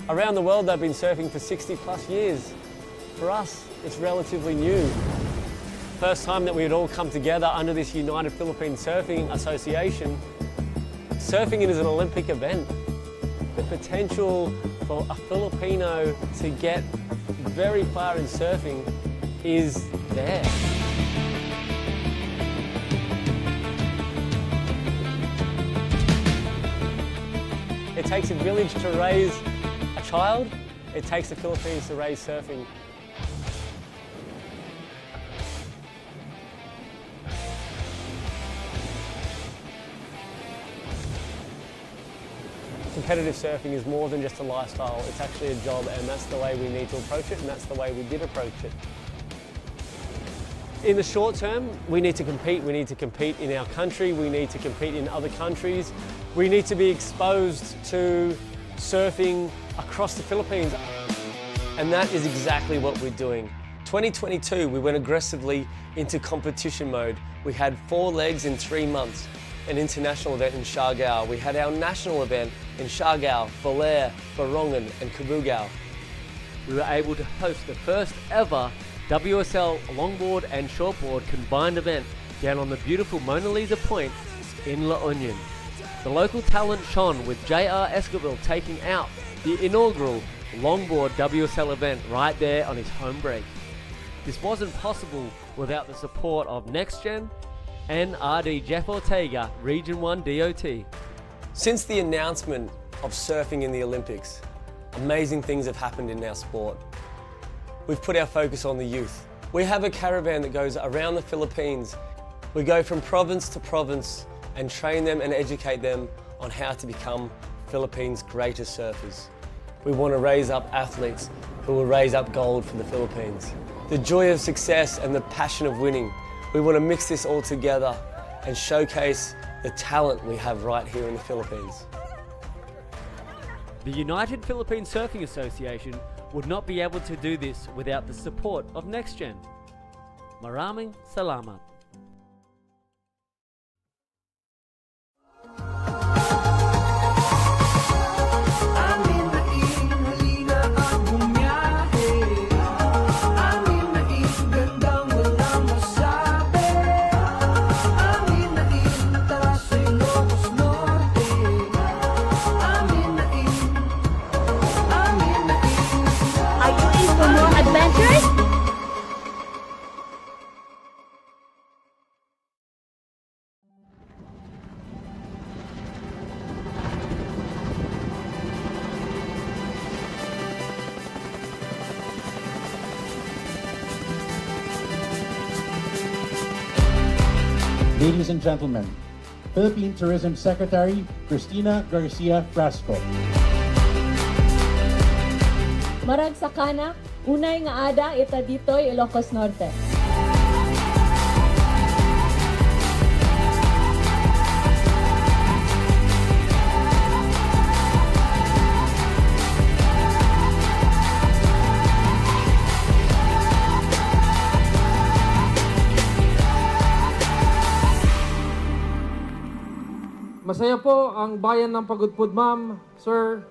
Around the world, they've been surfing for 60 plus years. For us, it's relatively new. First time that we had all come together under this United Philippine Surfing Association. Surfing is an Olympic event. The potential for a Filipino to get very far in surfing is there. It takes a village to raise a child. It takes the Philippines to raise surfing. Competitive surfing is more than just a lifestyle, it's actually a job, and that's the way we need to approach it, and that's the way we did approach it. In the short term, we need to compete. We need to compete in our country, we need to compete in other countries. We need to be exposed to surfing across the Philippines. And that is exactly what we're doing. 2022, we went aggressively into competition mode. We had 4 legs in 3 months. An international event in Siargao. We had our national event in Siargao, Belair, Borongan and Cabugao. We were able to host the first ever WSL longboard and shortboard combined event down on the beautiful Mona Lisa Point in La Union. The local talent shone with J.R. Esquivel taking out the inaugural longboard WSL event right there on his home break. This wasn't possible without the support of NextGen and RD Jeff Ortega, Region 1 DOT. Since the announcement of surfing in the Olympics, amazing things have happened in our sport. We've put our focus on the youth. We have a caravan that goes around the Philippines. We go from province to province and train them and educate them on how to become Philippines' greatest surfers. We want to raise up athletes who will raise up gold for the Philippines. The joy of success and the passion of winning. We want to mix this all together and showcase the talent we have right here in the Philippines. The United Philippine Surfing Association would not be able to do this without the support of NextGen. Maraming salamat. Ladies and gentlemen, Philippine Tourism Secretary Cristina Garcia Frasco. Marag sakana, unay nga ada ita ditoy Ilocos Norte. Masaya po ang bayan ng Pagudpud, ma'am, sir.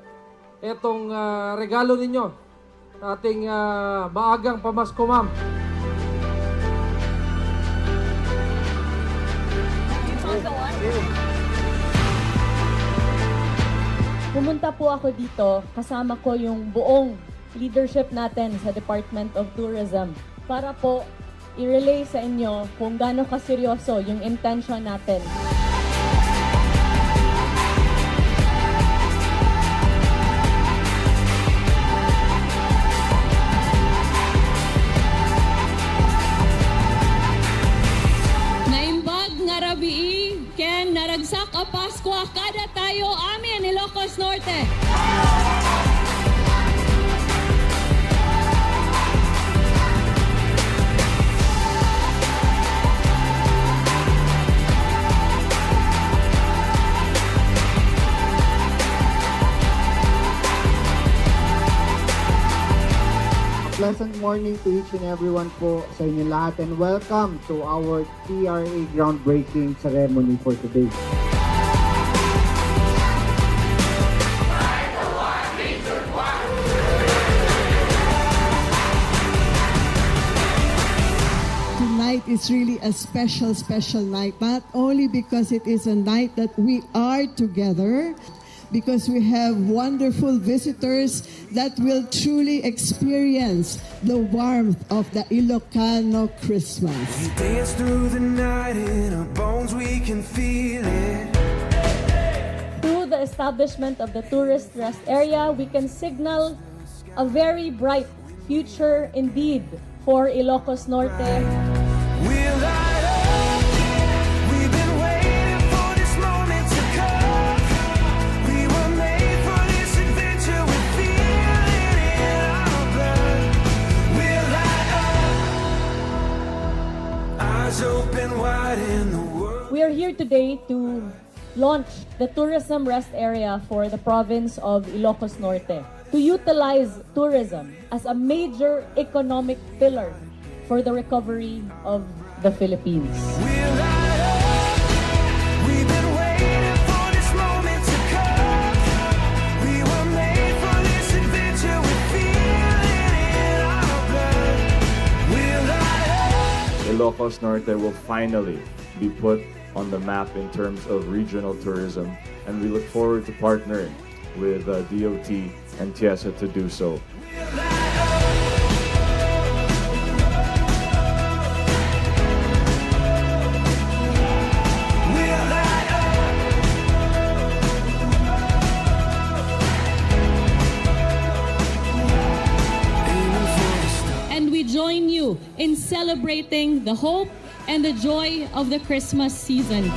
Etong regalo ninyo sa ating maagang pamasko, ma'am. Pumunta po ako dito, kasama ko yung buong leadership natin sa Department of Tourism para po i-relay sa inyo kung gaano kaseryoso yung intention natin. Ken naragsak a Pasko kada tayo amin Ilocos Norte. Pleasant morning to each and everyone po sa inyo lahat and welcome to our TRA groundbreaking ceremony for today. tonight is really a special, special night. Not only because it is a night that we are together, because we have wonderful visitors that will truly experience the warmth of the Ilocano Christmas. We dance through the night in our bones, we can feel it. Through the establishment of the tourist rest area, we can signal a very bright future indeed for Ilocos Norte. We'll light up. We've been waiting for this moment to come. We were made for this adventure. We feel it in our blood. We'll light up. Eyes open wide in the world. We are here today to launch the tourism rest area for the province of Ilocos Norte, to utilize tourism as a major economic pillar for the recovery of the Philippines. We'll light up. We've been waiting for this moment to come. We were made for this adventure. We feel it in our blood. We'll light up. Ilocos Norte will finally be put on the map in terms of regional tourism, and we look forward to partnering with DOT and TIESA to do so. And we join you in celebrating the hope and the joy of the Christmas season.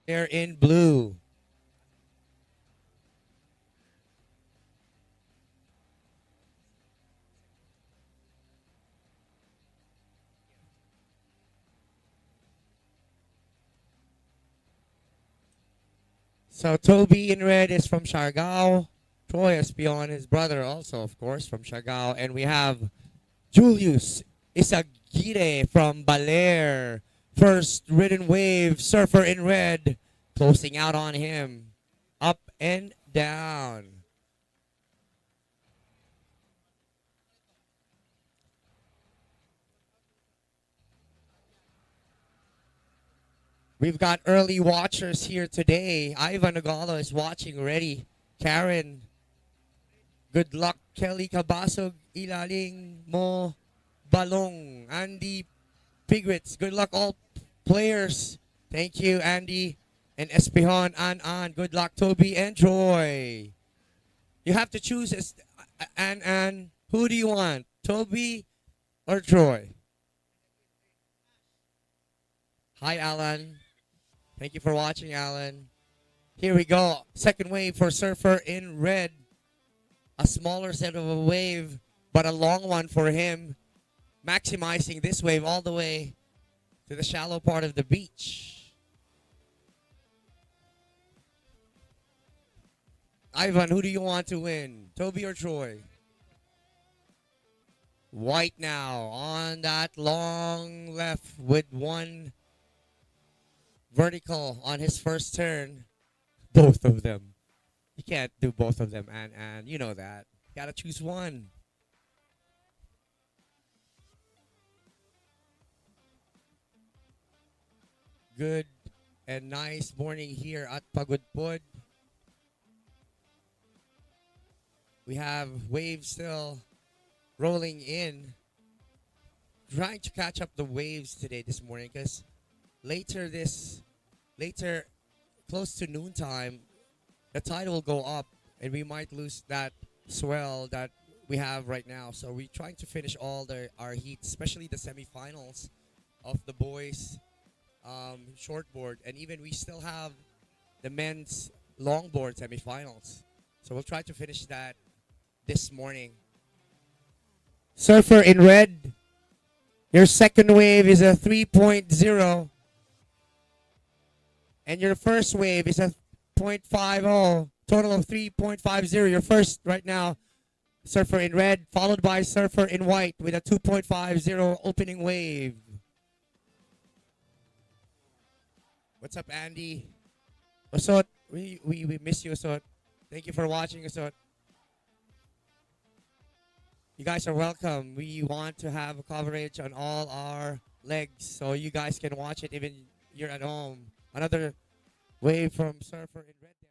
They're in blue. So Toby in red is from Siargao. Troy Espion, his brother, also, of course, from Siargao. And we have Julius Isagire from Baler. First ridden wave, Surfer in red. Closing out on him. Up and down. We've got early watchers here today. Ivan Nagalo is watching already. Karen, good luck. Kelly Cabasog, Ilaling Mo Balong. Andy Pigwitz, good luck all players. Thank you, Andy. And Espejon, An. Good luck, Toby and Troy. You have to choose An. Who do you want? Toby or Troy? Hi, Alan. Thank you for watching, Alan. Here we go. Second wave for Surfer in red. A smaller set of a wave, but a long one for him. Maximizing this wave all the way to the shallow part of the beach. Ivan, who do you want to win? Toby or Troy? White now on that long left with one vertical on his first turn. Both of them. You can't do both of them, and you know that. You gotta choose one. Good and nice morning here at Pagudpud. We have waves still rolling in. Trying to catch up the waves today this morning because later close to noontime, the tide will go up and we might lose that swell that we have right now. So we're trying to finish all our heats, especially the semifinals of the boys shortboard, and even we still have the men's longboard semifinals. So we'll try to finish that this morning. Surfer in red, your second wave is a 3.0. And your first wave is a 0.50, total of 3.50. Your first right now, Surfer in red, followed by Surfer in white with a 2.50 opening wave. What's up, Andy? Osot, we miss you, Osot. Thank you for watching, Osot. You guys are welcome. We want to have coverage on all our legs so you guys can watch it even you're at home. Another wave from Surfer in red there.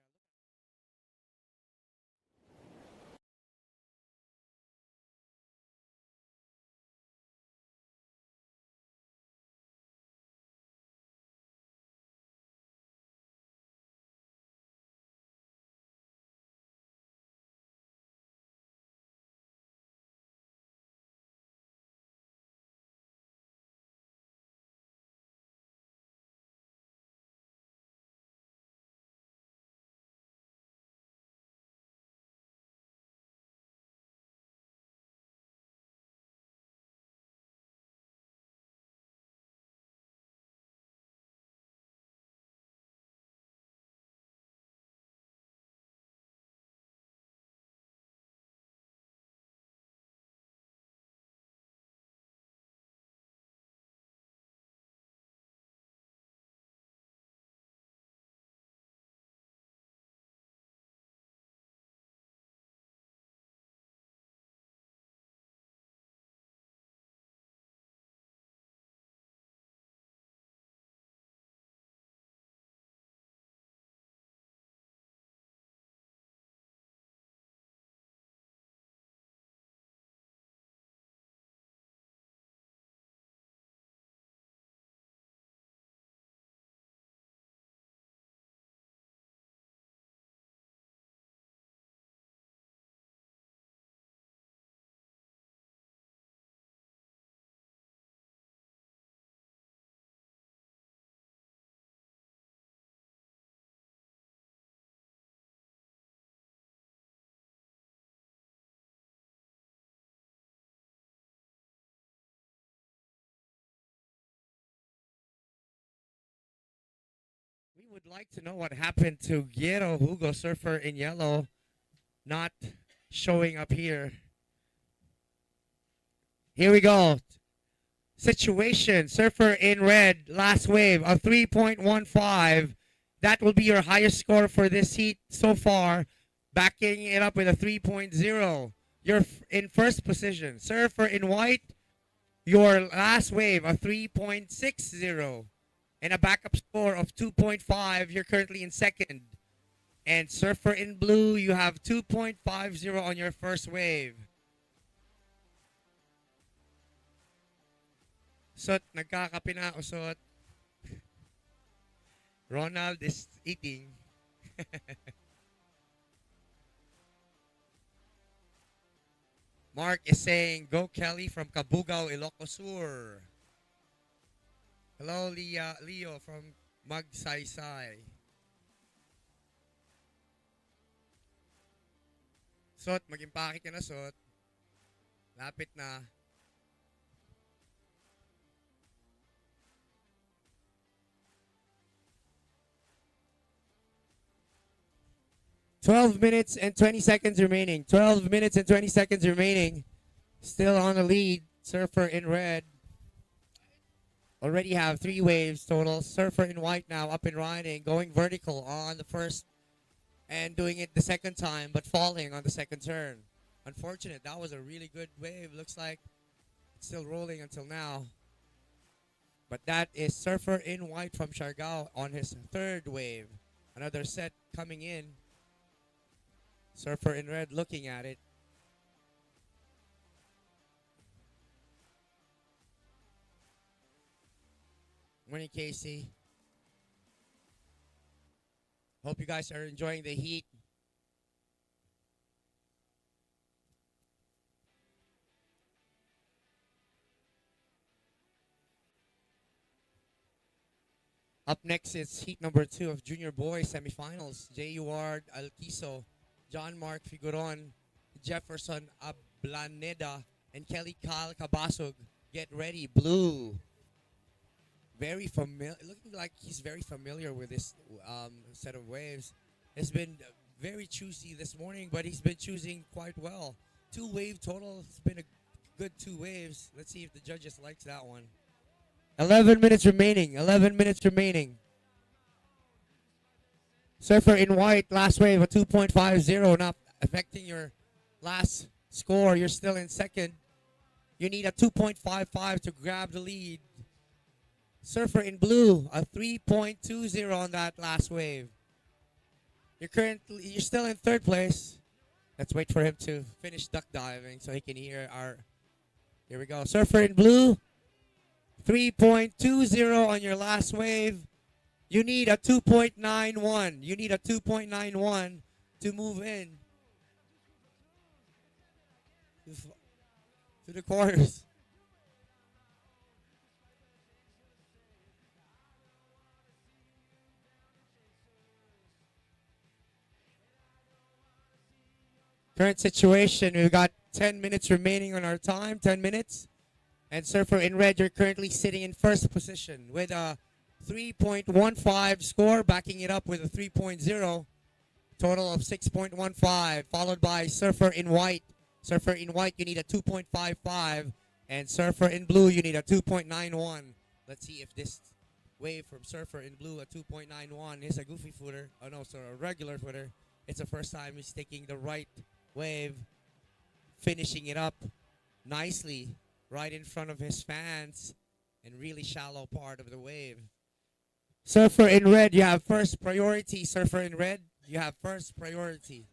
would like to know what happened to Guerrero Hugo, surfer in yellow, not showing up here. Here we go. Situation, surfer in red, last wave of 3.15. That will be your highest score for this heat so far. Backing it up with a 3.0. You're in first position. Surfer in white, your last wave of 3.60. And a backup score of 2.5. You're currently in second. And surfer in blue, you have 2.50 on your first wave. Sot, nagkakape na ako, Sot. Ronald is eating. Mark is saying, go Kelly from Cabugao, Ilocos Sur. Hello, Leo from Magsaysay. Sot, mag-impake ka na, Sot. Lapit na. "12 minutes and 20 seconds remaining. 12 minutes and 20 seconds remaining. Still on the lead. Surfer in red. Already have 3 waves total. Surfer in white now up and riding. Going vertical on the first and doing it the second time, but falling on the second turn. Unfortunate. That was a really good wave. Looks like it's still rolling until now. But that is Surfer in white from Siargao on his third wave. Another set coming in. Surfer in red looking at it. Morning, Casey. Hope you guys are enjoying the heat. Up next is heat number 2 of Junior Boys semifinals. Jay Ward Alquiso, John Mark Figueron, Jefferson Ablaneda, and Kelly Kyle Cabasog. Get ready, blue. Very familiar, looking like he's very familiar with this set of waves. It's been very choosy this morning, but he's been choosing quite well. 2 wave total. It's been a good 2 waves. Let's see if the judges likes that one. 11 minutes remaining. 11 minutes remaining. Surfer in white, last wave, a 2.50, not affecting your last score. You're still in second. You need a 2.55 to grab the lead. Surfer in blue, a 3.20 on that last wave. You're still in third place. Let's wait for him to finish duck diving so he can hear our. Here we go. Surfer in blue, 3.20 on your last wave. You need a 2.91. You need a 2.91 to move in to the quarters. Current situation, we've got 10 minutes remaining on our time, 10 minutes. And Surfer in red, you're currently sitting in first position with a 3.15 score, backing it up with a 3.0, total of 6.15, followed by Surfer in white. Surfer in white, you need a 2.55, and Surfer in blue, you need a 2.91. Let's see if this wave from Surfer in blue, a 2.91, is a goofy footer. Oh no, sorry, a regular footer. It's the first time he's taking the right wave, finishing it up nicely right in front of his fans and really shallow part of the wave. Surfer in red, you have first priority. Surfer in red, you have first priority.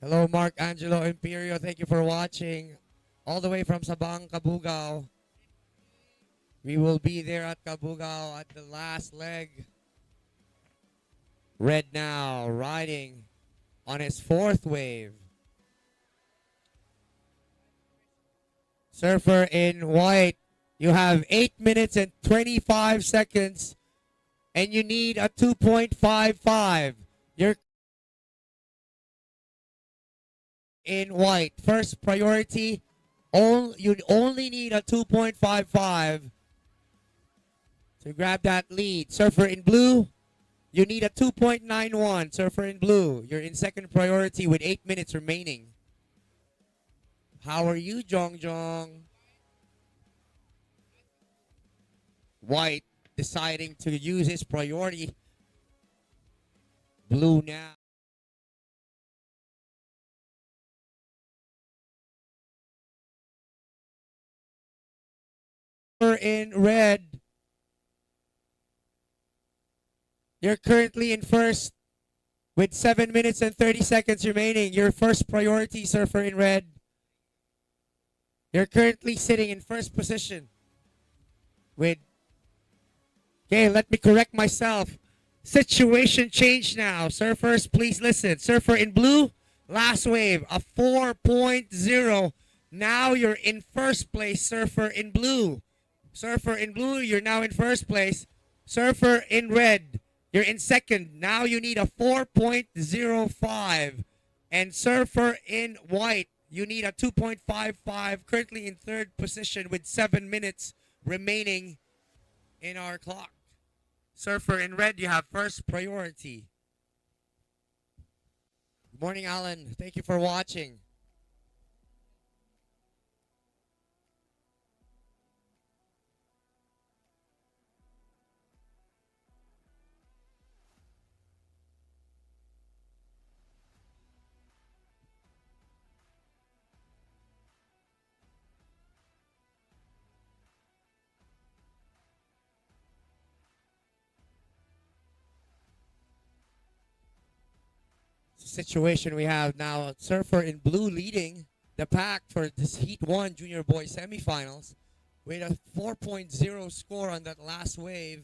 Hello, Mark Angelo Imperio. Thank you for watching. all the way from Sabang, Cabugao. We will be there at Cabugao at the last leg. Red now riding on his fourth wave. Surfer in white, you have 8 minutes and 25 seconds, and you need a 2.55. You're in white. First priority, you'd only need a 2.55 to grab that lead. Surfer in blue, you need a 2.91. Surfer in blue, you're in second priority with 8 minutes remaining. How are you, Jong Jong? White deciding to use his priority. Blue now. In red, you're currently in first with 7 minutes and 30 seconds remaining. Your first priority, Surfer in red. You're currently sitting in first position with, okay, let me correct myself. Situation changed now. Surfers, please listen. Surfer in blue, last wave, a 4.0. Now you're in first place, Surfer in blue. Surfer in blue, you're now in first place. Surfer in red, you're in second. Now you need a 4.05. And Surfer in white, you need a 2.55. Currently in third position with 7 minutes remaining in our clock. Surfer in red, you have first priority. Good morning, Alan. Thank you for watching. Situation we have now, Surfer in blue leading the pack for this Heat 1 Junior Boys semifinals with a 4.0 score on that last wave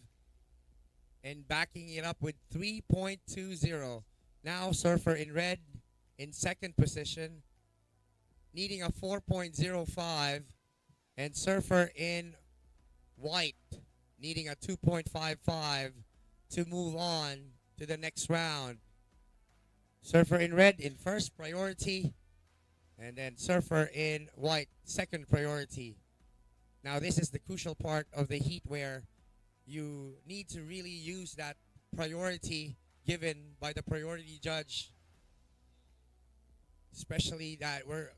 and backing it up with 3.20. Now Surfer in red in second position needing a 4.05, and Surfer in white needing a 2.55 to move on to the next round. Surfer in red in first priority, and then Surfer in white second priority. Now this is the crucial part of the heat where you need to really use that priority given by the priority judge, especially that we're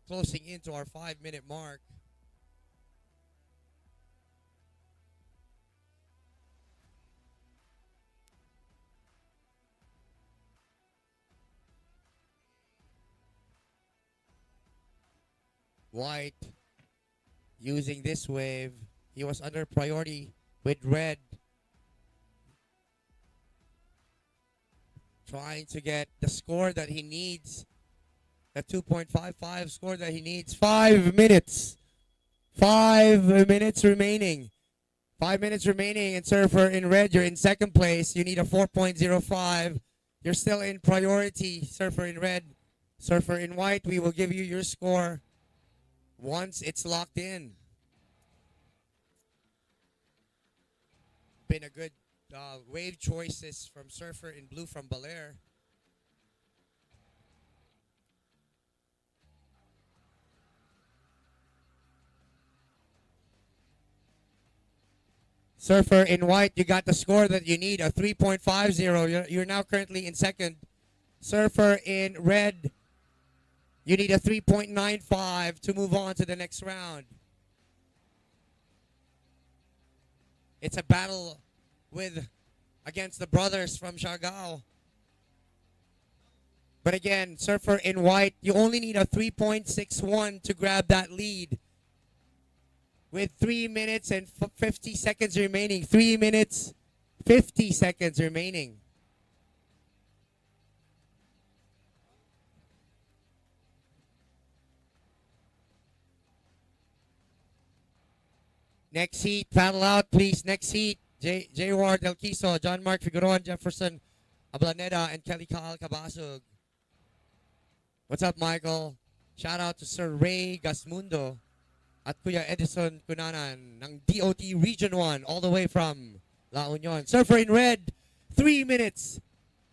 closing into our 5-minute mark. White using this wave. He was under priority with red, trying to get the score that he needs, the 2.55 score that he needs. 5 minutes. 5 minutes remaining. 5 minutes remaining, and Surfer in red, you're in second place. You need a 4.05. You're still in priority, Surfer in red. Surfer in white, we will give you your score once it's locked in. Been a good wave choices from Surfer in blue from Belair. Surfer in white, you got the score that you need, a 3.50. You're now currently in second. Surfer in red, you need a 3.95 to move on to the next round. It's a battle against the brothers from Siargao. But again, Surfer in white, you only need a 3.61 to grab that lead. With 3 minutes and 50 seconds remaining. 3 minutes, 50 seconds remaining. Next heat, paddle out, please. Next heat, J. Ward, El Quiso, John Mark Figueroa, Jefferson Ablaneda, and Kelly Kahal Cabasog. What's up, Michael? Shout out to Sir Ray Gasmundo at Kuya Edison Cunanan ng DOT Region 1 all the way from La Union. Surfer in red, 3 minutes,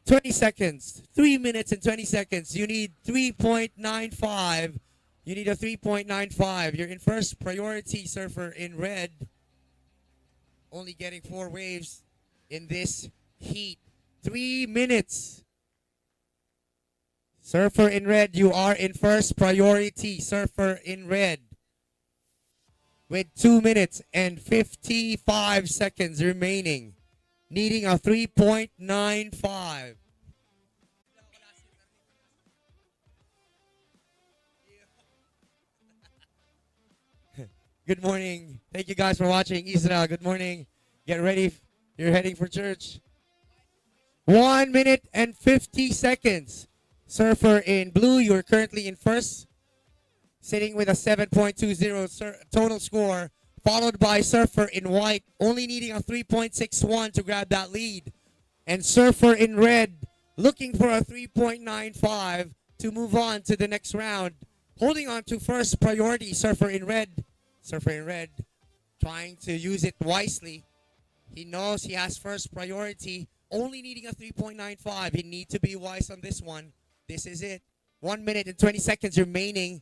20 seconds. 3 minutes and 20 seconds. You need 3.95. You need a 3.95. You're in first priority, Surfer in red. Only getting 4 waves in this heat. 3 minutes. Surfer in red, you are in first priority. Surfer in red. With 2 minutes and 55 seconds remaining. Needing a 3.95. Good morning. Thank you guys for watching. Israel, good morning. Get ready. You're heading for church. 1 minute and 50 seconds. Surfer in blue, you're currently in first. Sitting with a 7.20 total score. Followed by Surfer in white, only needing a 3.61 to grab that lead. And Surfer in red, looking for a 3.95 to move on to the next round. Holding on to first priority, Surfer in red. Surfer in red, trying to use it wisely. He knows he has first priority, only needing a 3.95. He needs to be wise on this one. This is it. 1 minute and 20 seconds remaining.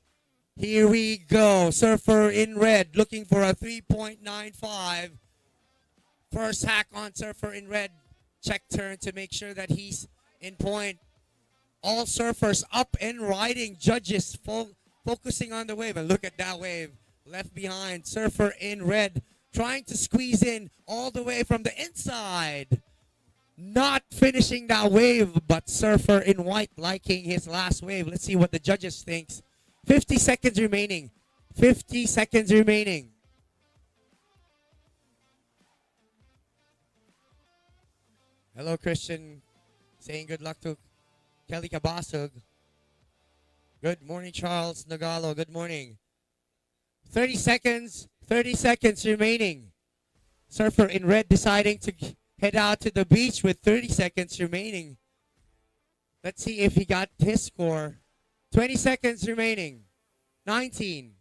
Here we go. Surfer in red, looking for a 3.95. First hack on Surfer in red. Check turn to make sure that he's in point. All surfers up and riding. Judges focusing on the wave. And look at that wave. Left behind. Surfer in red, trying to squeeze in all the way from the inside. Not finishing that wave, but Surfer in white liking his last wave. Let's see what the judges thinks. 50 seconds remaining. 50 seconds remaining. Hello, Christian. Saying good luck to Kelly Cabasog. Good morning, Charles Nagalo. Good morning. 30 seconds. 30 seconds remaining. Surfer in red deciding to head out to the beach with 30 seconds remaining. Let's see if he got his score. 20 seconds remaining. 19.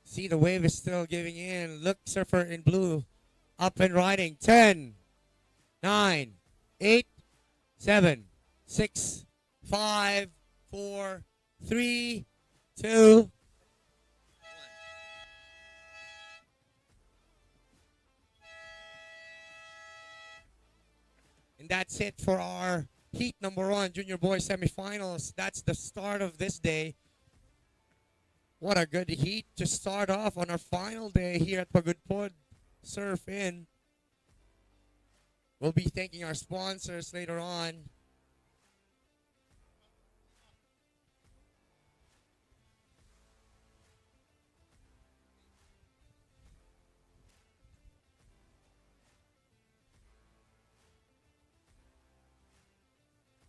See, the wave is still giving in. Look, Surfer in blue. Up and riding. 10, 9, 8, 7, 6, 5, 4, 3, 2. And that's it for our heat number 1, Junior Boys semifinals. That's the start of this day. What a good heat to start off on our final day here at Pagudpud Surfin. We'll be thanking our sponsors later on.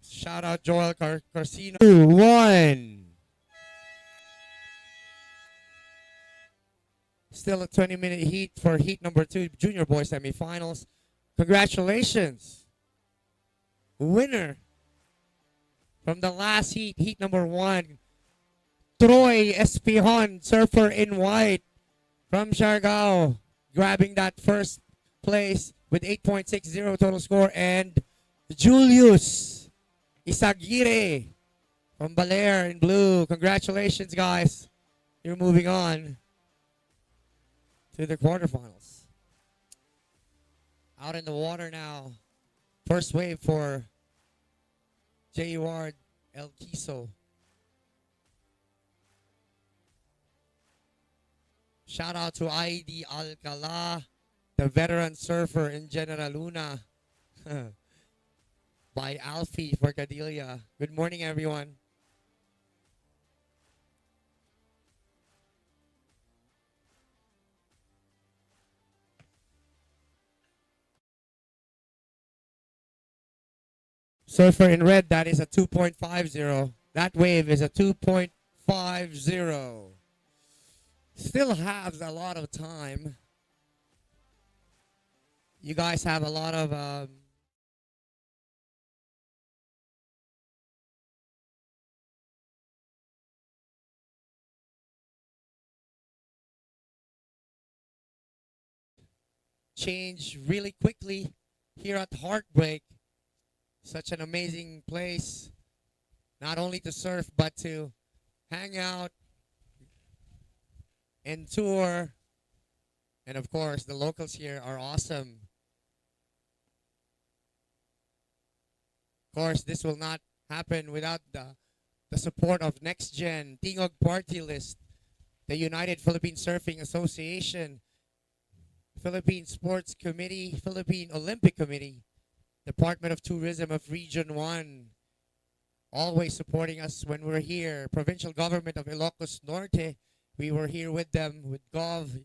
Shout out Joel Carcino. 2, 1. Still a 20-minute heat for heat number 2, Junior Boys semifinals. Congratulations. Winner from the last heat, heat number 1. Troy Espihon, Surfer in white from Siargao, grabbing that first place with 8.60 total score. And Julius Isagire from Balair in blue. Congratulations, guys. You're moving on to the quarterfinals. Out in the water now. First wave for J. Ward El Quiso. Shout out to ID Alcala, the veteran surfer in General Luna. By Alfie for Cadilla. Good morning, everyone. Surfer in red, that is a 2.50. That wave is a 2.50. still have a lot of time. You guys have a lot of change really quickly here at Heartbreak. Such an amazing place, not only to surf but to hang out and tour. And of course, the locals here are awesome. Of course, this will not happen without the support of NextGen, Tingog Party List, the United Philippine Surfing Association, Philippine Sports Committee, Philippine Olympic Committee, Department of Tourism of Region 1, always supporting us when we're here. Provincial Government of Ilocos Norte, we were here with them, with Gov,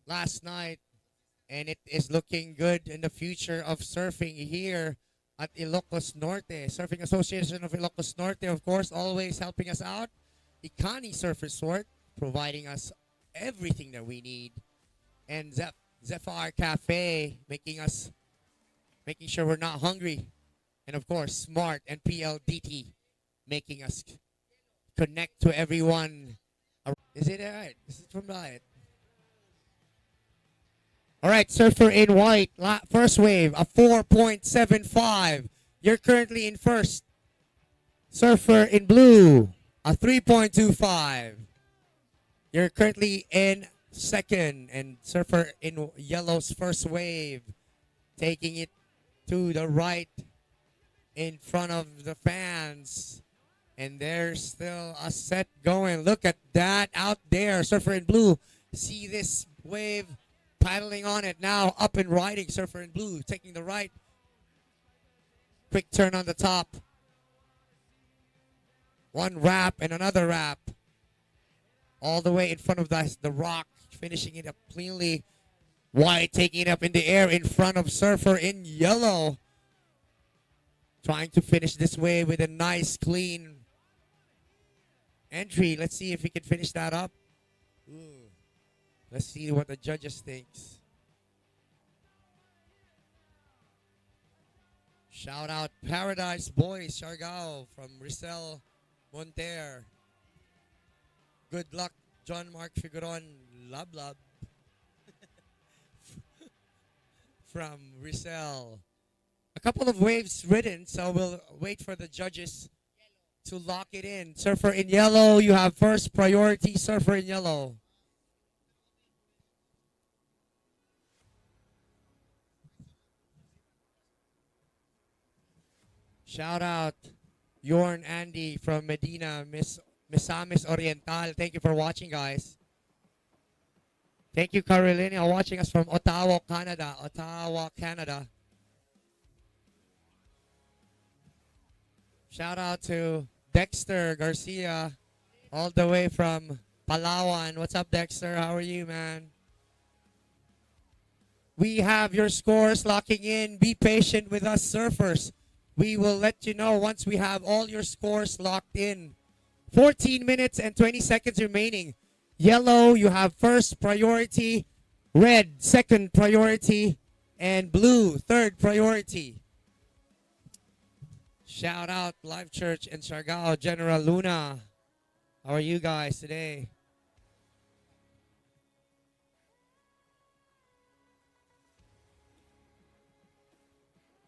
last night, and it is looking good in the future of surfing here at Ilocos Norte. Surfing Association of Ilocos Norte, of course, always helping us out. Ikani Surf Resort, providing us everything that we need. And Zephyr Cafe, making sure we're not hungry. And of course, Smart and PLDT, making us connect to everyone. Is it alright? This is from Diet. Alright, Surfer in white, first wave, a 4.75. You're currently in first. Surfer in blue, a 3.25. You're currently in second. And Surfer in yellow's first wave, taking it to the right in front of the fans. And there's still a set going. Look at that out there. Surfer in blue. See this wave paddling on it now, up and riding. Surfer in blue, taking the right. Quick turn on the top. One wrap and another wrap. All the way in front of the rock, finishing it up cleanly. White taking it up in the air in front of Surfer in yellow. Trying to finish this wave with a nice, clean entry. Let's see if he can finish that up. Ooh. Let's see what the judges thinks. Shout out Paradise Boys, Siargao from Rizal, Monter. Good luck, John Mark Figueron, Lablab from Rizal. A couple of waves ridden, so we'll wait for the judges to lock it in. Surfer in yellow, you have first priority. Surfer in yellow. Shout out Yorn Andy from Medina, Misamis Oriental. Thank you for watching, guys. Thank you, Carolina, watching us from Ottawa, Canada. Ottawa, Canada. Shout out to Dexter Garcia, all the way from Palawan. What's up, Dexter? How are you, man? We have your scores locking in. Be patient with us, surfers. We will let you know once we have all your scores locked in. 14 minutes and 20 seconds remaining. Yellow, you have first priority. Red, second priority. And blue, third priority. Shout out Live Church in Siargao, General Luna. How are you guys today?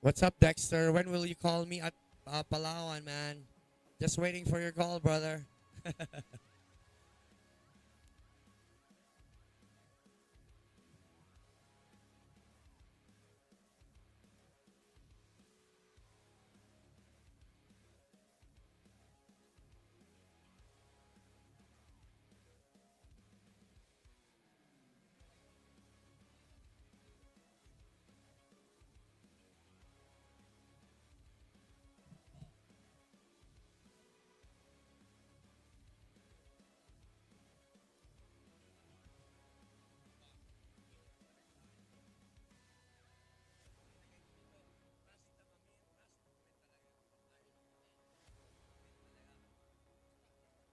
What's up, Dexter? When will you call me at Palawan, man? Just waiting for your call, brother.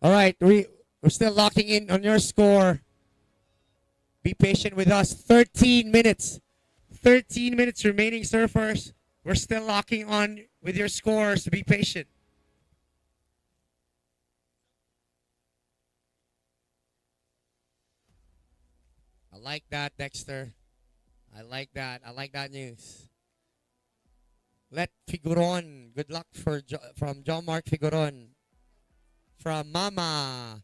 All right, we're still locking in on your score. Be patient with us. 13 minutes. 13 minutes remaining, surfers. We're still locking on with your scores. Be patient. I like that, Dexter. I like that. I like that news. Let Figuron. Good luck from John Mark Figuron. From Mama.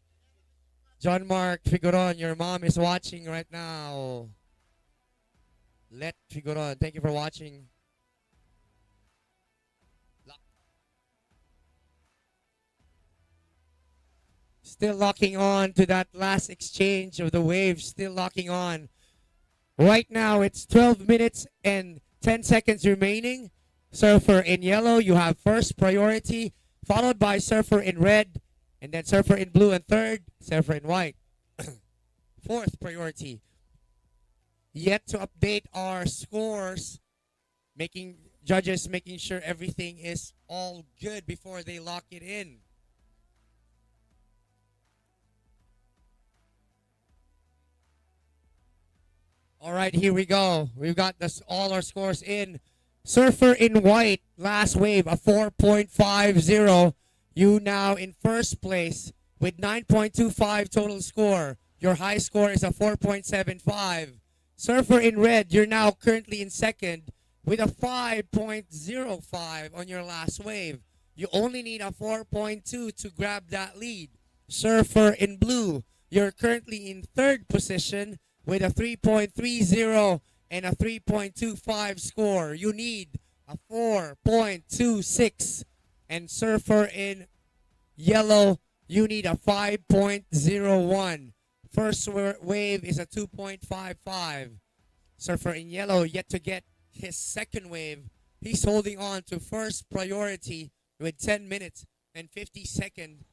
John Mark Figuron, your mom is watching right now. Let Figuron. Thank you for watching. Still locking on to that last exchange of the waves. Still locking on. Right now, it's 12 minutes and 10 seconds remaining. Surfer in yellow, you have first priority, followed by surfer in red, and then surfer in blue and third, surfer in white. Fourth priority. Yet to update our scores, judges making sure everything is all good before they lock it in. All right, here we go. We've got all our scores in. Surfer in white, last wave, a 4.50. You now in first place with 9.25 total score. Your high score is a 4.75. Surfer in red, you're now currently in second with a 5.05 on your last wave. You only need a 4.2 to grab that lead. Surfer in blue, you're currently in third position with a 3.30 and a 3.25 score. You need a 4.26. And surfer in yellow, you need a 5.01. First wave is a 2.55. Surfer in yellow yet to get his second wave. He's holding on to first priority with 10 minutes and 50 seconds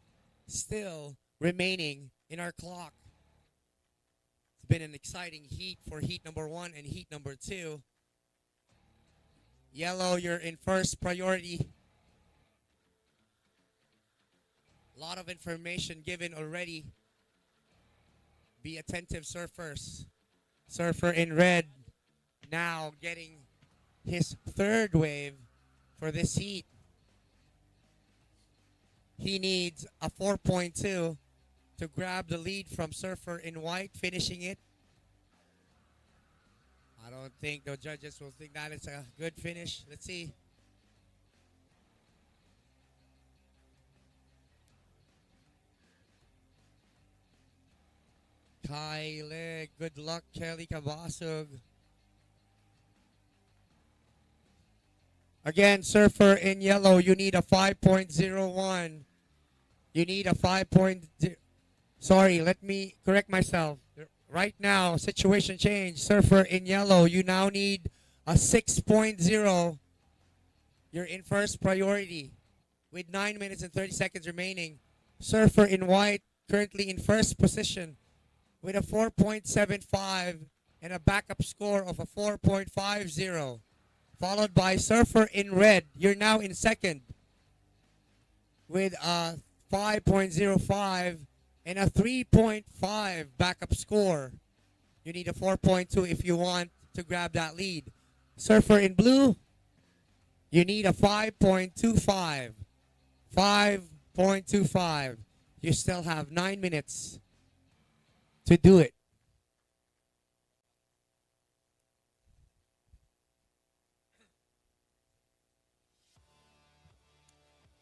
still remaining in our clock. It's been an exciting heat for heat number 1 and heat number 2. Yellow, you're in first priority. A lot of information given already. Be attentive, surfers. Surfer in red now getting his third wave for this heat. He needs a 4.2 to grab the lead from surfer in white, finishing it. I don't think the judges will think that it's a good finish. Let's see. Kyle, good luck, Kelly Cabasog. Again, surfer in yellow, you need a 5.01. You need a 5.0. Sorry, let me correct myself. Right now, situation change. Surfer in yellow, you now need a 6.0. You're in first priority with 9 minutes and 30 seconds remaining. Surfer in white, currently in first position with a 4.75 and a backup score of a 4.50. Followed by surfer in red. You're now in second with a 5.05 and a 3.5 backup score. You need a 4.2 if you want to grab that lead. Surfer in blue, you need a 5.25. 5.25. You still have 9 minutes to do it.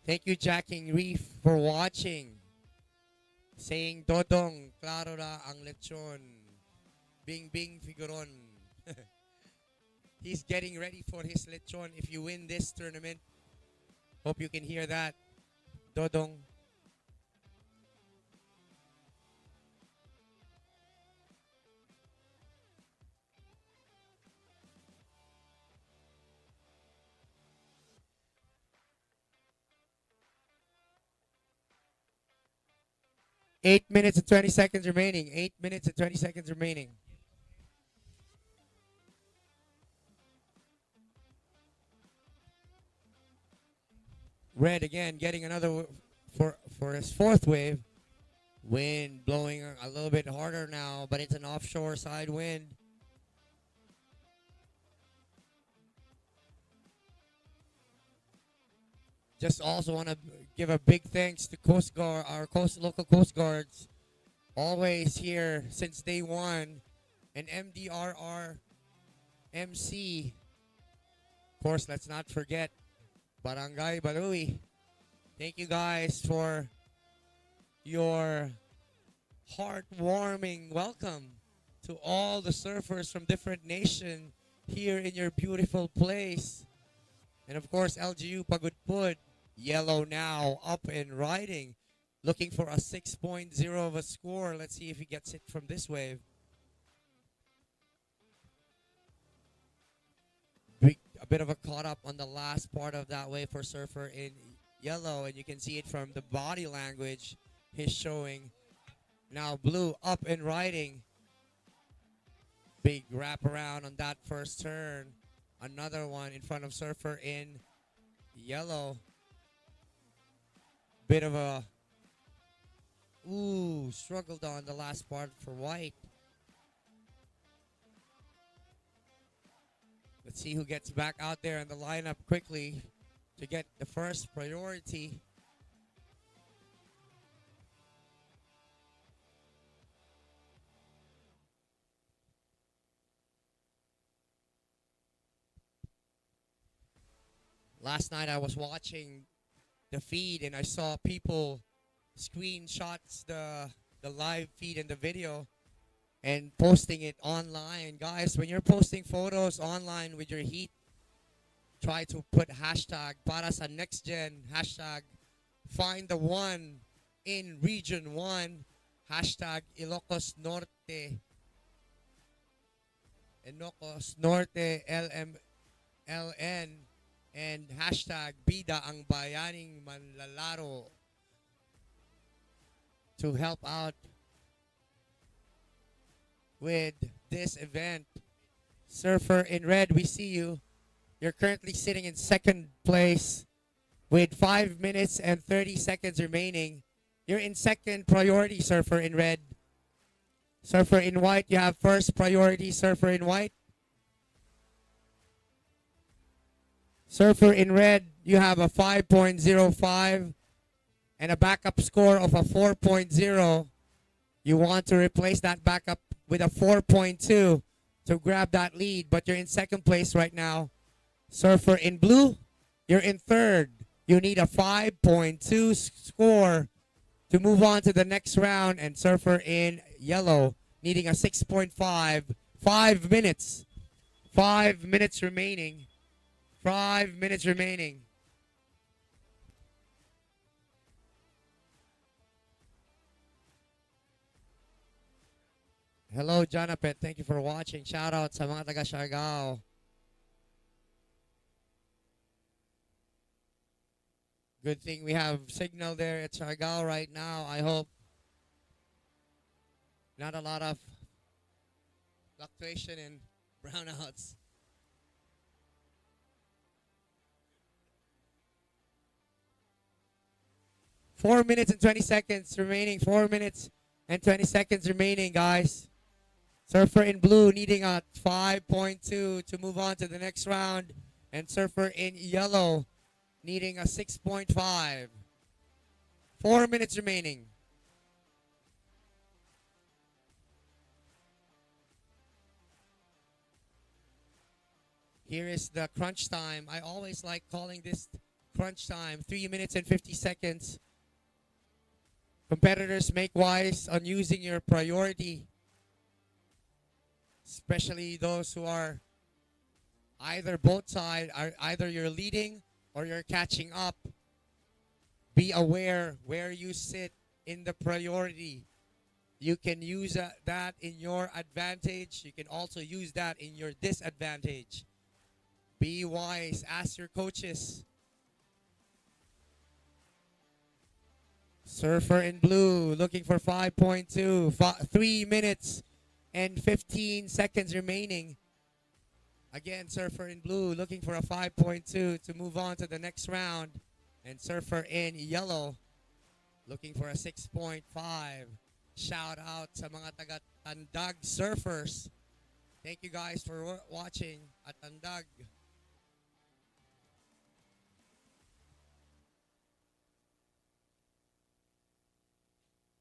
Thank you, Jacking Reef, for watching. Saying, Dodong, klaro na ang lechon. Bing Bing Figuron. He's getting ready for his lechon if you win this tournament. Hope you can hear that. Dodong. Eight minutes and 20 seconds remaining. 8 minutes and 20 seconds remaining. Red again getting another for his fourth wave. Wind blowing a little bit harder now, but it's an offshore side wind. Just also want to give a big thanks to Coast Guard, our local Coast Guards, always here since day one, and MDRR MC. Of course, let's not forget Barangay Balui. Thank you guys for your heartwarming welcome to all the surfers from different nations here in your beautiful place. And of course, LGU Pagudpud, yellow now, up and riding, looking for a 6.0 of a score. Let's see if he gets it from this wave. A bit of a caught up on the last part of that wave for surfer in yellow, and you can see it from the body language he's showing. Now blue up and riding. Big wrap around on that first turn. Another one in front of surfer in yellow. Bit of a struggled on the last part for white. Let's see who gets back out there in the lineup quickly to get the first priority. Last night I was watching the feed and I saw people screenshots the live feed and the video and posting it online. Guys, when you're posting photos online with your heat, try to put hashtag para sa NextGen, hashtag find the one in region 1, hashtag Ilocos Norte, Ilocos Norte LN, and hashtag Bida ang Bayaning Manlalaro to help out with this event. Surfer in red, we see you. You're currently sitting in second place with 5 minutes and 30 seconds remaining. You're in second priority, surfer in red. Surfer in white, you have first priority, surfer in white. Surfer in red, you have a 5.05 and a backup score of a 4.0. You want to replace that backup with a 4.2 to grab that lead, but you're in second place right now. Surfer in blue, you're in third. You need a 5.2 score to move on to the next round, and surfer in yellow, needing a 6.5. 5 minutes. 5 minutes remaining. 5 minutes remaining. Hello, Jonapet. Thank you for watching. Shout out sa mga taga Siargao. Good thing we have signal there at Siargao right now. I hope not a lot of fluctuation and brownouts. Four minutes and 20 seconds remaining. 4 minutes and 20 seconds remaining, guys. Surfer in blue needing a 5.2 to move on to the next round. And surfer in yellow needing a 6.5. 4 minutes remaining. Here is the crunch time. I always like calling this crunch time. 3 minutes and 50 seconds. Competitors, make wise on using your priority, especially those who are either both sides, either you're leading or you're catching up. Be aware where you sit in the priority. You can use that in your advantage. You can also use that in your disadvantage. Be wise. Ask your coaches. Surfer in blue looking for 5.2. 3 minutes and 15 seconds remaining. Again, surfer in blue looking for a 5.2 to move on to the next round. And surfer in yellow looking for a 6.5. Shout out sa mga taga Tandag Surfers. Thank you guys for watching at Tandag.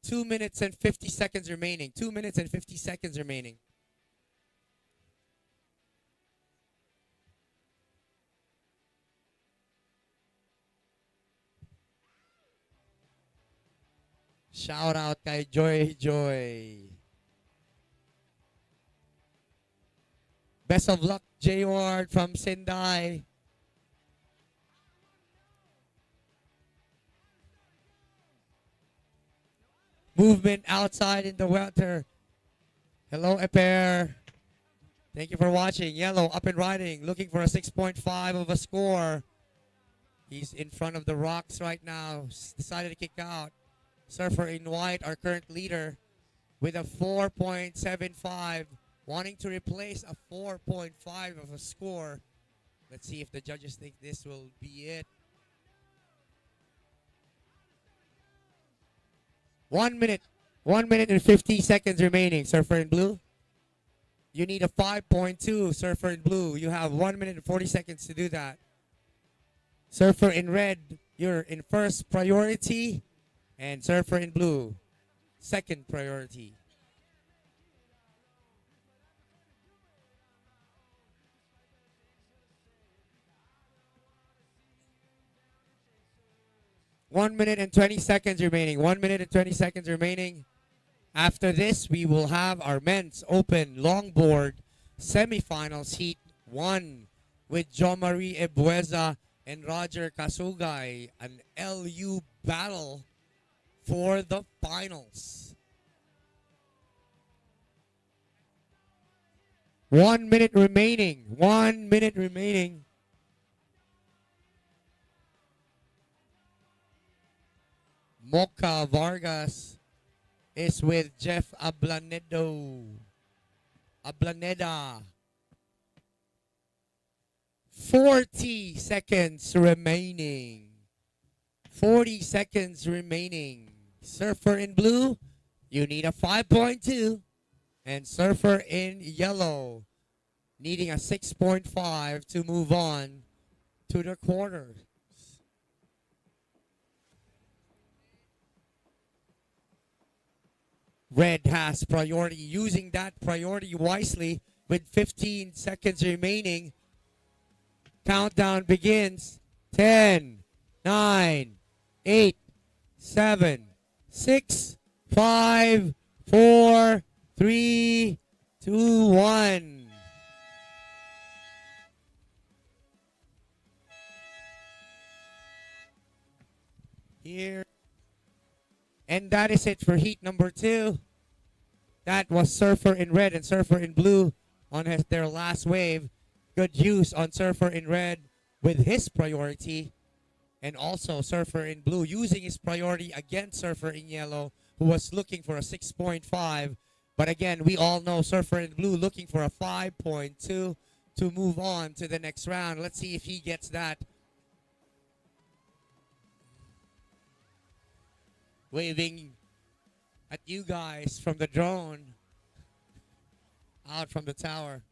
Two minutes and 50 seconds remaining. 2 minutes and 50 seconds remaining. Shout out kay Joy Joy. Best of luck, J Ward from Sendai. Movement outside in the water. Hello, Eper. Thank you for watching. Yellow up and riding, looking for a 6.5 of a score. He's in front of the rocks right now. Decided to kick out. Surfer in white, our current leader, with a 4.75, wanting to replace a 4.5 of a score. Let's see if the judges think this will be it. 1 minute. 1 minute and 50 seconds remaining. Surfer in blue. You need a 5.2. Surfer in blue. You have 1 minute and 40 seconds to do that. Surfer in red, you're in first priority. And Surfer in blue, second priority. One minute and 20 seconds remaining. 1 minute and 20 seconds remaining. After this, we will have our men's open longboard semifinals heat 1 with Jo Marie Ebueza and Roger Kasugay, an LU battle for the finals. 1 minute remaining. 1 minute remaining. Mocha Vargas is with Jeff Ablaneda. 40 seconds remaining. 40 seconds remaining. Surfer in blue, you need a 5.2. And Surfer in yellow, needing a 6.5 to move on to the quarters. Red has priority, using that priority wisely with 15 seconds remaining. Countdown begins. 10, 9, 8, 7, 6, 5, 4, 3, 2, 1. Here. And that is it for heat number 2. That was Surfer in red and Surfer in blue on their last wave. Good use on Surfer in red with his priority. And also Surfer in blue using his priority against Surfer in yellow, who was looking for a 6.5. But again, we all know Surfer in blue looking for a 5.2 to move on to the next round. Let's see if he gets that. Waving at you guys from the drone out from the tower.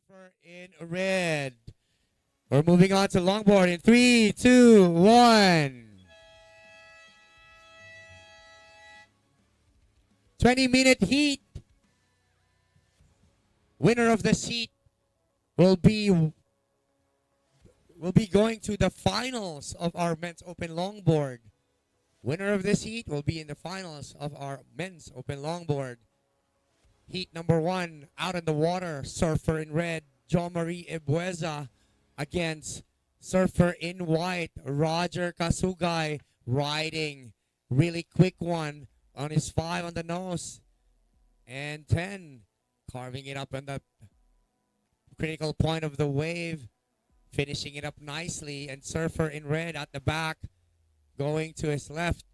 Surfer in red. We're moving on to longboard in 3, 2, 1. 20-minute heat. Winner of this heat will be going to the finals of our men's open longboard. Winner of this heat will be in the finals of our men's open longboard. Heat number 1, out in the water, Surfer in red, Jo Marie Ebueza against Surfer in white, Roger Kasugay, riding. Really quick one on his 5 on the nose. And 10, carving it up on the critical point of the wave, finishing it up nicely. And Surfer in red at the back, going to his left.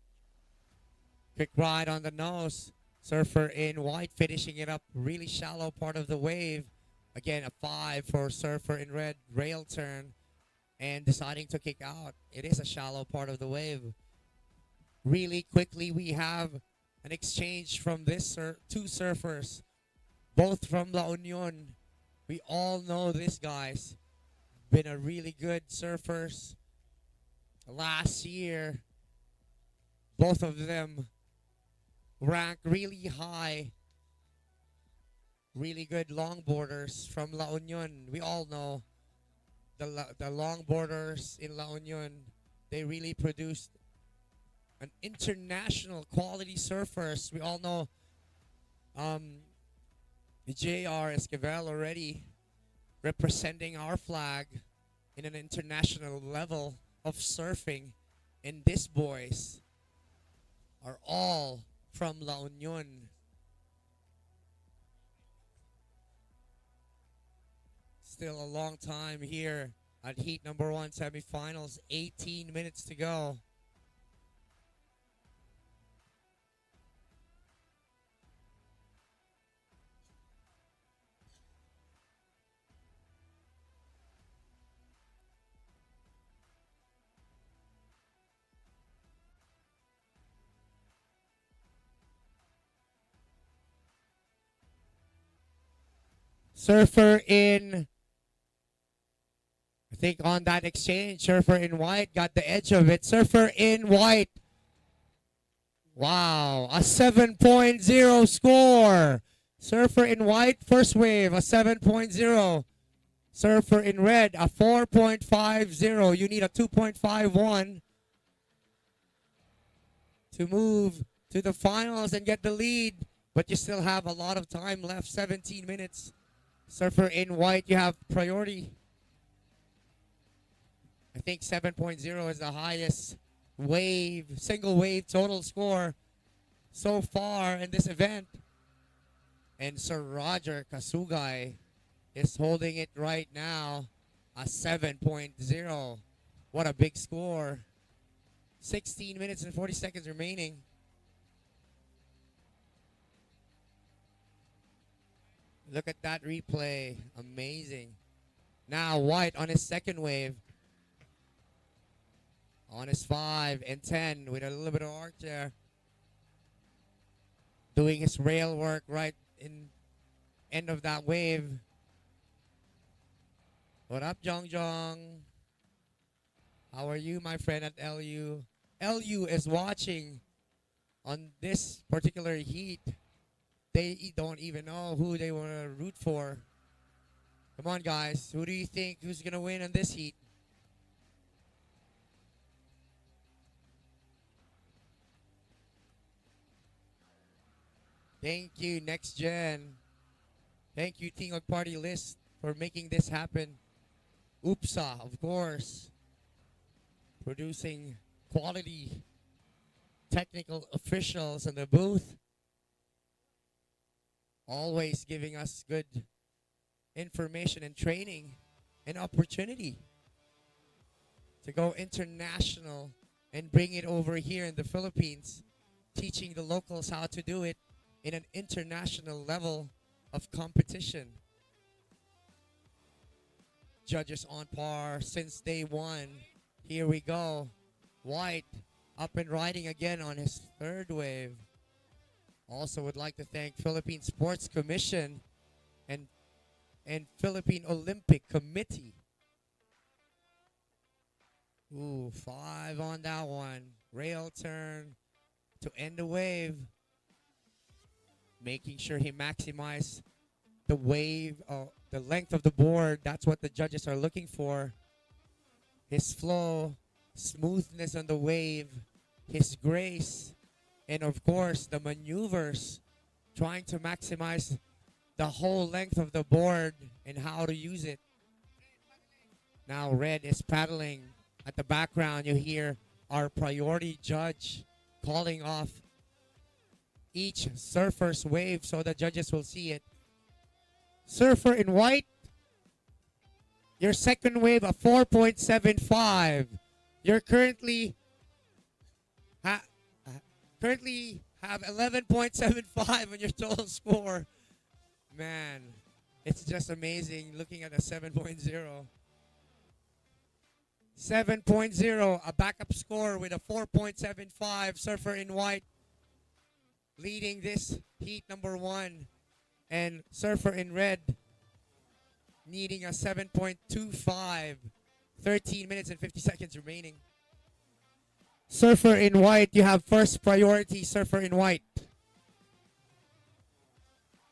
Quick ride on the nose. Surfer in white, finishing it up really shallow part of the wave. Again, a 5 for Surfer in red, rail turn, and deciding to kick out. It is a shallow part of the wave. Really quickly, we have an exchange from this two surfers, both from La Union. We all know these guys. Been a really good surfers. Last year, both of them ranked really high. Really good longboarders from La Union. We all know the longboarders in La Union. They really produced an international quality surfers. We all know J.R. Esquivel already representing our flag in an international level of surfing. And these boys are all from La Union. Still a long time here at heat number 1 semifinals. 18 minutes to go. Surfer in, I think on that exchange, Surfer in white got the edge of it. Surfer in white. Wow, a 7.0 score. Surfer in white, first wave, a 7.0. Surfer in red, a 4.50. You need a 2.51 to move to the finals and get the lead. But you still have a lot of time left, 17 minutes. Surfer in white, you have priority. I think 7.0 is the highest wave, single wave total score so far in this event. And Sir Roger Kasugay is holding it right now, a 7.0. What a big score. 16 minutes and 40 seconds remaining. Look at that replay. Amazing. Now White on his second wave. On his 5 and 10 with a little bit of arc there. Doing his rail work right in end of that wave. What up, Jong Jong? How are you, my friend at LU? LU is watching on this particular heat. They don't even know who they want to root for. Come on, guys. Who do you think who's going to win on this heat? Thank you, NextGen. Thank you, Tingog Party List, for making this happen. UPSA, of course, producing quality technical officials in the booth. Always giving us good information and training and opportunity to go international and bring it over here in the Philippines, teaching the locals how to do it in an international level of competition. Judges on par since day one. Here we go. White up and riding again on his third wave. Also would like to thank Philippine Sports Commission and Philippine Olympic Committee. Ooh, 5 on that one. Rail turn to end the wave. Making sure he maximized the wave, the length of the board. That's what the judges are looking for. His flow, smoothness on the wave, his grace, and of course the maneuvers, trying to maximize the whole length of the board and how to use it. Now Red is paddling. At the background, you hear our priority judge calling off each surfer's wave so the judges will see it. Surfer in white, your second wave a 4.75. You're currently have 11.75 on your total score. Man, it's just amazing looking at a 7.0. 7.0, a backup score with a 4.75. Surfer in white leading this heat number 1. And Surfer in red needing a 7.25. 13 minutes and 50 seconds remaining. Surfer in white, you have first priority, Surfer in white.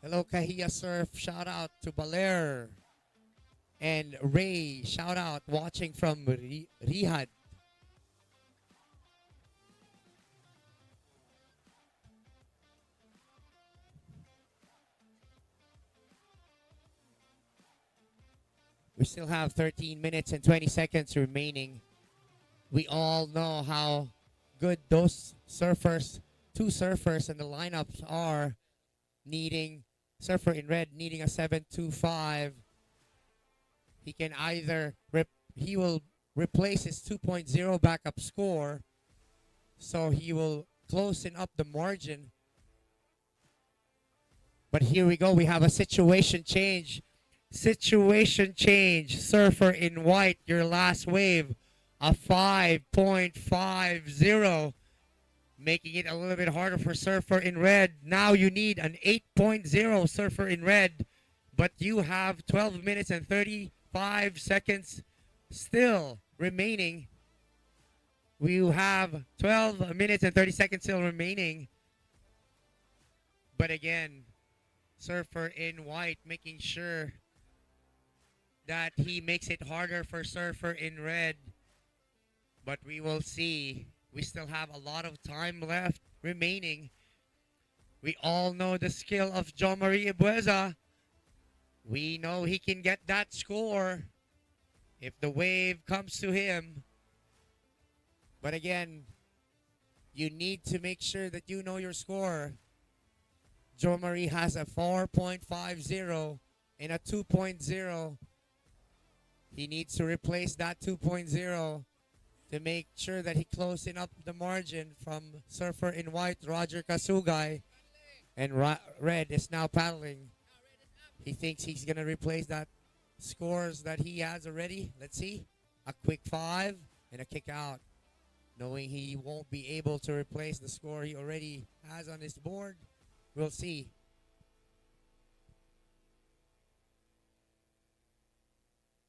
Hello, Kahia Surf. Shout out to Baler. And Ray, shout out, watching from Riyadh. We still have 13 minutes and 20 seconds remaining. We all know how good those surfers, 2 surfers in the lineups are, needing, Surfer in red needing a 7.25. He can either, he will replace his 2.0 backup score, so he will closing up the margin. But here we go, we have a situation change. Situation change. Surfer in white, your last wave, a 5.50, making it a little bit harder for Surfer in red. Now you need an 8.0 Surfer in red, but you have 12 minutes and 35 seconds still remaining. We have 12 minutes and 30 seconds still remaining. But again, Surfer in white making sure that he makes it harder for Surfer in red. But we will see. We still have a lot of time left remaining. We all know the skill of John Marie Bueza. We know he can get that score if the wave comes to him. But again, you need to make sure that you know your score. Joe Marie has a 4.50 and a 2.0. He needs to replace that 2.0 to make sure that he closing up the margin from Surfer in white, Roger Kasugay. And red is now paddling. He thinks he's going to replace that scores that he has already. Let's see. A quick 5 and a kick out. Knowing he won't be able to replace the score he already has on his board. We'll see.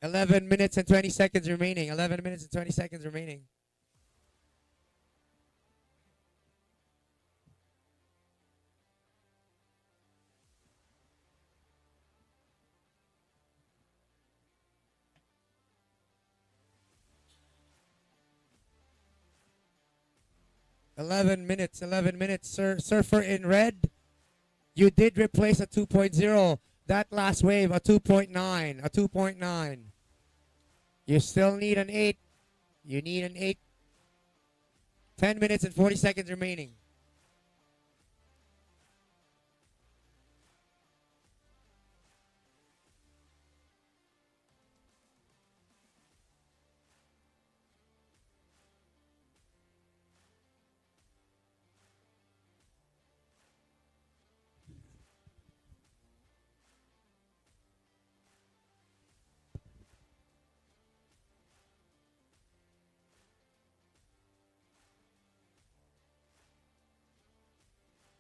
$11 minutes and 20 seconds remaining. 11 minutes and 20 seconds remaining. Eleven minutes. Surfer in red. You did replace a 2.0. That last wave, a 2.9. A 2.9. You still need an 8. You need an 8. 10 minutes and 40 seconds remaining.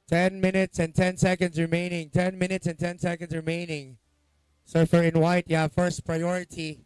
Ten minutes and 10 seconds remaining. 10 minutes and 10 seconds remaining. Surfer in white, you have first priority.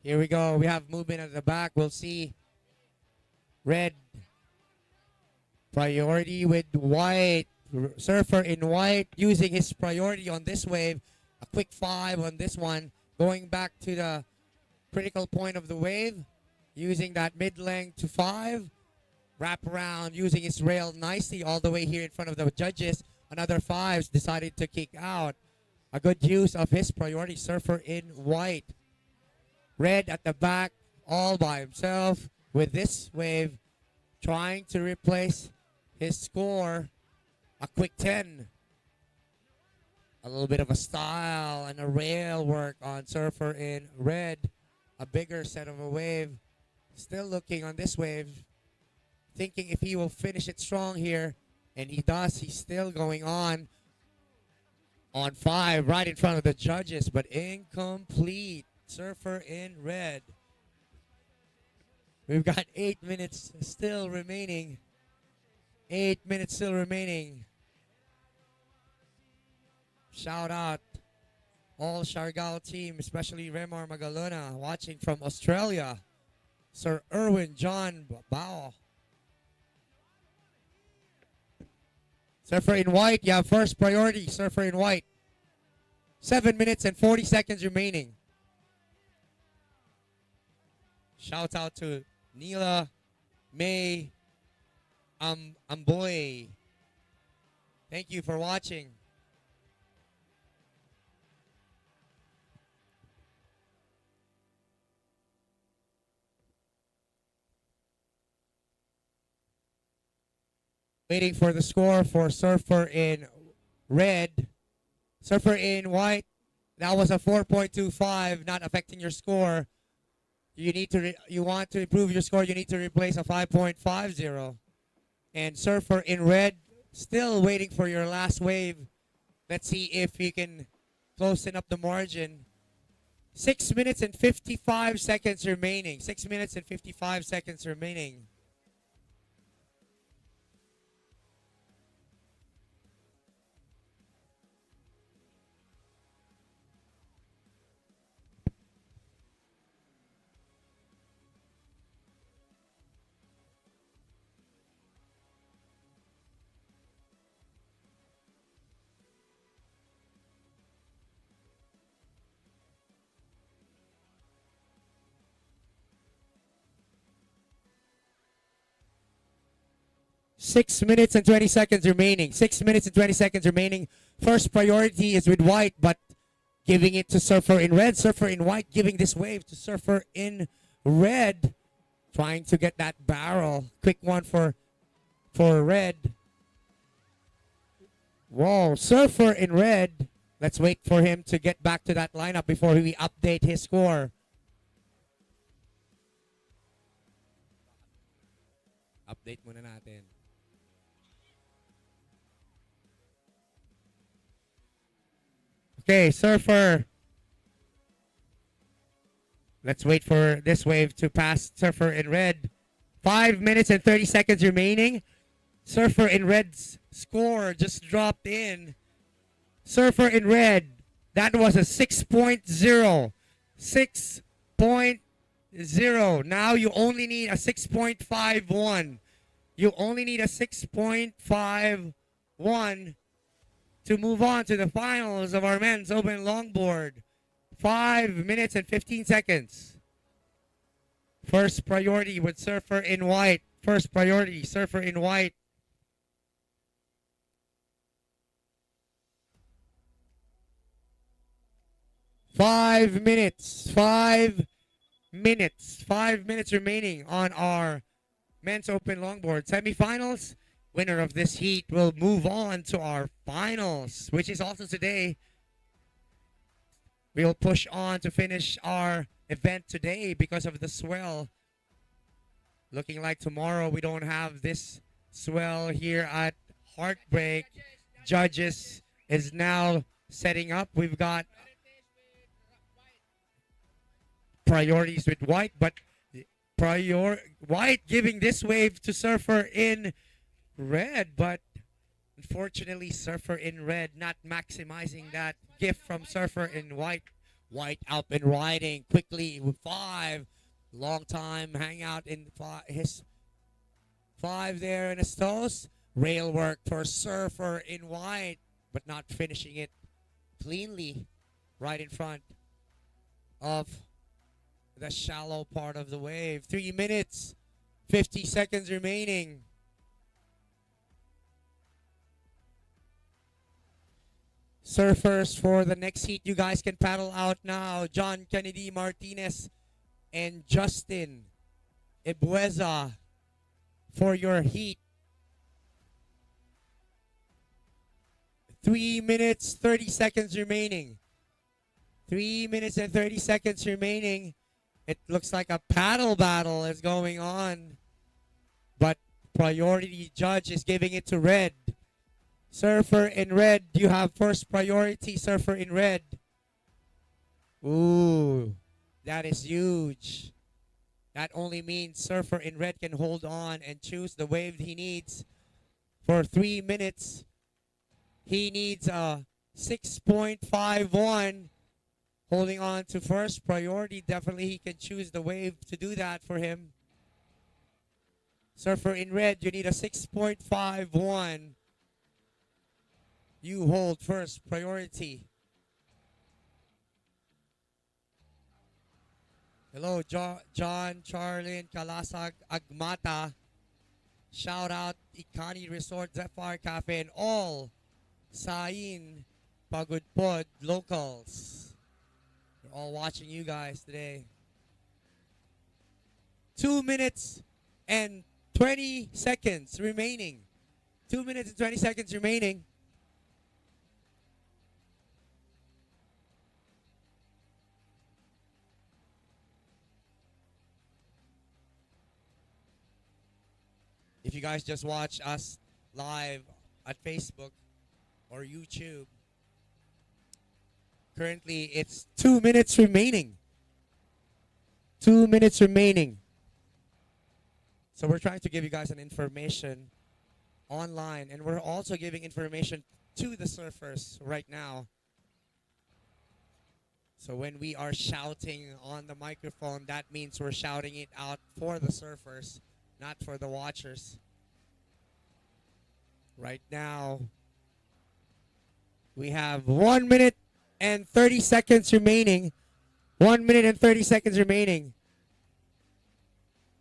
Here we go. We have movement at the back. We'll see red priority with white. Surfer in white using his priority on this wave. A quick 5 on this one. Going back to the critical point of the wave. Using that mid-length to 5. Wrap around using his rail nicely all the way here in front of the judges. Another 5s decided to kick out. A good use of his priority. Surfer in white. Red at the back all by himself with this wave trying to replace his score. A quick 10. A little bit of a style and a rail work on Surfer in red. A bigger set of a wave. Still looking on this wave. Thinking if he will finish it strong here. And he does. He's still going on 5 right in front of the judges. But incomplete. Surfer in red. We've got 8 minutes still remaining. 8 minutes still remaining. Shout out all Siargao team, especially Remar Magalona, watching from Australia. Sir Erwin John Bao. Surfer in white, you have first priority. Surfer in white. 7 minutes and 40 seconds remaining. Shout out to Neela, May, Amboy. Thank you for watching. Waiting for the score for Surfer in red. Surfer in white. That was a 4.25, not affecting your score. You need to you want to improve your score, you need to replace a 5.50. And Surfer in red, still waiting for your last wave. Let's see if you can closing up the margin. 6 minutes and 55 seconds remaining. 6 minutes and 55 seconds remaining. Six minutes and 20 seconds remaining. 6 minutes and 20 seconds remaining. First priority is with white, but giving it to Surfer in red. Surfer in white giving this wave to Surfer in red. Trying to get that barrel. Quick one for red. Whoa, Surfer in red. Let's wait for him to get back to that lineup before we update his score. Update muna natin. Okay, Surfer. Let's wait for this wave to pass Surfer in red. 5 minutes and 30 seconds remaining. Surfer in red's score just dropped in. Surfer in red. That was a 6.0. 6.0. Now you only need a 6.51. You only need a 6.51 to move on to the finals of our men's open longboard. 5 minutes and 15 seconds. First priority with Surfer in white. First priority, Surfer in white. Five minutes remaining on our men's open longboard semifinals. Winner of this heat will move on to our finals, which is also today. We'll push on to finish our event today because of the swell. Looking like tomorrow we don't have this swell here at Heartbreak. Judges is now setting up. We've got priorities with white, but white giving this wave to Surfer in red, but unfortunately Surfer in red not maximizing that gift from Surfer in white. White up and riding quickly with 5. Long time hang out in his 5 there in his toes. Rail work for Surfer in white, but not finishing it cleanly right in front of the shallow part of the wave. 3 minutes, 50 seconds remaining. Surfers for the next heat, you guys can paddle out now. John Kennedy Martinez and Justin Ibueza for your heat. 3 minutes, 30 seconds remaining. 3 minutes and 30 seconds remaining. It looks like a paddle battle is going on, but priority judge is giving it to red. Surfer in red, you have first priority, Surfer in red. Ooh, that is huge. That only means Surfer in red can hold on and choose the wave he needs for 3 minutes. He needs a 6.51. Holding on to first priority, definitely he can choose the wave to do that for him. Surfer in red, you need a 6.51. You hold first priority. Hello, John Charlin Kalasag Agmata. Shout out Ikani Resort, Zephyr Cafe, and all Sain Pagudpud locals. We're all watching you guys today. 2 minutes and 20 seconds remaining. 2 minutes and 20 seconds remaining. If you guys just watch us live at Facebook or YouTube, currently it's 2 minutes remaining. 2 minutes remaining. So we're trying to give you guys an information online, and we're also giving information to the surfers right now. So when we are shouting on the microphone, that means we're shouting it out for the surfers, not for the watchers. Right now, we have 1 minute and 30 seconds remaining. 1 minute and 30 seconds remaining.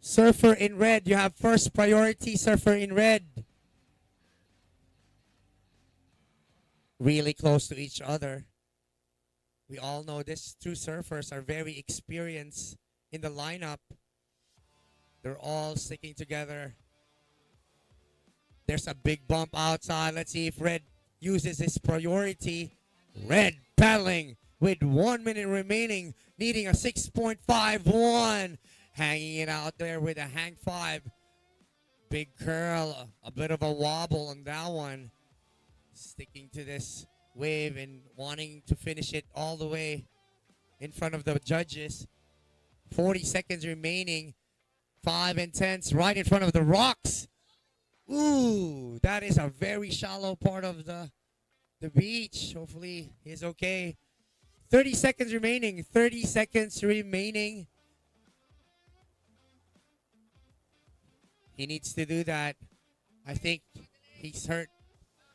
Surfer in red, you have first priority, Surfer in red. Really close to each other. We all know these two surfers are very experienced in the lineup. They're all sticking together. There's a big bump outside. Let's see if red uses his priority. Red paddling with 1 minute remaining, needing a 6.51. Hanging it out there with a hang 5. Big curl, a bit of a wobble on that one. Sticking to this wave and wanting to finish it all the way in front of the judges. 40 seconds remaining. 5 and 10s right in front of the rocks. Ooh, that is a very shallow part of the beach. Hopefully he's okay. 30 seconds remaining. 30 seconds remaining. He needs to do that. I think he's hurt.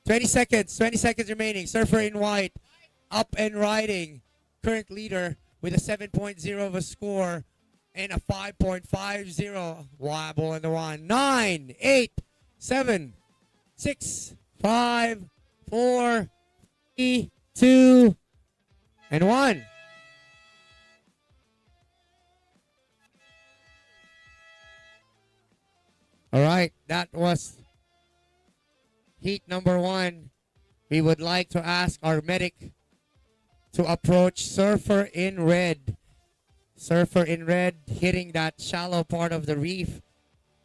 20 seconds. 20 seconds remaining. Surfer in white. Up and riding. Current leader with a 7.0 of a score and a 5.50 wobble in the one. 9, 8, 7, 6, 5, 4, 3, 2, and 1. All right, that was heat number 1. We would like to ask our medic to approach Surfer in red. Surfer in red hitting that shallow part of the reef.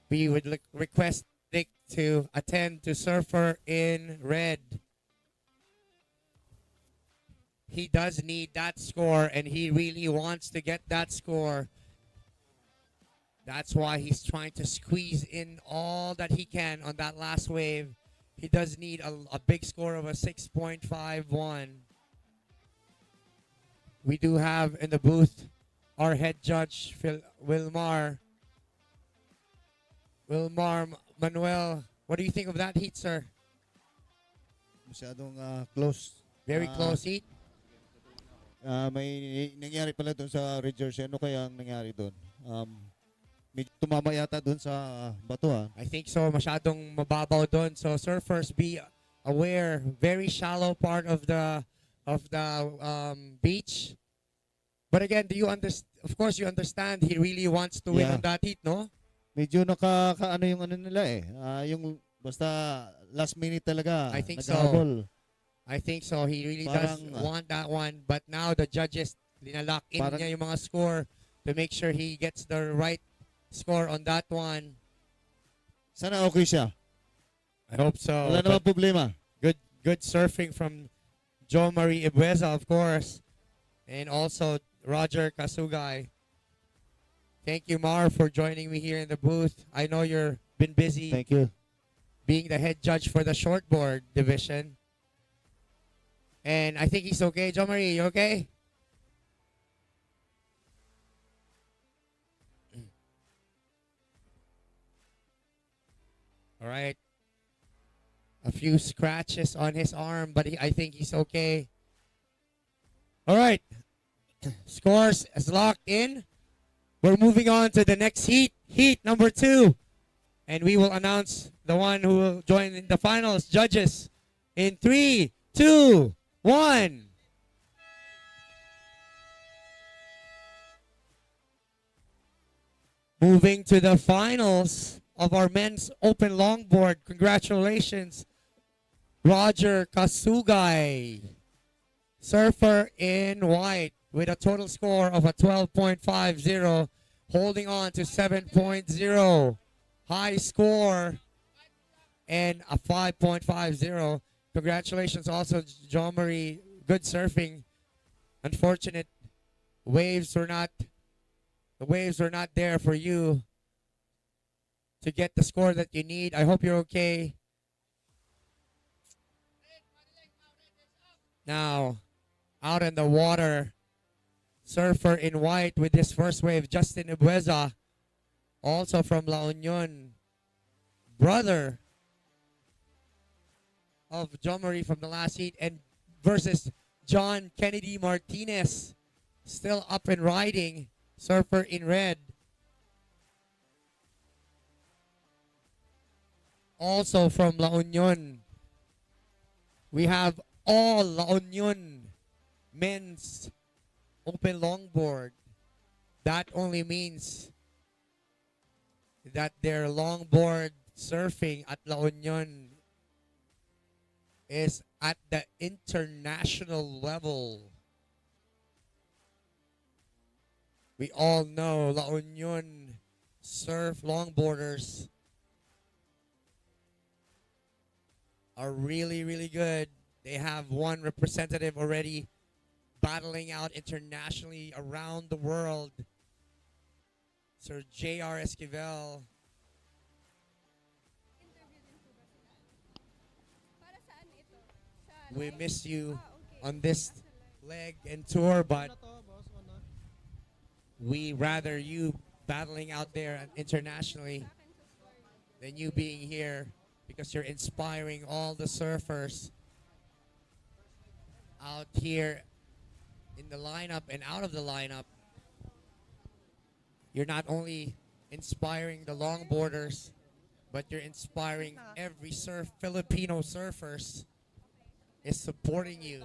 We would request Dick to attend to Surfer in red. He does need that score, and he really wants to get that score. That's why he's trying to squeeze in all that he can on that last wave. He does need a big score of a 6.51. we do have in the booth our head judge, Wilmar Manuel. What do you think of that heat, sir? Masyadong close. Very close heat. May nangyari pala doon sa red jersey. Ano kaya ang nangyari doon? Medyo tumama yata doon sa bato. I think so. Masyadong mababaw doon. So surfers, be aware. Very shallow part of the beach. But again, of course you understand he really wants to win on that heat, no? Medyo nakakaano yung ano nila eh. Yung basta last minute talaga. I think naghabol. so. I think so. He really does want that one. But now the judges, linalock in niya yung mga score to make sure he gets the right score on that one. Sana okay siya. I hope so. Wala naman problema. Good surfing from Jo Marie Ibueza, of course. And also Roger Kasugay. Thank you, Mar, for joining me here in the booth. I know you've been busy. Thank you. Being the head judge for the shortboard division. And I think he's okay. Jo Marie, you okay? All right. A few scratches on his arm, but I think he's okay. All right. Scores is locked in. We're moving on to the next heat. Heat number 2. And we will announce the one who will join in the finals. Judges in 3, 2, 1. Moving to the finals of our men's open longboard. Congratulations, Roger Kasugay, surfer in white, with a total score of a 12.50, holding on to 7.0. High score and a 5.50. Congratulations also, John Marie. Good surfing. Unfortunate, the waves were not there for you to get the score that you need. I hope you're okay. Now, out in the water, surfer in white with his first wave, Justin Ibueza, also from La Union, brother of John Marie from the last heat, and versus John Kennedy Martinez, still up and riding, surfer in red. Also from La Union, we have all La Union men's open longboard. That only means that their longboard surfing at La Union is at the international level. We all know La Union surf longboarders are really, really good. They have one representative already battling out internationally around the world. Sir J.R. Esquivel. We miss you on this leg and tour, but we rather you battling out there internationally than you being here, because you're inspiring all the surfers out here in the lineup and out of the lineup. You're not only inspiring the longboarders, but you're inspiring every Filipino surfers is supporting you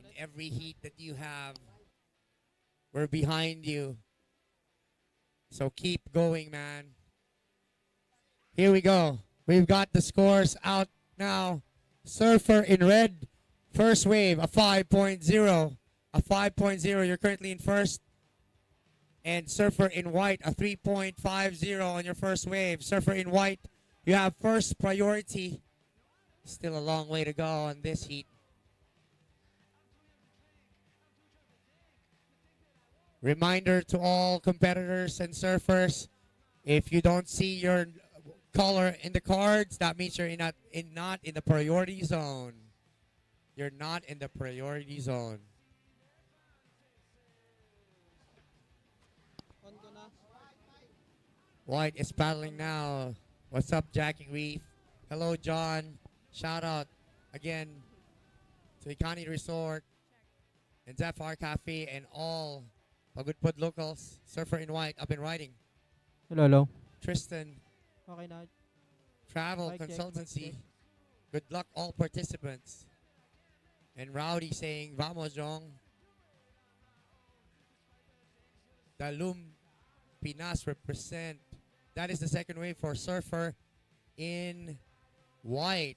in every heat that you have. We're behind you. So keep going, man. Here we go. We've got the scores out now. Surfer in red, first wave, a 5.0. A 5.0, you're currently in first. And Surfer in white, a 3.50 on your first wave. Surfer in white, you have first priority. Still a long way to go on this heat. Reminder to all competitors and surfers, if you don't see your color in the cards, that means you're not in the priority zone. You're not in the priority zone. White is paddling now. What's up, Jackie Reef? Hello, John. Shout out again to Ikani Resort and Zephyr Cafe and all Pagudpud locals. Surfer in White up and riding. Hello. Tristan, Okay na. Travel Mic check, Consultancy. mic check. Good luck all participants. And Rowdy saying, Vamos, Jong. Dalum Pinas represent. That is the second wave for Surfer in White.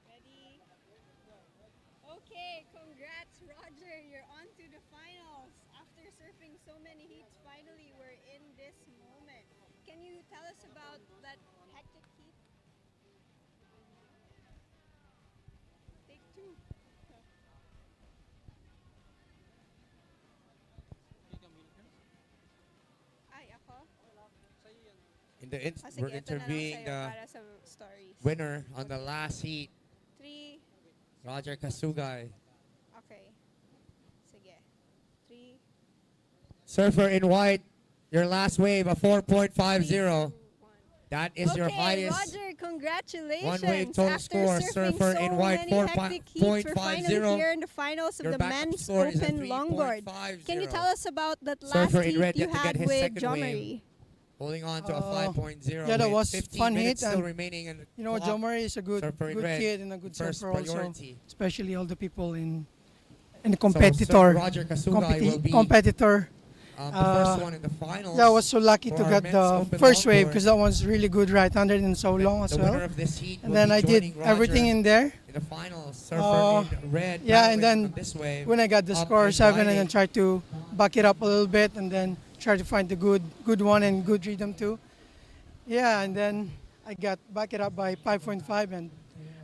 Ready? Okay, congrats, Roger. You're on to the finals. After surfing so many heats, finally we're in this moment. Can you tell us about that hectic heat? Take two. Ay, ako? Sige, We're ito na lang interviewing sa'yo the para sa stories. winner on the last heat, 3. Roger Kasugay. Okay. Sige. 3. Surfer in White, your last wave, a 4.50. That is your highest Roger, congratulations. one-wave total After score. surfing Surfer so in White, many hectic heats, we're finally 4.50. here in the finals of Your the backup men's score is a open longboard. 3.50. Can you tell us about that last Surfer in heat red you yet to had get his with second Jo wave. Marie? Holding on to a 5.0. Yeah, that with was 15 fun minutes hit, still and remaining. In you know, clock. Jo Marie is a good Surfer in red, kid and a good first surfer also. priority. Especially all the people in the competitor. Surfer Roger Kasugay will be competitor. the first one in the finals. Yeah, I was so lucky for to our get men's the open first wave longboard. because that one's really good right-handed and so long as The well. winner of this heat And will then be I did joining Roger everything in there. in the finals. Surfer in red. Yeah, and paddling then on this wave, when I got the up score and 7 and riding. then tried to back it up a little bit and then try to find the good one and good rhythm too. Yeah, and then I got back it up by 5.5 and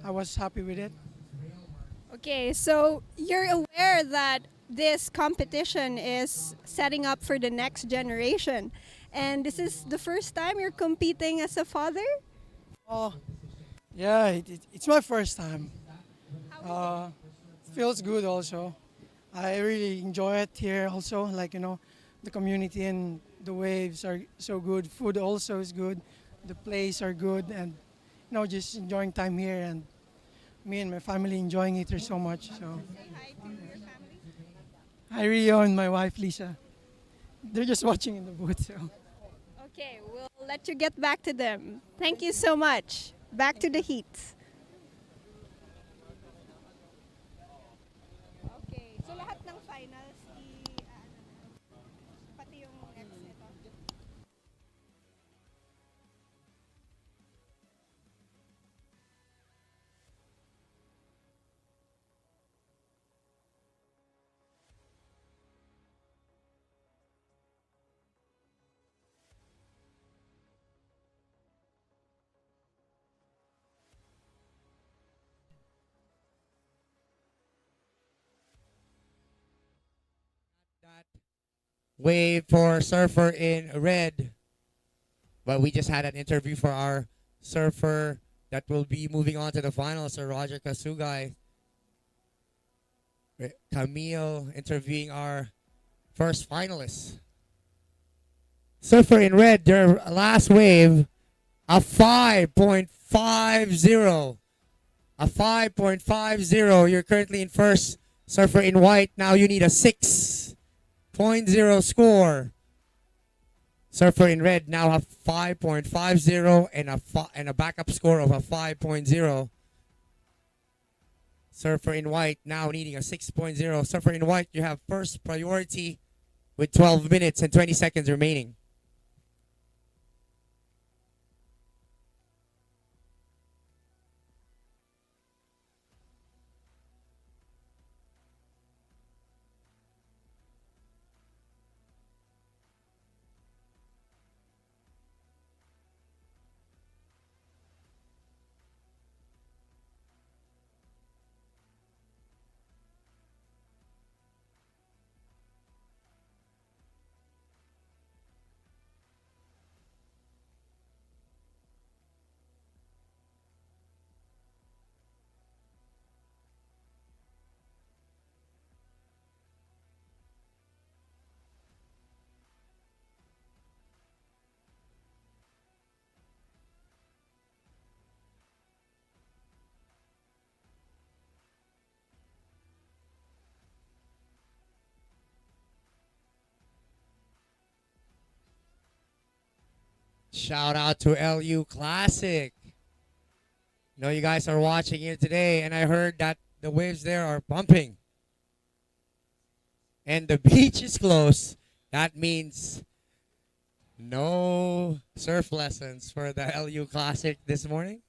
I was happy with it. Okay, so you're aware that this competition is setting up for the next generation. And this is the first time you're competing as a father? Oh, yeah, it's my first time. Feels good also. I really enjoy it here also. Like, you know, the community and the waves are so good. Food also is good. The place are good. And, you know, just enjoying time here. And me and my family enjoying it here so much. So Say hi to your family. I really own my wife, Lisa. They're just watching in the booth. So. Okay, we'll let you get back to them. Thank you so much. Back to the heat. Okay, so lahat ng finals, pati yung next ito. Wave for Surfer in red. But we just had an interview for our surfer that will be moving on to the finals, Sir Roger Kasugay. Camille interviewing our first finalists. Surfer in red, their last wave, a 5.50. A 5.50. You're currently in first. Surfer in white, now you need a 6.0 score. Surfer in red now have 5.50 and a backup score of a 5.0. Surfer in white now needing a 6.0. Surfer in white, you have first priority with 12 minutes and 20 seconds remaining. Shout out to LU Classic. Know you guys are watching here today, and I heard that the waves there are pumping. And the beach is closed. That means no surf lessons for the LU Classic this morning.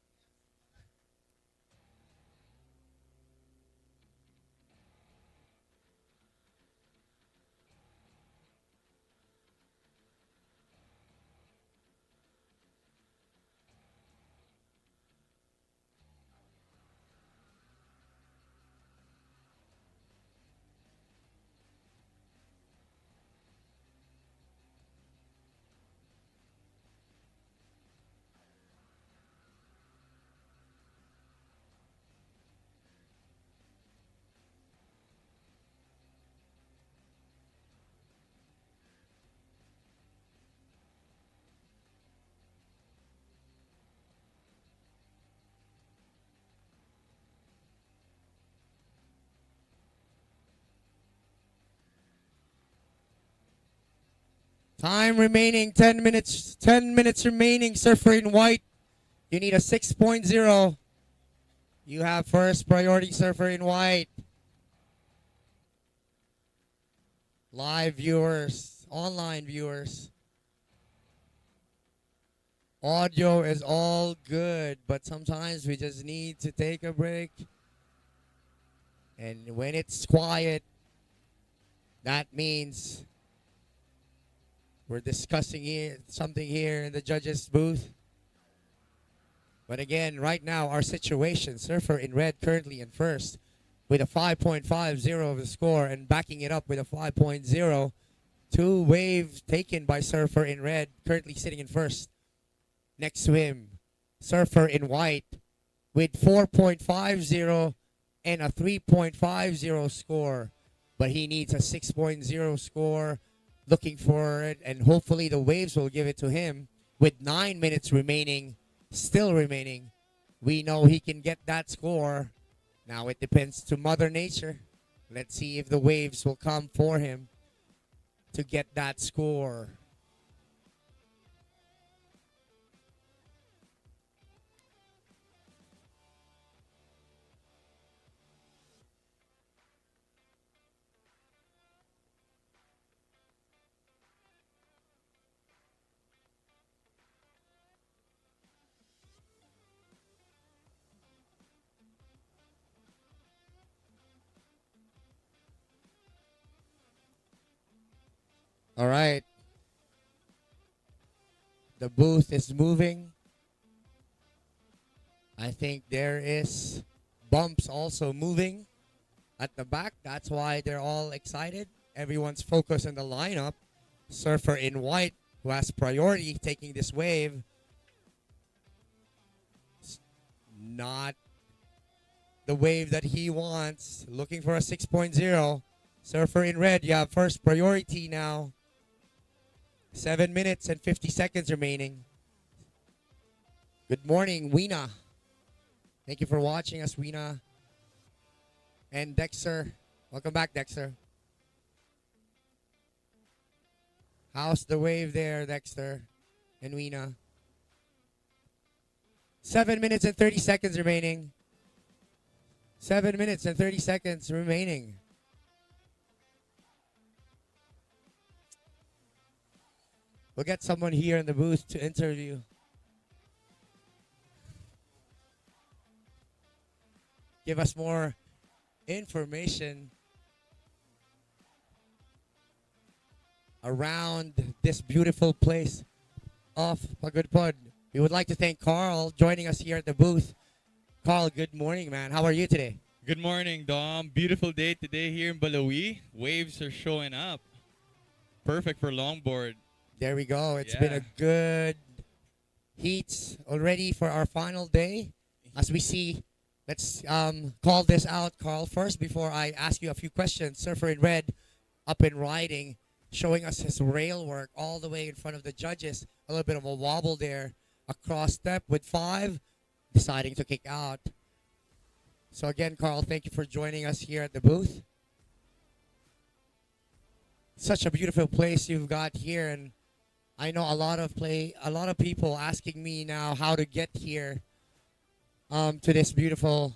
Time remaining, 10 minutes. 10 minutes remaining. Surfer in white. You need a 6.0. You have first priority, Surfer in white. Live viewers, online viewers. Audio is all good, but sometimes we just need to take a break. And when it's quiet, that means we're discussing something here in the judges' booth. But again, right now, our situation, Surfer in red currently in first with a 5.50 of the score, and backing it up with a 5.0. Two waves taken by Surfer in red, currently sitting in first. Next swim, Surfer in white with 4.50 and a 3.50 score. But he needs a 6.0 score. Looking for it, and hopefully the waves will give it to him. With 9 minutes remaining, still remaining, we know he can get that score. Now it depends to Mother Nature. Let's see if the waves will come for him to get that score. All right. The booth is moving. I think there is bumps also moving at the back. That's why they're all excited. Everyone's focused on the lineup. Surfer in white, who has priority taking this wave. Not the wave that he wants. Looking for a 6.0. Surfer in red, you have first priority now. 7 minutes and 50 seconds remaining. Good morning, Weena. Thank you for watching us, Weena. And Dexter. Welcome back, Dexter. How's the wave there, Dexter and Weena? 7 minutes and 30 seconds remaining. 7 minutes and 30 seconds remaining. We'll get someone here in the booth to interview. Give us more information around this beautiful place of Pagudpud. We would like to thank Carl joining us here at the booth. Carl, good morning, man. How are you today? Good morning, Dom. Beautiful day today here in Balawi. Waves are showing up. Perfect for longboard. There we go. It's been a good heats already for our final day. As we see, let's call this out, Carl, first before I ask you a few questions. Surfer in red up and riding, showing us his rail work all the way in front of the judges. A little bit of a wobble there. A cross step with 5, deciding to kick out. So again, Carl, thank you for joining us here at the booth. Such a beautiful place you've got here, and I know a lot of people asking me now how to get here to this beautiful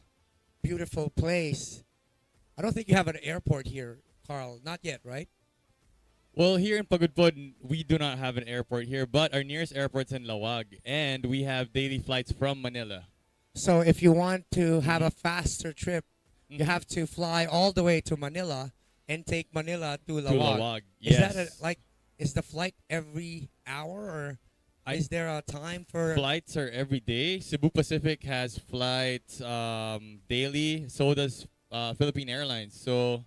place. I don't think you have an airport here, Carl. Not yet, right? Well, here in Pagudpud, we do not have an airport here, but our nearest airport's in Lawag, and we have daily flights from Manila. So if you want to have a faster trip, you Mhm. have to fly all the way to Manila and take Manila to Lawag. Lawag, Is that yes. is the flight every hour, or is there a time for Flights are every day. Cebu Pacific has flights daily. So does Philippine Airlines. So,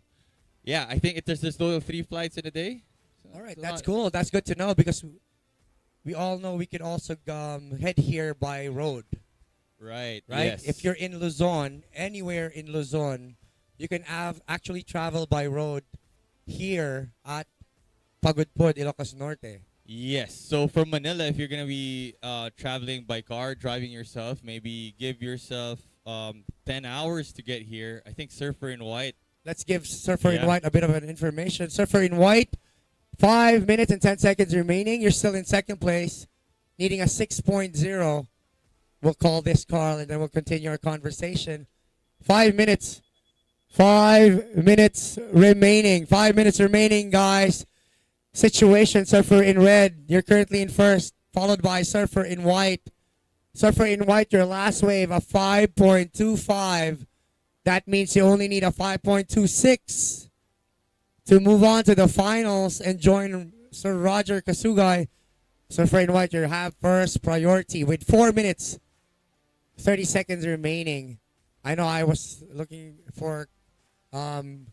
yeah, I think there's a total of 3 flights in a day. So All right, it's a that's lot. cool. That's good to know because we all know we could also head here by road, Right. right? Yes. If you're in Luzon, anywhere in Luzon, you can actually travel by road here at Pagudpud, Ilocos Norte. Yes. So from Manila, if you're gonna be traveling by car, driving yourself, maybe give yourself 10 hours to get here. I think Surfer in White. Let's give Surfer in Yeah. White a bit of an information. Surfer in White, 5 minutes and 10 seconds remaining. You're still in second place, needing a 6.0. We'll call this Carl, and then we'll continue our conversation. 5 minutes. 5 minutes remaining. 5 minutes remaining, guys. Situation, Surfer in red. You're currently in first, followed by Surfer in white. Surfer in white, your last wave, a 5.25. That means you only need a 5.26 to move on to the finals and join Sir Roger Kasugay. Surfer in white, you have first priority with 4 minutes, 30 seconds remaining. I know I was looking for Carl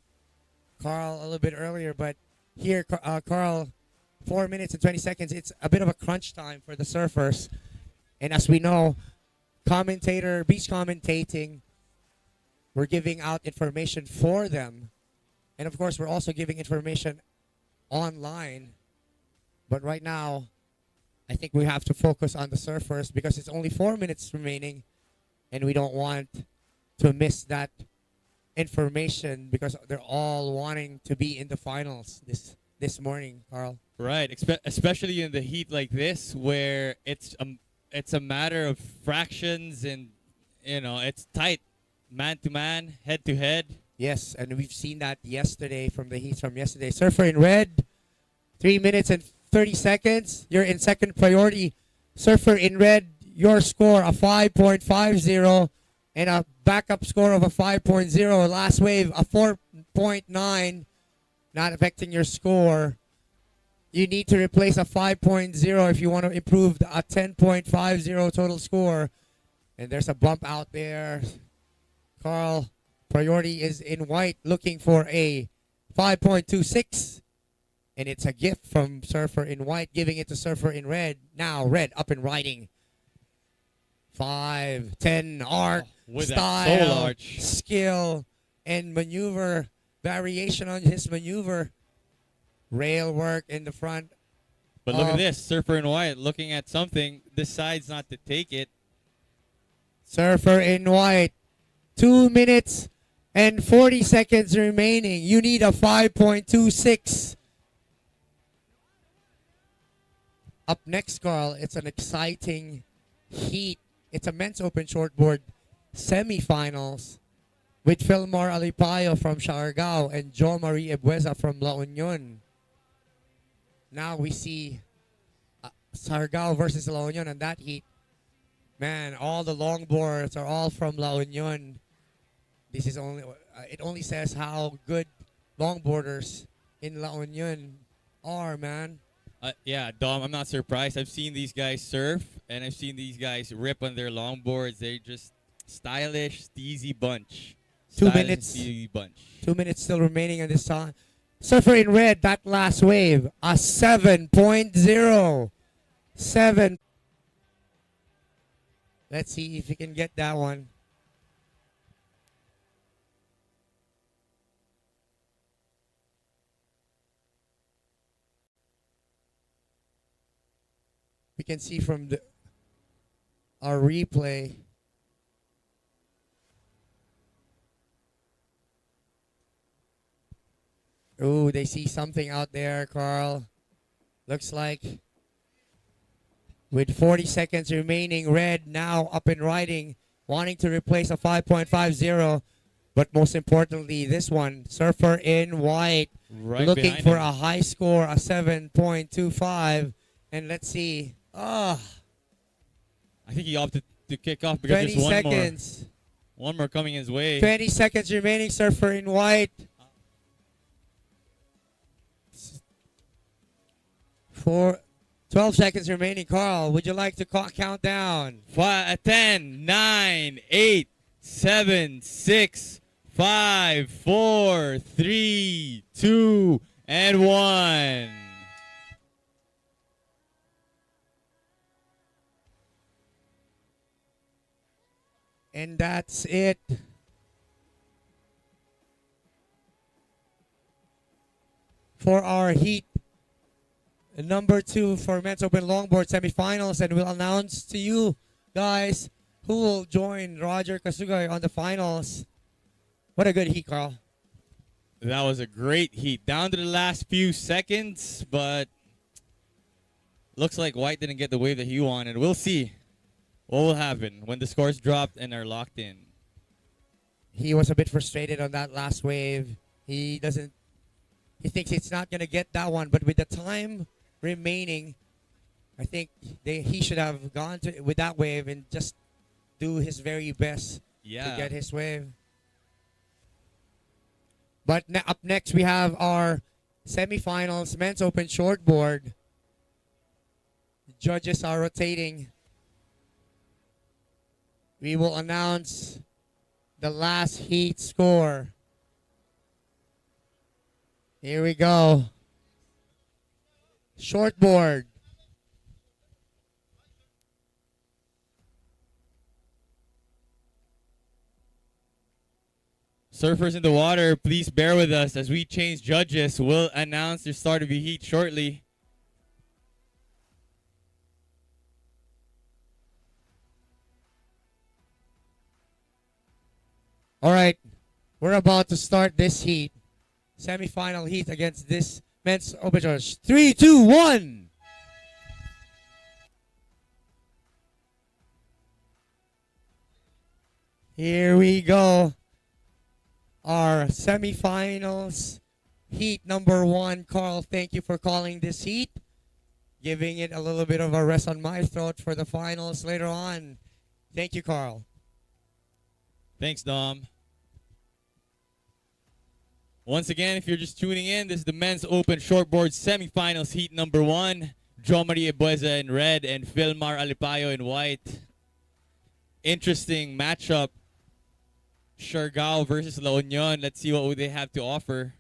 a little bit earlier, but here, Carl, 4 minutes and 20 seconds. It's a bit of a crunch time for the surfers. And as we know, beach commentating, we're giving out information for them. And of course, we're also giving information online. But right now, I think we have to focus on the surfers because it's only 4 minutes remaining. And we don't want to miss that information because they're all wanting to be in the finals this morning, Carl. Right. Especially in the heat like this, where it's a matter of fractions and it's tight, man to man, head to head. Yes, and we've seen that yesterday from the heat from yesterday. Surfer in red, 3 minutes and 30 seconds. You're in second priority. Surfer in red, your score a 5.50 and a backup score of a 5.0. Last wave a 4.9, not affecting your score. You need to replace a 5.0 if you want to improve a 10.50 total score. And there's a bump out there. Carl, priority is in white, looking for a 5.26. And it's a gift from Surfer in white, giving it to Surfer in red. Now, red up and riding. 5, 10, arc, with that style, soul arch. skill, and maneuver, variation on his maneuver. Rail work in the front. But look at this, Surfer in white looking at something, decides not to take it. Surfer in white. 2 minutes and 40 seconds remaining. You need a 5.26. Up next, Carl, it's an exciting heat. It's a men's open shortboard semifinals with Philmar Alipayo from Siargao and Jo Marie Ebueza from La Union. Now we see Siargao versus La Union and that heat. Man, all the longboards are all from La Union. This is it only says how good longboarders in La Union are, man. Yeah, Dom, I'm not surprised. I've seen these guys surf, and I've seen these guys rip on their longboards. They're just stylish, steezy bunch. 2 Stylish, minutes. steezy bunch. 2 minutes still remaining on this time. Surfer in red, that last wave, a 7.0. 7. Let's see if you can get that one. We can see from our replay. Oh, they see something out there, Carl. Looks like With 40 seconds remaining, Red now up and riding, wanting to replace a 5.50. But most importantly, this one, Surfer in white, Right looking behind for him. a high score, a 7.25. And let's see. I think he opted to kick off because 20 there's one seconds. more. One more coming his way. 20 seconds remaining, Surfer in white. For 12 seconds remaining, Carl, would you like to count down? 10, 9, 8, 7, 6, 5, 4, 3, 2, and 1. And that's it. For our heat number 2 for men's open longboard semifinals, and we'll announce to you guys who will join Roger Kasugay on the finals. What a good heat, Carl. That was a great heat. Down to the last few seconds, but looks like White didn't get the wave that he wanted. We'll see what will happen when the scores dropped and are locked in. He was a bit frustrated on that last wave. He thinks it's not going to get that one, but with the time remaining, I think he should have gone with that wave and just do his very best to get his wave. But up next, we have our semifinals, men's open shortboard. The judges are rotating. We will announce the last heat score. Here we go. Shortboard. Surfers in the water, please bear with us as we change judges. We'll announce the start of the heat shortly. All right, we're about to start this heat. Semifinal heat against this men's open shortboard. 3, 2, 1. Here we go. Our semifinals heat number 1. Carl, thank you for calling this heat. Giving it a little bit of a rest on my throat for the finals later on. Thank you, Carl. Thanks, Dom. Once again, if you're just tuning in, this is the men's open shortboard semifinals heat number 1. Jo Marie Bueza in red and Philmar Alipayo in white. Interesting matchup. Siargao versus La Union. Let's see what they have to offer.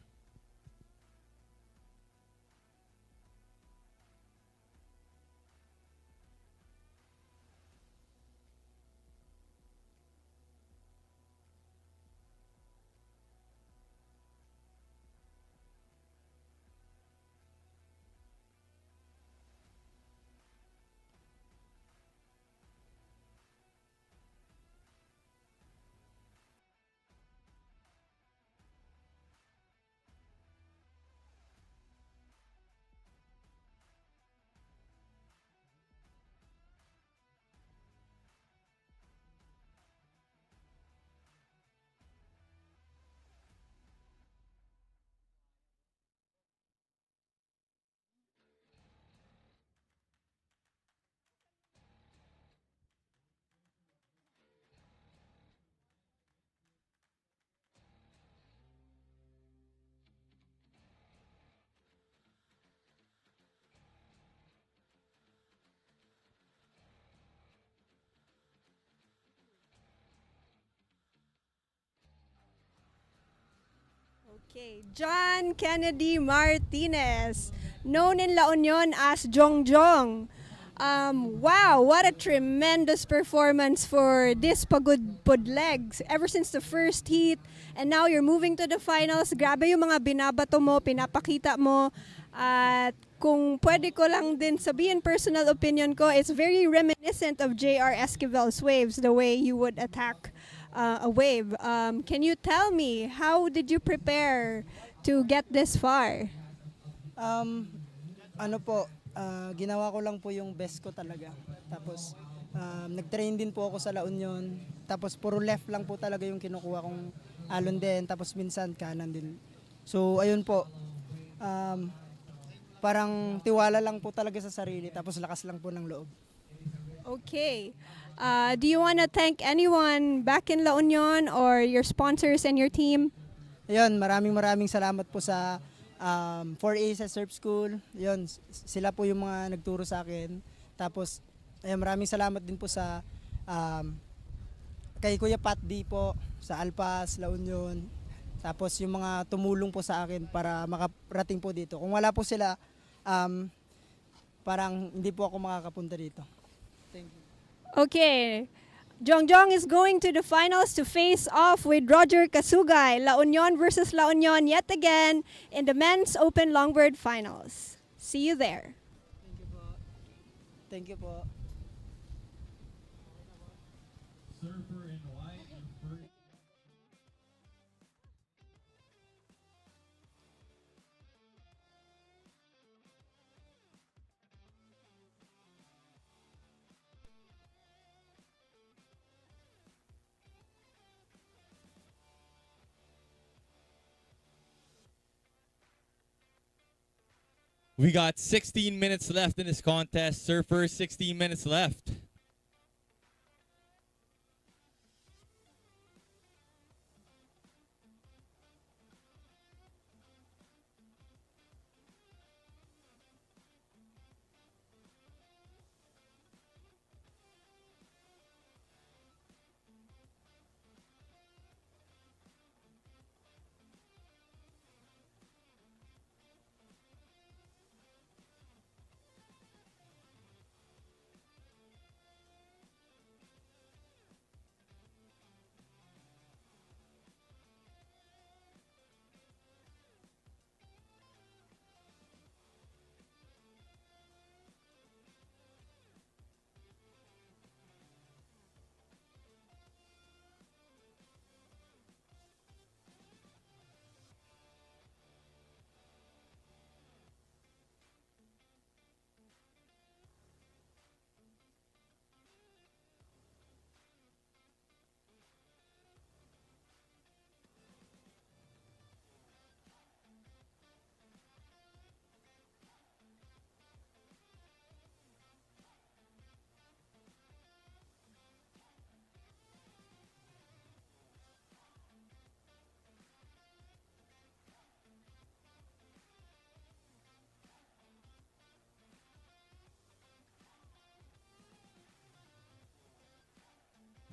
Okay, John Kennedy Martinez, known in La Union as Jong Jong. Wow, what a tremendous performance for this Pagudpud legs ever since the first heat, and now you're moving to the finals. Grabe yung mga binabato mo, pinapakita mo. At kung pwede ko lang din sabihin, personal opinion ko, it's very reminiscent of J.R. Esquivel's waves, the way you would attack a wave. Can you tell me, how did you prepare to get this far? Ano po, ginawa ko lang po yung best ko talaga. Tapos nag-train din po ako sa La Union. Tapos puro left lang po talaga yung kinukuha kong alon din. Tapos minsan kanan din. So ayun po. Parang tiwala lang po talaga sa sarili. Tapos lakas lang po ng loob. Okay. Do you want to thank anyone back in La Union or your sponsors and your team? Ayun, maraming salamat po sa 4A sa Surf School. Ayun, sila po yung mga nagturo sa akin. Tapos, ayun, maraming salamat din po sa kay Kuya Pat D po, sa Alpas, La Union. Tapos yung mga tumulong po sa akin para makarating po dito. Kung wala po sila, parang hindi po ako makakapunta dito. Thank you. Okay. Jongjong is going to the finals to face off with Roger Kasugay. La Union versus La Union yet again in the men's open longboard finals. See you there. Thank you po. Surfer in white. We got 16 minutes left in this contest. Surfer, 16 minutes left.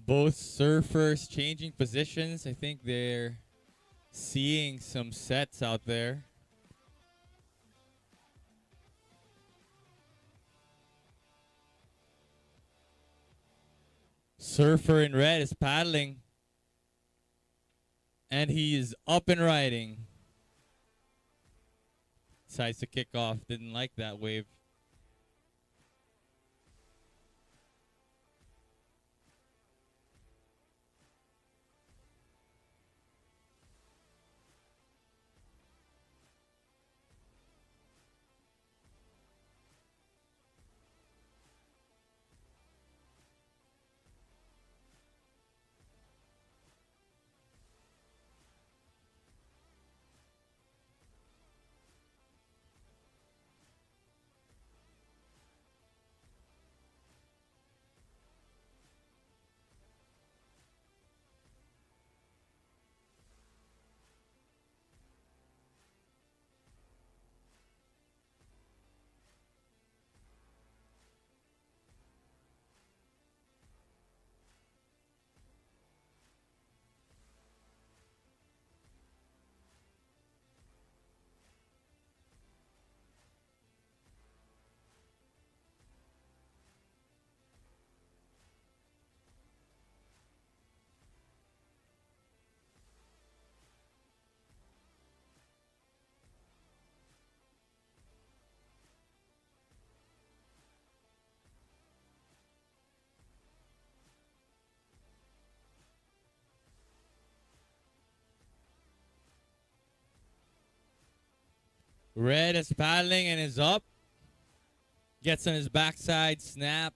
Both surfers changing positions. I think they're seeing some sets out there. Surfer in red is paddling. And he is up and riding. Decides to kick off. Didn't like that wave. Red is paddling and is up. Gets on his backside, snap.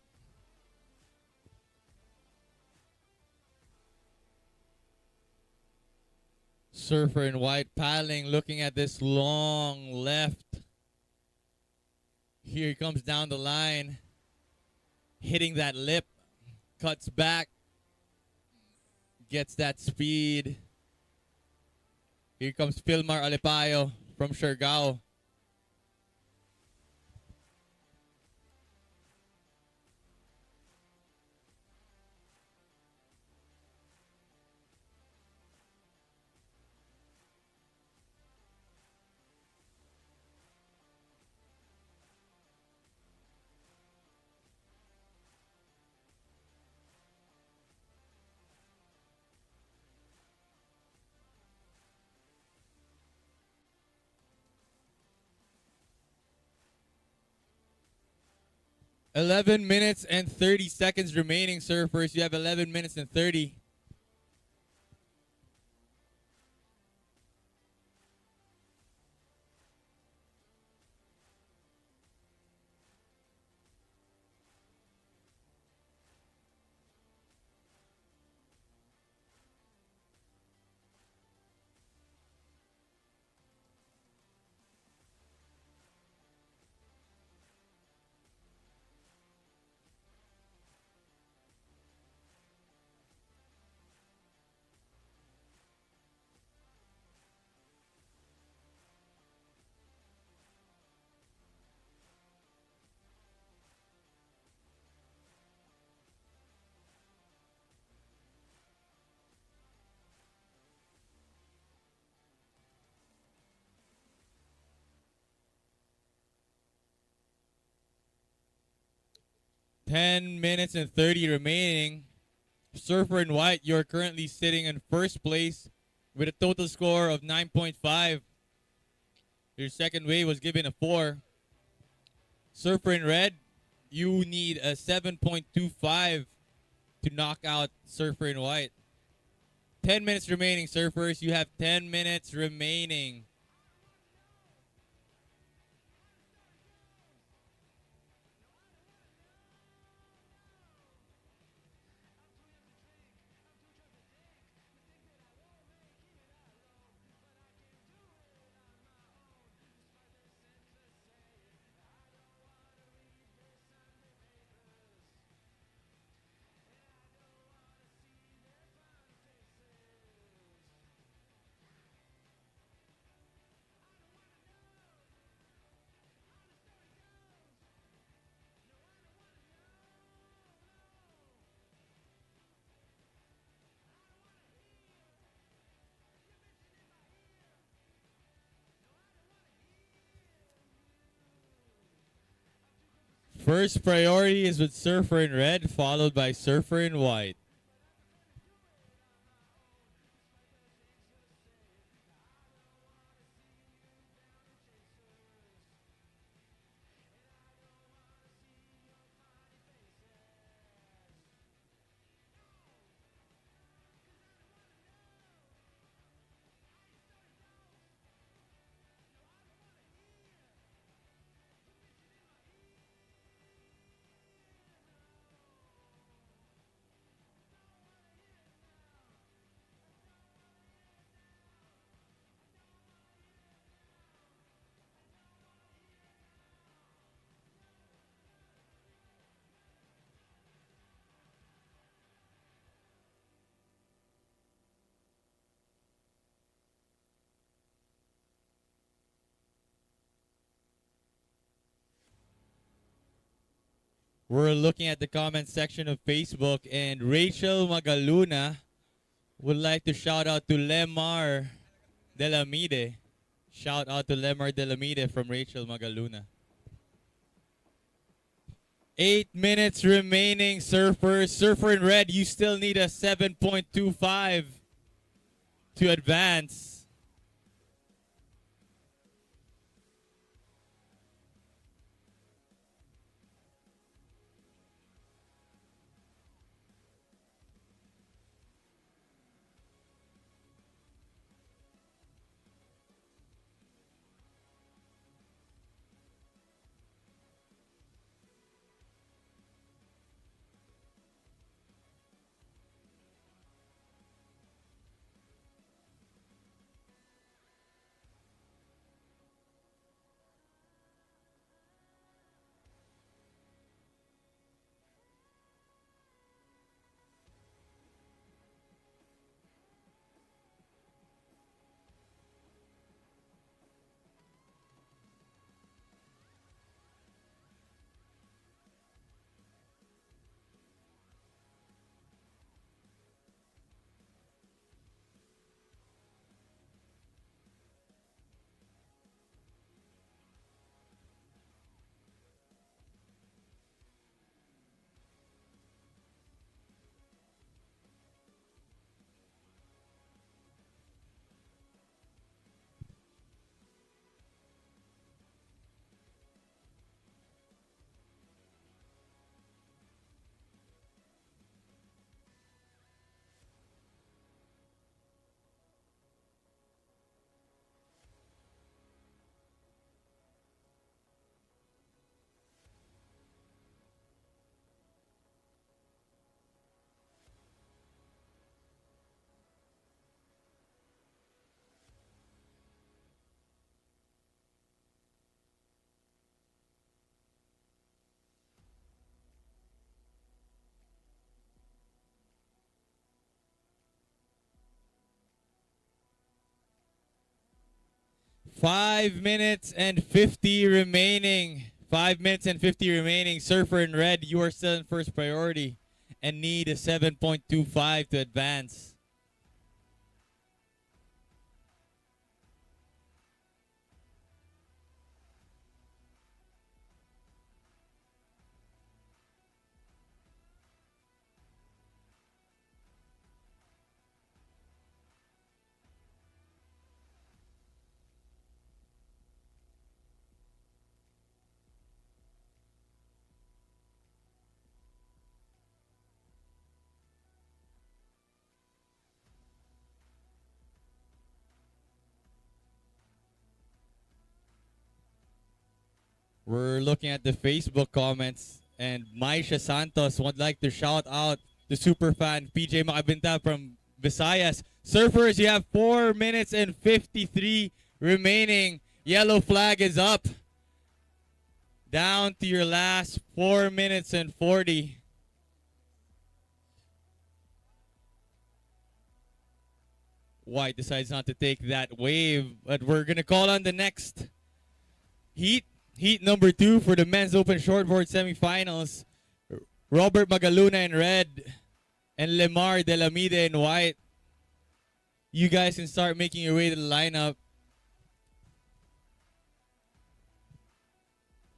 Surfer in white paddling, looking at this long left. Here he comes down the line, hitting that lip, cuts back, gets that speed. Here comes Philmar Alipayo from Siargao. Eleven minutes and 30 seconds remaining, surfers. You have 11 minutes and 30. Ten minutes and 30 remaining. Surfer in white, you're currently sitting in first place with a total score of 9.5. Your second wave was given a 4. Surfer in red, you need a 7.25 to knock out Surfer in white. 10 minutes remaining, surfers. You have 10 minutes remaining. First priority is with Surfer in red, followed by Surfer in white. We're looking at the comment section of Facebook, and Rachel Magaluna would like to shout out to Lemar Delamide. Shout out to Lemar Delamide from Rachel Magaluna. 8 minutes remaining, surfers. Surfer in red, you still need a 7.25 to advance. 5 minutes and 50 remaining. 5 minutes and 50 remaining. Surfer in red, you are still in first priority and need a 7.25 to advance. We're looking at the Facebook comments, and Maisha Santos would like to shout out the superfan PJ Makabinta from Visayas. Surfers, you have 4 minutes and 53 remaining. Yellow flag is up. Down to your last 4 minutes and 40. White decides not to take that wave, but we're going to call on the next heat. Heat number 2 for the men's open shortboard semifinals. Robert Magaluna in red and Lemar Delamide in white. You guys can start making your way to the lineup.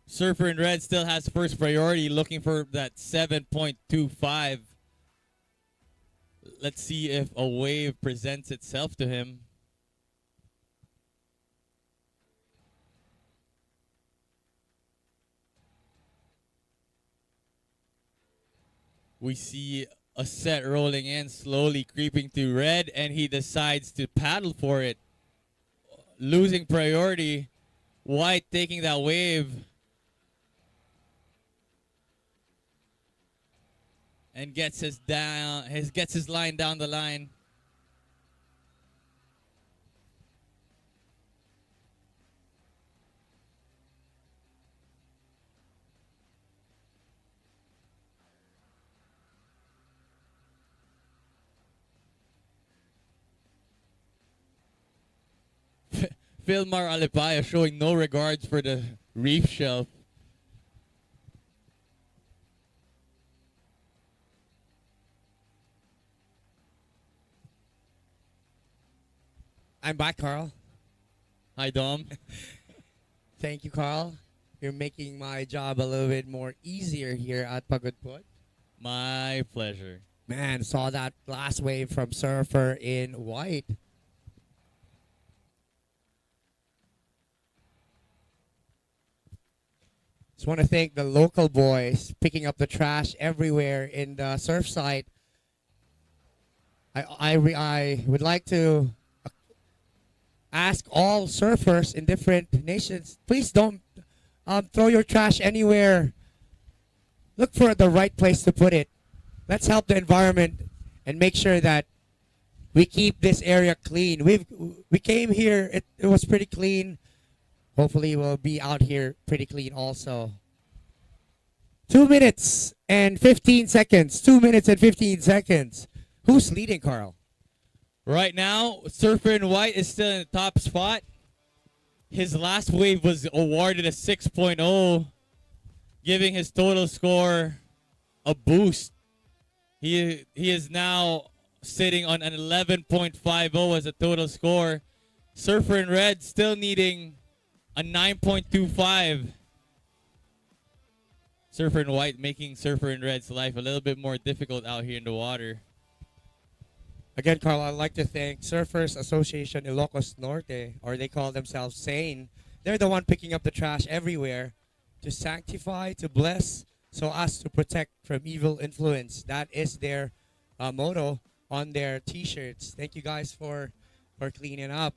Surfer in red still has first priority, looking for that 7.25. Let's see if a wave presents itself to him. We see a set rolling in, slowly creeping to red, and he decides to paddle for it. Losing priority. White taking that wave. And gets his line down the line. Philmar Alipaya showing no regards for the reef shelf. I'm back, Carl. Hi, Dom. Thank you, Carl. You're making my job a little bit more easier here at Pagudpud. My pleasure. Man, saw that last wave from Surfer in white. Just want to thank the local boys picking up the trash everywhere in the surf site. I would like to ask all surfers in different nations, please don't throw your trash anywhere. Look for the right place to put it. Let's help the environment and make sure that we keep this area clean. We came here, it was pretty clean. Hopefully we'll be out here pretty clean also. 2 minutes and 15 seconds. 2 minutes and 15 seconds. Who's leading, Carl? Right now, Surfer in white is still in the top spot. His last wave was awarded a 6.0, giving his total score a boost. He is now sitting on an 11.50 as a total score. Surfer in red still needing a 9.25. Surfer in white making Surfer in red's life a little bit more difficult out here in the water. Again, Carl, I'd like to thank Surfers Association Ilocos Norte, or they call themselves SANE. They're the one picking up the trash everywhere to sanctify, to bless, so as to protect from evil influence. That is their motto on their t-shirts. Thank you guys for cleaning up.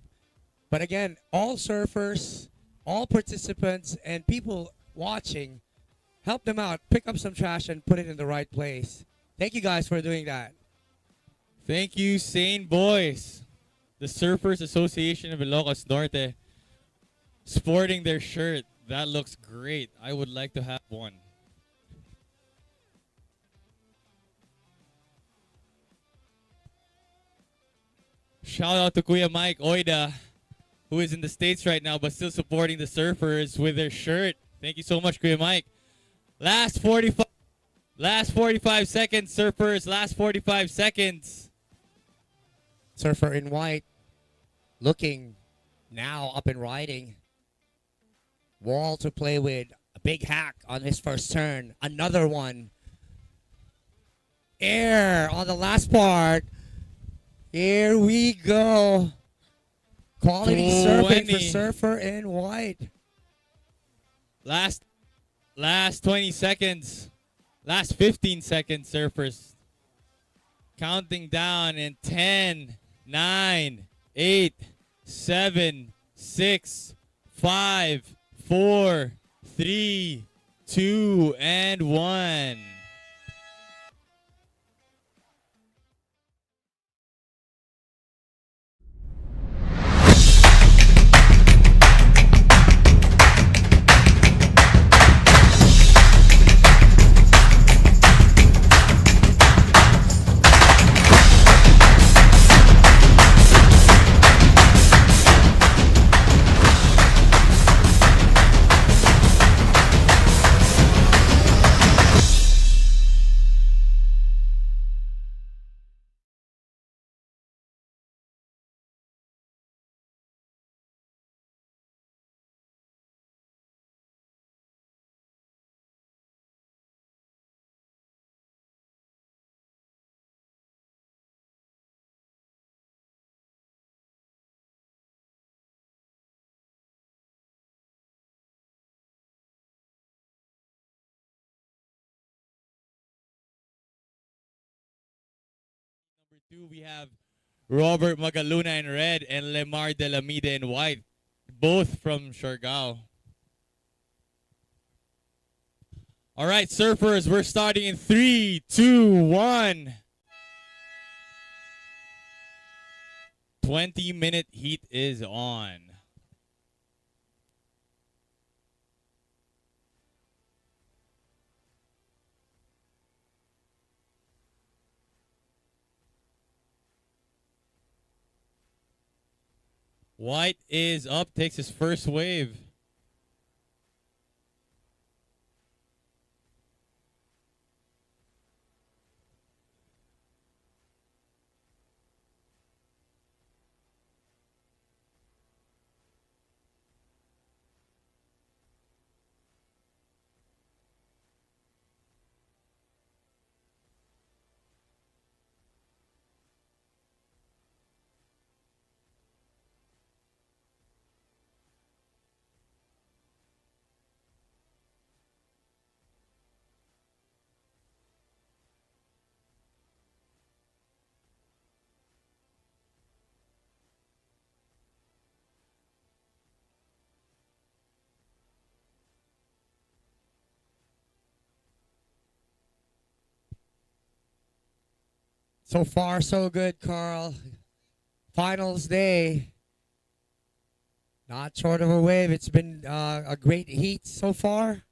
But again, all surfers, all participants, and people watching, help them out. Pick up some trash and put it in the right place. Thank you guys for doing that. Thank you, Sane Boys. The Surfers Association of Ilocos Norte sporting their shirt. That looks great. I would like to have one. Shout out to Kuya Mike Oida who is in the States right now, but still supporting the Surfers with their shirt. Thank you so much, Kuya Mike. Last 45 seconds, Surfers. Last 45 seconds. Surfer in white, looking now up and riding. Wall to play with. A big hack on his first turn. Another one. Air on the last part. Here we go. Quality surfing for Surfer in white. Last 20 seconds. Last 15 seconds, Surfers. Counting down in 10, 9, 8, 7, 6, 5, 4, 3, 2, and 1. Number 2, we have Robert Magaluna in red and Lemar de la Mida in white, both from Siargao. All right, Surfers, we're starting in 3, 2, 1. 20-minute heat is on. White is up, takes his first wave. So far, so good, Carl. Finals day. Not short of a wave. It's been a great heat so far.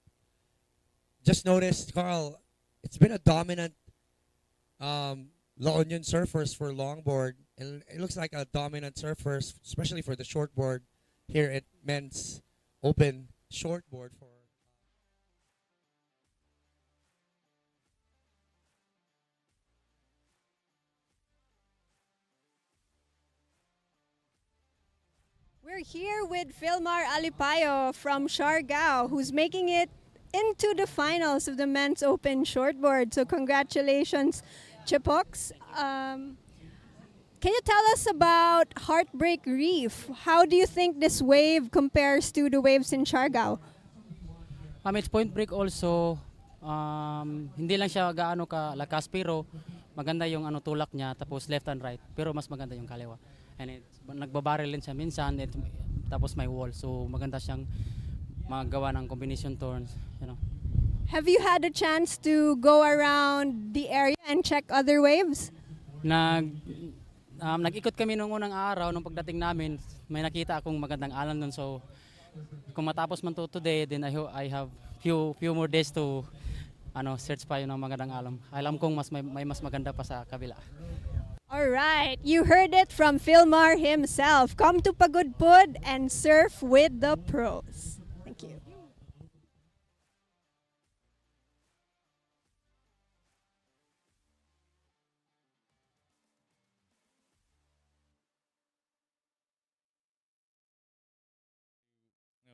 Just noticed, Carl, it's been a dominant La Union Surfers for longboard. And it looks like a dominant Surfers, especially for the shortboard here at Men's Open Shortboard for We're here with Philmar Alipayo from Siargao, who's making it into the finals of the Men's Open Shortboard. So congratulations, Chipoks. Can you tell us about Heartbreak Reef? How do you think this wave compares to the waves in Siargao? It's point break also. Hindi lang siya gaano ka lakas pero maganda yung tulak niya tapos left and right pero mas maganda yung kaliwa. And nagbabarrel din siya minsan tapos may wall. So maganda siyang magawa ng combination turns, Have you had a chance to go around the area and check other waves? Nag-ikot kami nung unang araw nung pagdating namin, may nakita akong magandang alam nun. So kung matapos man to today, then I have few more days to search pa yun ng magandang alam. Alam kong may mas maganda pa sa kabila. All right, you heard it from Philmar himself. Come to Pagudpud and surf with the pros. Thank you.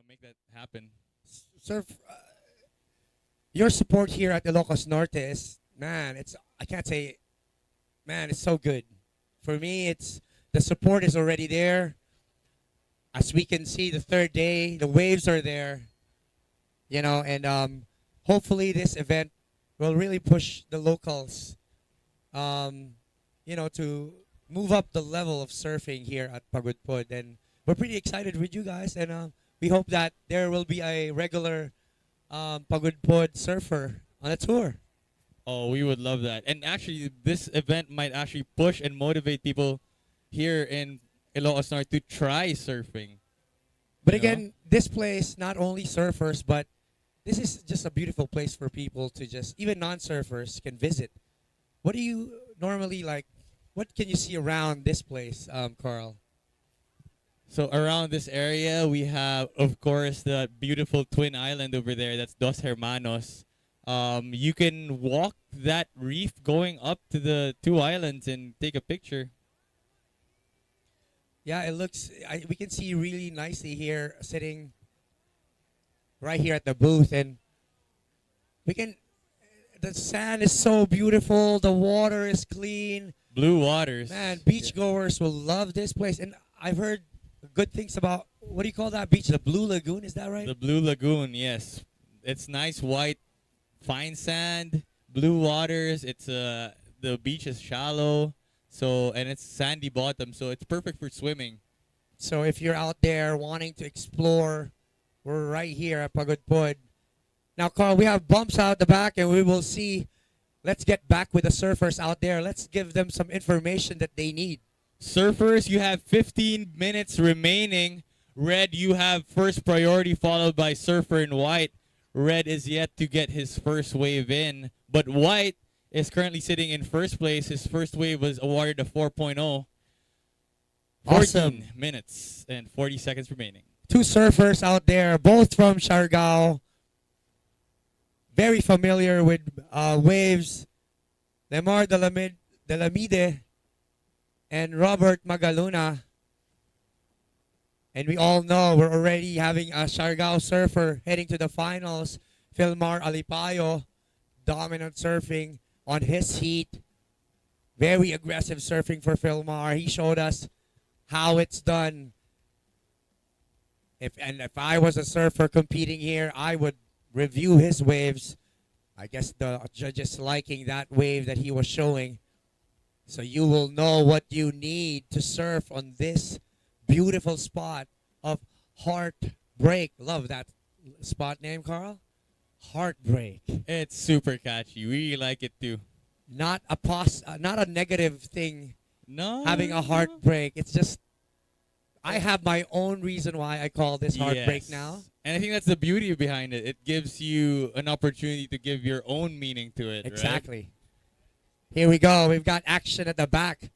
Make that happen. Surf, your support here at Ilocos Norte is, man, I can't say, man, it's so good. For me, the support is already there. As we can see, the third day, the waves are there, and hopefully this event will really push the locals, to move up the level of surfing here at Pagudpud. And we're pretty excited with you guys, and we hope that there will be a regular Pagudpud surfer on a tour. Oh, we would love that. And actually, this event might actually push and motivate people here in Ilocos Norte to try surfing. But again, this place, not only surfers, but this is just a beautiful place for people to even non-surfers can visit. What do you normally like? What can you see around this place, Carl? So around this area, we have, of course, the beautiful twin island over there. That's Dos Hermanos. You can walk that reef going up to the two islands and take a picture. Yeah, it looks, we can see really nicely here, sitting right here at the booth. And the sand is so beautiful. The water is clean. Blue waters. Man, beachgoers will love this place. And I've heard good things about, what do you call that beach? The Blue Lagoon, is that right? The Blue Lagoon, yes. It's nice white, fine sand, blue waters. The beach is shallow, and it's sandy bottom, so it's perfect for swimming. So if you're out there wanting to explore, we're right here at Pagudpud. Now, Carl, we have bumps out the back, and we will see. Let's get back with the surfers out there. Let's give them some information that they need. Surfers, you have 15 minutes remaining. Red, you have first priority, followed by Surfer in white. Red is yet to get his first wave in, but white is currently sitting in first place. His first wave was awarded a 4.0. 14 minutes and 40 seconds remaining. Two surfers out there, both from Siargao. Very familiar with waves. Lemar Delamide and Robert Magaluna. And we all know we're already having a Siargao surfer heading to the finals. Philmar Alipayo, dominant surfing on his heat. Very aggressive surfing for Philmar. He showed us how it's done. If I was a surfer competing here, I would review his waves. I guess the judges liking that wave that he was showing. So you will know what you need to surf on this beautiful spot of Heartbreak. Love that spot name, Carl. Heartbreak. It's super catchy. We like it too. Not a negative thing. No. Having a heartbreak. It's just I have my own reason why I call this heartbreak Yes. now. And I think that's the beauty behind it. It gives you an opportunity to give your own meaning to it. Exactly. Right? Here we go. We've got action at the back.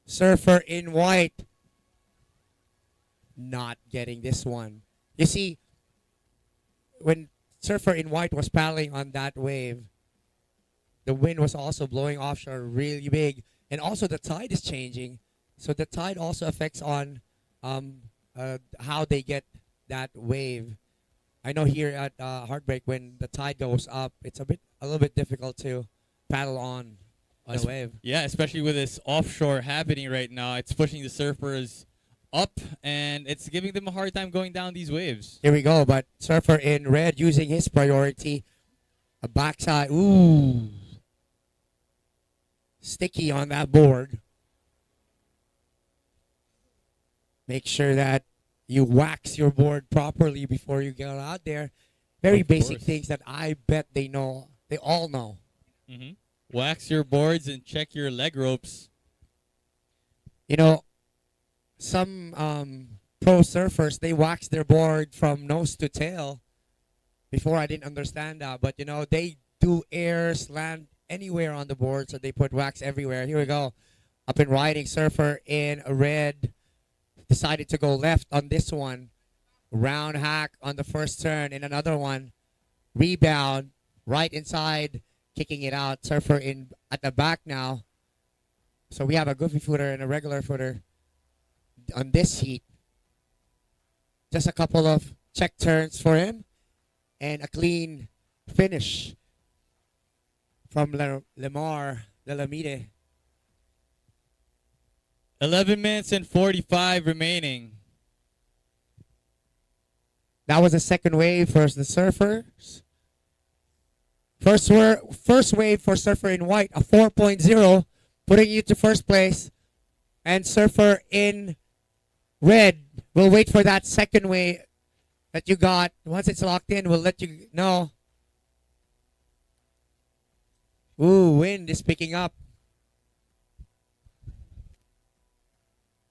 Surfer in white. Not getting this one. You see, when Surfer in white was paddling on that wave, the wind was also blowing offshore really big. And also the tide is changing. So the tide also affects on how they get that wave. I know here at Heartbreak, when the tide goes up, it's a little bit difficult to paddle on a wave. Yeah, especially with this offshore happening right now. It's pushing the surfers up, and it's giving them a hard time going down these waves. Here we go, but Surfer in red using his priority. A backside. Ooh. Sticky on that board. Make sure that you wax your board properly before you get out there. Very basic things that I bet they know. They all know. Mm-hmm. Wax your boards and check your leg ropes. You know, some pro surfers, they wax their board from nose to tail. Before, I didn't understand that. But, you know, they do airs, land anywhere on the board, so they put wax everywhere. Here we go. up and riding. Surfer in red decided to go left on this one. Round hack on the first turn, and another one. Rebound right inside, kicking it out. Surfer in at the back now. So we have a goofy footer and a regular footer on this heat. Just a couple of check turns for him and a clean finish from Lemar Delamide. 11 minutes and 45 remaining. That was the second wave for the Surfers. First wave for Surfer in white, a 4.0, putting you to first place. And Surfer in red will wait for that second wave that you got. Once it's locked in, we'll let you know. Ooh, wind is picking up.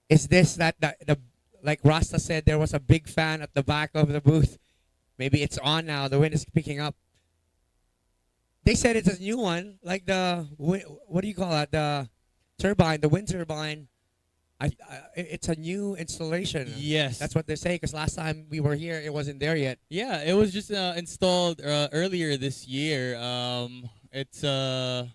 Is this that the like Rasta said, there was a big fan at the back of the booth. Maybe it's on now. The wind is picking up. They said it's a new one, like the what do you call it? The turbine, the wind turbine. It's a new installation. Yes, that's what they say. Because last time we were here, it wasn't there yet. Yeah, it was just installed earlier this year. It's a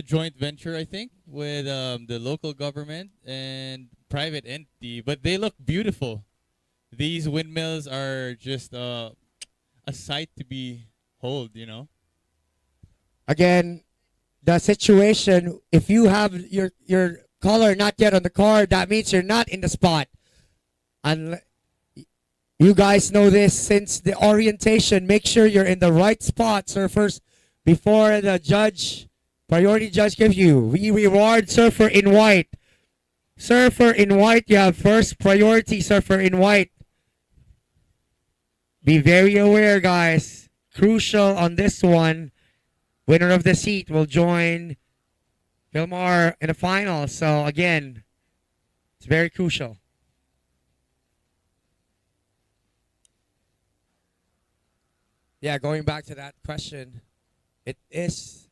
joint venture, I think, with the local government and private entity. But they look beautiful. These windmills are just a sight to behold. You know. Again, the situation. If you have your color not yet on the card, that means you're not in the spot. And you guys know this since the orientation. Make sure you're in the right spot, Surfers, before the priority judge gives you. We reward Surfer in white. Surfer in white, you have first priority, Surfer in white. Be very aware, guys. Crucial on this one. Winner of this heat will join Vilmar in the final. So again, it's very crucial. Yeah, going back to that question, it's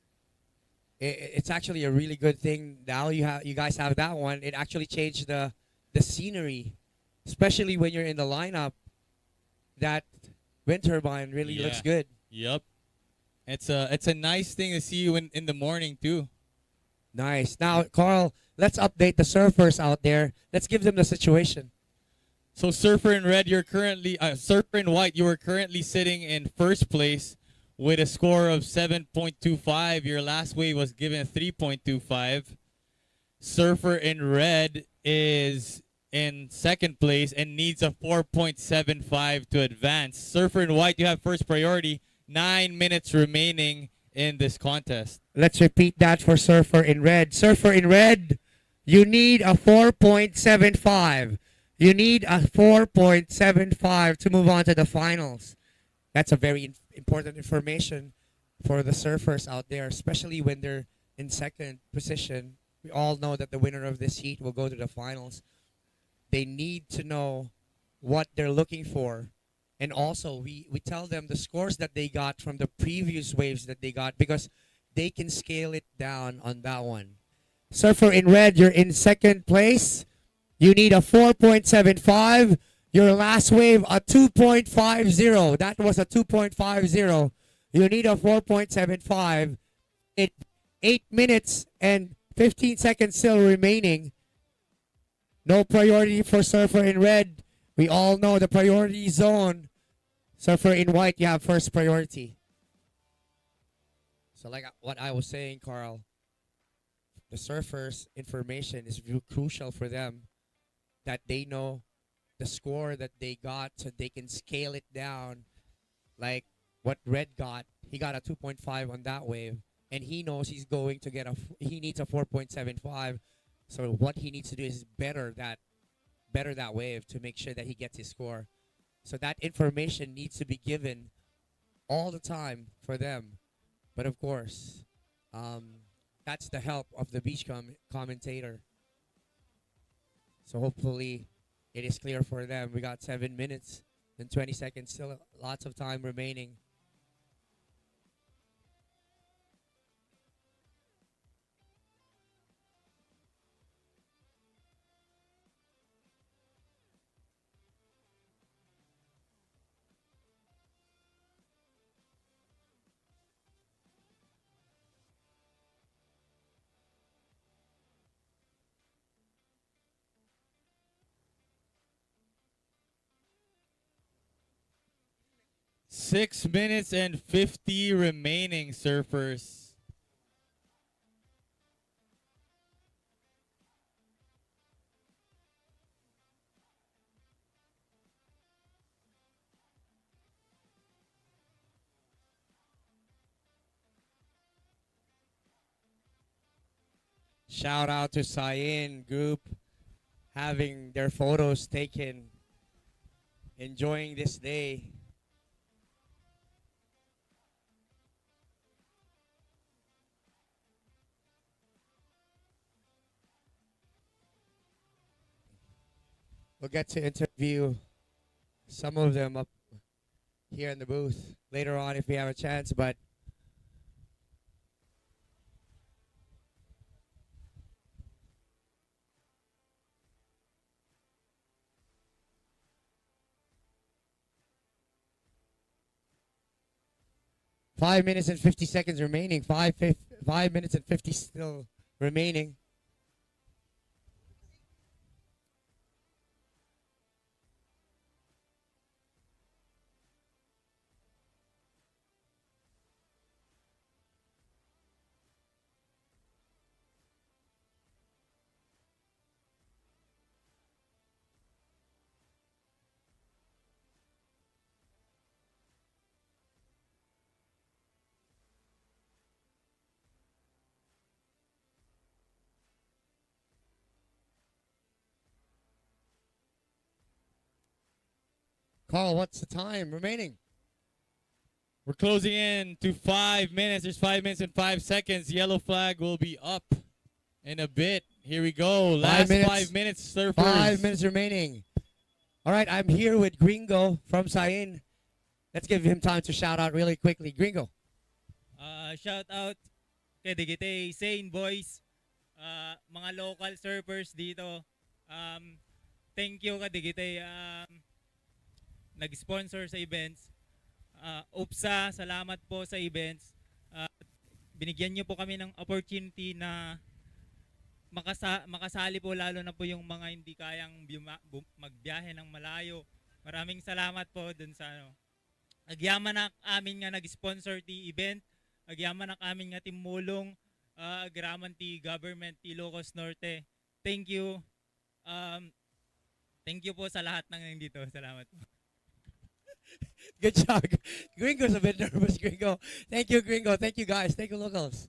actually a really good thing. Now you guys have that one. It actually changed the scenery, especially when you're in the lineup. That wind turbine really looks good. Yep. It's a nice thing to see you in the morning too. Nice. Now, Carl, let's update the Surfers out there. Let's give them the situation. So Surfer in red, Surfer in white, you are currently sitting in first place with a score of 7.25. Your last wave was given a 3.25. Surfer in red is in second place and needs a 4.75 to advance. Surfer in white, you have first priority. 9 minutes remaining in this contest. Let's repeat that for Surfer in red. Surfer in red, you need a 4.75. You need a 4.75 to move on to the finals. That's a very important information for the Surfers out there, especially when they're in second position. We all know that the winner of this heat will go to the finals. They need to know what they're looking for. And also, we tell them the scores that they got from the previous waves that they got, because they can scale it down on that one. Surfer in red, you're in second place. You need a 4.75. Your last wave, a 2.50. That was a 2.50. You need a 4.75. 8 minutes and 15 seconds still remaining. No priority for Surfer in red. We all know the priority zone. Surfer in white, you have first priority. So like what I was saying, Carl, the Surfers' information is crucial for them, that they know the score that they got so they can scale it down. Like what Red got, he got a 2.5 on that wave, and he knows he's going to get he needs a 4.75. So what he needs to do is better that wave to make sure that he gets his score. So that information needs to be given all the time for them. But of course, that's the help of the beach commentator. So hopefully it is clear for them. We got 7 minutes and 20 seconds, still lots of time remaining. 6 minutes and 50 remaining, surfers. Shout out to Cyan group having their photos taken, enjoying this day. We'll get to interview some of them up here in the booth later on if we have a chance, but Five minutes and 50 seconds remaining. 5 minutes and 50 still remaining. Carl, what's the time remaining? We're closing in to 5 minutes. There's 5 minutes and 5 seconds. Yellow flag will be up in a bit. Here we go. Last 5 minutes, surfers. 5 minutes remaining. All right, I'm here with Gringo from Cyan. Let's give him time to shout out really quickly. Gringo. Shout out kay Digite, Sane Boys, mga local surfers dito. Thank you ka Digite. Nag-sponsor sa events. UPSA, salamat po sa events. Binigyan niyo po kami ng opportunity na makasali po, lalo na po yung mga hindi kayang magbiyahe ng malayo. Maraming salamat po dun sa agyaman na amin nga nag-sponsor ti event. Agyaman na amin nga timulong. Agraman ti government ti Ilocos Norte. Thank you. Thank you po sa lahat ng nandito. Salamat po. Good job. Gringo's a bit nervous, Gringo. Thank you, Gringo. Thank you, guys. Thank you, locals.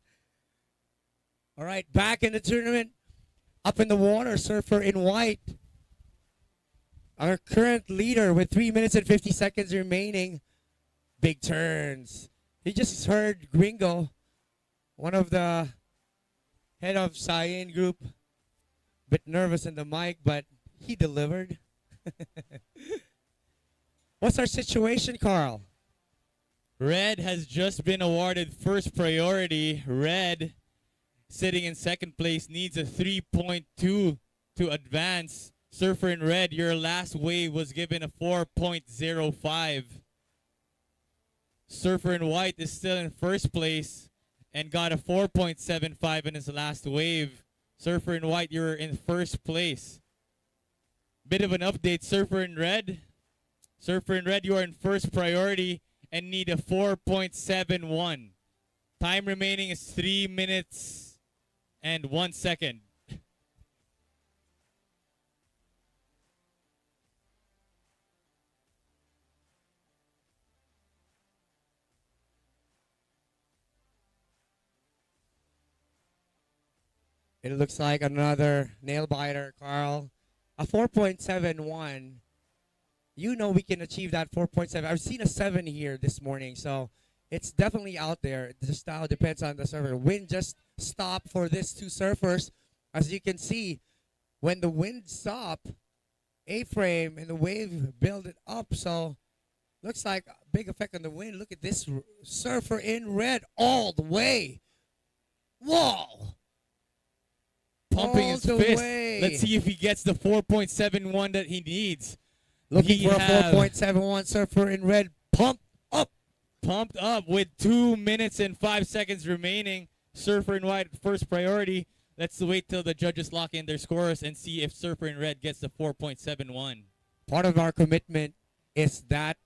All right, back in the tournament. Up in the water, surfer in white. Our current leader with 3 minutes and 50 seconds remaining. Big turns. You just heard Gringo, one of the head of Cyan group. Bit nervous in the mic, but he delivered. What's our situation, Carl? Red has just been awarded first priority. Red, sitting in second place, needs a 3.2 to advance. Surfer in red, your last wave was given a 4.05. Surfer in white is still in first place and got a 4.75 in his last wave. Surfer in white, you're in first place. Bit of an update, Surfer in red. Surfer in red, you are in first priority and need a 4.71. Time remaining is 3 minutes and 1 second. It looks like another nail biter, Carl. A 4.71. You know we can achieve that 4.7. I've seen a 7 here this morning, so it's definitely out there. The style depends on the surfer. Wind just stopped for these two surfers. As you can see, when the wind stopped, A-frame and the wave build it up. So looks like a big effect on the wind. Look at this surfer in red all the way. Whoa! Pumping his fist. Way. Let's see if he gets the 4.71 that he needs. Looking for a 4.71 surfer in red. Pumped up with 2 minutes and 5 seconds remaining. Surfer in white, first priority. Let's wait till the judges lock in their scores and see if Surfer in red gets the 4.71. Part of our commitment is that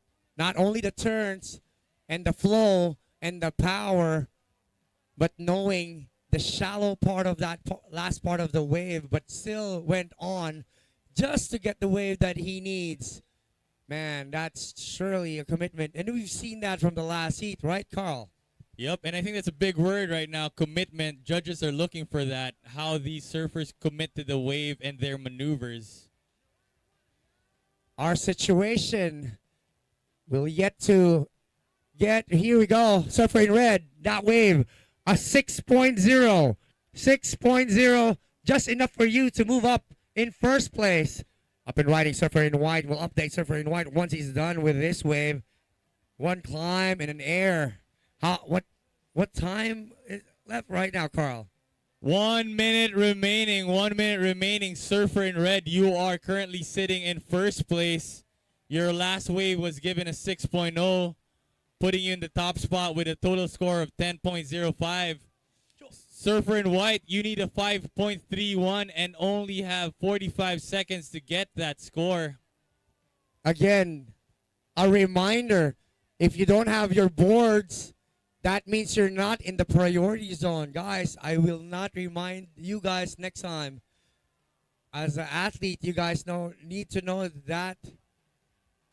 Not only the turns and the flow and the power, but knowing the shallow part of that last part of the wave, but still went on just to get the wave that he needs. Man, that's surely a commitment. And we've seen that from the last heat, right, Carl? Yep, and I think that's a big word right now, commitment. Judges are looking for that, how these surfers commit to the wave and their maneuvers. Our situation will yet to get, here we go, Surfer in red, that wave, a 6.0. 6.0, just enough for you to move up in first place. Up and riding Surfer in white. We'll update Surfer in white once he's done with this wave. One climb and an air. What time is left right now, Carl? 1 minute remaining. 1 minute remaining. Surfer in red, you are currently sitting in first place. Your last wave was given a 6.0, putting you in the top spot with a total score of 10.05. Surfer in white, you need a 5.31 and only have 45 seconds to get that score. Again, a reminder, if you don't have your boards, that means you're not in the priority zone. Guys, I will not remind you guys next time. As an athlete, you guys need to know that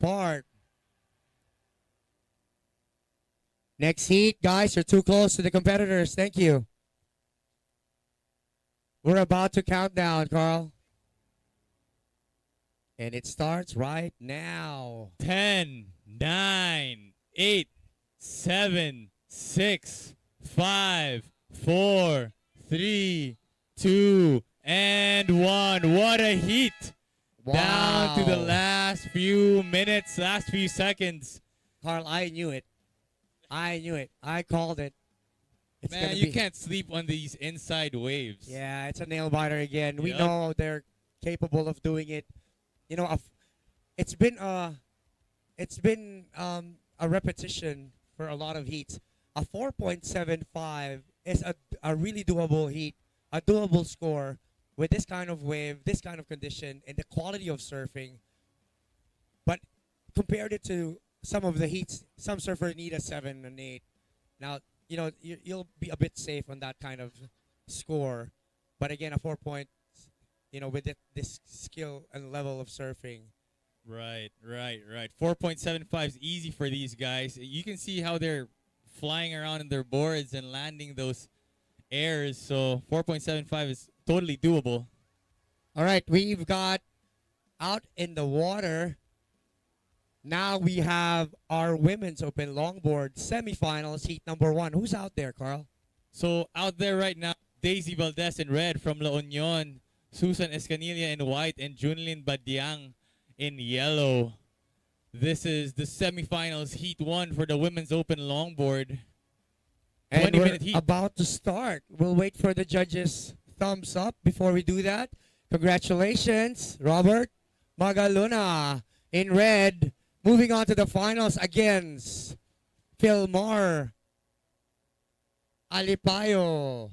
part. Next heat, guys, you're too close to the competitors. Thank you. We're about to count down, Carl. And it starts right now. 10, 9, 8, 7, 6, 5, 4, 3, 2, and 1. What a heat. Wow. Down to the last few minutes, last few seconds. Carl, I knew it. I knew it. I called it. It's Man, you can't sleep on these inside waves. Yeah, it's a nail biter again. We Yup. know they're capable of doing it. You know, it's been a repetition for a lot of heats. A 4.75 is a really doable heat, a doable score with this kind of wave, this kind of condition, and the quality of surfing. But compared it to some of the heats, some surfers need a 7 and 8. Now, you know, you'll be a bit safe on that kind of score. But again, a 4 point, you know, with this skill and level of surfing. Right. 4.75 is easy for these guys. You can see how they're flying around in their boards and landing those airs. So 4.75 is totally doable. All right, we've got out in the water. Now we have our women's open longboard semifinals, heat number 1. Who's out there, Carl? So out there right now, Daisy Valdez in red from La Union, Susan Escanilla in white, and Junlin Badiang in yellow. This is the semifinals, heat 1 for the women's open longboard. And 20-minute we're heat. about to start. We'll wait for the judges' thumbs up before we do that. Congratulations, Robert Magaluna in red. Moving on to the finals against Philmar Alipayo.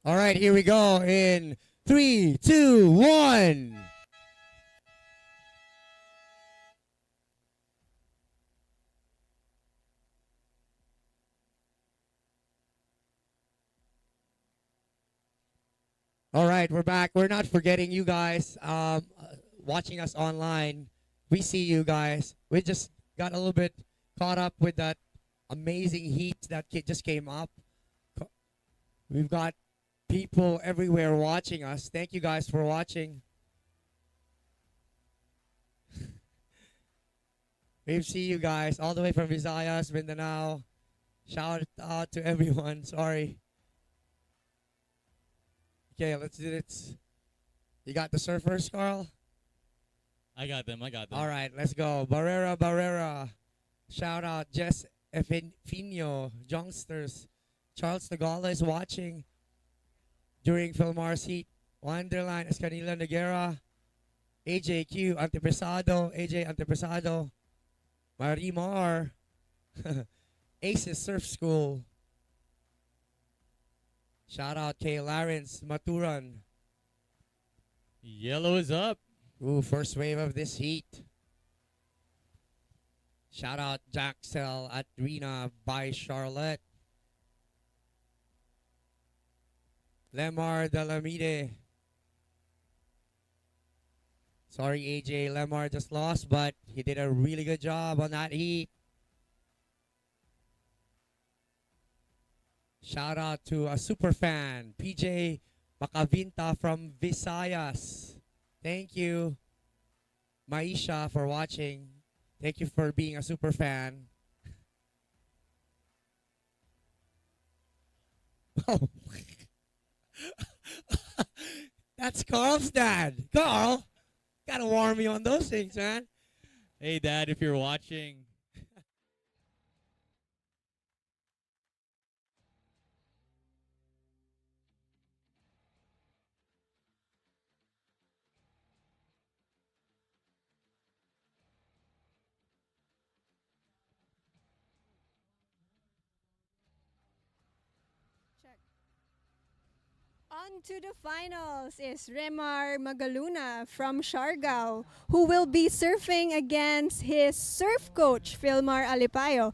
All right, here we go in 3, 2, 1. All right, we're back. We're not forgetting you guys watching us online. We see you guys. We just got a little bit caught up with that amazing heat that just came up. We've got people everywhere watching us. Thank you guys for watching. We see you guys all the way from Visayas, Mindanao. Shout out to everyone. Sorry. Okay, let's do this. You got the surfers, Carl? I got them. All right, let's go. Barrera. Shout out. Jess Fino, Youngsters. Charles Nagala is watching during Philmar's heat. Wonderline, Escanilla Noguera. AJQ, AJ Antepesado. Marimar. Aces Surf School. Shout out kay Lawrence Maturan. Yellow is up. Ooh, first wave of this heat. Shout out Jaxel Adrina by Charlotte. Lemar Dalamide. Sorry, AJ. Lemar just lost, but he did a really good job on that heat. Shout out to a super fan, PJ Macavinta from Visayas. Thank you, Maisha, for watching. Thank you for being a super fan. Oh. That's Carl's dad. Carl, gotta warn me on those things, man. Hey, Dad, if you're watching. On to the finals is Remar Magaluna from Siargao, who will be surfing against his surf coach, Philmar Alipayo.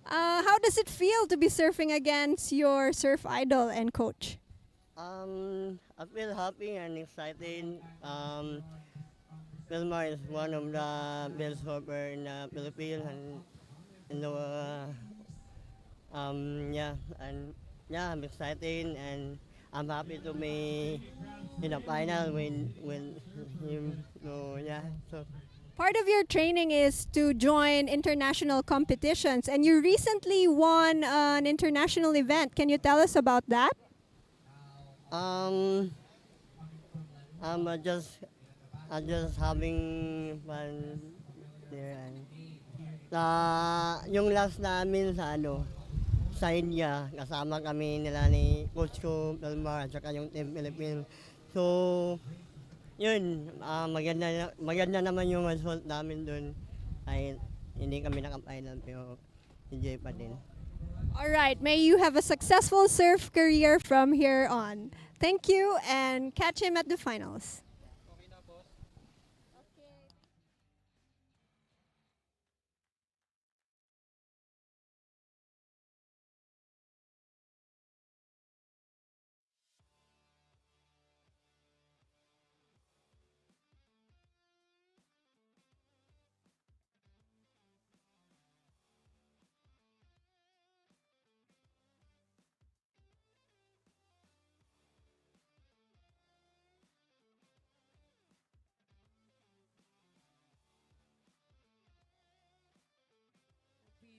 How does it feel to be surfing against your surf idol and coach? I feel happy and excited. Philmar is one of the best surfer in the Philippines, and I'm excited and I'm happy to be in the final with him. So. Part of your training is to join international competitions, and you recently won an international event. Can you tell us about that? I'm just having fun there. Yung last namin sa India, kasama kami nila ni Coach ko, Belmar, at saka yung Team Philippines. So, yun, maganda naman yung result namin dun. Kahit hindi kami naka-final, pero enjoy pa din. All right, may you have a successful surf career from here on. Thank you, and catch him at the finals.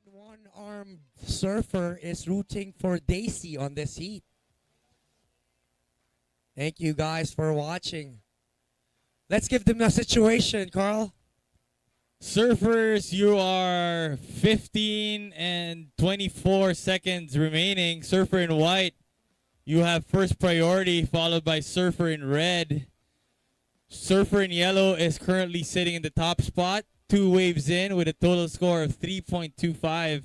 One-armed surfer is rooting for Daisy on this heat. Thank you guys for watching. Let's give them a situation, Carl. Surfers, you are 15 and 24 seconds remaining. Surfer in white, you have first priority, followed by surfer in red. Surfer in yellow is currently sitting in the top spot, 2 waves in with a total score of 3.25.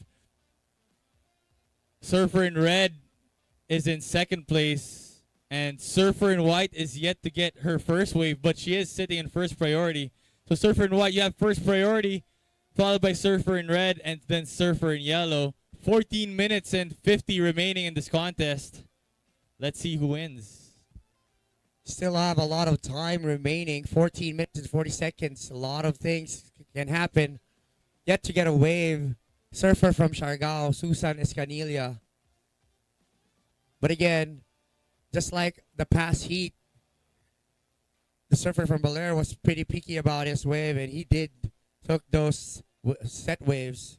Surfer in red is in second place, and surfer in white is yet to get her first wave, but she is sitting in first priority. So surfer in white, you have first priority, followed by surfer in red, and then surfer in yellow. 14 minutes and 50 remaining in this contest. Let's see who wins. Still have a lot of time remaining. 14 minutes and 40 seconds. A lot of things can happen. Yet to get a wave. Surfer from Siargao, Susan Escanilla. But again, just like the past heat, the surfer from Belair was pretty picky about his wave, and he took those set waves,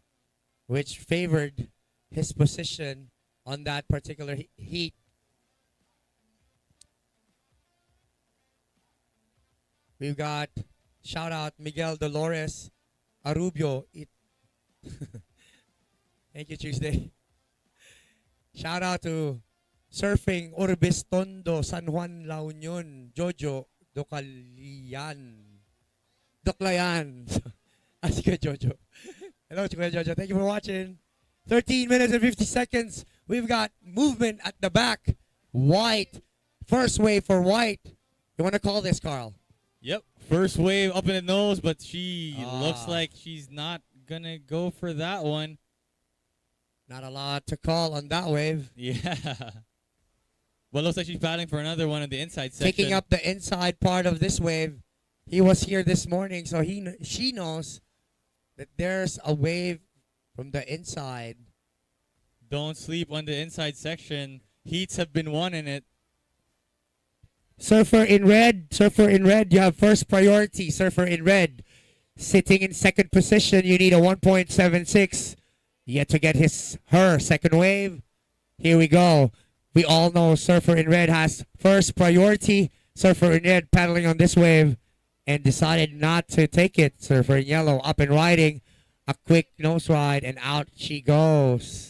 which favored his position on that particular heat. We've got, shout out, Miguel Dolores Arubio. Thank you, Tuesday. Shout out to Surfing Orbis Tondo, San Juan, La Union, Jojo Docalayan. Doclayan. That's good, Jojo. Hello, Jojo. Thank you for watching. 13 minutes and 50 seconds. We've got movement at the back. White. First wave for White. You want to call this, Carl? Yep. First wave up in the nose, but she Ah. looks like she's not going to go for that one. Not a lot to call on that wave. Yeah. Well, looks like she's battling for another one on the inside section. Taking up the inside part of this wave. He was here this morning, so she knows that there's a wave from the inside. Don't sleep on the inside section. Heats have been won in it. Surfer in red. Surfer in red. You have first priority. Surfer in red. Sitting in second position. You need a 1.76. Yet to get her second wave. Here we go. We all know Surfer in red has first priority. Surfer in red paddling on this wave and decided not to take it. Surfer in yellow up and riding. A quick nose ride and out she goes.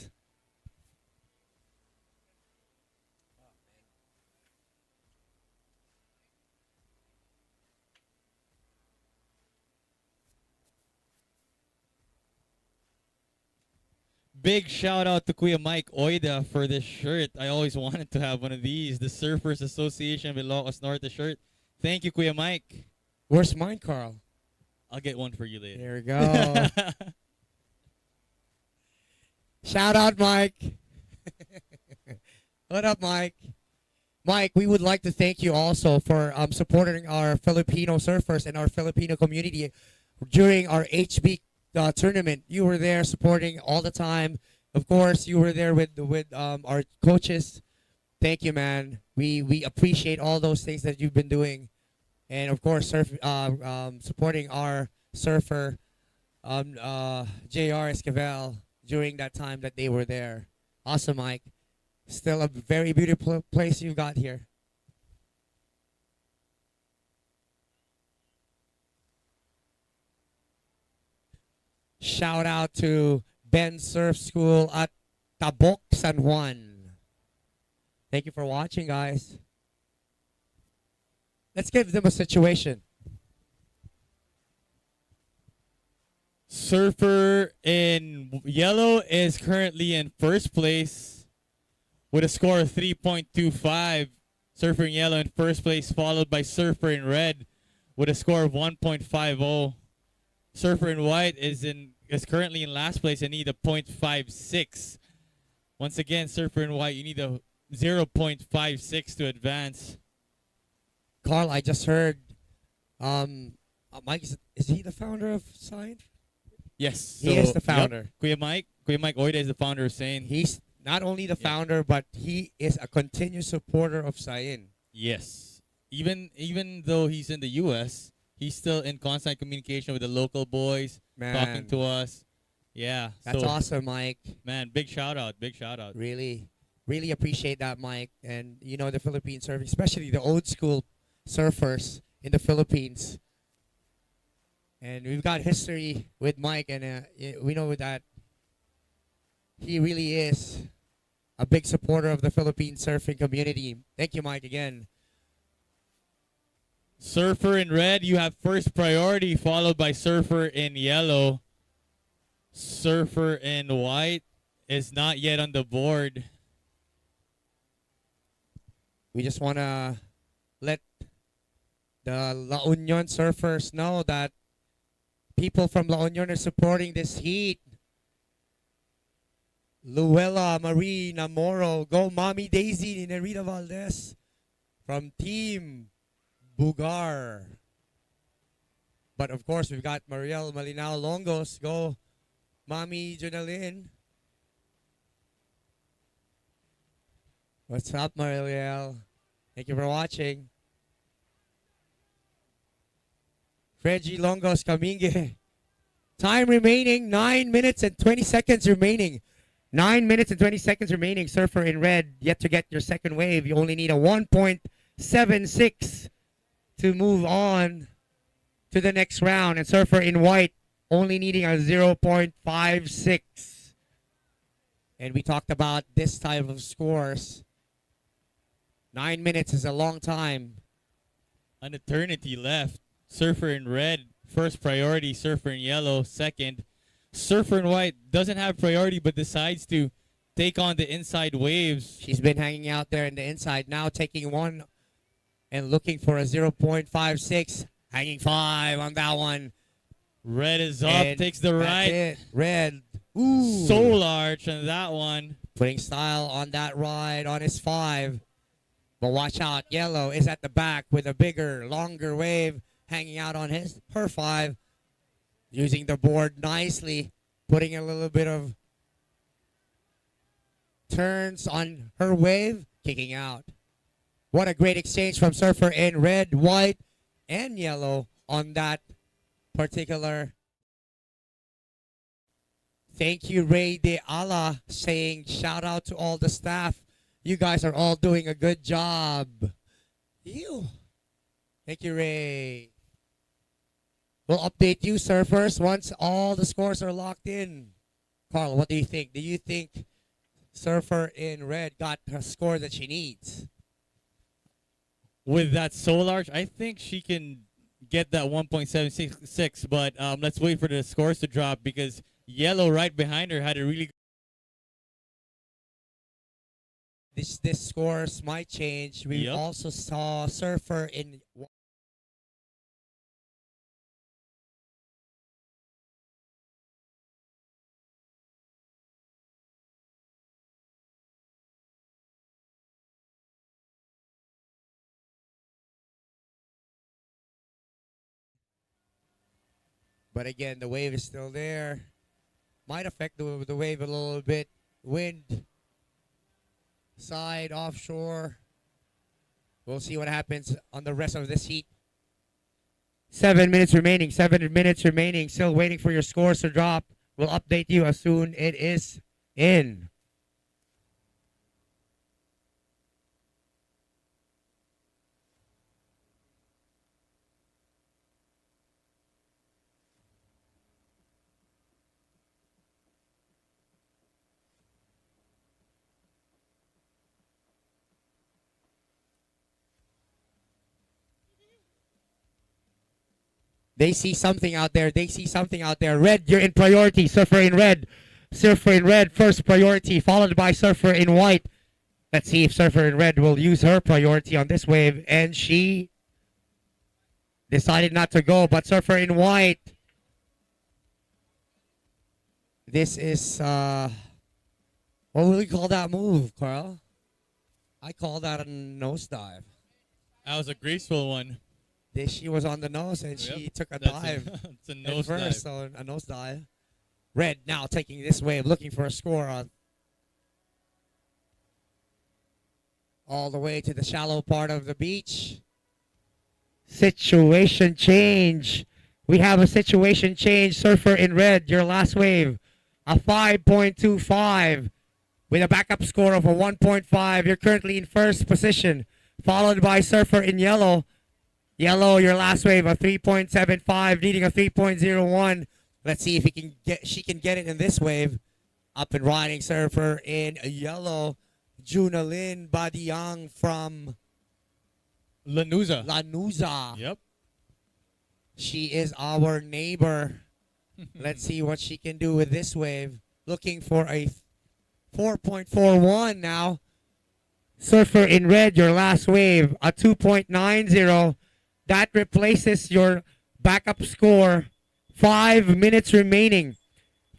Big shout out to Kuya Mike Oida for this shirt. I always wanted to have one of these. The Surfers Association of Ilocos Norte shirt. Thank you, Kuya Mike. Where's mine, Carl? I'll get one for you later. There we go. Shout out, Mike. What up, Mike? Mike, we would like to thank you also for supporting our Filipino surfers and our Filipino community during our HB tournament. You were there supporting all the time. Of course, you were there with our coaches. Thank you, man. We appreciate all those things that you've been doing, and of course, supporting our surfer, J.R. Esquivel during that time that they were there. Awesome, Mike. Still a very beautiful place you've got here. Shout out to Ben Surf School at Tabok, San Juan. Thank you for watching, guys. Let's give them a situation. Surfer in yellow is currently in first place with a score of 3.25. Surfer in yellow in first place, followed by Surfer in red with a score of 1.50. Surfer in white is currently in last place and need a 0.56. Once again, Surfer in white, you need a 0.56 to advance. Carl, I just heard Mike, is he the founder of Sign? Yes. He is the founder. Yep. Kuya Mike Oida is the founder of Sain. He's not only the founder, but he is a continuous supporter of Sain. Yes. Even though he's in the U.S., he's still in constant communication with the local boys, talking to us. Yeah. That's awesome, Mike. Man, big shout out. Big shout out. Really, really appreciate that, Mike. And, you know, the Philippine surfing, especially the old school surfers in the Philippines. And we've got history with Mike, and we know that he really is a big supporter of the Philippine surfing community. Thank you, Mike, again. Surfer in red, you have first priority, followed by Surfer in yellow. Surfer in white is not yet on the board. We just want to let the La Union surfers know that people from La Union are supporting this heat. Luella Marie Namoro, go Mommy Daisy Nerita Valdez from Team Bugar. But of course, we've got Mariel Malinao Longos, go Mommy Jonalyn. What's up, Mariel? Thank you for watching. Reggie Longos Kaminge. Time remaining, 9 minutes and 20 seconds remaining. 9 minutes and 20 seconds remaining. Surfer in red, yet to get your second wave. You only need a 1.76 to move on to the next round. And Surfer in white, only needing a 0.56. And we talked about this type of scores. 9 minutes is a long time. An eternity left. Surfer in red, first priority. Surfer in yellow, second. Surfer in white doesn't have priority but decides to take on the inside waves. She's been hanging out there in the inside, now taking one and looking for a 0.56. Hanging 5 on that one. Red is up, And takes the that's right. it. Red. Ooh. Soul arch on that one. Putting style on that ride on his 5. But watch out, yellow is at the back with a bigger, longer wave hanging out on her 5. Using the board nicely, putting a little bit of turns on her wave, kicking out. What a great exchange from Surfer in red, white, and yellow on that particular. Thank you, Ray de Allah, saying shout out to all the staff. You guys are all doing a good job. Ew. Thank you, Ray. We'll update you, surfers, once all the scores are locked in. Carl, what do you think? Do you think Surfer in red got her score that she needs? With that soul arch, I think she can get that 1.76, but let's wait for the scores to drop because yellow right behind her had a really This scores might change. We Yep. also saw Surfer in But again, the wave is still there. Might affect the wave a little bit. Wind, side, offshore. We'll see what happens on the rest of this heat. 7 minutes remaining. 7 minutes remaining. Still waiting for your scores to drop. We'll update you as soon it is in. They see something out there. They see something out there. Red, you're in priority. Surfer in red. Surfer in red, first priority, followed by Surfer in white. Let's see if Surfer in red will use her priority on this wave. And she decided not to go, but Surfer in white. This is, what would we call that move, Carl? I call that a nosedive. That was a graceful one. She was on the nose and she took a dive. It's a nose dive. First, so a nose dive. Red now taking this wave, looking for a score on all the way to the shallow part of the beach. Situation change. We have a situation change. Surfer in red, your last wave. A 5.25 with a backup score of a 1.5. You're currently in first position, followed by Surfer in yellow. Yellow, your last wave, a 3.75, needing a 3.01. Let's see if she can get it in this wave. Up and riding Surfer in yellow. Junalyn Badiang from Lanuza. Lanuza. Yep. She is our neighbor. Let's see what she can do with this wave. Looking for a 4.41 now. Surfer in red, your last wave, a 2.90. That replaces your backup score. 5 minutes remaining.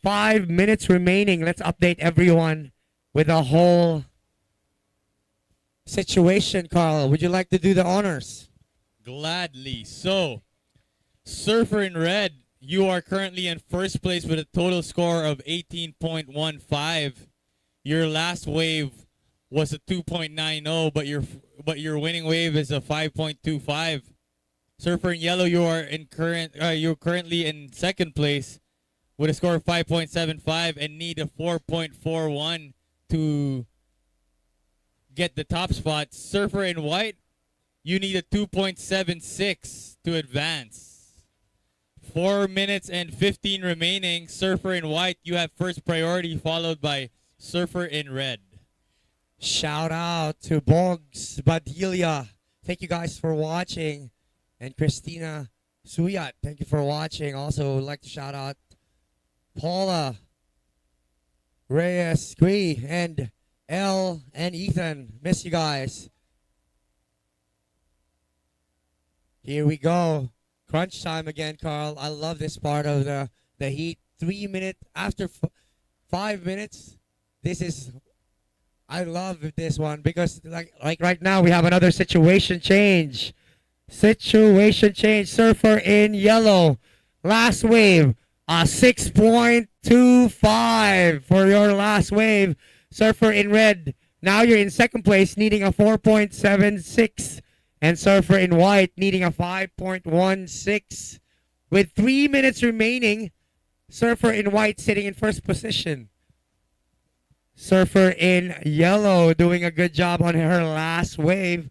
5 minutes remaining. Let's update everyone with a whole situation. Carl, would you like to do the honors? Gladly. So, Surfer in red, you are currently in first place with a total score of 18.15. Your last wave was a 2.90, but your winning wave is a 5.25. Surfer in yellow, you're currently in second place with a score of 5.75 and need a 4.41 to get the top spot. Surfer in white, you need a 2.76 to advance. 4 minutes and 15 remaining. Surfer in white, you have first priority, followed by Surfer in red. Shout out to Bogs Badilia. Thank you guys for watching. And Christina Suyat, thank you for watching. Also, would like to shout out Paula, Reyes, Gree, and Elle and Ethan. Miss you guys. Here we go. Crunch time again, Carl. I love this part of the heat. 3 minutes after 5 minutes. I love this one because like right now we have another situation change. Situation change. Surfer in yellow. Last wave. A 6.25 for your last wave. Surfer in red. Now you're in second place needing a 4.76. And Surfer in white needing a 5.16. With 3 minutes remaining, Surfer in white sitting in first position. Surfer in yellow doing a good job on her last wave.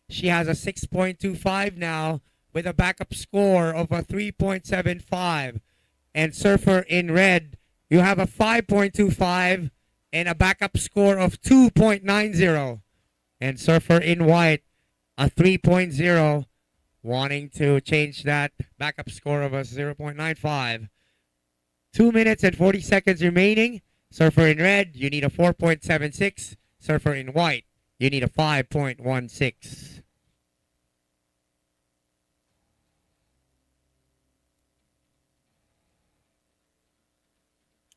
She has a 6.25 now with a backup score of a 3.75. And Surfer in red, you have a 5.25 and a backup score of 2.90. And Surfer in white, a 3.0, wanting to change that backup score of a 0.95. 2 minutes and 40 seconds remaining. Surfer in red, you need a 4.76. Surfer in white, you need a 5.16.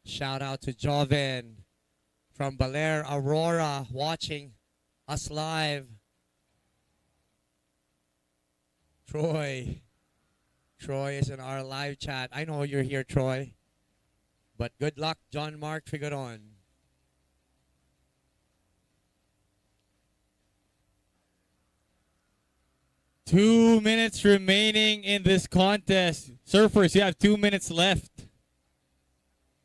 Shout out to Joven from Baler Aurora watching us live. Troy is in our live chat. I know you're here, Troy. But good luck, John Mark Figueron. Two minutes remaining in this contest. Surfers, you have 2 minutes left.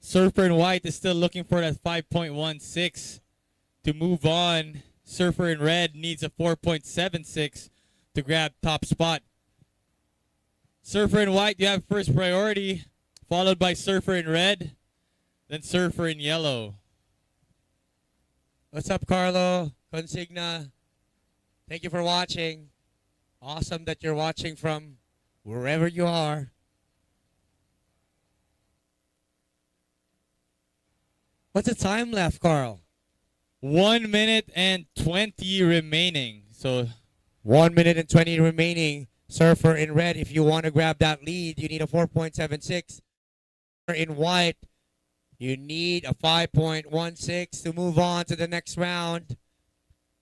Surfer in white is still looking for that 5.16 to move on. Surfer in red needs a 4.76 to grab top spot. Surfer in white, you have first priority, followed by Surfer in red, then Surfer in yellow. What's up, Carlo? Consigna. Thank you for watching. Awesome that you're watching from wherever you are. What's the time left, Carl? 1 minute and 20 remaining. So 1 minute and 20 remaining. Surfer in red, if you want to grab that lead, you need a 4.76. In white, you need a 5.16 to move on to the next round.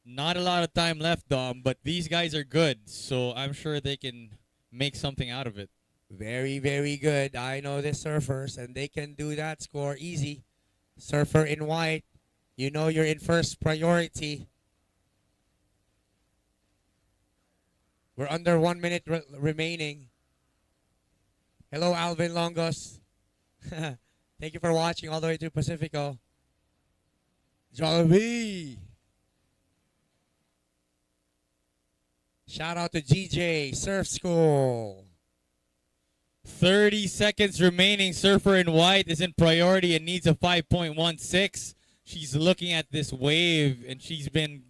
not a lot of time left, Dom, but these guys are good, so I'm sure they can make something out of it. Very, very good. I know the surfers, and they can do that score easy. Surfer in white, you know you're in first priority. We're under 1 minute remaining. Hello, Alvin Longos. Thank you for watching all the way to Pacifico. Jollibee. Shout out to GJ Surf School. 30 seconds remaining. Surfer in white is in priority and needs a 5.16. She's looking at this wave, and she's been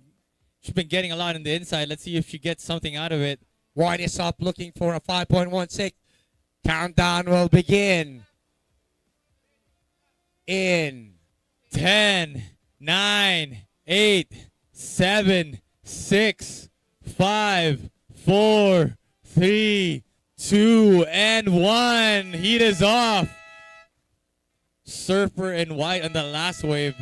getting a lot on the inside. Let's see if she gets something out of it. White is up looking for a 5.16. Countdown will begin in 10, 9, 8, 7, 6, 5, 4, 3, 2, and 1. Heat is off. Surfer in white on the last wave.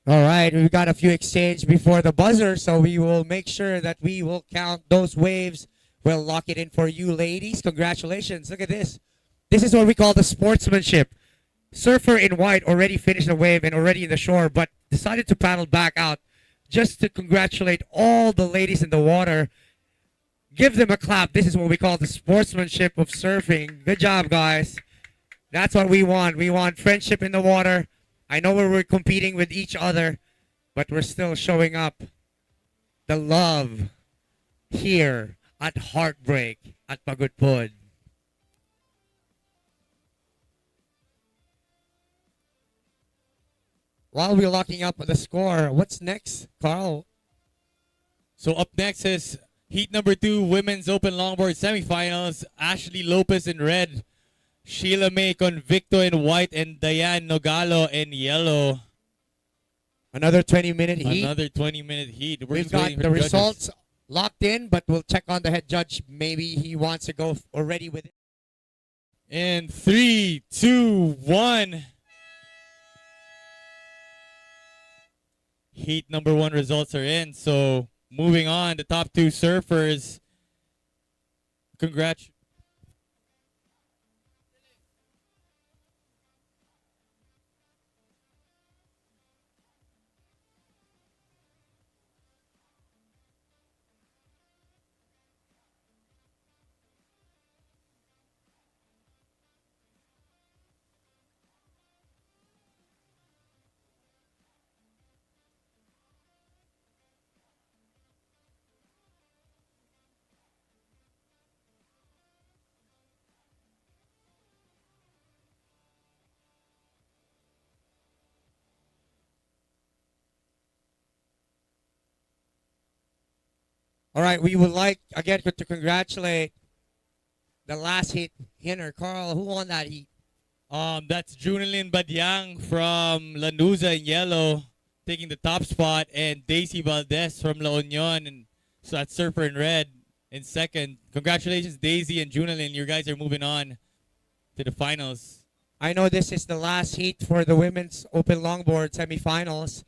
All right, we've got a few exchange before the buzzer, so we will make sure that we will count those waves. We'll lock it in for you, ladies. Congratulations. Look at this. This is what we call the sportsmanship. Surfer in white already finished the wave and already in the shore, but decided to paddle back out just to congratulate all the ladies in the water. Give them a clap. This is what we call the sportsmanship of surfing. Good job, guys. That's what we want. We want friendship in the water. I know we're competing with each other, but we're still showing up the love here at Heartbreak at Pagudpud. While we're locking up the score, what's next, Carl? So up next is heat number 2, Women's Open Longboard Semifinals. Ashley Lopez in red Sheila May Convicto in white and Diane Nogalo in yellow. Another 20-minute heat. Another 20-minute heat. We're We've just got waiting for the judges. results locked in, but we'll check on the head judge. Maybe he wants to go already with it. In 3, 2, 1. Heat number 1 results are in. So moving on, the top 2 surfers. Congrats. All right, we would like again to congratulate the last heat winner. Carl, who won that heat? That's Junilyn Badyang from Lanuza in yellow, taking the top spot, and Daisy Valdez from La Union, and so that's Surfer in red in second. Congratulations, Daisy and Junilyn. You guys are moving on to the finals. I know this is the last heat for the women's open longboard semifinals,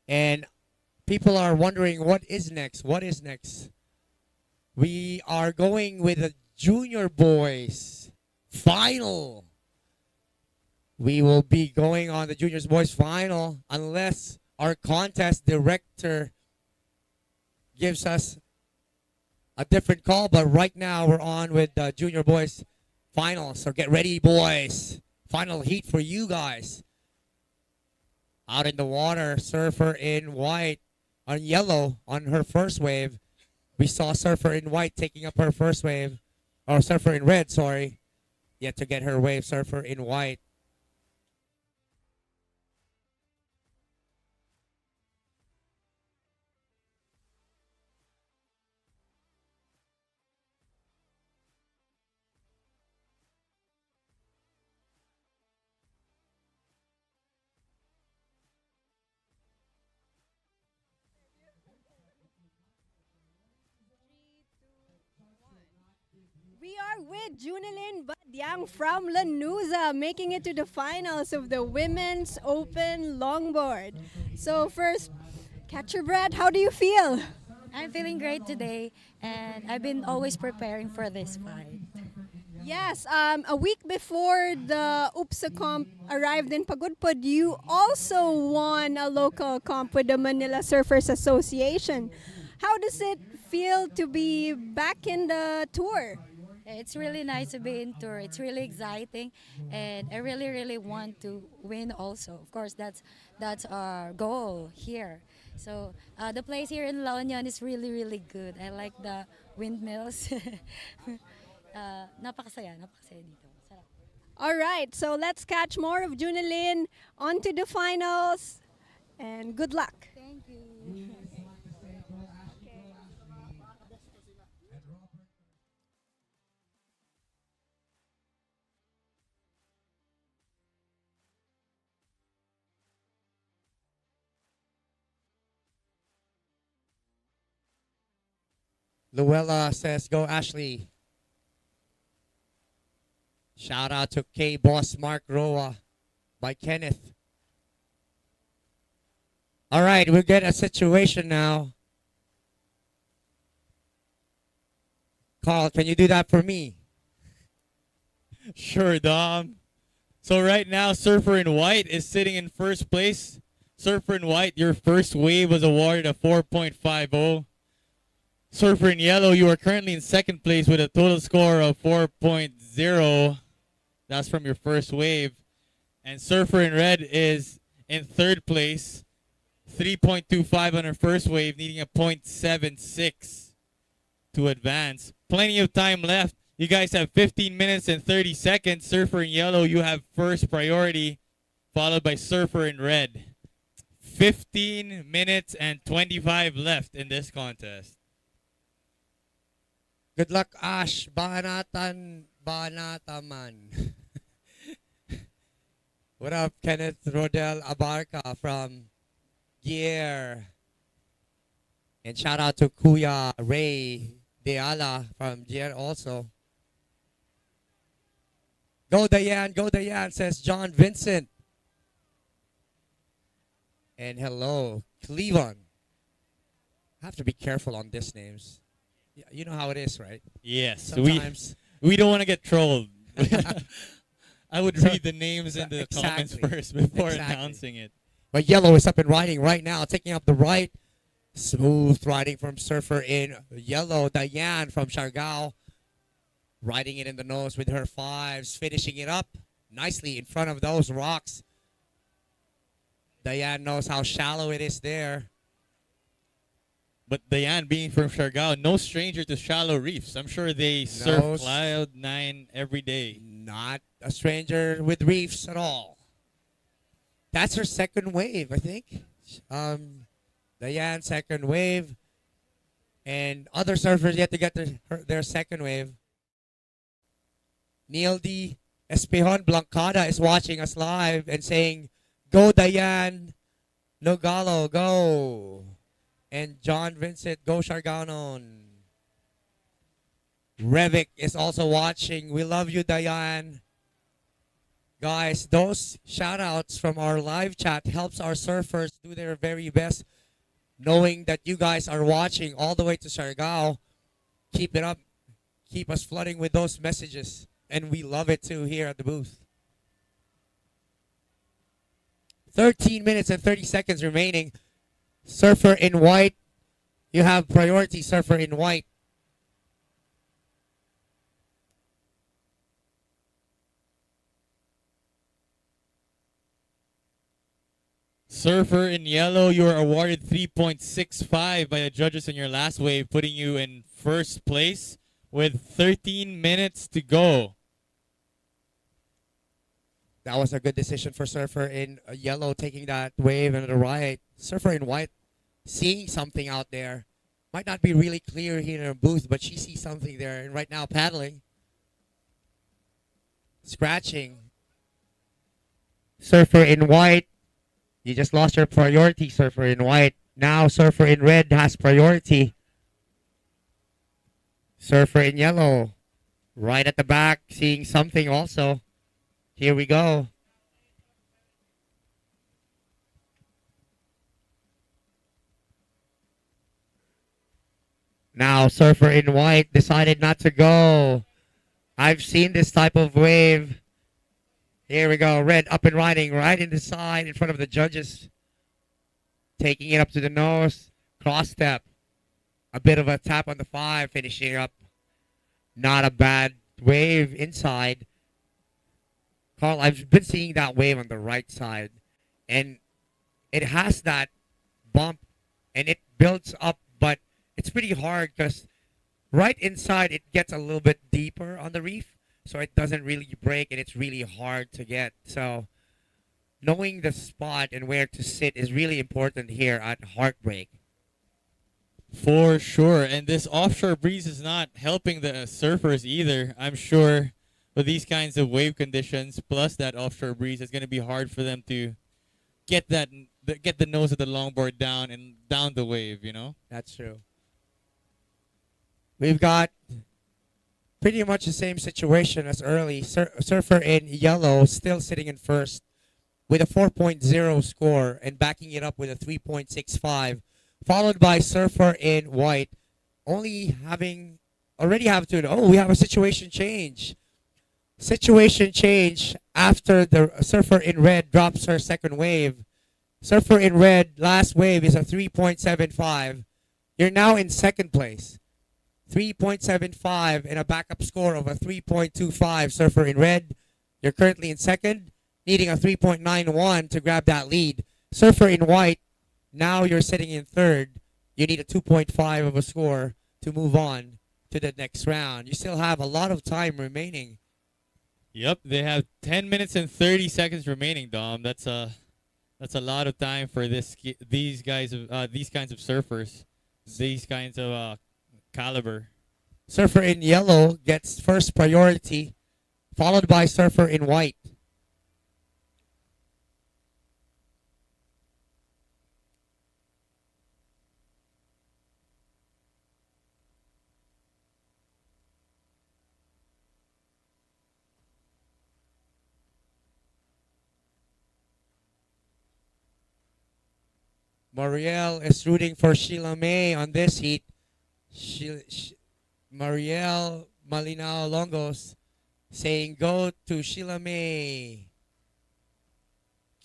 and people are wondering what is next. What is next? We are going with the junior boys final. We will be going on the juniors boys final unless our contest director gives us a different call. But right now we're on with the junior boys final. So get ready, boys. Final heat for you guys. Out in the water, Surfer in white. On yellow, on her first wave, we saw Surfer in white taking up her first wave. Or Surfer in red, sorry. Yet to get her wave, Surfer in white. We are with Junilyn Badyang from Lanuza, making it to the finals of the Women's Open Longboard. So first, catch your breath. How do you feel? I'm feeling great today, and I've been always preparing for this fight. Yes, a week before the UPSA comp arrived in Pagudpud, you also won a local comp with the Manila Surfers Association. How does it feel to be back in the tour? It's really nice to be in tour. It's really exciting, and I really, really want to win also. Of course, that's our goal here. So the place here in La Union is really, really good. I like the windmills. Napakasaya dito. Sarap. All right, so let's catch more of Junilyn on to the finals, and good luck. Thank you. Luella says, go Ashley. Shout out to K-Boss Mark Roa by Kenneth. All right, we'll get a situation now. Carl, can you do that for me? Sure, Dom. So right now, Surfer in white is sitting in first place. Surfer in white, your first wave was awarded a 4.50. Surfer in yellow, you are currently in second place with a total score of 4.0. That's from your first wave. And Surfer in red is in third place, 3.25 on her first wave, needing a 0.76 to advance. Plenty of time left. You guys have 15 minutes and 30 seconds. Surfer in yellow, you have first priority, followed by Surfer in red. 15 minutes and 25 left in this contest. Good luck, Ash. Baka Kabanata man. What up, Kenneth Rodel Abarca from Gear? And shout out to Kuya Ray Deala from Gear also. Go Dayan, says John Vincent. And hello, Cleveland. Have to be careful on these names. You know how it is, right? Yes. Sometimes We don't want to get trolled. I would read the names in the comments first before announcing it. But yellow is up and riding right now, taking up the right. Smooth riding from Surfer in yellow. Diane from Siargao riding it in the nose with her fives, finishing it up nicely in front of those rocks. Diane knows how shallow it is there. But Diane, being from Siargao, no stranger to shallow reefs. I'm sure they surf Cloud 9 every day. Not a stranger with reefs at all. That's her second wave, I think. Diane, second wave. And other surfers yet to get their second wave. Neil D. Espejon Blancada is watching us live and saying, "Go Diane, Nogalo, go." And John Vincent, go Siargaonon. Revic is also watching. We love you, Diane. Guys, those shout-outs from our live chat helps our surfers do their very best, knowing that you guys are watching all the way to Siargao. Keep it up. Keep us flooding with those messages. And we love it too here at the booth. 13 minutes and 30 seconds remaining. Surfer in white. You have priority, Surfer in white. Surfer in yellow, you are awarded 3.65 by the judges in your last wave, putting you in first place with 13 minutes to go. That was a good decision for Surfer in yellow, taking that wave and the right. Surfer in white, seeing something out there. Might not be really clear here in her booth, but she sees something there. And right now, paddling. Scratching. Surfer in white. You just lost your priority, Surfer in white. Now, Surfer in red has priority. Surfer in yellow. Right at the back, seeing something also. Here we go. Now, Surfer in white decided not to go. I've seen this type of wave. Here we go. Red up and riding right in the side in front of the judges. Taking it up to the nose. Cross step. A bit of a tap on the 5. Finishing up. Not a bad wave inside. Carl, I've been seeing that wave on the right side. And it has that bump. And it builds up. But it's pretty hard because right inside it gets a little bit deeper on the reef. So it doesn't really break and it's really hard to get. So knowing the spot and where to sit is really important here at Heartbreak. For sure. And this offshore breeze is not helping the surfers either. I'm sure with these kinds of wave conditions, plus that offshore breeze, it's going to be hard for them to get the nose of the longboard down and down the wave, you know? That's true. We've got pretty much the same situation as early. Surfer in yellow still sitting in first with a 4.0 score and backing it up with a 3.65. Followed by Surfer in white we have a situation change. Situation change after the Surfer in red drops her second wave. Surfer in red, last wave is a 3.75. You're now in second place. 3.75 and a backup score of a 3.25. Surfer in red, you're currently in second, needing a 3.91 to grab that lead. Surfer in white, now you're sitting in third. You need a 2.5 of a score to move on to the next round. You still have a lot of time remaining. Yep, they have 10 minutes and 30 seconds remaining, Dom. That's a lot of time for these kinds of surfers, these kinds of caliber. Surfer in yellow gets first priority followed by Surfer in white. Mariel is rooting for Sheila May on this heat. Mariel Malinao Longos saying go to Sheila May.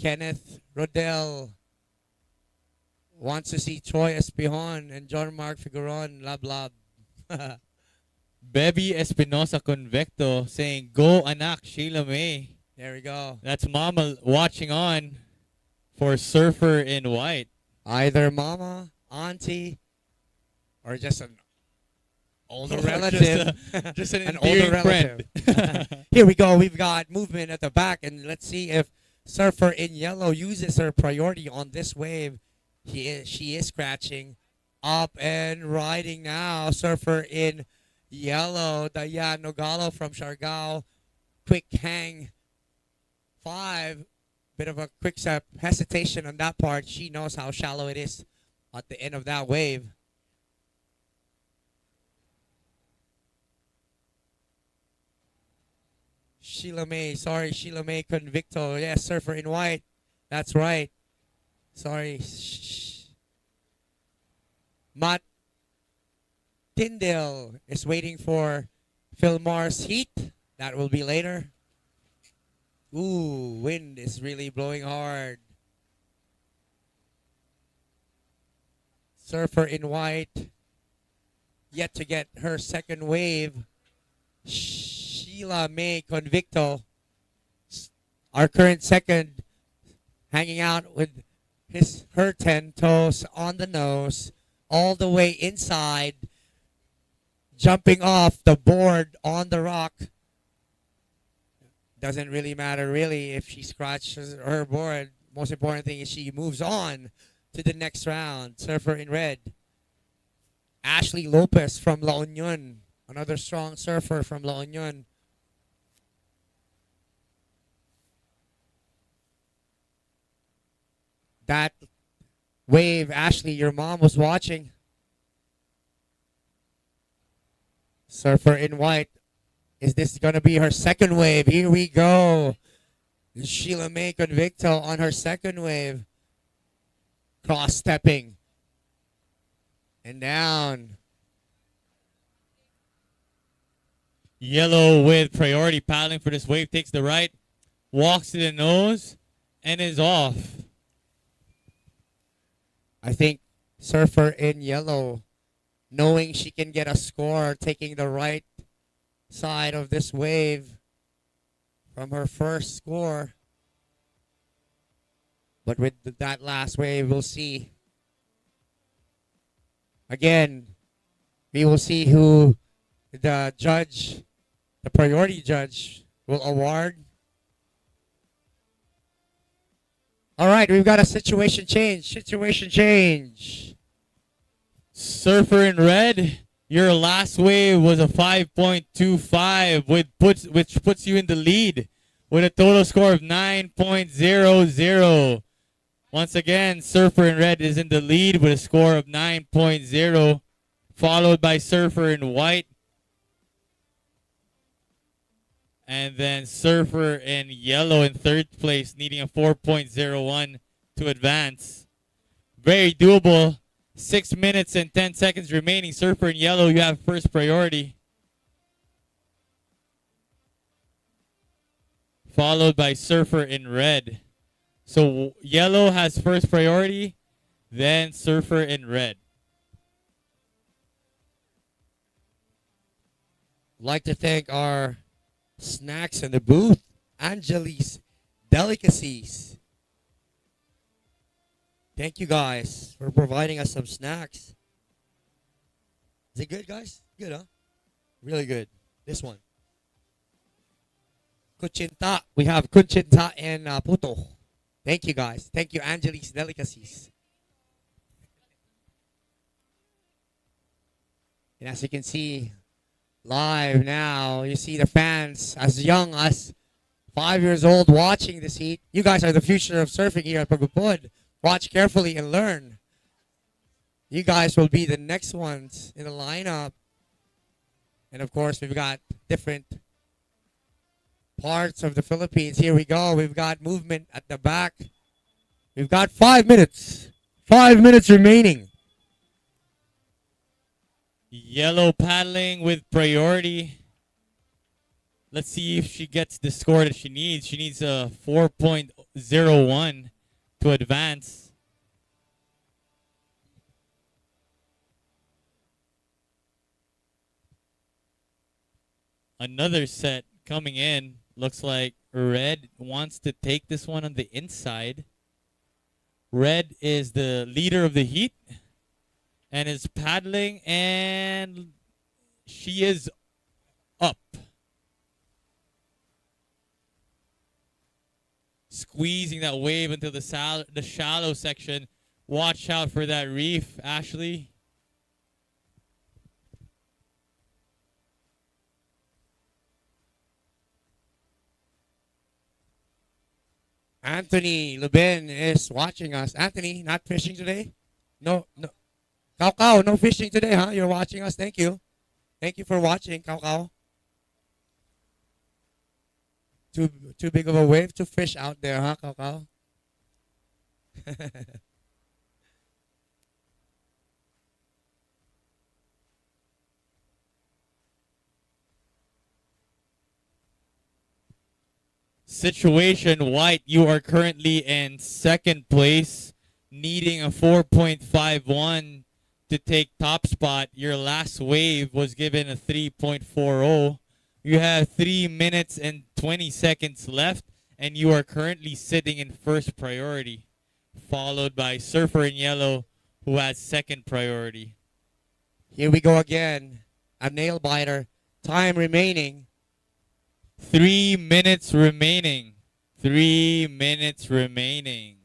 Kenneth Rodell wants to see Troy Espihon and John Mark Figueron. Lab lab. Bebby Espinosa Convecto saying go anak Sheila May. There we go. That's Mama watching on for Surfer in white. Either mama, auntie, or just an older Or relative. just an older endearing friend. relative. Here we go. We've got movement at the back, and let's see if Surfer in yellow uses her priority on this wave. She is scratching up and riding now. Surfer in yellow. Dayan Nogalo from Siargao. Quick hang. 5. Bit of a quick step hesitation on that part. She knows how shallow it is at the end of that wave. Sheila May Convicto. Yes, Surfer in white. That's right. Sorry. Matt Tyndale is waiting for Philmar's heat. That will be later. Ooh, wind is really blowing hard. Surfer in white. Yet to get her second wave. Sheila May Convicto. Our current second. Hanging out with her 10 toes on the nose. All the way inside. Jumping off the board on the rock. Doesn't really matter really if she scratches her board. Most important thing is she moves on to the next round. Surfer in red. Ashley Lopez from La Union. Another strong surfer from La Union. That wave, Ashley, your mom was watching. Surfer in white. Is this going to be her second wave? Here we go. Sheila May Convicto on her second wave. Cross-stepping. And down. Yellow with priority paddling for this wave. Takes the right. Walks to the nose. And is off. I think Surfer in yellow, knowing she can get a score, taking the right side of this wave from her first score. But with that last wave, we'll see. Again, we will see who the judge, the priority judge, will award. All right, we've got a situation change. Situation change. Surfer in red. Your last wave was a 5.25, which puts you in the lead with a total score of 9.00. Once again, Surfer in red is in the lead with a score of 9.0, followed by Surfer in white. And then Surfer in yellow in third place, needing a 4.01 to advance. Very doable. 6 minutes and 10 seconds remaining. Surfer in yellow, you have first priority. Followed by Surfer in red. So yellow has first priority, then Surfer in red. I'd like to thank our snacks in the booth, Angeli's Delicacies. Thank you guys for providing us some snacks. Is it good, guys? Good, huh? Really good. This one. Kuchinta. We have kuchinta and puto. Thank you, guys. Thank you, Angeli's Delicacies. And as you can see, live now. You see the fans as young as 5 years old watching this heat. You guys are the future of surfing here at Pagudpud. Watch carefully and learn. You guys will be the next ones in the lineup. And of course, we've got different parts of the Philippines. Here we go. We've got movement at the back. We've got 5 minutes. 5 minutes remaining. Yellow paddling with priority. Let's see if she gets the score that she needs. She needs a 4.01 to advance. Another set coming in. Looks like Red wants to take this one on the inside. Red is the leader of the heat and is paddling, and she is up. Squeezing that wave into the shallow section. Watch out for that reef, Ashley. Anthony Lubin is watching us. Anthony, not fishing today? No. Kao, no fishing today, huh? You're watching us. Thank you. Thank you for watching, Kao. Too big of a wave to fish out there, huh, Kao? Situation White, you are currently in second place, needing a 4.51 to take top spot. Your last wave was given a 3.40. You have 3 minutes and 20 seconds left, and you are currently sitting in first priority, followed by Surfer in Yellow, who has second priority. Here we go again. A nail biter. Time remaining. 3 minutes remaining. 3 minutes remaining.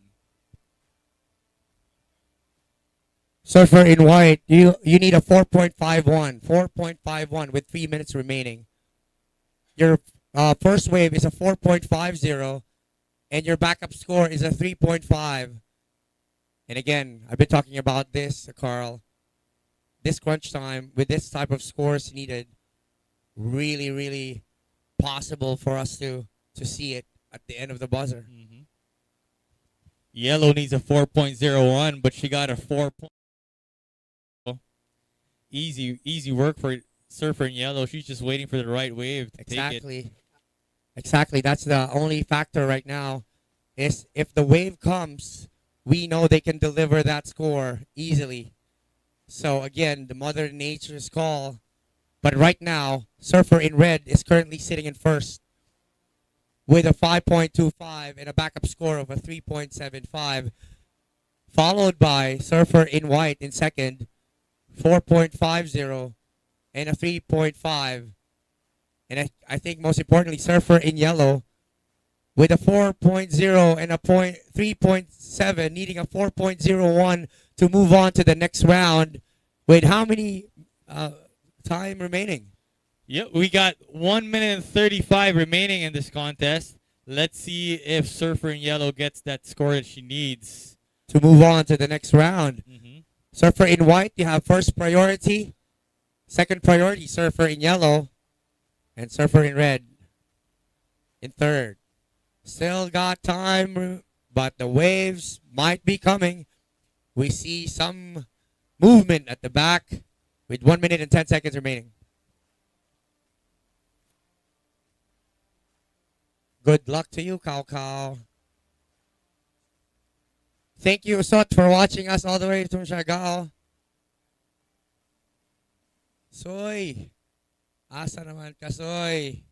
Surfer in White, you need a 4.51. 4.51 with 3 minutes remaining. Your first wave is a 4.50, and your backup score is a 3.5. And again, I've been talking about this, Carl. This crunch time, with this type of scores needed, really, really possible for us to see it at the end of the buzzer. Mm-hmm. Yellow needs a 4.01, but she got a 4. Easy work for Surfer in Yellow. She's just waiting for the right wave to take it. Exactly. That's the only factor right now. Is if the wave comes, we know they can deliver that score easily. So again, the Mother Nature's call. But right now, Surfer in Red is currently sitting in first with a 5.25 and a backup score of a 3.75, followed by Surfer in White in second, 4.50 and a 3.5. And I think most importantly, Surfer in Yellow with a 4.0 and a 3.7, needing a 4.01 to move on to the next round. With how many time remaining? Yep, we got 1 minute and 35 remaining in this contest. Let's see if Surfer in Yellow gets that score that she needs to move on to the next round. Mm-hmm. Surfer in White, you have first priority. Second priority, Surfer in Yellow. And Surfer in Red in third. Still got time, but the waves might be coming. We see some movement at the back with 1 minute and 10 seconds remaining. Good luck to you, Kao. Thank you, Sot, for watching us all the way from Siargao. Soy. Asa naman ka, Soy?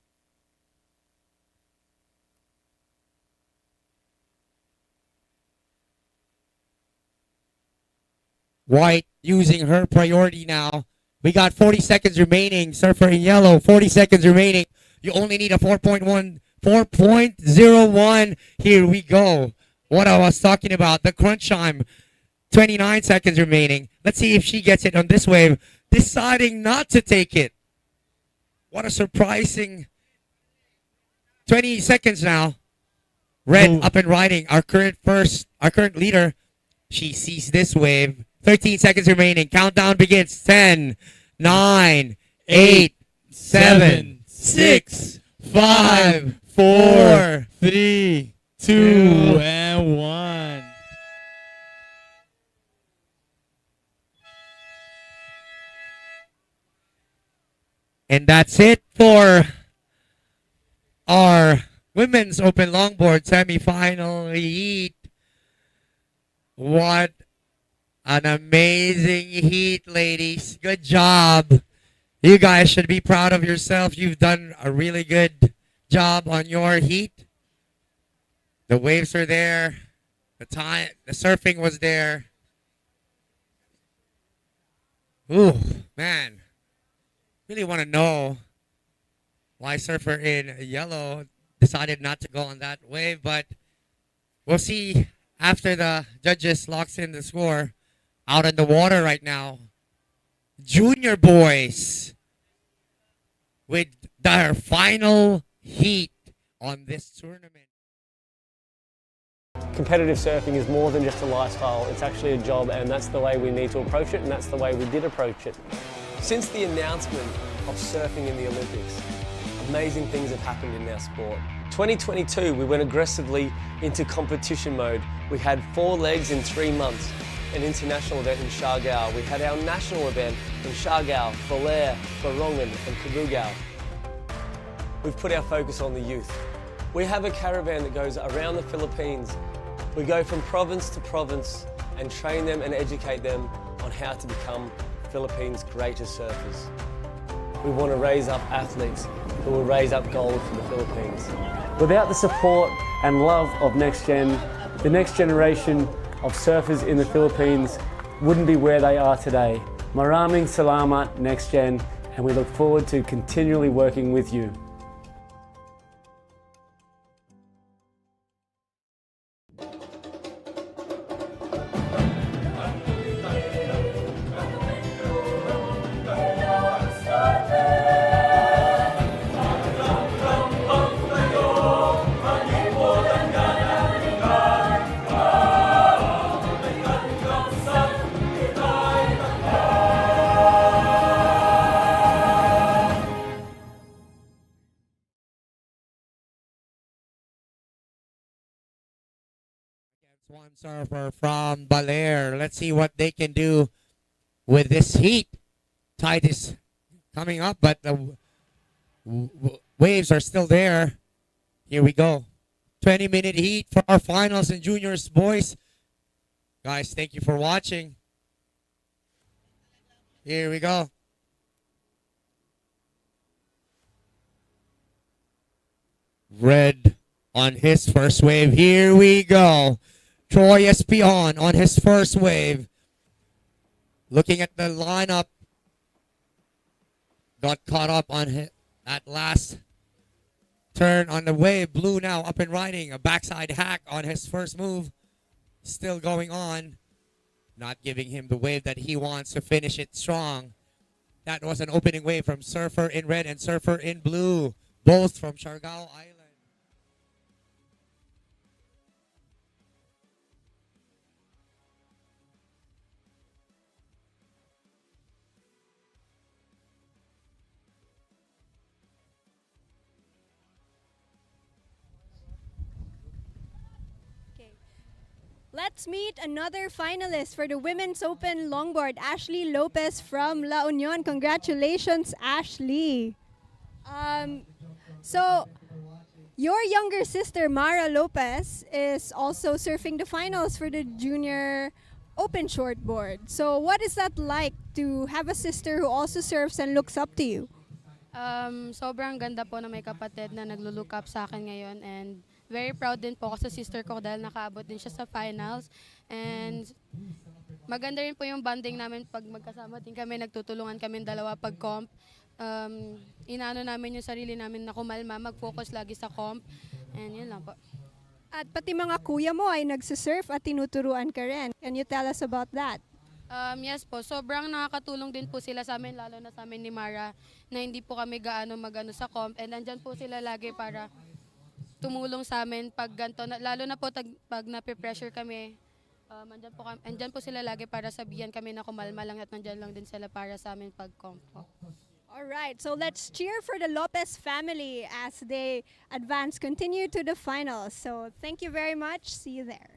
White using her priority now. We got 40 seconds remaining. Surfer in Yellow, 40 seconds remaining. You only need a 4.01. Here we go. What I was talking about, the crunch time. 29 seconds remaining. Let's see if she gets it on this wave. Deciding not to take it. What a surprising 20 seconds now. Red up and riding. Our current leader. She sees this wave. 13 seconds remaining. Countdown begins. 10, 9, 8, 7, 6, 5, 4, 3, 2, and 1. And that's it for our Women's Open Longboard semifinal heat. What an amazing heat, ladies. Good job. You guys should be proud of yourself. You've done a really good job on your heat. The waves are there. The surfing was there. Ooh, man. Really want to know why surfer in yellow decided not to go on that wave, but we'll see after the judges locks in the score. Out in the water right now, junior boys with their final heat on this tournament. Competitive surfing is more than just a lifestyle, it's actually a job, and that's the way we need to approach it, and that's the way we did approach it. Since the announcement of surfing in the Olympics, amazing things have happened in our sport. 2022, we went aggressively into competition mode. We had 4 legs in 3 months, an international event in Siargao. We had our national event in Siargao, Belair, Borongan and Cabugao. We've put our focus on the youth. We have a caravan that goes around the Philippines. We go from province to province and train them and educate them on how to become Philippines' greatest surfers. We want to raise up athletes who will raise up gold for the Philippines. Without the support and love of NextGen, the next generation of surfers in the Philippines wouldn't be where they are today. Maraming salamat, NextGen, and we look forward to continually working with you. One surfer from Belair. Let's see what they can do with this heat. Tide is coming up, but the waves are still there. Here we go. 20-minute heat for our finals in juniors, boys. Guys, thank you for watching. Here we go. Red on his first wave. Here we go. Troy Espion on his first wave. Looking at the lineup. Got caught up on that last turn on the wave. Blue now up and riding. A backside hack on his first move. Still going on. Not giving him the wave that he wants to finish it strong. That was an opening wave from Surfer in red and Surfer in blue. Both from Siargao Island. Let's meet another finalist for the Women's Open Longboard, Ashley Lopez from La Union. Congratulations, Ashley. So, your younger sister, Mara Lopez, is also surfing the finals for the Junior Open Shortboard. So, what is that like to have a sister who also surfs and looks up to you? Sobrang ganda po na may kapatid na naglo-look up sa akin ngayon, and very proud din po ako sa sister ko dahil nakaabot din siya sa finals. And maganda rin po yung bonding namin pag magkasama din kami, nagtutulungan kami dalawa pag comp. Inaano namin yung sarili namin na kumalma, mag-focus lagi sa comp. And yun lang po. At pati mga kuya mo ay nagsisurf at tinuturuan ka rin. Can you tell us about that? Yes po, sobrang nakakatulong din po sila sa amin, lalo na sa amin ni Mara, na hindi po kami gaano magano sa comp. And andyan po sila lagi para tumulong sa amin pag ganito, lalo na po pag nape-pressure kami. Andyan po sila lagi para sabihan kami na kumalma lang at nandyan lang din sila para sa amin pag comp po. All right, so let's cheer for the Lopez family as they continue to the finals. So thank you very much. See you there.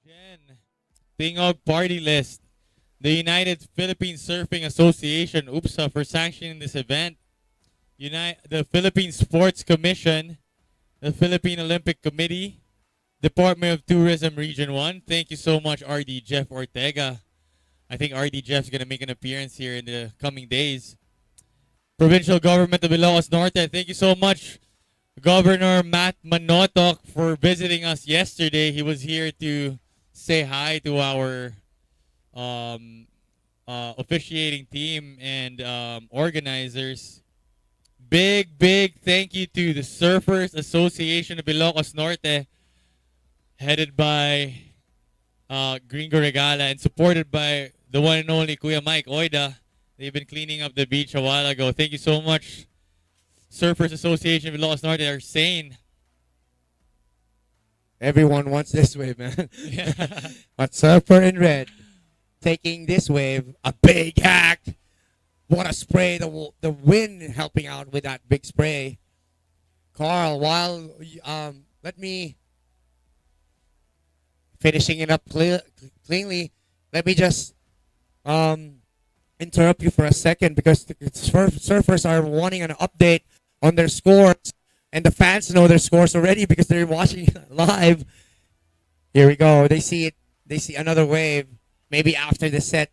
Jen, Tingog party list. The United Philippine Surfing Association, UPSA, for sanctioning this event. The Philippine Sports Commission, the Philippine Olympic Committee, Department of Tourism Region 1. Thank you so much, RD Jeff Ortega. I think RD Jeff's going to make an appearance here in the coming days. Provincial Government of Ilocos Norte. Thank you so much, Governor Matt Manotok, for visiting us yesterday. He was here to say hi to our officiating team and organizers. Big thank you to the Surfers Association of Ilocos Norte, headed by Gringo Regala and supported by the one and only Kuya Mike Oida. They've been cleaning up the beach a while ago. Thank you so much, Surfers Association of Ilocos Norte. Are sane. Everyone wants this wave, man. But Surfer in red taking this wave, a big hack. What a spray! The wind helping out with that big spray. Carl, while let me finishing it up cleanly. Let me just interrupt you for a second because the surfers are wanting an update on their scores, and the fans know their scores already because they're watching it live. Here we go. They see it. They see another wave. Maybe after the set,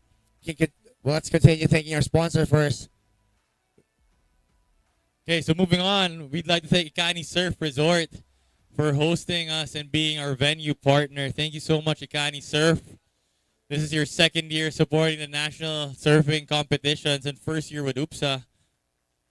well, let's continue thanking our sponsor first. Okay, so moving on, we'd like to thank Ikani Surf Resort for hosting us and being our venue partner. Thank you so much, Ikani Surf. This is your second year supporting the national surfing competitions and first year with UPSA.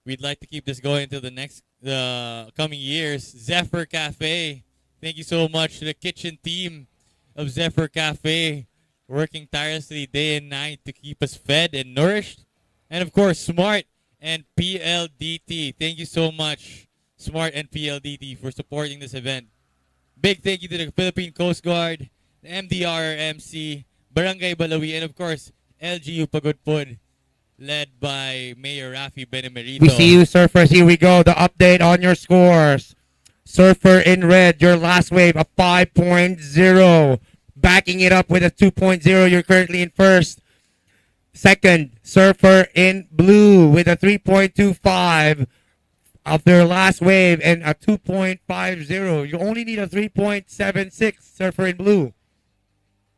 We'd like to keep this going until the coming years. Zephyr Cafe, thank you so much to the kitchen team of Zephyr Cafe, working tirelessly day and night to keep us fed and nourished. And of course, Smart and PLDT. Thank you so much, Smart and PLDT, for supporting this event. Big thank you to the Philippine Coast Guard, the MDRMC, Barangay Balawi, and of course, LGU Pagudpud, led by Mayor Rafi Benemerito. We see you, surfers. Here we go. The update on your scores. Surfer in red, your last wave, a 5.0. Backing it up with a 2.0. You're currently in first. Second, Surfer in blue with a 3.25 of their last wave and a 2.50. You only need a 3.76, Surfer in blue.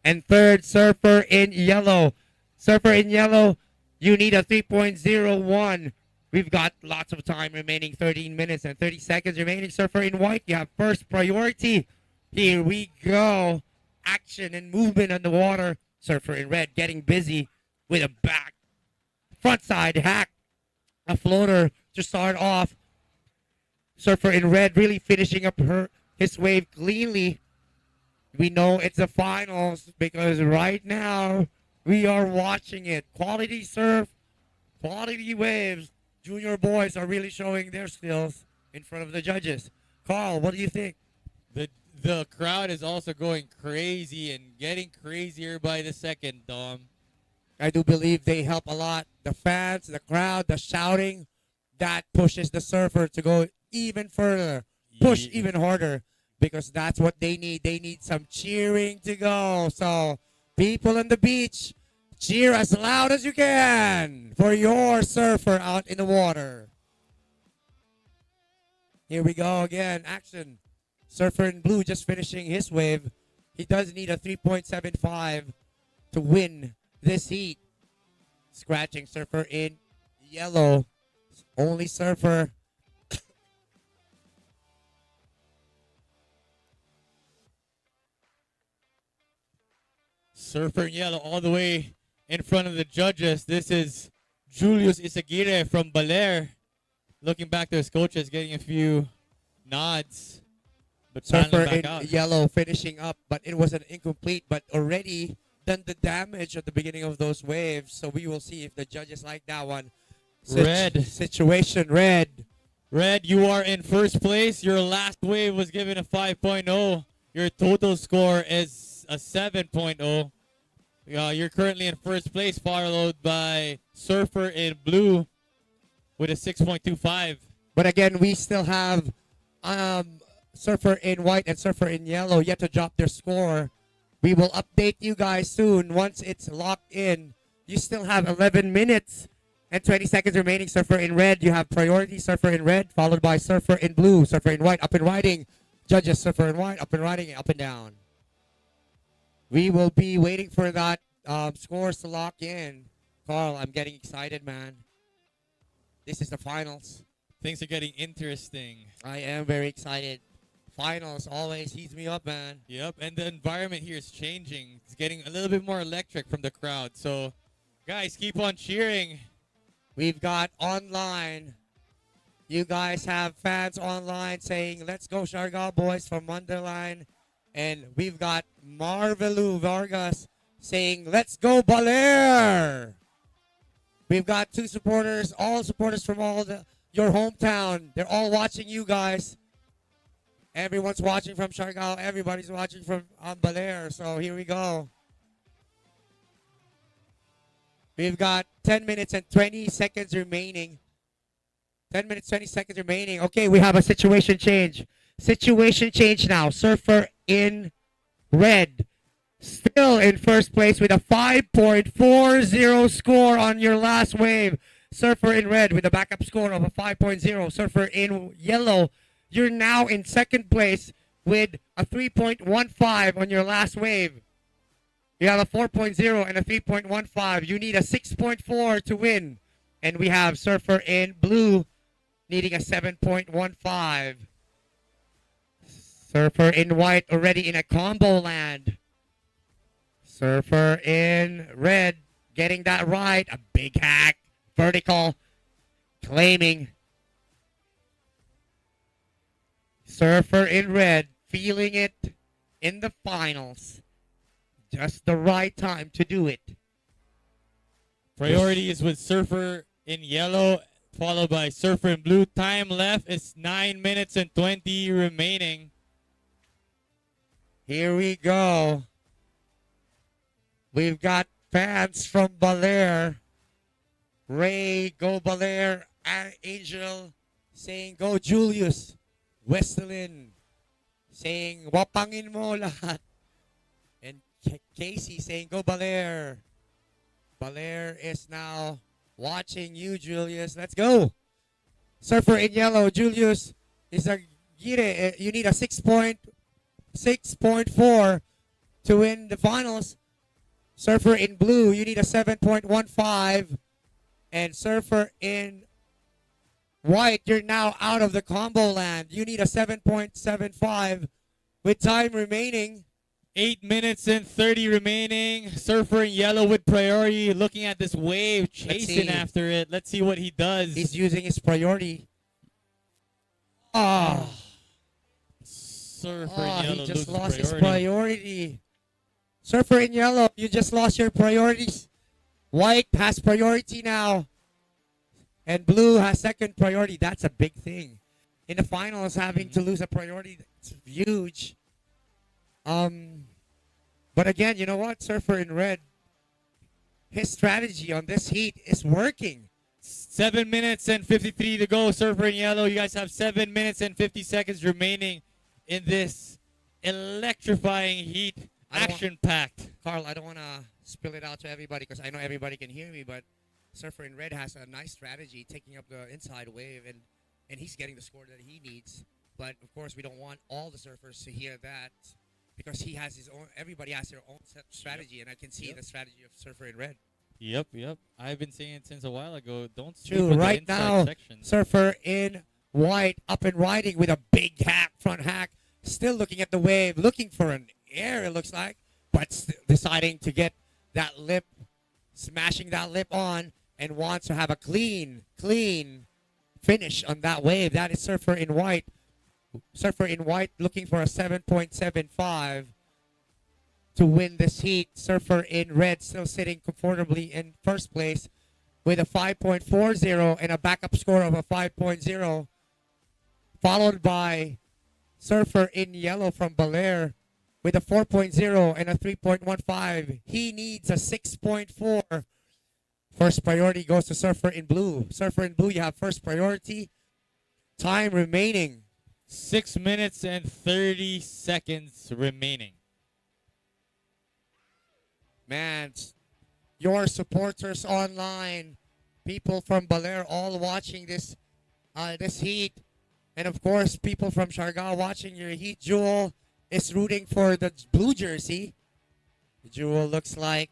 And third, Surfer in yellow. Surfer in yellow, you need a 3.01. We've got lots of time remaining, 13 minutes and 30 seconds remaining. Surfer in white, you have first priority. Here we go. Action and movement on the water. Surfer in red getting busy with a front side hack, a floater to start off. Surfer in red really finishing up his wave cleanly. We know it's the finals because right now we are watching it. Quality surf, quality waves. Junior boys are really showing their skills in front of the judges. Carl, what do you think? The crowd is also going crazy and getting crazier by the second, Dom. I do believe they help a lot. The fans, the crowd, the shouting, that pushes the surfer to go even further, push even harder, because that's what they need. They need some cheering to go. So, people on the beach, cheer as loud as you can for your surfer out in the water. Here we go again. Action. Surfer in blue just finishing his wave. He does need a 3.75 to win this heat. Scratching Surfer in yellow. Only Surfer. Surfer in yellow all the way in front of the judges. This is Julius Isagire from Baler. Looking back to his coaches, getting a few nods. But Surfer back in out. yellow finishing up, but it was an incomplete, but already done the damage at the beginning of those waves. So we will see if the judges like that one. Red. Situation red. Red, you are in first place. Your last wave was given a 5.0. Your total score is a 7.0. You're currently in first place, followed by Surfer in blue with a 6.25. But again, we still have Surfer in white and Surfer in yellow yet to drop their score. We will update you guys soon once it's locked in. You still have 11 minutes and 20 seconds remaining. Surfer in red, you have priority. Surfer in red, followed by Surfer in blue. Surfer in white, up and riding. Judges, Surfer in white, up and riding, up and down. We will be waiting for that scores to lock in. Carl, I'm getting excited, man. This is the finals. Things are getting interesting. I am very excited. Finals always heats me up, man. Yep, and the environment here is changing. It's getting a little bit more electric from the crowd. So, guys, keep on cheering. We've got online. You guys have fans online saying, let's go Siargao boys from Wonderland. And we've got Marvelu Vargas saying, let's go Baler. We've got two supporters, all supporters from your hometown. They're all watching you guys. Everyone's watching from Siargao. Everybody's watching from Baler. So here we go. We've got 10 minutes and 20 seconds remaining. 10 minutes, 20 seconds remaining. Okay, we have a situation change. Situation change now. Surfer in red. Still in first place with a 5.40 score on your last wave. Surfer in red with a backup score of a 5.0. Surfer in yellow, you're now in second place with a 3.15 on your last wave. You have a 4.0 and a 3.15. You need a 6.4 to win. And we have Surfer in blue needing a 7.15. Surfer in white already in a combo land. Surfer in red getting that right. A big hack. Vertical. Claiming. Surfer in red feeling it in the finals. Just the right time to do it. Priority is with Surfer in yellow, followed by Surfer in blue. Time left is 9 minutes and 20 remaining. Here we go. We've got fans from Baler. Ray, go Baler. Angel saying, go Julius. Westelin saying, wapangin mo lahat. And Casey saying, go Baler. Baler is now watching you, Julius. Let's go. Surfer in yellow, Julius is a gire. You need a 6.4 to win the finals. Surfer in blue, you need a 7.15. And Surfer in white, you're now out of the combo land. You need a 7.75 with time remaining. 8 minutes and 30 remaining. Surfer in yellow with priority. Looking at this wave, chasing after it. Let's see what he does. He's using his priority. Surfer in yellow he just loses lost his priority. priority. Surfer in yellow, you just lost your priorities. White has priority now. And blue has second priority. That's a big thing. In the finals, having to lose a priority, it's huge. But again, you know what? Surfer in red, his strategy on this heat is working. 7 minutes and 53 to go. Surfer in yellow. You guys have 7 minutes and 50 seconds remaining in this electrifying heat. Action-packed. Carl, I don't want to spill it out to everybody because I know everybody can hear me, but Surfer in red has a nice strategy taking up the inside wave, and he's getting the score that he needs. But, of course, we don't want all the surfers to hear that because he has his own, everybody has their own strategy, and I can see the strategy of Surfer in red. Yep. I've been saying it since a while ago. Don't sleep True, with right the inside now, section. Surfer in white, up and riding with a big hack, front hack, still looking at the wave, looking for an air, it looks like, but deciding to get that lip smashing that lip on and wants to have a clean finish on that wave. That is Surfer in white. Surfer in white looking for a 7.75 to win this heat. Surfer in red still sitting comfortably in first place with a 5.40 and a backup score of a 5.0, followed by Surfer in yellow from Belair with a 4.0 and a 3.15. He needs a 6.4. First priority goes to Surfer in blue. Surfer in blue, you have first priority. Time remaining. 6 minutes and 30 seconds remaining. Man, your supporters online, people from Belair all watching this this heat. And of course, people from Siargao watching your heat. Jewel is rooting for the blue jersey. Jewel looks like,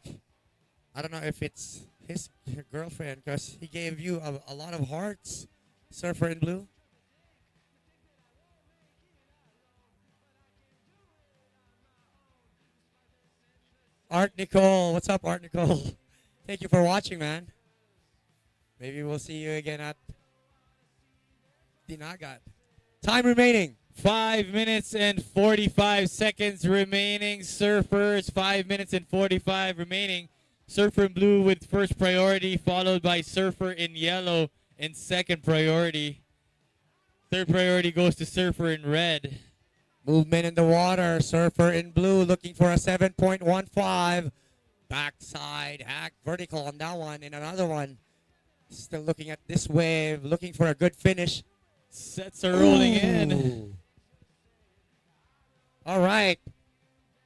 I don't know if it's his girlfriend because he gave you a lot of hearts. Surfer in blue. Art Nicole. What's up, Art Nicole? Thank you for watching, man. Maybe we'll see you again at Dinagat. Time remaining. 5 minutes and 45 seconds remaining. Surfers, 5 minutes and 45 remaining. Surfer in blue with first priority, followed by Surfer in yellow in second priority. Third priority goes to Surfer in red. Movement in the water. Surfer in blue looking for a 7.15. Backside hack vertical on that one. And another one. Still looking at this wave. Looking for a good finish. Sets are rolling in. All right.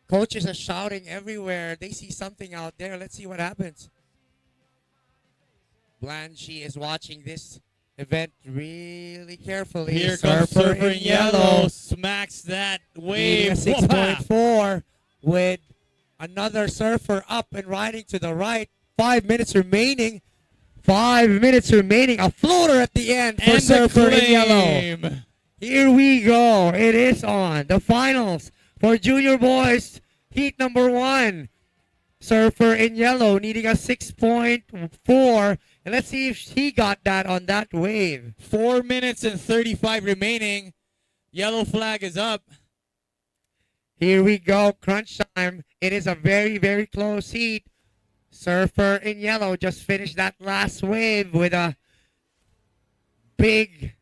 Coaches are shouting everywhere. They see something out there. Let's see what happens. Blanchie is watching this event really carefully. Here comes Surfer in yellow. Smacks that wave. 6.4 with another surfer up and riding to the right. 5 minutes remaining. 5 minutes remaining. A floater at the end for And Surfer in yellow. claim. Here we go. It is on. The finals for junior boys. Heat number 1. Surfer in yellow needing a 6.4. And let's see if he got that on that wave. 4 minutes and 35 remaining. Yellow flag is up. Here we go. Crunch time. It is a very, very close heat. Surfer in yellow just finished that last wave with a big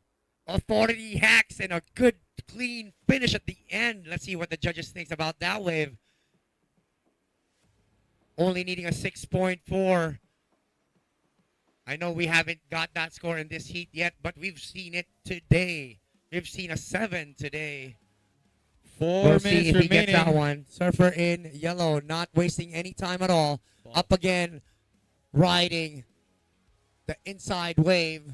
authority hacks and a good clean finish at the end. Let's see what the judges think about that wave. Only needing a 6.4. I know we haven't got that score in this heat yet, but we've seen it today. We've seen a 7 today. 4 We'll minutes see if he gets that remaining. one. Surfer in yellow, not wasting any time at all. Up again, riding the inside wave.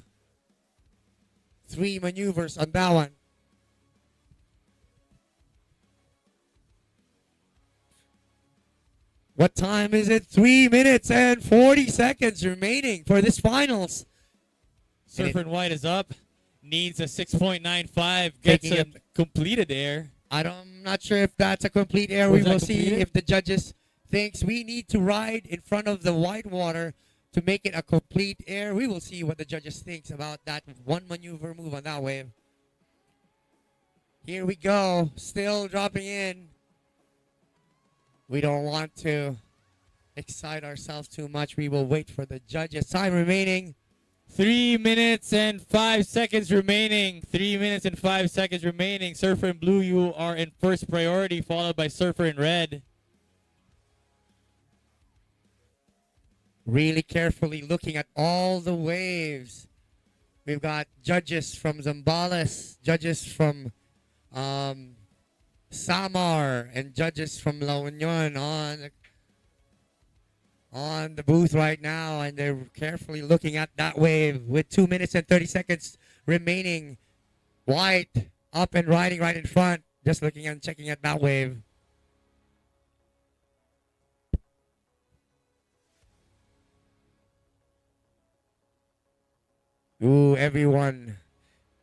3 maneuvers on that one. What time is it? 3 minutes and 40 seconds remaining for this finals. Surfer in white is up. Needs a 6.95. Gets Taking a it- completed air. I'm not sure if that's a complete air. Was We that will see completed? if the judges thinks we need to ride in front of the white water to make it a complete air. We will see what the judges thinks about that one maneuver move on that wave. Here we go. Still dropping in. We don't want to excite ourselves too much. We will wait for the judges. Time remaining. 3 minutes and 5 seconds remaining. 3 minutes and 5 seconds remaining. Surfer in blue, you are in first priority, followed by Surfer in red. Really carefully looking at all the waves. We've got judges from Zambales, judges from Samar, and judges from La Union on the booth right now, and they're carefully looking at that wave with 2 minutes and 30 seconds remaining. White up and riding right in front, just looking and checking at that wave. Ooh, everyone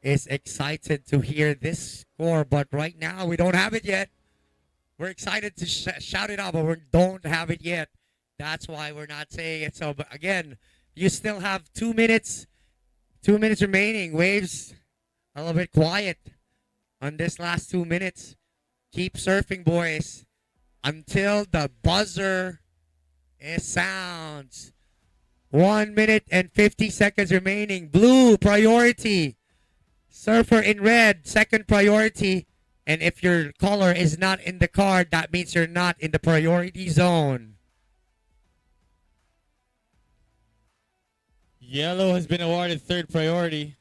is excited to hear this score, but right now we don't have it yet. We're excited to shout it out, but we don't have it yet. That's why we're not saying it. So, but again, you still have 2 minutes. 2 minutes remaining. Waves a little bit quiet on this last 2 minutes. Keep surfing, boys, until the buzzer sounds. 1 minute and 50 seconds remaining. Blue, priority. Surfer in red, second priority. And if your color is not in the card, that means you're not in the priority zone. Yellow has been awarded third priority.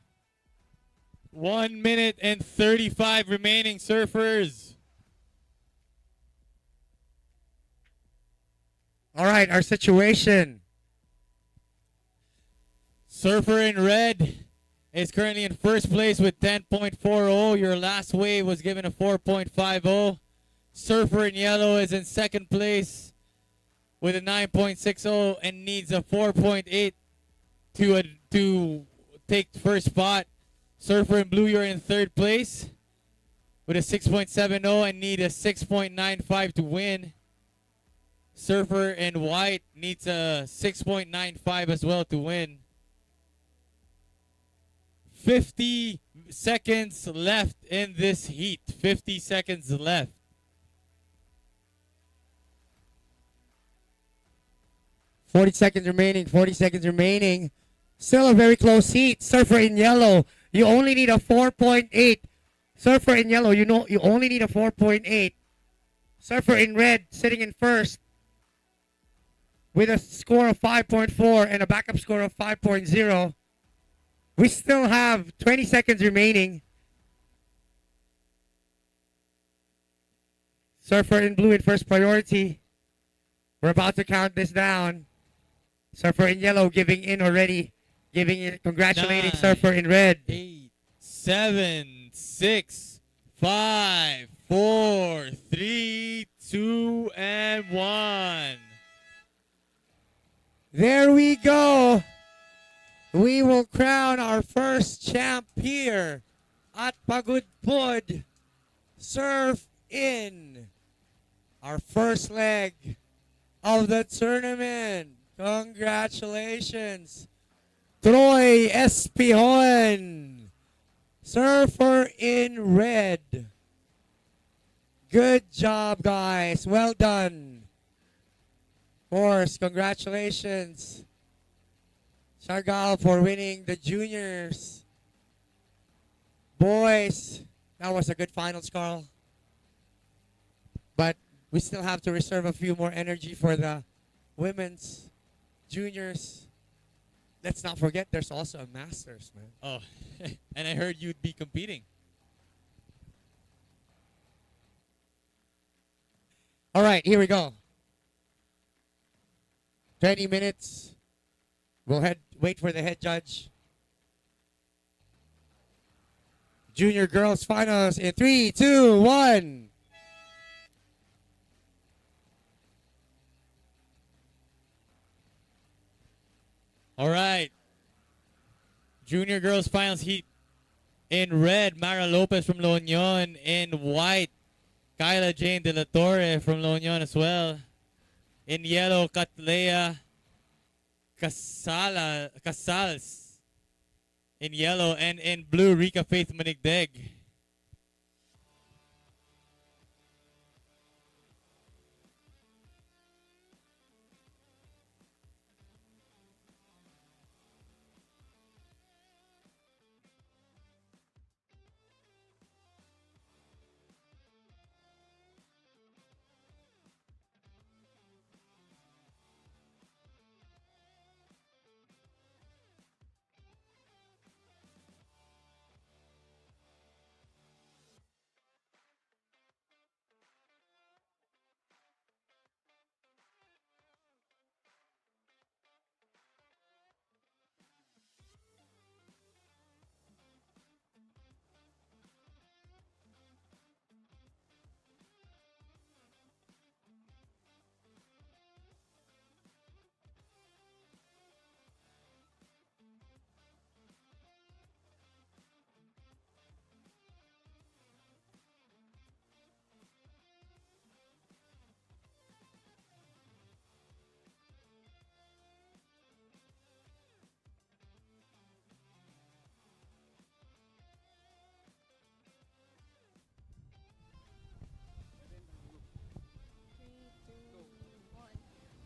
1 minute and 35 remaining, surfers. All right, our situation. Surfer in red is currently in first place with 10.40. Your last wave was given a 4.50. Surfer in yellow is in second place with a 9.60 and needs a 4.8 to take first spot. Surfer in blue, you're in third place with a 6.70 and need a 6.95 to win. Surfer in white needs a 6.95 as well to win. 50 seconds left in this heat. 50 seconds left. Forty seconds remaining. Still a very close heat. Surfer in yellow, you only need a 4.8. Surfer in yellow, you only need a 4.8. Surfer in red, sitting in first with a score of 5.4 and a backup score of 5.0. We still have 20 seconds remaining. Surfer in blue in first priority. We're about to count this down. Surfer in yellow giving in already. Congratulating 9, Surfer in red. 8, 7, 6, 5, 4, 3, 2, and 1. There we go. We will crown our first champ here at Pagudpud. Surf in our first leg of the tournament. Congratulations, Troy Espihon, surfer in red. Good job, guys. Well done. Of course, congratulations, Shargal, for winning the juniors. Boys, that was a good finals, Carl. But we still have to reserve a few more energy for the women's juniors. Let's not forget there's also a Masters, man. Oh, and I heard you'd be competing. All right, here we go. 20 minutes. We'll wait for the head judge. Junior girls finals in 3, 2, 1. All right. Junior girls finals heat. In red, Mara Lopez from La Union. In white, Kyla Jane De La Torre from La Union as well. In yellow, Catlea Casals. In yellow, and in blue, Rika Faith Manigdeg.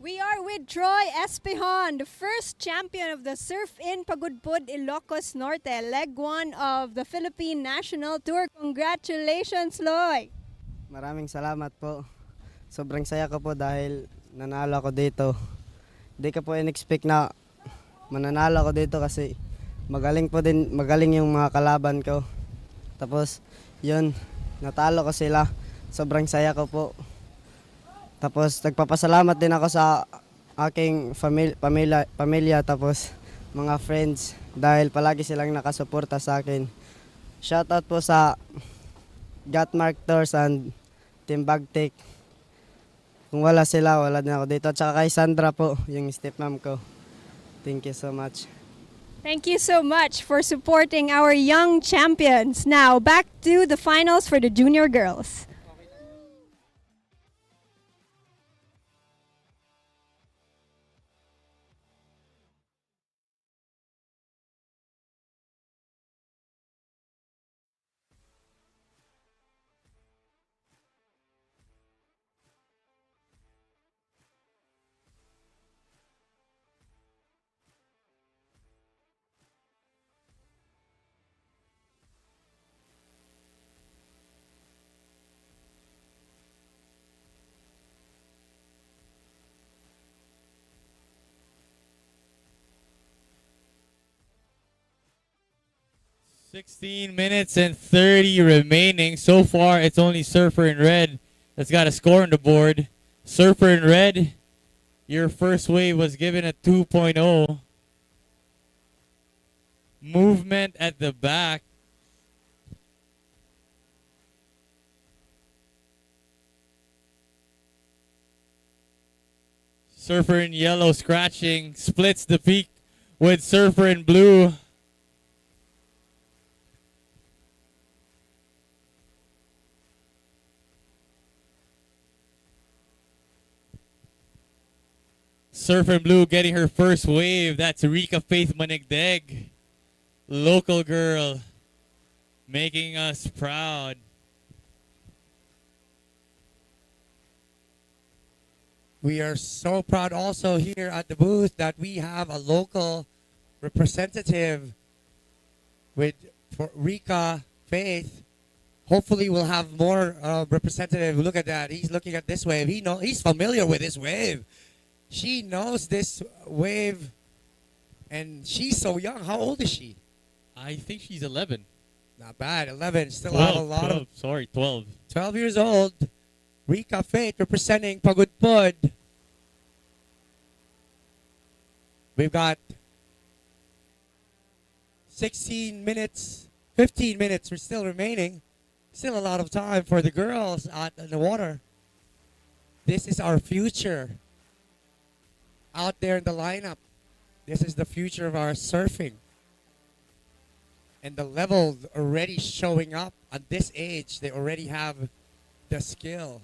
We are with Troy Espejon, the first champion of the Surfin Pagudpud Ilocos Norte, leg 1 of the Philippine National Tour. Congratulations, Loy! Maraming salamat po. Sobrang saya ko po dahil nanalo ako dito. Hindi ko po in-expect na mananalo ako dito kasi magaling yung mga kalaban ko. Tapos, yun, natalo ko sila. Sobrang saya ko po. Tapos, nagpapasalamat din ako sa aking pamilya tapos mga friends dahil palagi silang nakasuporta sa akin. Shoutout po sa Gatmark Tours and Team Bagtik. Kung wala sila, wala din ako dito. At saka kay Sandra po, yung stepmom ko. Thank you so much. Thank you so much for supporting our young champions. Now, back to the finals for the junior girls. $16 minutes and 30 remaining. So far, it's only Surfer in red that's got a score on the board. Surfer in red, your first wave was given a 2.0. Movement at the back. Surfer in yellow scratching, splits the peak with Surfer in blue. Surfer in blue getting her first wave. That's Rika Faith Manigdeg. Local girl. Making us proud. We are so proud also here at the booth that we have a local representative with for Rika Faith. Hopefully we'll have more representative. Look at that. He's looking at this wave. He's familiar with this wave. She knows this wave, and she's so young. How old is she? I think she's 11. Not bad. 11. Still 12, have a lot 12, of... sorry, 12. 12 years old. Rika Faith representing Pagudpud. We've got 16 minutes, 15 minutes are still remaining. Still a lot of time for the girls out in the water. This is our future. Out there in the lineup. This is the future of our surfing. And the level already showing up at this age. They already have the skill.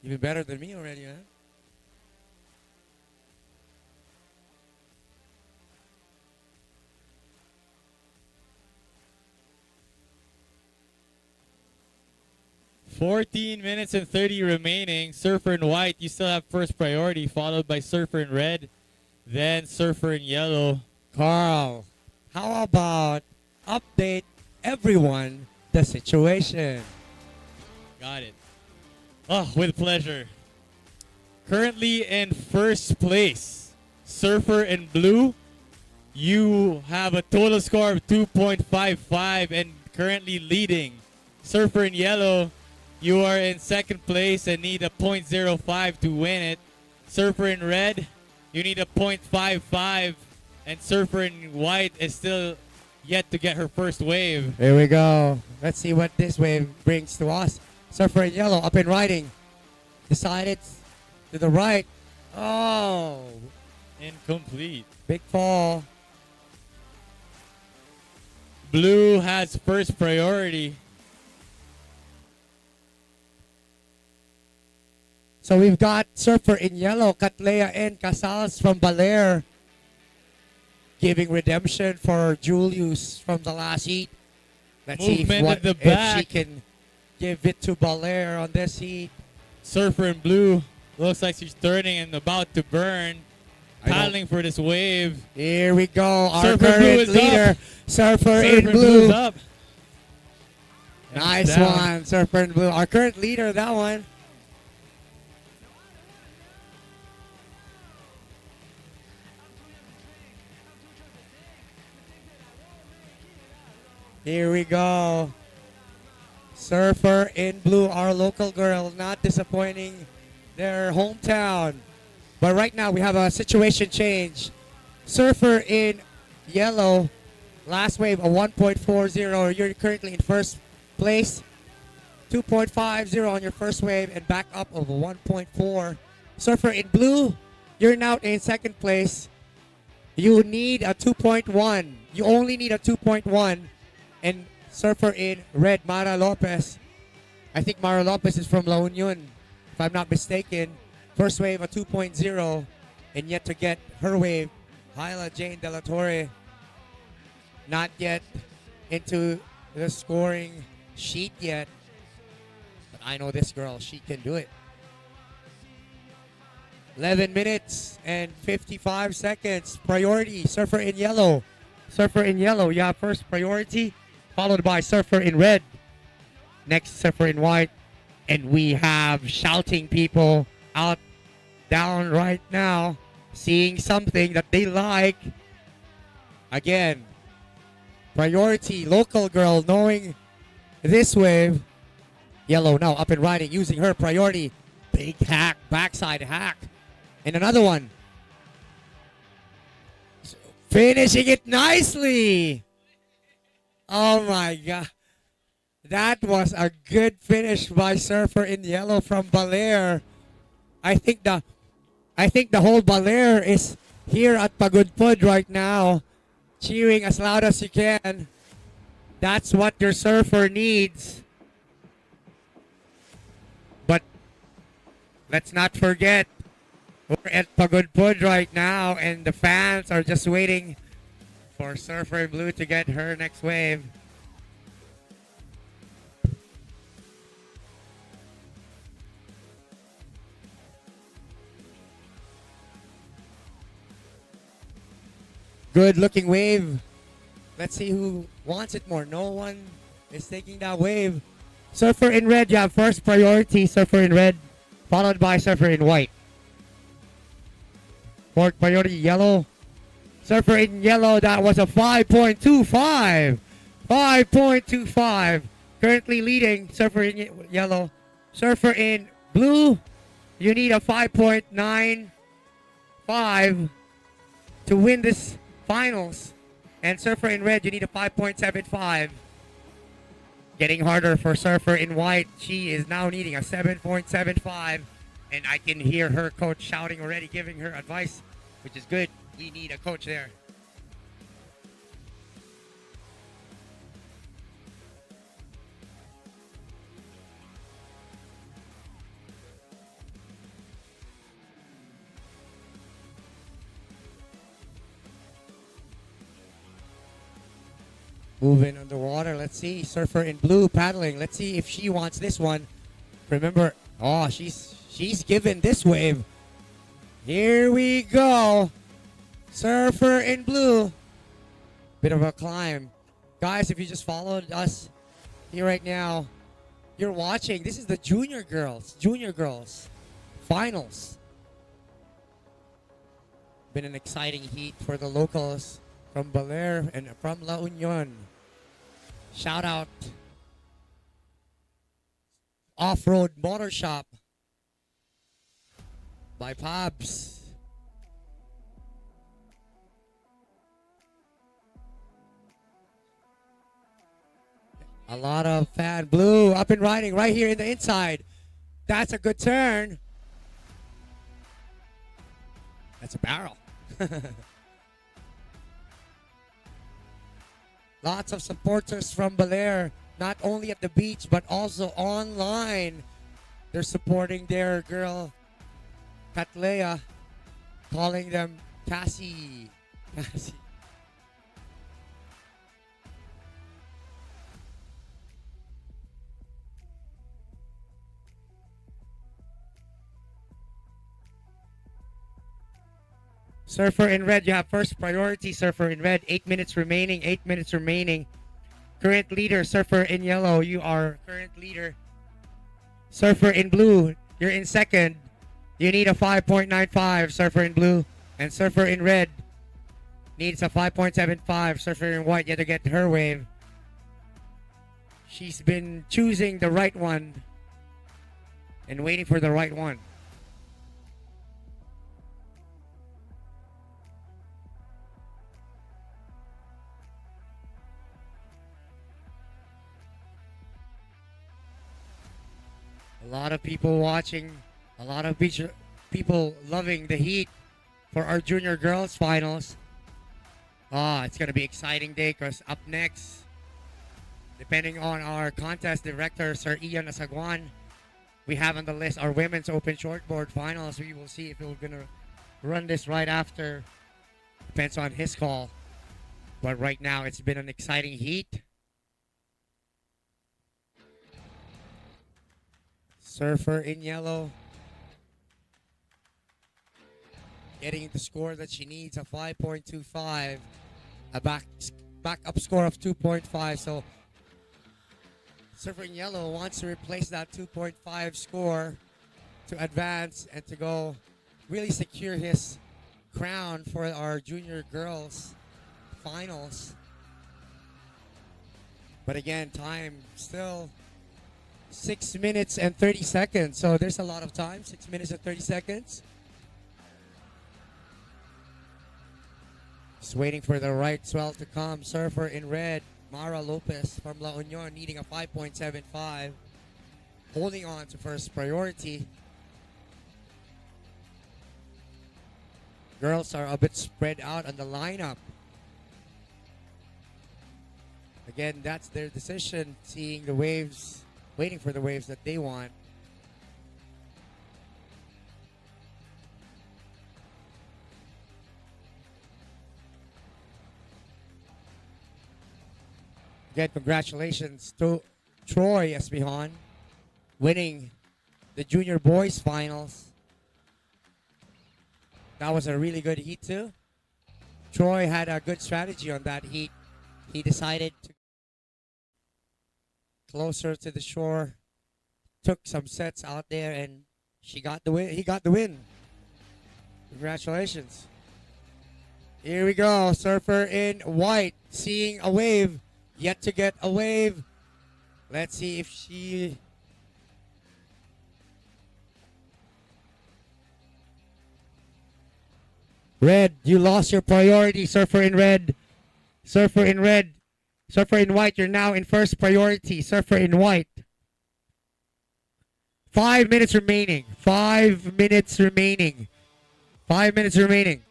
Even better than me already, huh? $14 minutes and 30 remaining. Surfer in white, you still have first priority, followed by Surfer in red, then Surfer in yellow. Carl, how about update everyone the situation? Got it. Oh, with pleasure. Currently in first place, Surfer in blue. You have a total score of 2.55 and currently leading. Surfer in yellow, you are in second place and need a .05 to win it. Surfer in red, you need a .55, and Surfer in white is still yet to get her first wave. Here we go. Let's see what this wave brings to us. Surfer in yellow, up and riding. Decided to the right. Oh, incomplete. Big fall. Blue has first priority. So we've got Surfer in yellow, Catlea and Casals from Baler, giving redemption for Julius from the last heat. Let's see Movement if she can give it to Baler on this heat. Surfer in blue Looks like she's turning and about to burn. I know. Paddling for this wave. Here we go. Our Surfer Blue current is leader, up. Surfer in Surfer Blue. is up. And Nice down. one, Surfer in Blue. Our current leader, that one. Here we go. Surfer in Blue, our local girl, not disappointing their hometown. But right now we have a situation change. Surfer in Yellow, last wave a 1.40. You're currently in first place. 2.50 on your first wave and back up of a 1.4. Surfer in Blue, you're now in second place. You need a 2.1. You only need a 2.1. And Surfer in Red, Mara Lopez. I think Mara Lopez is from La Union, if I'm not mistaken. First wave a 2.0, and yet to get her wave, Hyla Jane De La Torre, not yet into the scoring sheet yet. But I know this girl, she can do it. 11 minutes and 55 seconds. Priority, Surfer in Yellow. Surfer in Yellow, you have first priority, followed by Surfer in Red. Next, Surfer in White. And we have shouting people out down right now, seeing something that they like. Again, priority, local girl, knowing this wave. Yellow now up and riding, using her priority. Big hack, backside hack. And another one. Finishing it nicely. Oh my God. That was a good finish by Surfer in Yellow from Baler. I think the whole Baler is here at Pagudpud right now, cheering as loud as you can. That's what your surfer needs. But let's not forget, we're at Pagudpud right now, and the fans are just waiting for Surfer in Blue to get her next wave. Good looking wave. Let's see who wants it more. No one is taking that wave. Surfer in Red, you have first priority, Surfer in Red, followed by Surfer in White. Fourth priority, Yellow. Surfer in Yellow, that was a 5.25. 5.25. Currently leading, Surfer in Yellow. Surfer in Blue, you need a 5.95 to win this finals. And Surfer in Red, you need a 5.75. Getting harder for Surfer in White. She is now needing a 7.75. And I can hear her coach shouting already, giving her advice, which is good. We need a coach there. Moving underwater. Let's see. Surfer in Blue paddling. Let's see if she wants this one. Remember, oh, she's given this wave. Here we go. Surfer in Blue. Bit of a climb. Guys, if you just followed us here right now, you're watching. This is the junior girls. Junior girls. Finals. Been an exciting heat for the locals from Baler and from La Union. Shout out Off-Road Motor Shop by Pabs. A lot of fan blue up and riding right here in the inside. That's a good turn. That's a barrel. Lots of supporters from Baler, not only at the beach, but also online. They're supporting their girl, Katlea, calling them Cassie. Cassie. Surfer in red, you have first priority. Surfer in red, 8 minutes remaining. 8 minutes remaining. Current leader, Surfer in yellow, you are current leader. Surfer in blue, you're in second. You need a 5.95, Surfer in blue. And Surfer in red needs a 5.75. Surfer in white, yet to get her wave. She's been choosing the right one and waiting for the right one. A lot of people watching, a lot of people loving the heat for our junior girls finals. It's going to be exciting day because up next, depending on our contest director, Sir Ian Asagwan, we have on the list our women's open shortboard finals. We will see if we're going to run this right after. Depends on his call. But right now, it's been an exciting heat. Surfer in yellow. Getting the score that she needs, a 5.25. A back up score of 2.5. So Surfer in yellow wants to replace that 2.5 score to advance and to go really secure his crown for our junior girls finals. But again, time still 6 minutes and 30 seconds. So there's a lot of time, 6 minutes and 30 seconds. Just waiting for the right swell to come. Surfer in red, Mara Lopez from La Union, needing a 5.75. Holding on to first priority. Girls are a bit spread out on the lineup. Again, that's their decision, seeing the waves, waiting for the waves that they want. Again, congratulations to Troy Esbihan winning the junior boys finals. That was a really good heat too. Troy had a good strategy on that heat. He decided to closer to the shore, took some sets out there, and she got the win. He got the win. Congratulations. Here we go. Surfer in white, seeing a wave. Yet to get a wave. Let's see if she... Red, you lost your priority. Surfer in red. Surfer in red. Surfer in white, you're now in first priority. Surfer in white. 5 minutes remaining. 5 minutes remaining. 5 minutes remaining.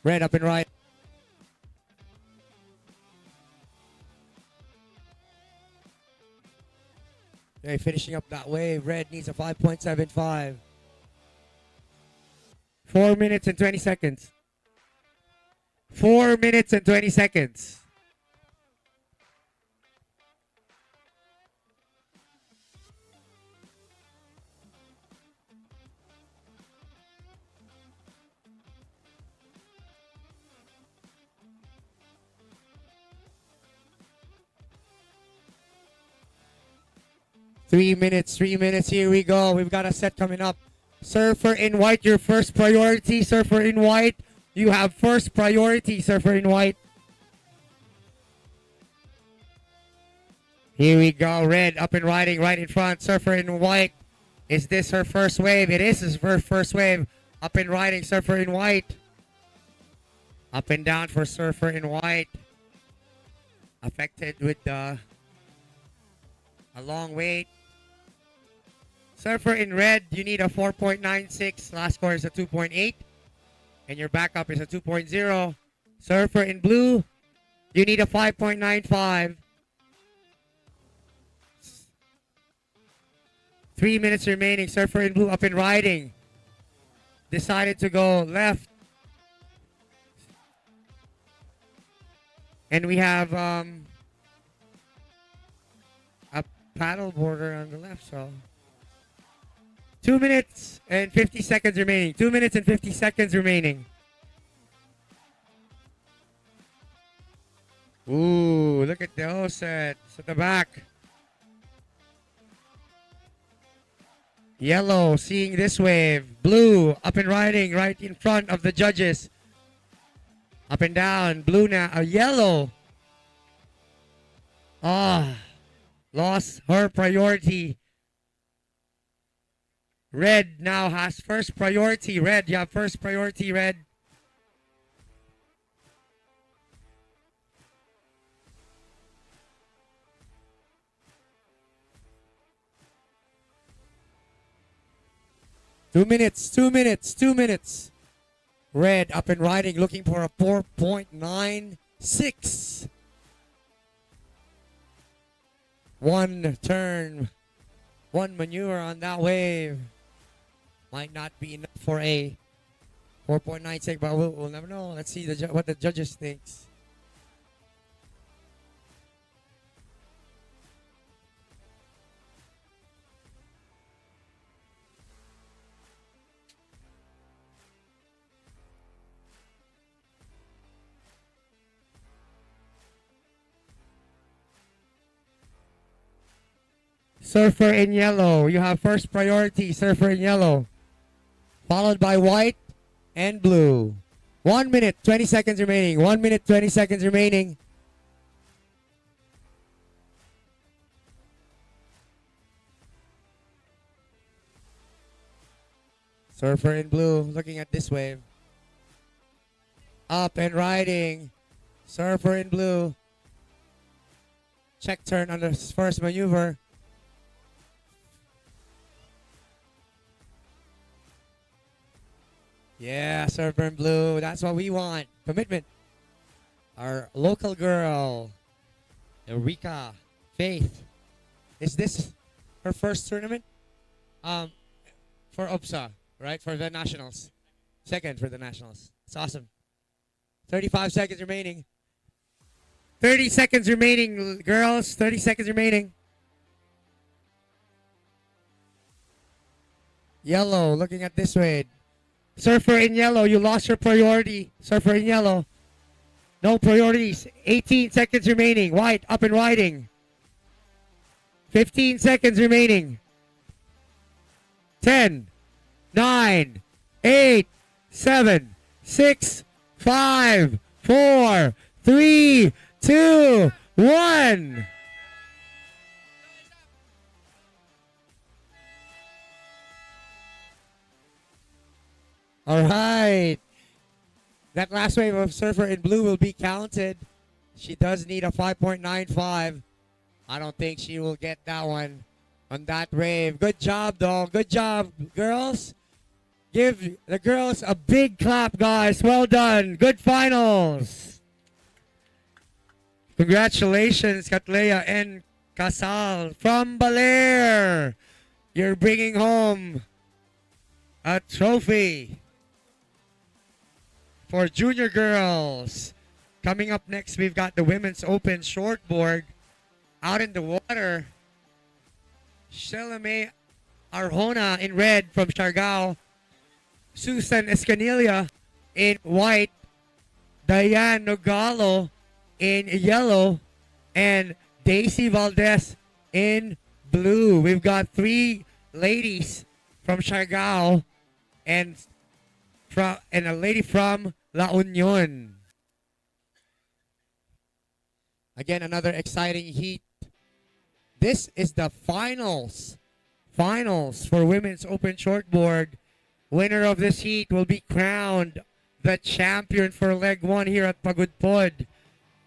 Red up and right. Okay, finishing up that wave. Red needs a 5.75. 4 minutes and 20 seconds. 4 minutes and 20 seconds. Three minutes, here we go. We've got a set coming up. Surfer in white, your first priority. Surfer in white, you have first priority. Surfer in white. Here we go. Red up and riding right in front. Surfer in white. Is this her first wave? It is her first wave. Up and riding. Surfer in white. Up and down for Surfer in white. Affected with a long wait. Surfer in red, you need a 4.96. Last score is a 2.8. And your backup is a 2.0. Surfer in blue, you need a 5.95. 3 minutes remaining. Surfer in blue up and riding. Decided to go left. And we have a paddle border on the left, so 2 minutes and 50 seconds remaining. 2 minutes and 50 seconds remaining. Ooh, look at those sets at the back. Yellow seeing this wave. Blue up and riding right in front of the judges. Up and down. Blue now. Yellow. Lost her priority. Red now has first priority. Red, you have first priority, Red. Two minutes. Red up and riding, looking for a 4.96. One turn, one maneuver on that wave. Might not be enough for a 4.96, but we'll never know. Let's see what the judges thinks. Surfer in yellow. You have first priority, Surfer in yellow. Followed by white and blue. 1 minute, 20 seconds remaining. 1 minute, 20 seconds remaining. Surfer in blue, looking at this wave. Up and riding. Surfer in blue. Check turn on the first maneuver. Yeah, Surfer in blue. That's what we want. Commitment. Our local girl, Eureka Faith. Is this her first tournament? For UPSA, right? For the nationals. Second for the nationals. It's awesome. 35 seconds remaining. 30 seconds remaining, girls. 30 seconds remaining. Yellow, looking at this way. Surfer in yellow, you lost your priority. Surfer in yellow. No priorities. 18 seconds remaining. White, up and riding. 15 seconds remaining. 10, 9, 8, 7, 6, 5, 4, 3, 2, 1. All right. That last wave of Surfer in blue will be counted. She does need a 5.95. I don't think she will get that one on that wave. Good job, though. Good job, girls. Give the girls a big clap, guys. Well done. Good finals. Congratulations, Katlea and Casal from Baler. You're bringing home a trophy. For junior girls. Coming up next, we've got the Women's Open shortboard out in the water. Shelame Arjona in red from Siargao. Susan Escanilla in white. Diane Nogalo in yellow. And Daisy Valdez in blue. We've got 3 ladies from Siargao and a lady from La Union. Again, another exciting heat. This is the finals. Finals for Women's Open Shortboard. Winner of this heat will be crowned the champion for leg 1 here at Pagudpud.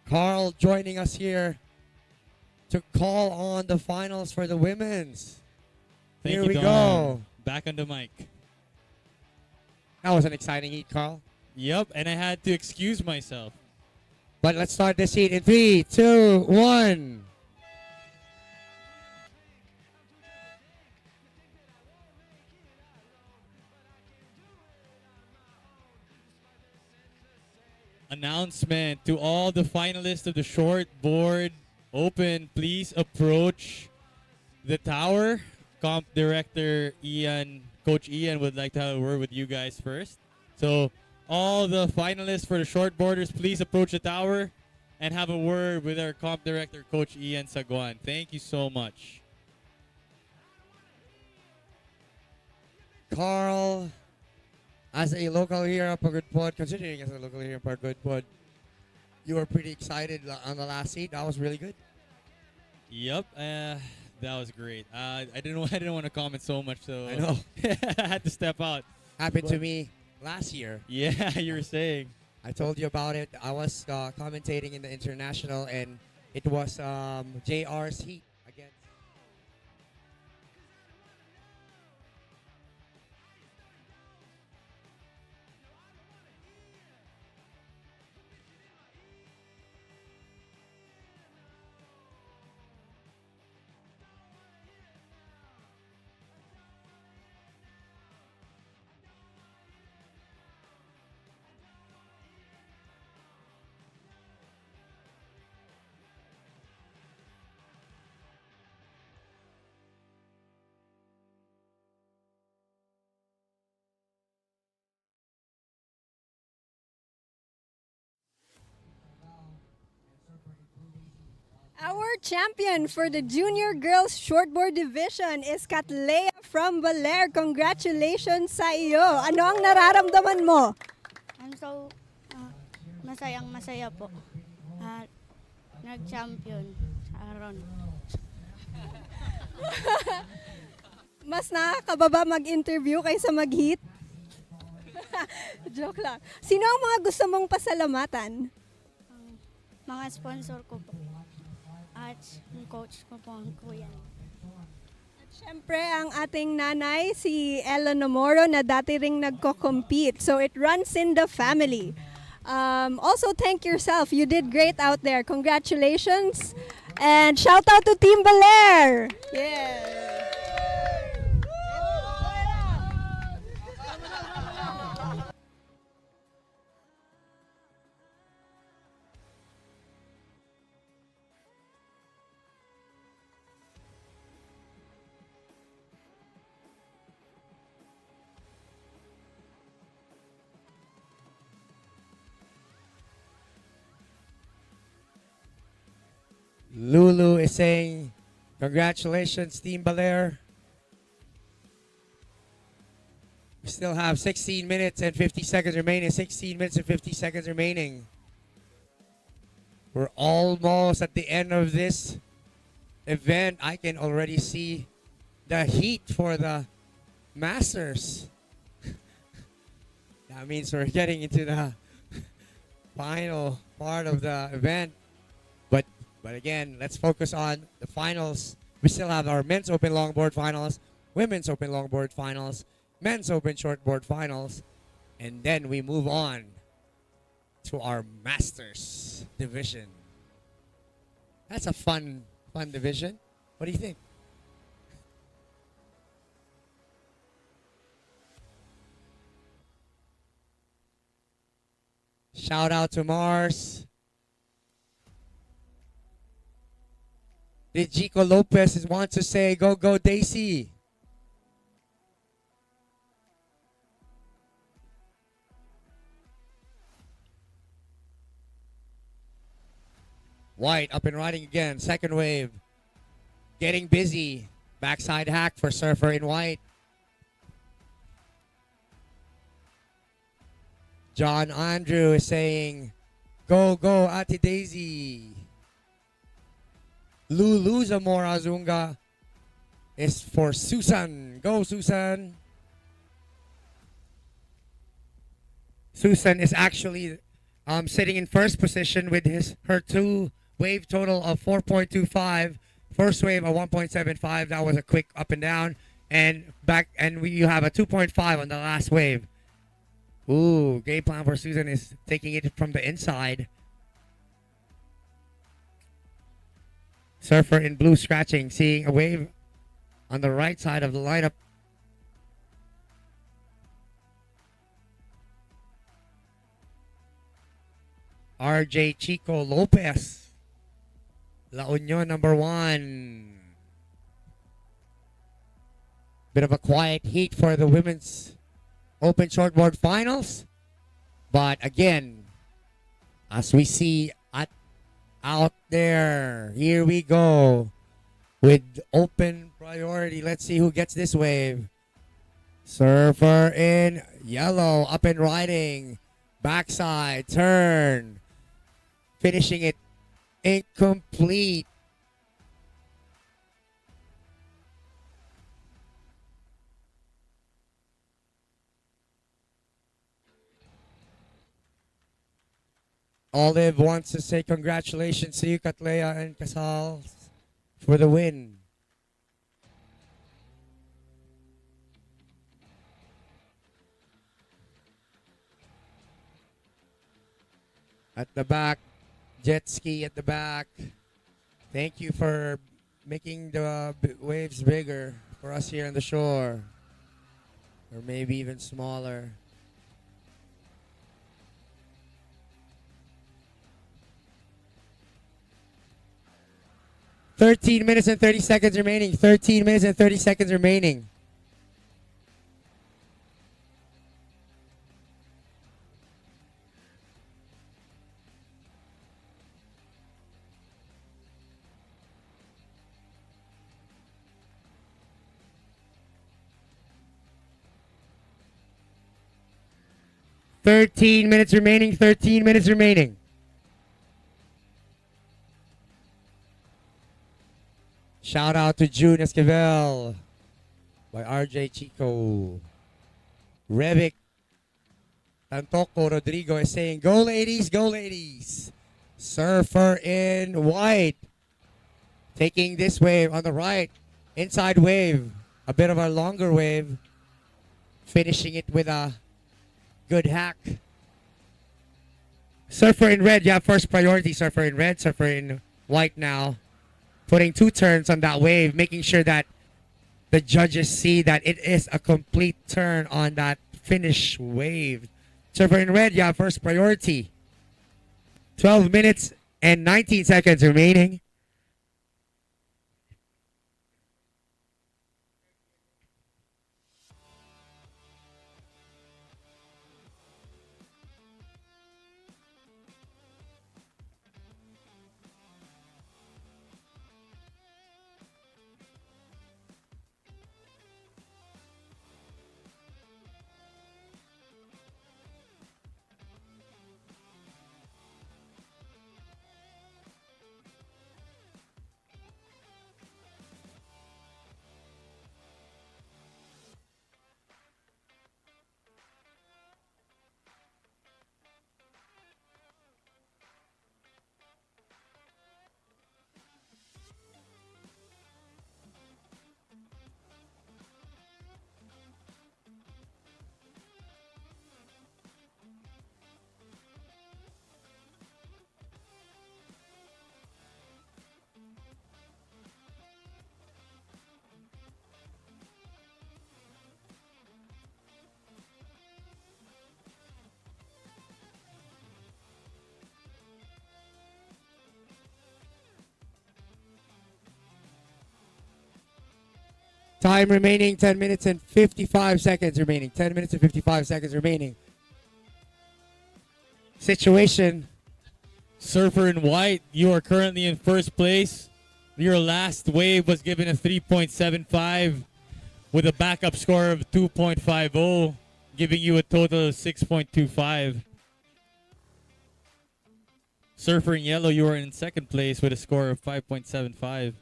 Carl joining us here to call on the finals for the women's. Thank Here you, we Don. go. Back on the mic. That was an exciting heat, Carl. Yep, and I had to excuse myself. But let's start this heat in 3, 2, 1. announcement to all the finalists of the short board open. Please approach the tower. Comp director Coach Ian would like to have a word with you guys first. So all the finalists for the short boarders, please approach the tower and have a word with our comp director, Coach Ian Saguan. Thank you so much. Carl, as a local here at Pagudpud, considering as a local here at Pagudpud, you were pretty excited on the last seat. That was really good. Yep, that was great. I didn't want to comment so much, so I know. I had to step out. Happened to me last year. Yeah, you were saying. I told you about it. I was commentating in the international, and it was JR's heat against. Our champion for the junior girls shortboard division is Katlea from Baler. Congratulations sa iyo. Ano ang nararamdaman mo? I'm so masayang-masaya po. At nag-champion sa Aron. Mas nakakababa mag-interview kaysa mag-hit? Joke lang. Sino ang mga gusto mong pasalamatan? Mga sponsor ko po. At yung coach ko po, ang kuya. At syempre, ang ating nanay, si Ella Nomoro, na dati ring nagko-compete. So it runs in the family. Also, thank yourself. You did great out there. Congratulations. And shout out to Team Baler. Yeah. Lulu is saying, congratulations, Team Baler. We still have 16 minutes and 50 seconds remaining. 16 minutes and 50 seconds remaining. We're almost at the end of this event. I can already see the heat for the Masters. That means we're getting into the final part of the event. But again, let's focus on the finals. We still have our men's open longboard finals, women's open longboard finals, men's open shortboard finals, and then we move on to our Masters division. That's a fun division. What do you think? Shout out to Mars. Did Jico Lopez want to say, go, go, Daisy? White up and riding again. Second wave. Getting busy. Backside hack for Surfer in white. John Andrew is saying, go, go, Ate Daisy. Lulu Zamora Zunga is for Susan. Go, Susan. Susan is actually sitting in first position with her two wave total of 4.25. First wave of 1.75. That was a quick up and down. And you have a 2.5 on the last wave. Ooh, game plan for Susan is taking it from the inside. Surfer in blue scratching, seeing a wave on the right side of the lineup. RJ Chico Lopez. La Union number 1. Bit of a quiet heat for the women's open shortboard finals. But again, as we see out there, here we go with open priority. Let's see who gets this wave. Surfer in yellow, up and riding. Backside, turn. Finishing it incomplete. Olive wants to say congratulations to you, Katlea and Casal, for the win. At the back, jet ski at the back. Thank you for making the waves bigger for us here on the shore. Or maybe even smaller. "13 minutes and 30 seconds remaining. 13 minutes and 30 seconds remaining. "13 minutes remaining. 13 minutes remaining. Shout out to June Esquivel by RJ Chico. Revic Tantoco Rodrigo is saying, "Go ladies, go ladies." Surfer in white. Taking this wave on the right. Inside wave. A bit of a longer wave. Finishing it with a good hack. Surfer in red, yeah, first priority. Surfer in red, surfer in white now. Putting 2 turns on that wave, making sure that the judges see that it is a complete turn on that finish wave. Surfer in red, yeah, first priority. 12 minutes and 19 seconds remaining. Time remaining, 10 minutes and 55 seconds remaining. 10 minutes and 55 seconds remaining. Situation. Surfer in white, you are currently in first place. Your last wave was given a 3.75 with a backup score of 2.50, giving you a total of 6.25. Surfer in yellow, you are in second place with a score of 5.75.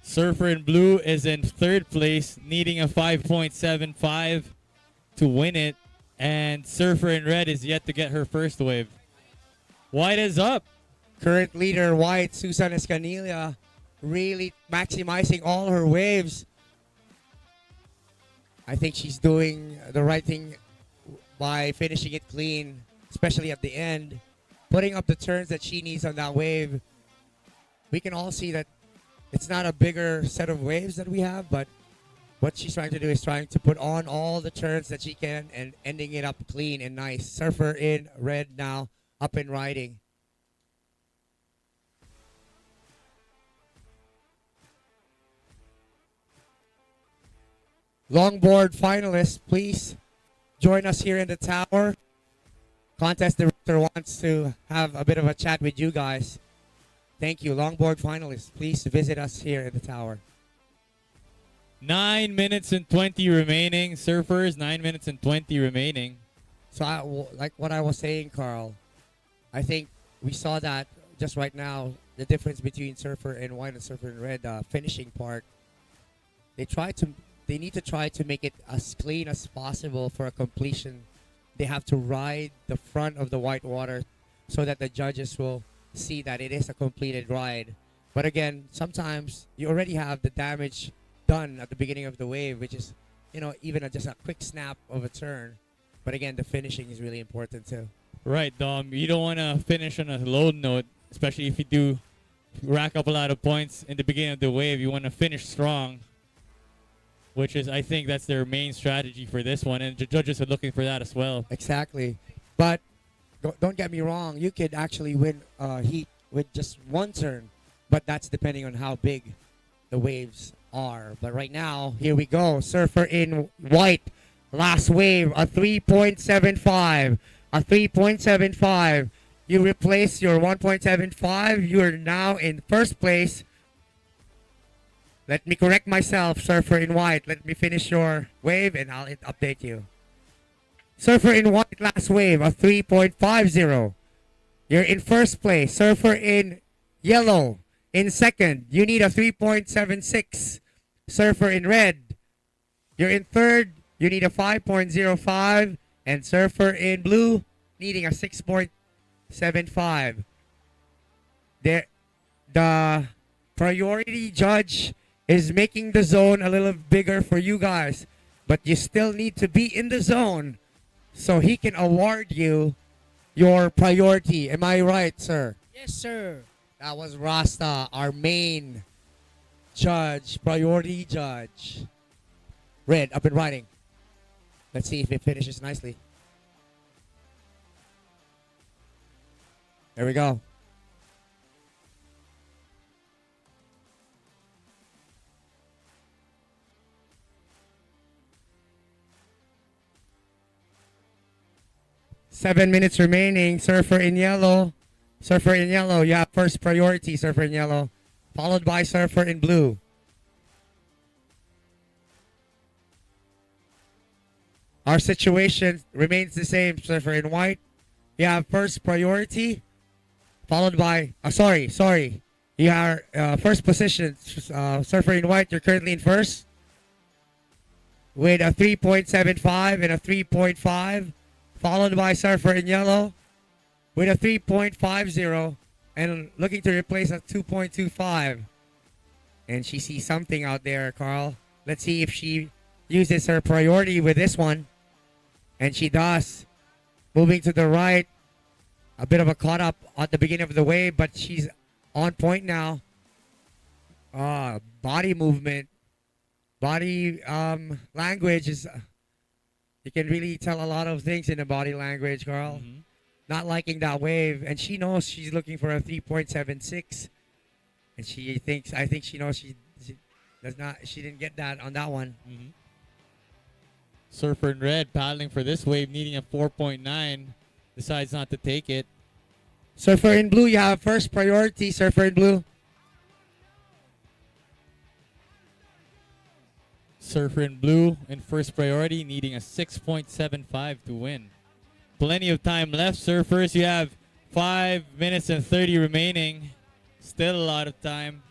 Surfer in blue is in third place, needing a 5.75 to win it. And Surfer in red is yet to get her first wave. White is up. Current leader, white, Susan Escanilla, really maximizing all her waves. I think she's doing the right thing by finishing it clean, especially at the end. Putting up the turns that she needs on that wave. We can all see that it's not a bigger set of waves that we have, but what she's trying to do is trying to put on all the turns that she can and ending it up clean and nice. Surfer in red now, up and riding. Longboard finalists, please join us here in the tower. Contest director wants to have a bit of a chat with you guys. Thank you. Longboard finalists, please visit us here in the tower. 9 minutes and 20 remaining. Surfers, 9 minutes and 20 remaining. So, like what I was saying, Carl, I think we saw that just right now, the difference between Surfer in white and Surfer in red, finishing part. They need to try to make it as clean as possible for a completion. They have to ride the front of the white water so that the judges will see that it is a completed ride. But again, sometimes you already have the damage done at the beginning of the wave, which is, even just a quick snap of a turn. But again, the finishing is really important too. Right, Dom. You don't want to finish on a low note, especially if you do rack up a lot of points in the beginning of the wave. You want to finish strong, which is, I think, that's their main strategy for this one, and the judges are looking for that as well. Exactly. But don't get me wrong, you could actually win heat with just one turn, but that's depending on how big the waves are. But right now, here we go. Surfer in white, last wave, a 3.75. A 3.75. You replace your 1.75. You are now in first place. Let me correct myself, Surfer in white. Let me finish your wave and I'll update you. Surfer in white, last wave, a 3.50. You're in first place. Surfer in yellow, in second. You need a 3.76. Surfer in red, you're in third. You need a 5.05. And Surfer in blue, needing a 6.75. The priority judge is making the zone a little bigger for you guys, but you still need to be in the zone so he can award you your priority. Am I right, sir? Yes, sir. That was Rasta, our main judge, priority judge. Red, up and riding. Let's see if it finishes nicely. There we go. Seven minutes remaining. Surfer in yellow. Surfer in yellow. You have first priority, Surfer in yellow. Followed by Surfer in blue. Our situation remains the same. Surfer in white, you have first priority, followed by, sorry. You are first position. Surfer in white, you're currently in first with a 3.75 and a 3.5, followed by Surfer in yellow with a 3.50 and looking to replace a 2.25. And she sees something out there, Carl. Let's see if she uses her priority with this one. And she does. Moving to the right. A bit of a caught up at the beginning of the wave, but she's on point now. Body movement. Body language is... you can really tell a lot of things in the body language, Carl. Mm-hmm. Not liking that wave. And she knows she's looking for a 3.76. And I think she knows she didn't get that on that one. Mm-hmm. Surfer in red, paddling for this wave, needing a 4.9. Decides not to take it. Surfer in blue, you have first priority, Surfer in blue. Surfer in blue in first priority, needing a 6.75 to win. Plenty of time left, surfers. You have 5 minutes and 30 remaining. Still a lot of time.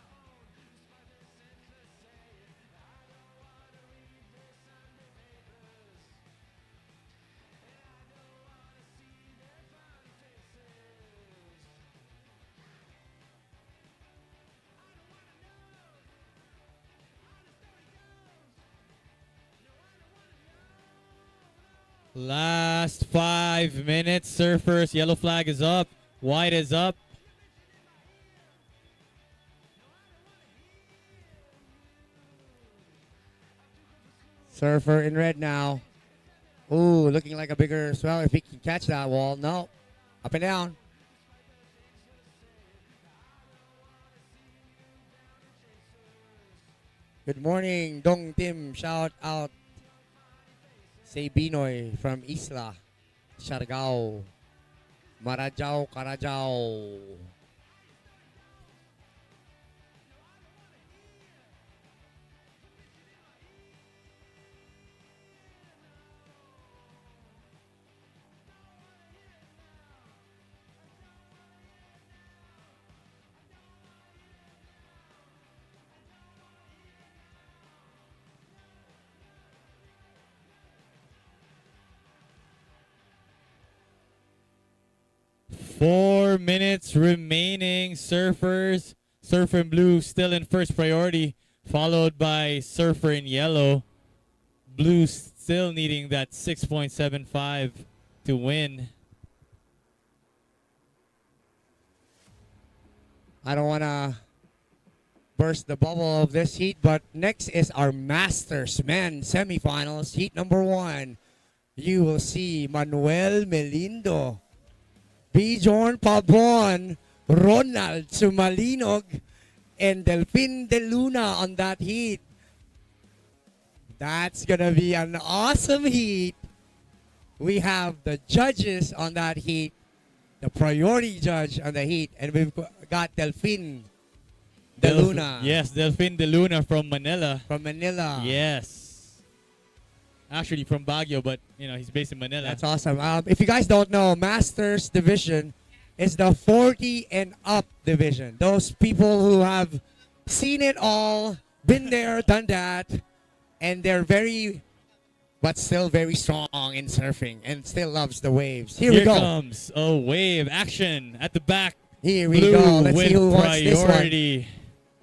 Last 5 minutes, surfers. Yellow flag is up. White is up. Surfer in red now. Ooh, looking like a bigger swell if he can catch that wall. No. Up and down. Good morning, Dong Tim. Shout out. Say Binoy from Isla, Siargao, Marajao, Carajao. Four minutes remaining. Surfers, Surfer in blue still in first priority, followed by Surfer in yellow. Blue still needing that 6.75 to win. I don't want to burst the bubble of this heat, but next is our Masters Men semifinals, heat number 1. You will see Manuel Melindo, Bjorn Pabon, Ronald Sumalinog, and Delfin De Luna on that heat. That's going to be an awesome heat. We have the judges on that heat, the priority judge on the heat, and we've got Delfin De Luna. Yes, Delfin De Luna from Manila. From Manila. Yes. Actually from Baguio, but you know he's based in Manila. That's awesome. If you guys don't know, Masters division is the 40 and up division. Those people who have seen it all, been there, done that, and they're very, but still very strong in surfing and still loves the waves. Here we go. Comes a wave action at the back. Here we Blue go. Let's with see who wants this one. priority.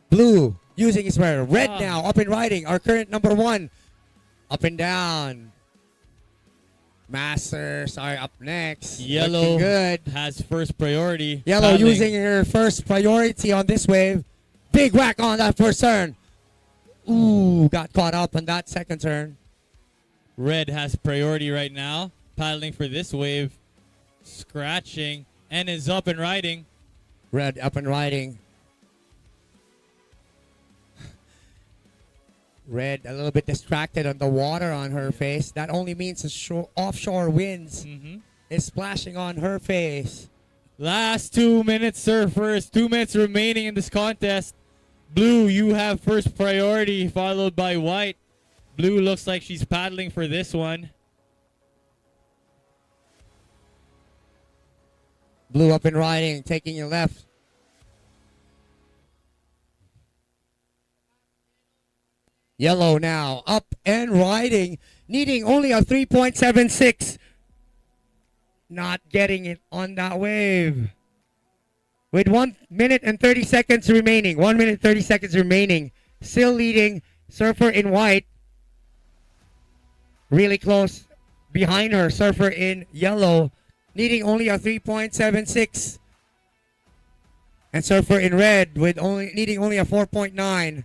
Blue using his wear. Red Ah. now up and riding. Our current number 1. Up and down. Masters are up next. Yellow Looking good. has first priority. Yellow Paddling. using her first priority on this wave. Big whack on that first turn. Ooh, got caught up on that second turn. Red has priority right now. Paddling for this wave. Scratching and is up and riding. Red up and riding. Red a little bit distracted on the water on her face. That only means the offshore winds is splashing on her face. Last 2 minutes, surfers. 2 minutes remaining in this contest. Blue, you have first priority, followed by white. Blue looks like she's paddling for this one. Blue up and riding, taking your left. Yellow now up and riding, needing only a 3.76. Not getting it on that wave. With 1 minute and 30 seconds remaining. 1 minute 30 seconds remaining. Still leading Surfer in white. Really close behind her. Surfer in yellow. Needing only a 3.76. And Surfer in red with needing only a 4.9.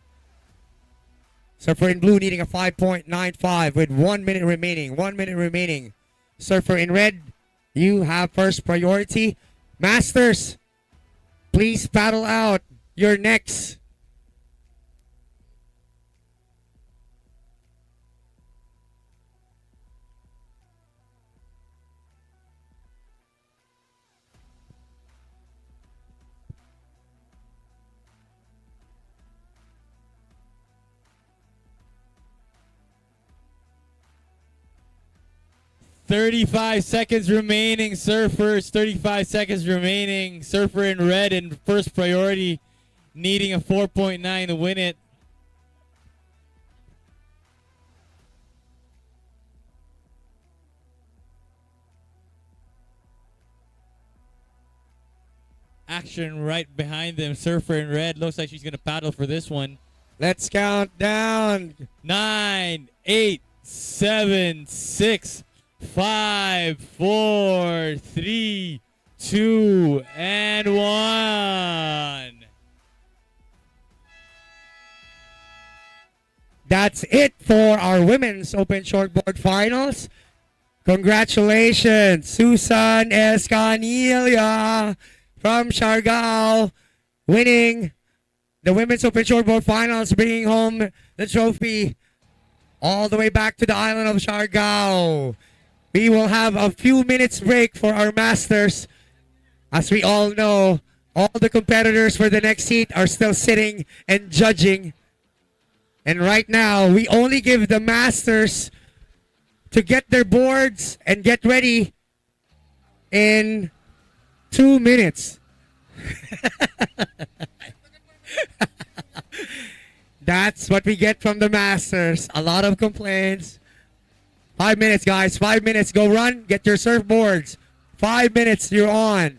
Surfer in blue needing a 5.95 with 1 minute remaining. 1 minute remaining. Surfer in red, you have first priority. Masters, please paddle out. You're next. "35 seconds remaining, surfers. 35 seconds remaining. Surfer in red in first priority, needing a 4.9 to win it. Action right behind them. Surfer in red looks like she's going to paddle for this one. Let's count down. 9, 8, 7, 6, 5, 4, 3, 2, and 1. That's it for our women's open shortboard finals. Congratulations, Susan Escanilla from Siargao, winning the women's open shortboard finals, bringing home the trophy all the way back to the island of Siargao. We will have a few minutes break for our masters. As we all know, all the competitors for the next heat are still sitting and judging. And right now, we only give the masters to get their boards and get ready in 2 minutes. That's what we get from the masters. A lot of complaints. 5 minutes, guys. 5 minutes. Go run. Get your surfboards. 5 minutes. You're on.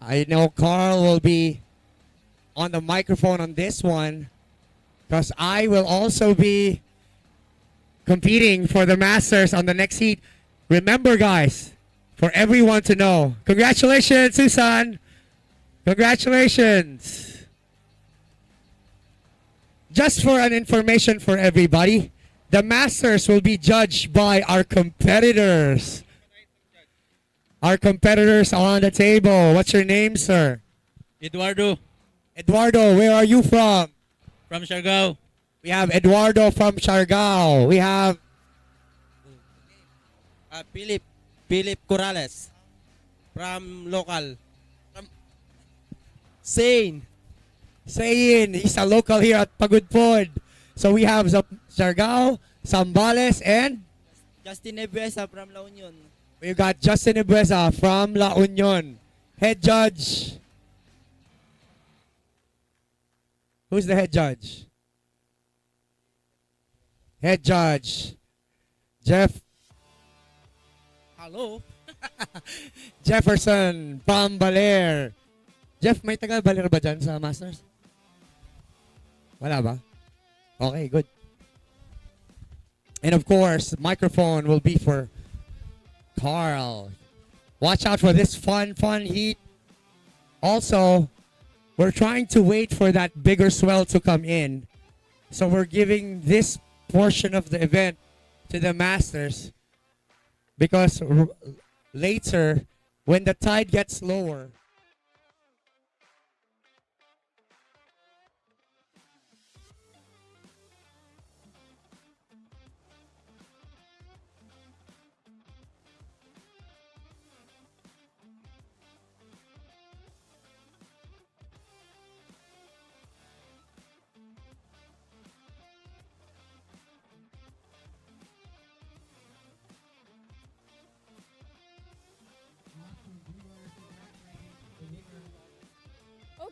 I know Carl will be on the microphone on this one because I will also be competing for the Masters on the next heat. Remember, guys, for everyone to know, congratulations, Susan. Congratulations. Just for an information for everybody, the Masters will be judged by our competitors. Our competitors on the table. What's your name, sir? Eduardo. Eduardo, where are you from? From Siargao. We have Eduardo from Siargao. We have Philip Corrales from local. Sane. He's a local here at Pagudpud. So we have Siargao, Zambales, and Justin Nebuesa from La Union. we've got Justin Nebuesa from La Union. Head judge. Who's the head judge? Head judge. Jeff. Hello. Jefferson from Baler. Jeff, may taga Baler ba dyan sa Masters? Wala ba? Okay, good. And of course, microphone will be for Carl. Watch out for this fun heat. Also, we're trying to wait for that bigger swell to come in. So we're giving this portion of the event to the Masters because later, when the tide gets lower,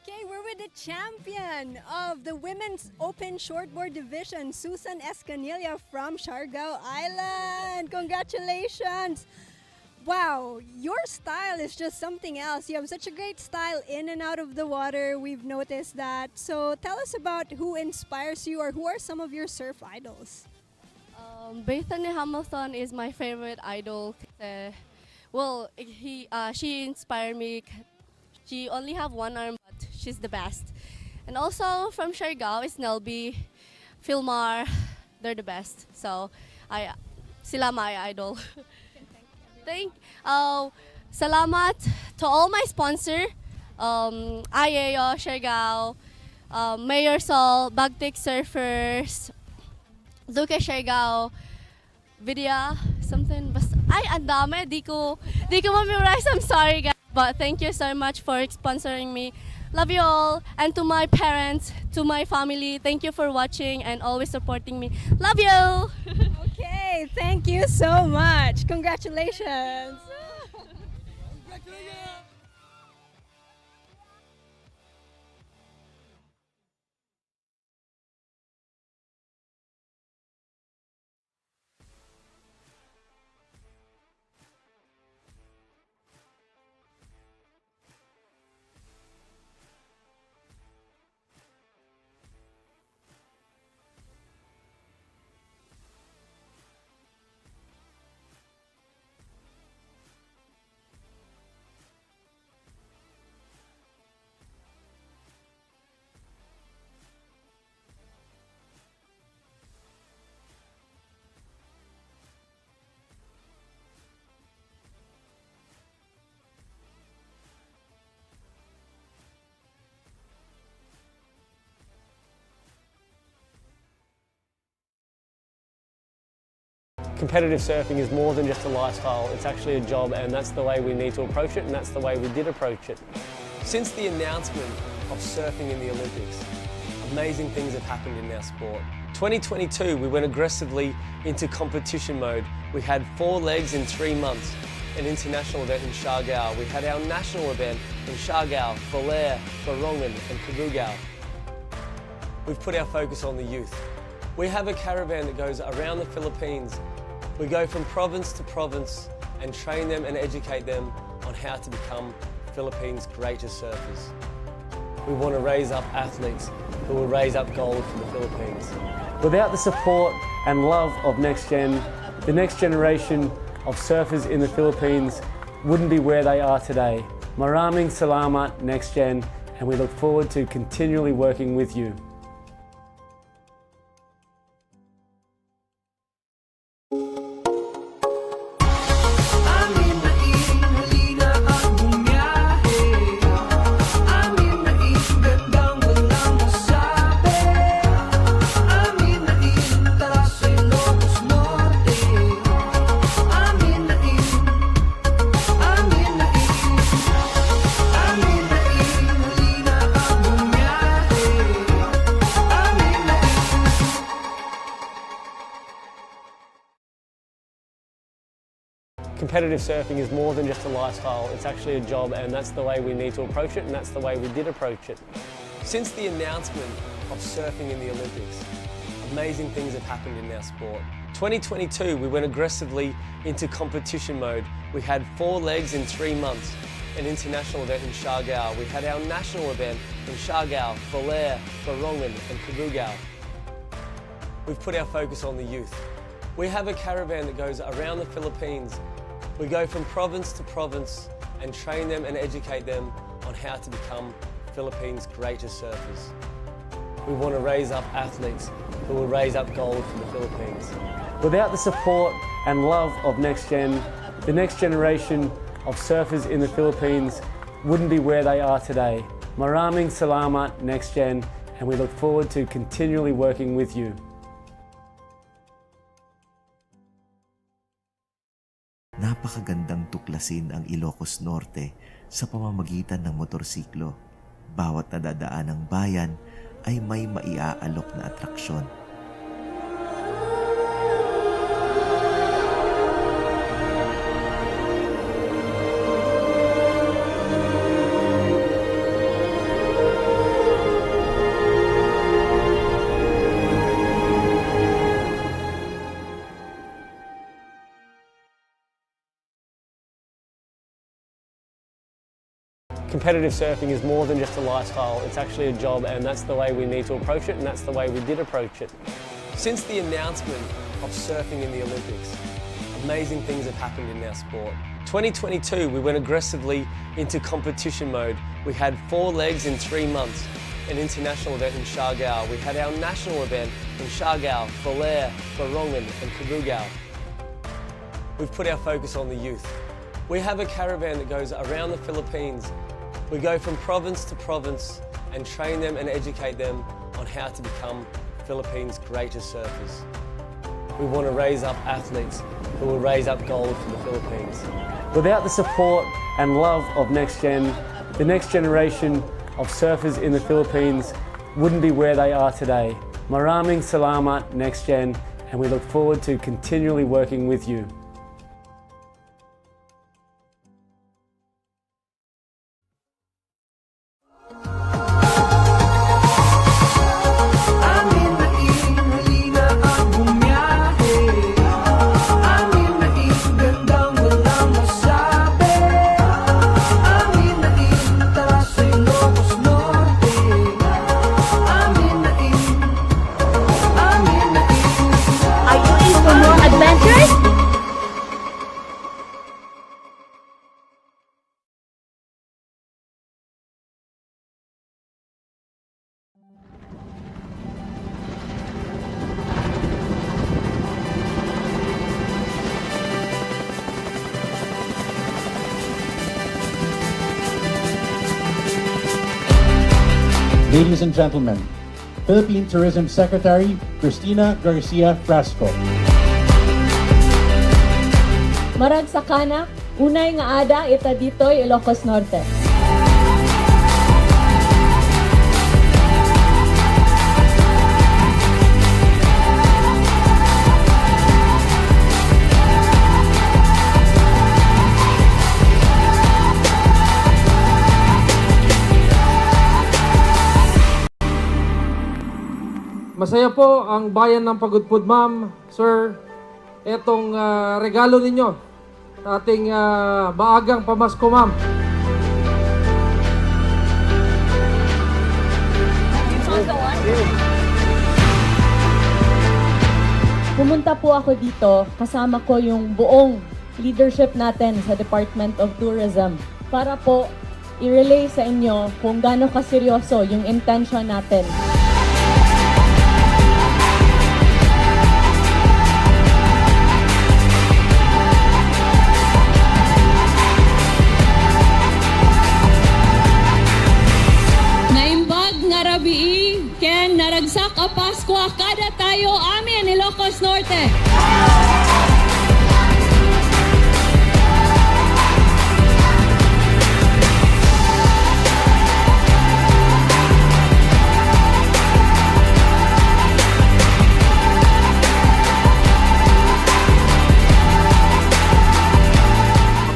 Okay, we're with the champion of the Women's Open Shortboard Division, Susan Escanilla from Siargao Island. Congratulations! Wow, your style is just something else. You have such a great style in and out of the water. We've noticed that. So tell us about who inspires you or who are some of your surf idols? Bethany Hamilton is my favorite idol. She inspired me. She only have one arm, but she's the best. And also from Siargao is Nelby, Philmar. They're the best. So sila my idol. Salamat to all my sponsor, IAO, Siargao, Mayor Sol, Bagtik Surfers, Duque Siargao, Vidya, something. Ang dami. Di ko memorize. I'm sorry, guys. But thank you so much for sponsoring me. Love you all. And to my parents, to my family, thank you for watching and always supporting me. Love you. Okay, thank you so much. Congratulations. Competitive surfing is more than just a lifestyle, it's actually a job, and that's the way we need to approach it, and that's the way we did approach it. Since the announcement of surfing in the Olympics, amazing things have happened in our sport. 2022, we went aggressively into competition mode. We had 4 legs in 3 months, an international event in Siargao. We had our national event in Siargao, Belair, Borongan and Cabugao. We've put our focus on the youth. We have a caravan that goes around the Philippines. We go from province to province and train them and educate them on how to become Philippines' greatest surfers. We want to raise up athletes who will raise up gold for the Philippines. Without the support and love of NextGen, the next generation of surfers in the Philippines wouldn't be where they are today. Maraming salamat, NextGen, and we look forward to continually working with you. Competitive surfing is more than just a lifestyle, it's actually a job, and that's the way we need to approach it, and that's the way we did approach it. Since the announcement of surfing in the Olympics, amazing things have happened in our sport. 2022, we went aggressively into competition mode. We had 4 legs in 3 months, an international event in Siargao. We had our national event in Siargao, Belair, Borongan and Cabugao. We've put our focus on the youth. We have a caravan that goes around the Philippines. We go from province to province and train them and educate them on how to become Philippines' greatest surfers. We want to raise up athletes who will raise up gold for the Philippines. Without the support and love of NextGen, the next generation of surfers in the Philippines wouldn't be where they are today. Maraming salamat, NextGen, and we look forward to continually working with you. Napakagandang tuklasin ang Ilocos Norte sa pamamagitan ng motorsiklo. Bawat nadadaan ng bayan ay may maiaalok na atraksyon. Competitive surfing is more than just a lifestyle, it's actually a job, and that's the way we need to approach it, and that's the way we did approach it. Since the announcement of surfing in the Olympics, amazing things have happened in our sport. 2022, we went aggressively into competition mode. We had 4 legs in 3 months, an international event in Siargao. We had our national event in Siargao, Belair, Borongan and Cabugao. We've put our focus on the youth. We have a caravan that goes around the Philippines. We go from province to province and train them and educate them on how to become Philippines' greatest surfers. We want to raise up athletes who will raise up gold for the Philippines. Without the support and love of NextGen, the next generation of surfers in the Philippines wouldn't be where they are today. Maraming salamat, NextGen, and we look forward to continually working with you. Ladies and gentlemen, Philippine Tourism Secretary Cristina Garcia Frasco. Marag sa kanak, unay nga ada ita ditoy Ilocos Norte. Masaya po ang bayan ng Pagudpud, ma'am, sir. Etong regalo ninyo sa ating maagang pamasko, ma'am. Pumunta po ako dito, kasama ko yung buong leadership natin sa Department of Tourism para po i-relay sa inyo kung gaano kaseryoso yung intention natin. Naimbag nga rabii, ken naragsak a Pasko kada tayo amin Ilocos Norte.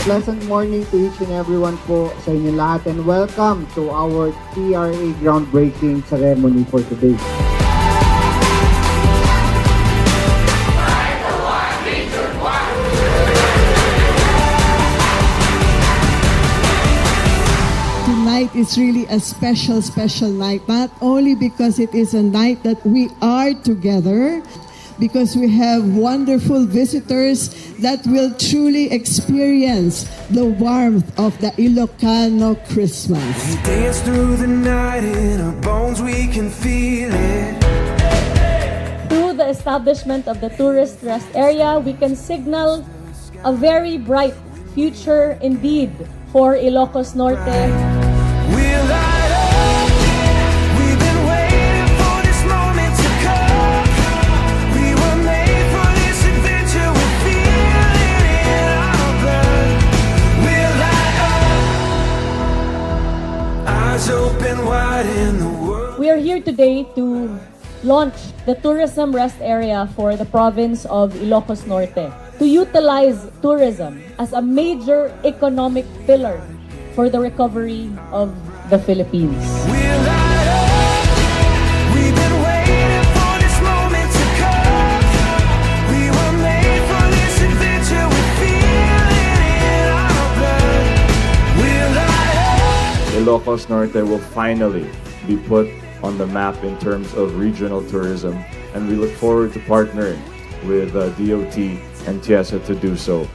Pleasant morning to each and everyone po sa inyo lahat and welcome to our TRA groundbreaking ceremony for today. Tonight is really a special night, not only because it is a night that we are together, because we have wonderful visitors that will truly experience the warmth of the Ilocano Christmas. We dance through the night in our bones, we can feel it. Through the establishment of the tourist rest area, we can signal a very bright future indeed for Ilocos Norte. We'll light up. We've been waiting for this moment to come. We were made for this adventure. We feel it in our blood. We'll light up. Eyes open wide in the world. We are here today to launch the tourism rest area for the province of Ilocos Norte, to utilize tourism as a major economic pillar for the recovery of the Philippines. We'll light up. We've been waiting for this moment to come. We were made for this adventure. We feel it in our blood. We'll light up. Ilocos Norte will finally be put on the map in terms of regional tourism, and we look forward to partnering with DOT and TIESA to do so.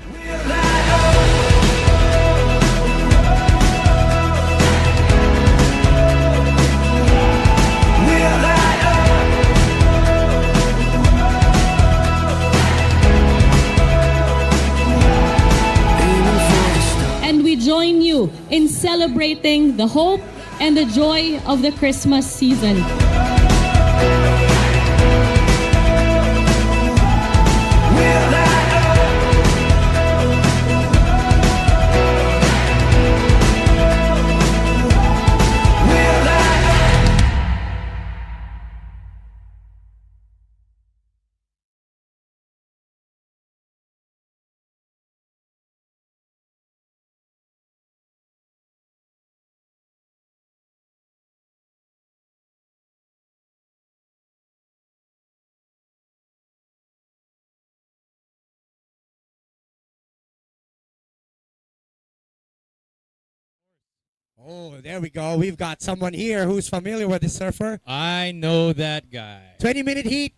And we join you in celebrating the hope and the joy of the Christmas season. Oh, there we go. We've got someone here who's familiar with the surfer. I know that guy. 20-minute heat.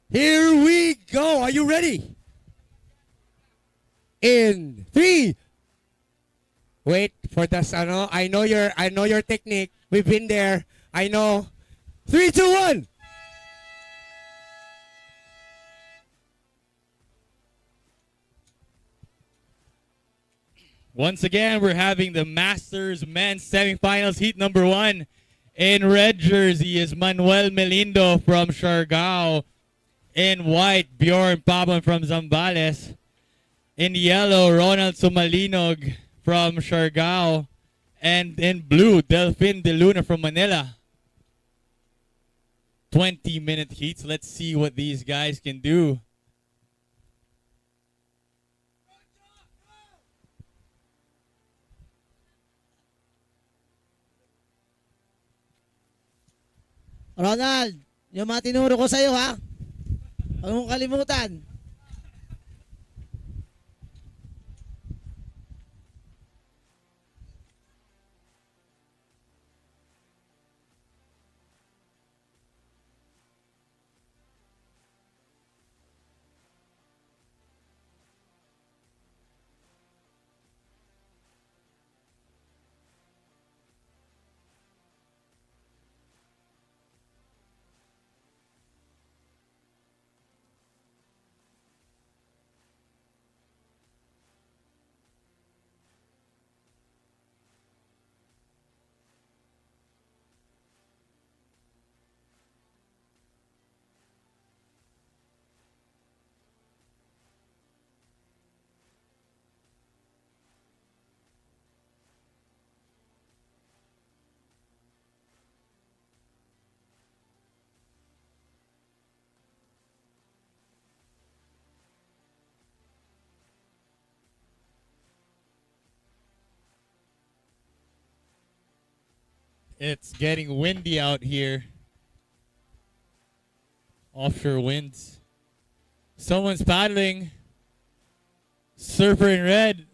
Here we go. Are you ready? In 3. Wait for this. I know your technique. We've been there. I know. 3, 2, 1. Once again, we're having the Masters Men's Semifinals Heat number 1. In red jersey is Manuel Melindo from Siargao. In white, Bjorn Pabon from Zambales. In yellow, Ronald Sumalinog from Siargao. And in blue, Delphin De Luna from Manila. 20-minute heats. Let's see what these guys can do. Ronald, yung mga tinuro ko sa'yo ha. Huwag mong kalimutan. It's getting windy out here. Offshore winds. Someone's paddling. Surfer in red.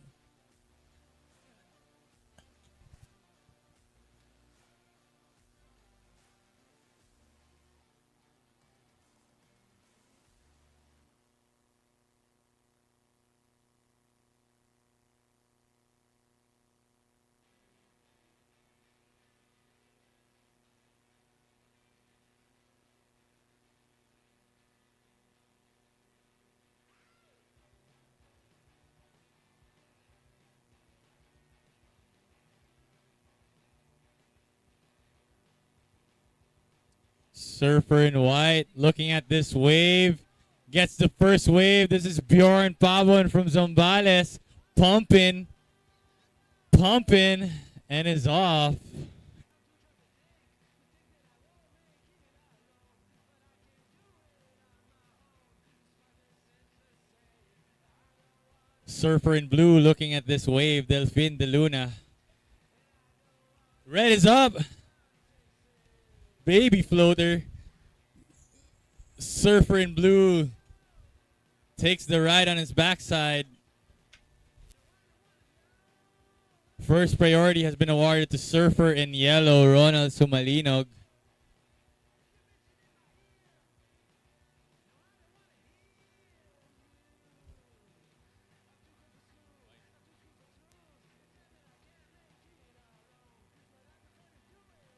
Surfer in white, looking at this wave, gets the first wave. This is Bjorn Pavon from Zambales, pumping, and is off. Surfer in blue, looking at this wave, Delphin De Luna. Red is up. Baby floater. Surfer in blue takes the ride on his backside. First priority has been awarded to Surfer in yellow, Ronald Sumalinog.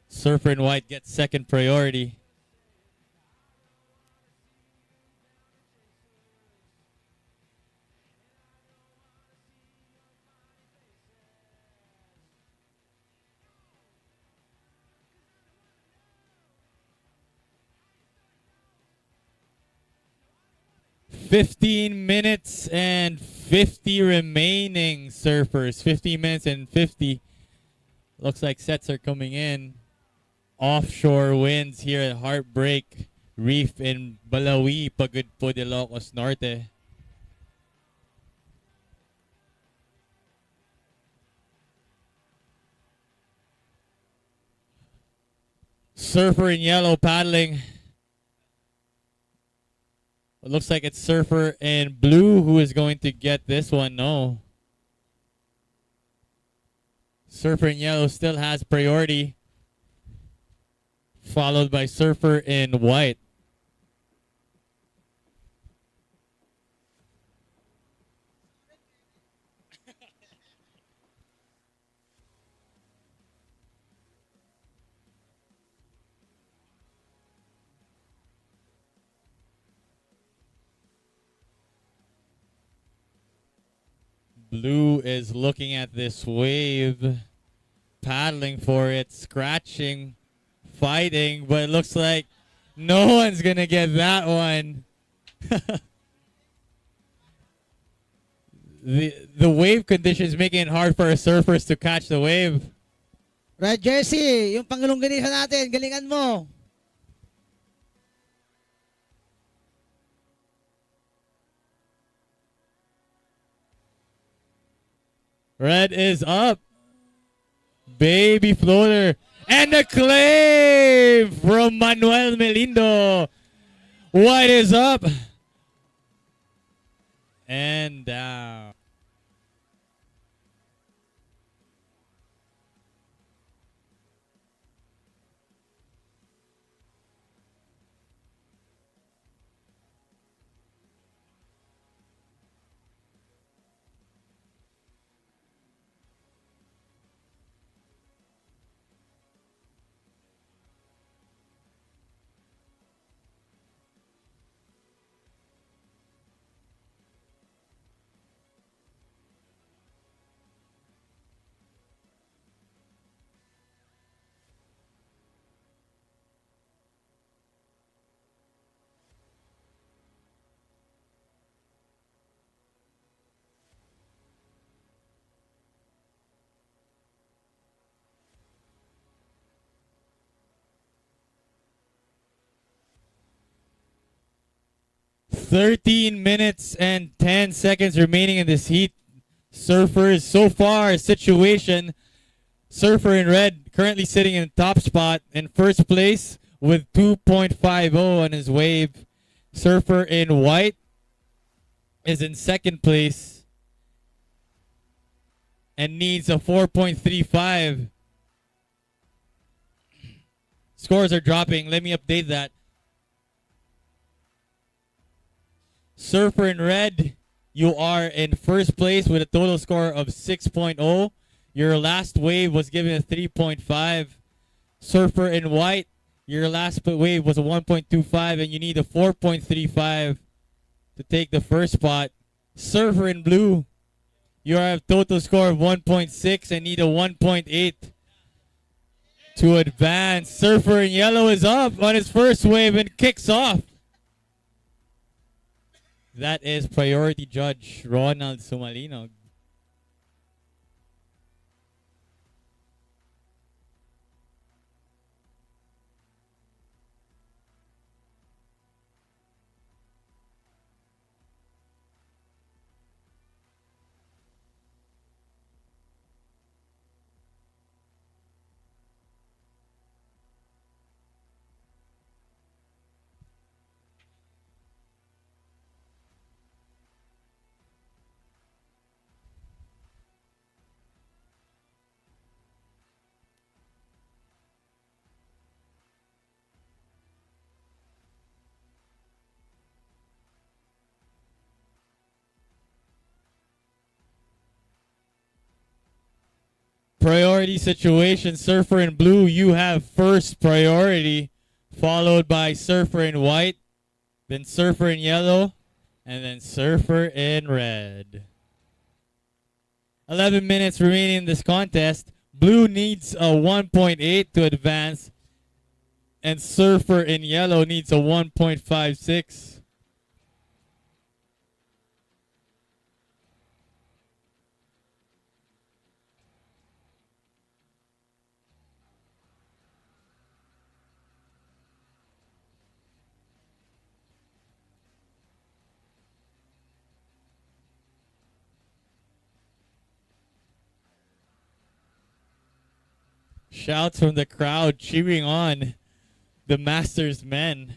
Surfer in white gets second priority. $15 and 50 remaining, surfers. 15 minutes and 50. Looks like sets are coming in. Offshore winds here at Heartbreak Reef in Balawi, Pagudpud, Ilocos Norte. Surfer in yellow paddling. It looks like it's Surfer in blue who is going to get this one. No. Surfer in yellow still has priority, followed by Surfer in white. Blue is looking at this wave, paddling for it, scratching, fighting, but it looks like no one's gonna get that one. the wave conditions making it hard for our surfers to catch the wave. Red jersey, yung panglongganisa natin, galingan mo. Red is up. Baby floater. And a claim from Manuel Melindo. White is up. And down. $13 and 10 seconds remaining in this heat. Surfers so far situation. Surfer in red currently sitting in top spot in first place with 2.50 on his wave. Surfer in white is in second place and needs a 4.35. Scores are dropping. Let me update that. Surfer in red, you are in first place with a total score of 6.0. Your last wave was given a 3.5. Surfer in white, your last wave was a 1.25 and you need a 4.35 to take the first spot. Surfer in blue, you have a total score of 1.6 and need a 1.8 to advance. Surfer in yellow is up on his first wave and kicks off. That is priority judge Ronald Sumalinog. Priority situation, Surfer in blue, you have first priority, followed by Surfer in white, then Surfer in yellow, and then Surfer in red. 11 minutes remaining in this contest. Blue needs a 1.8 to advance, and Surfer in yellow needs a 1.56. Shouts from the crowd cheering on the Masters men.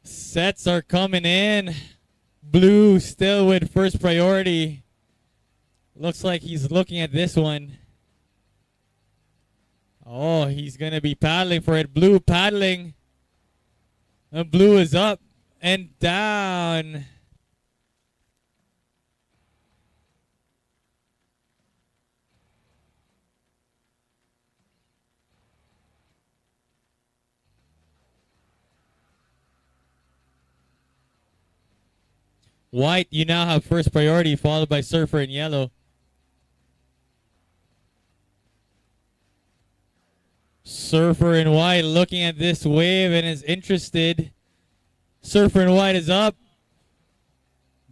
Sets are coming in. Blue still with first priority. Looks like he's looking at this one. Oh, he's going to be paddling for it. Blue paddling. And blue is up and down. White, you now have first priority, followed by Surfer in yellow. Surfer in white looking at this wave and is interested. Surfer in white is up.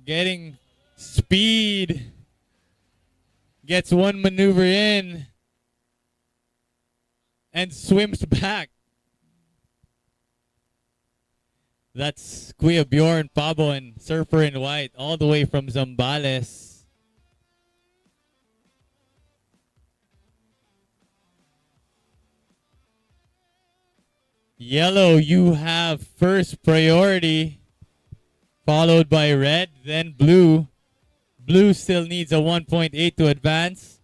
Getting speed. Gets one maneuver in. And swims back. That's Kuya Bjorn, Pabo, and Surfer in white all the way from Zambales. Yellow, you have first priority, followed by red, then blue. Blue still needs a 1.8 to advance.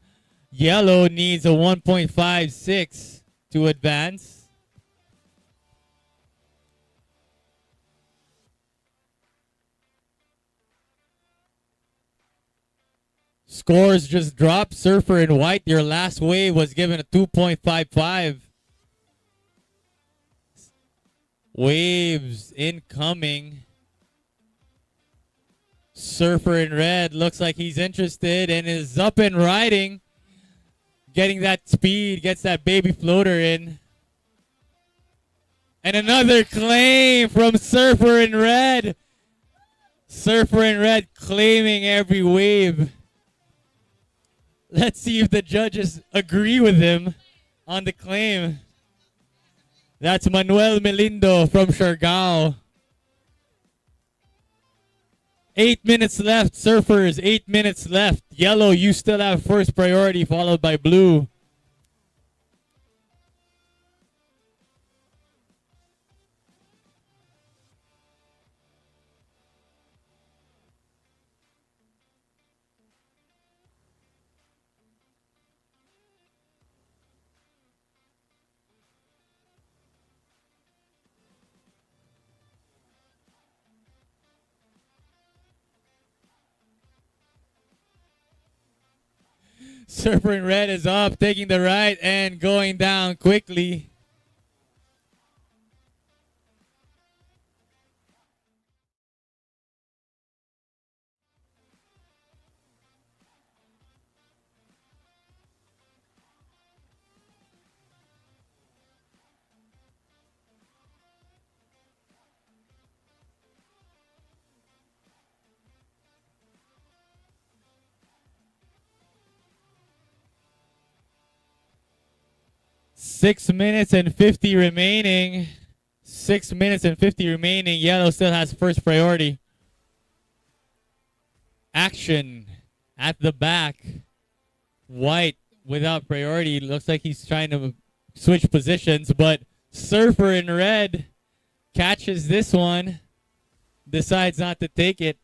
Yellow needs a 1.56 to advance. Scores just dropped. Surfer in white, your last wave was given a 2.55. Waves incoming. Surfer in red looks like he's interested and is up and riding. Getting that speed, gets that baby floater in. And another claim from Surfer in red. Surfer in red claiming every wave. Let's see if the judges agree with him on the claim. That's Manuel Melindo from Siargao. 8 minutes left, Surfers. 8 minutes left. Yellow, you still have first priority, followed by blue. Surfer in red is up, taking the right and going down quickly. Six minutes and 50 remaining. 6 minutes and 50 remaining. Yellow still has first priority. Action at the back. White without priority. Looks like he's trying to switch positions, but Surfer in red catches this one. Decides not to take it.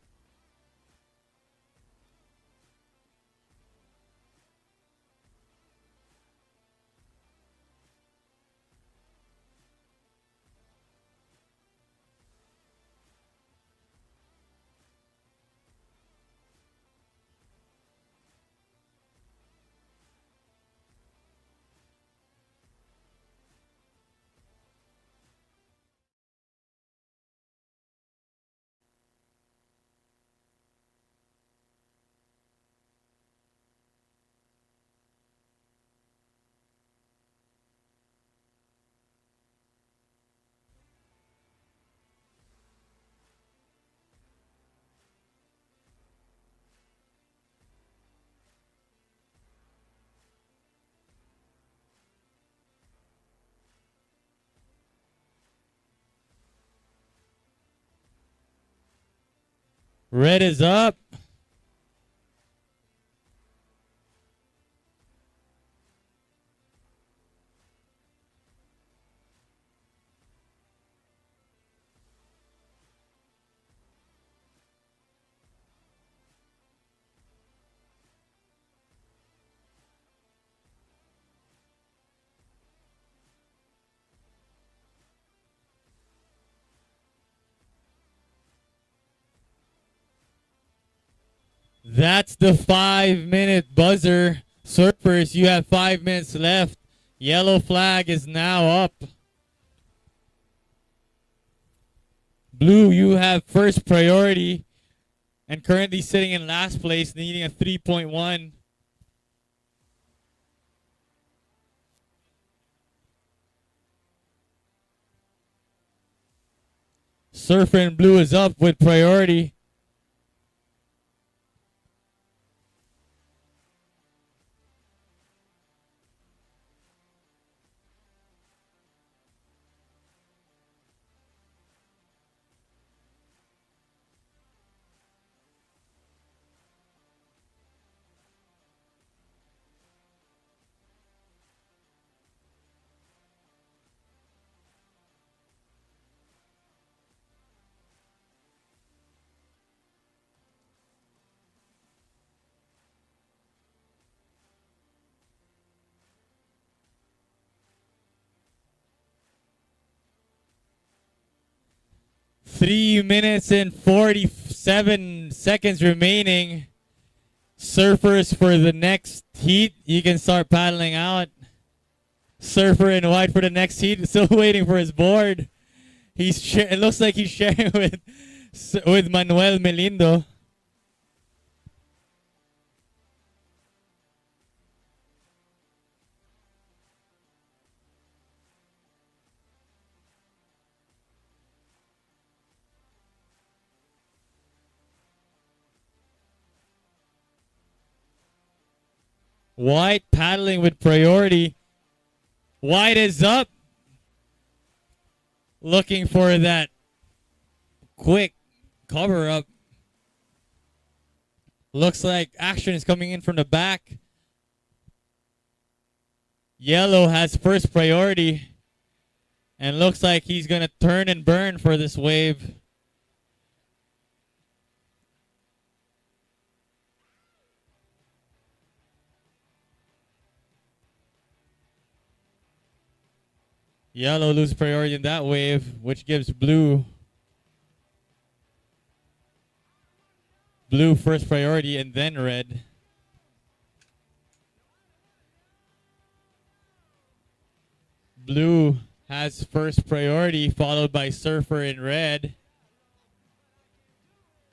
Red is up. That's the 5-minute buzzer. Surfers, you have 5 minutes left. Yellow flag is now up. Blue, you have first priority and currently sitting in last place, needing a 3.1. Surfin Blue is up with priority. Three minutes and 47 seconds remaining. Surfers for the next heat. You can start paddling out. Surfer in white for the next heat. Still waiting for his board. It looks like he's sharing with Manuel Melindo. White paddling with priority. White is up. Looking for that quick cover up. Looks like action is coming in from the back. Yellow has first priority. And looks like he's going to turn and burn for this wave. Yellow loses priority in that wave, which gives blue first priority and then red. Blue has first priority, followed by Surfer in red.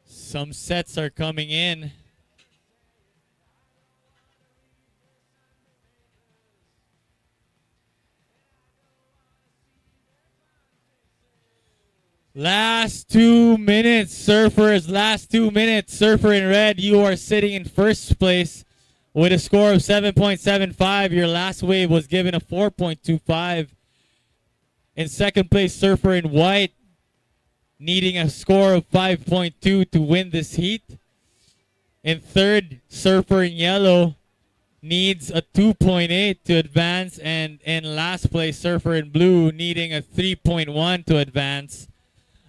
Some sets are coming in. Last 2 minutes, Surfers. Last 2 minutes. Surfer in red, you are sitting in first place with a score of 7.75. Your last wave was given a 4.25. In second place, Surfer in white, needing a score of 5.2 to win this heat. In third, Surfer in yellow needs a 2.8 to advance. And in last place, Surfer in blue, needing a 3.1 to advance.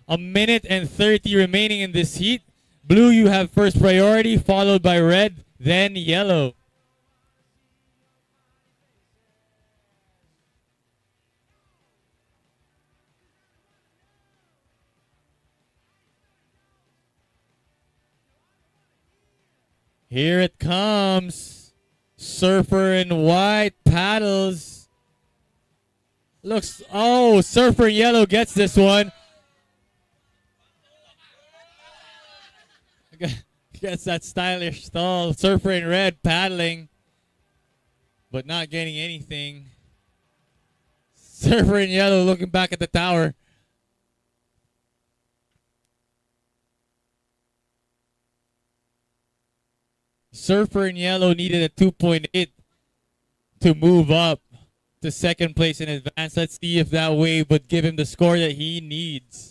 A minute and 30 remaining in this heat. Blue, you have first priority, followed by red, then yellow. Here it comes. Surfer in white paddles. Surfer in yellow gets this one. Gets that stylish stall. Surfer in red paddling, but not getting anything. Surfer in yellow looking back at the tower. Surfer in yellow needed a 2.8 to move up to second place in advance. Let's see if that wave would give him the score that he needs.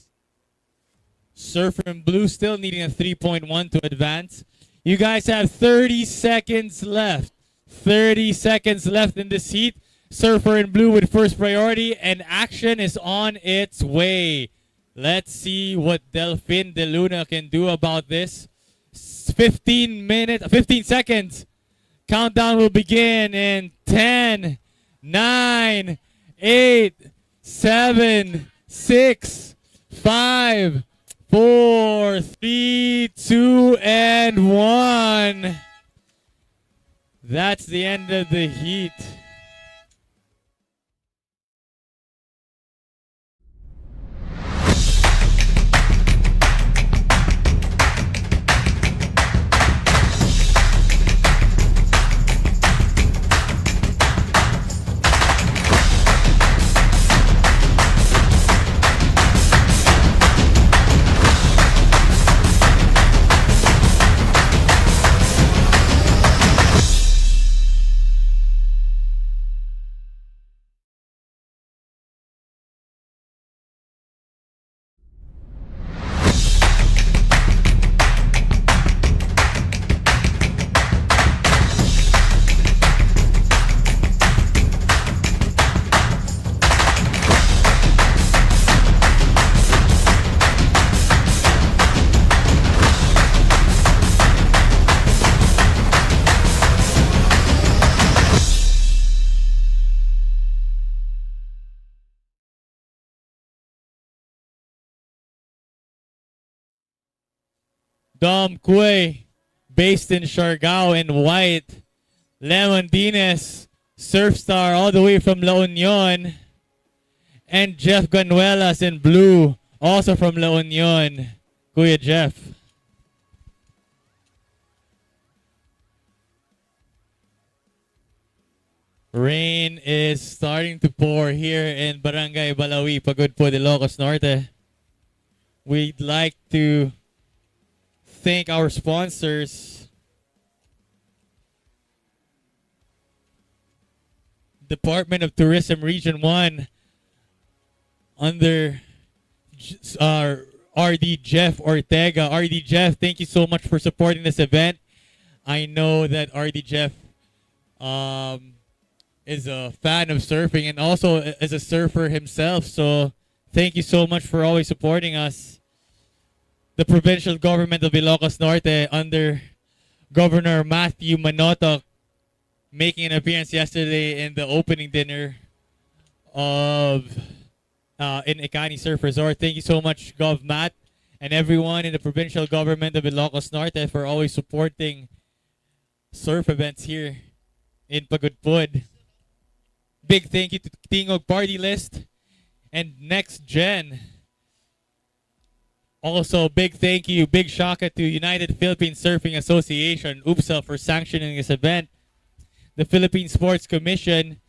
Surfer in blue still needing a 3.1 to advance. You guys have 30 seconds left. 30 seconds left in this heat. Surfer in blue with first priority, and action is on its way. Let's see what Delfin De Luna can do about this. 15 seconds. Countdown will begin in 10, 9, 8, 7, 6, 5, 4, 3, 2, and 1. That's the end of the heat. Dom Cui, based in Siargao in white. Lemon Dines, surf star all the way from La Union. And Jeff Ganuelas in blue, also from La Union. Kuya Jeff. Rain is starting to pour here in Barangay Balawi, Pagudpud, Ilocos Norte. We'd like to thank our sponsors. Department of Tourism Region 1 under RD Jeff Ortega. RD Jeff, thank you so much for supporting this event. I know that RD Jeff is a fan of surfing and also is a surfer himself. So thank you so much for always supporting us. The provincial government of Ilocos Norte under Governor Matthew Manotoc making an appearance yesterday in the opening dinner of in Ikani Surf Resort. Thank you so much, Gov Matt, and everyone in the provincial government of Ilocos Norte for always supporting surf events here in Pagudpud. Big thank you to Tingog Party List and NextGen. Also, big thank you, big shaka to United Philippine Surfing Association, UPSA, for sanctioning this event, the Philippine Sports Commission,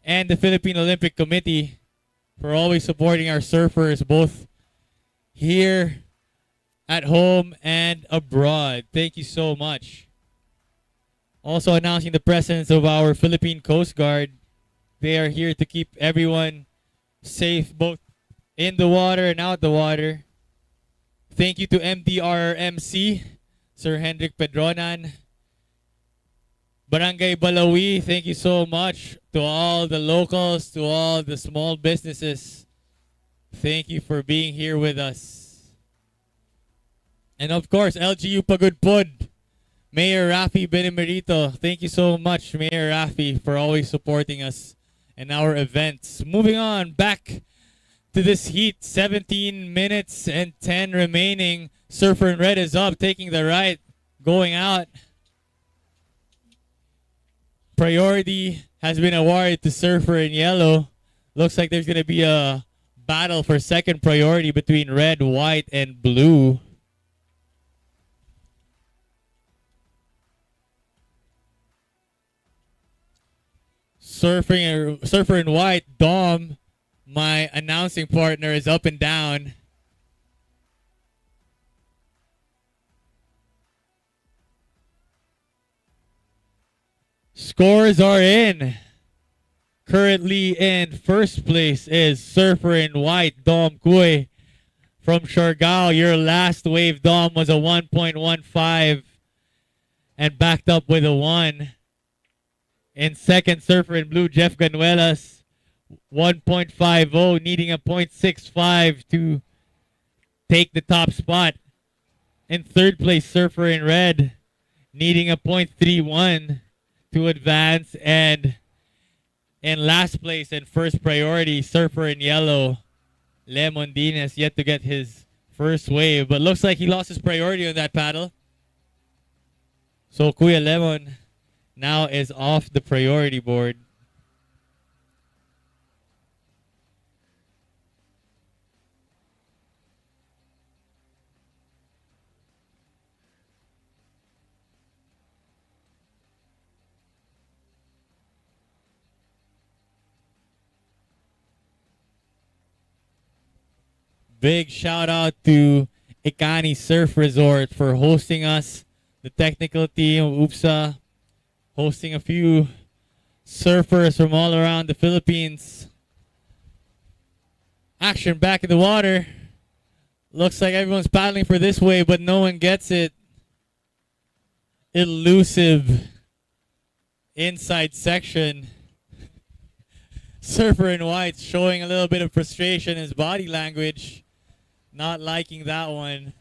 and the Philippine Olympic Committee for always supporting our surfers both here at home and abroad. Thank you so much. Also announcing the presence of our Philippine Coast Guard. They are here to keep everyone safe both in the water and out the water. Thank you to MDRMC, Sir Hendrik Pedronan. Barangay Balawi, thank you so much to all the locals, to all the small businesses. Thank you for being here with us. And of course, LGU Pagudpud, Mayor Rafi Benemerito. Thank you so much, Mayor Rafi, for always supporting us and our events. Moving on, back to this heat, 17 minutes and 10 remaining. Surfer in red is up, taking the right, going out. Priority has been awarded to Surfer in yellow. Looks like there's going to be a battle for second priority between red, white, and blue. Surfer in white, Dom, my announcing partner, is up and down. Scores are in. Currently in first place is Surfer in white, Dom Cui from Siargao. Your last wave, Dom, was a 1.15 and backed up with a 1. In second, Surfer in blue, Jeff Ganuelas, 1.50, needing a 0.65 to take the top spot. In third place, Surfer in red, needing a 0.31 to advance. And in last place and first priority, Surfer in yellow, Lemon Dines, yet to get his first wave. But looks like he lost his priority on that paddle. So Kuya Lemon now is off the priority board. Big shout out to Ikani Surf Resort for hosting us, the technical team of UPSA, hosting a few surfers from all around the Philippines. Action back in the water. Looks like everyone's paddling for this wave, but no one gets it. Elusive inside section. Surfer in white showing a little bit of frustration in his body language. Not liking that one.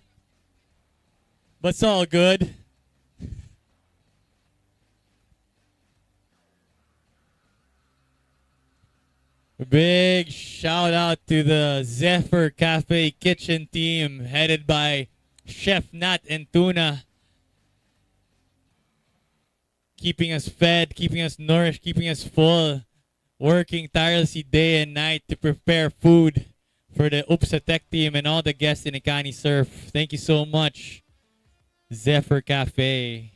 But it's all good. A big shout out to the Zephyr Cafe Kitchen team headed by Chef Nat and Tuna. Keeping us fed, keeping us nourished, keeping us full. Working tirelessly day and night to prepare food for the UPSA Tech team and all the guests in Ikani Surf. Thank you so much, Zephyr Cafe.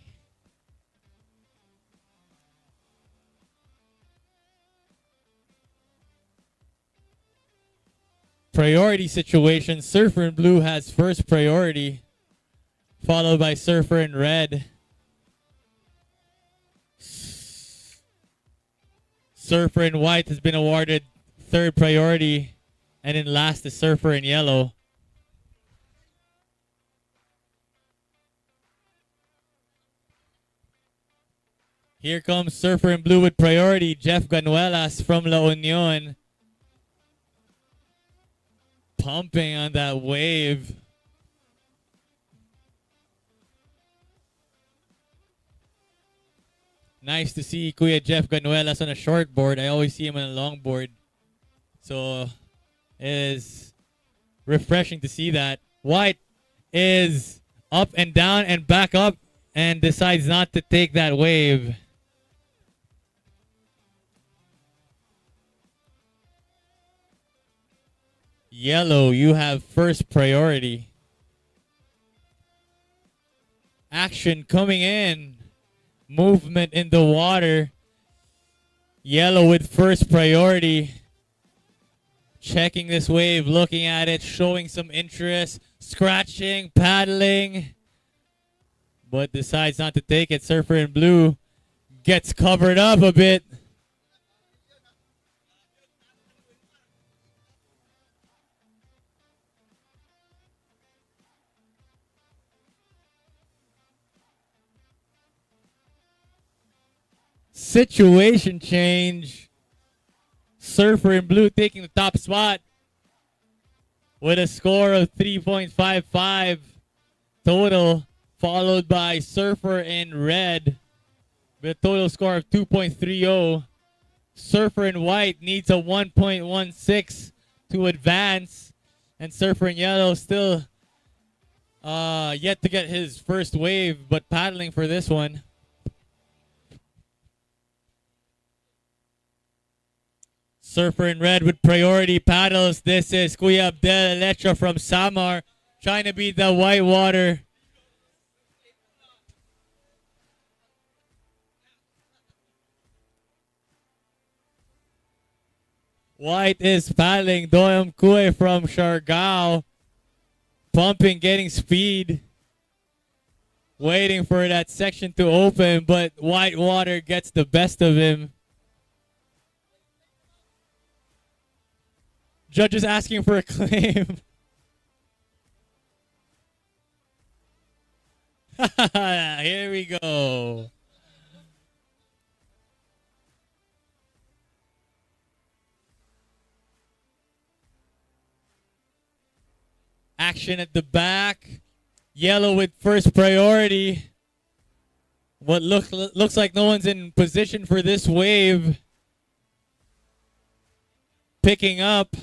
Priority situation. Surfer in blue has first priority, followed by Surfer in red. Surfer in white has been awarded third priority, and then last is Surfer in yellow. Here comes Surfer in blue with priority, Jeff Ganuelas from La Union. Pumping on that wave. Nice to see Kuya Jeff Ganuelas on a short board. I always see him on a long board. So it is refreshing to see that. White is up and down and back up and decides not to take that wave. Yellow, you have first priority. Action coming in. Movement in the water. Yellow with first priority. Checking this wave, looking at it, showing some interest, scratching, paddling, but decides not to take it. Surfer in blue gets covered up a bit. Situation change. Surfer in blue taking the top spot with a score of 3.55 total, followed by Surfer in red with a total score of 2.30. Surfer in white needs a 1.16 to advance, and Surfer in yellow still yet to get his first wave, but paddling for this one. Surfer in red with priority paddles. This is Kuya Abdel Elecho from Samar trying to beat the white water. White is paddling. Doyam Kue from Siargao. Pumping, getting speed. Waiting for that section to open, but white water gets the best of him. Judges asking for a claim. Here we go. Action at the back. Yellow with first priority. What looks like no one's in position for this wave. Picking up.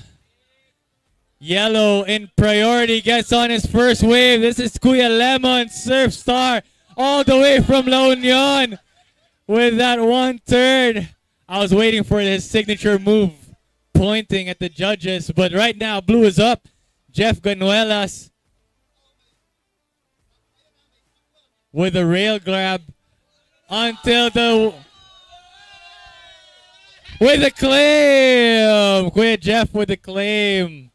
Yellow in priority gets on his first wave. This is Kuya Lemon, surf star, all the way from La Union with that one turn. I was waiting for his signature move, pointing at the judges, but right now blue is up. Jeff Ganuelas with a rail grab until with a claim. Kuya Jeff with a claim.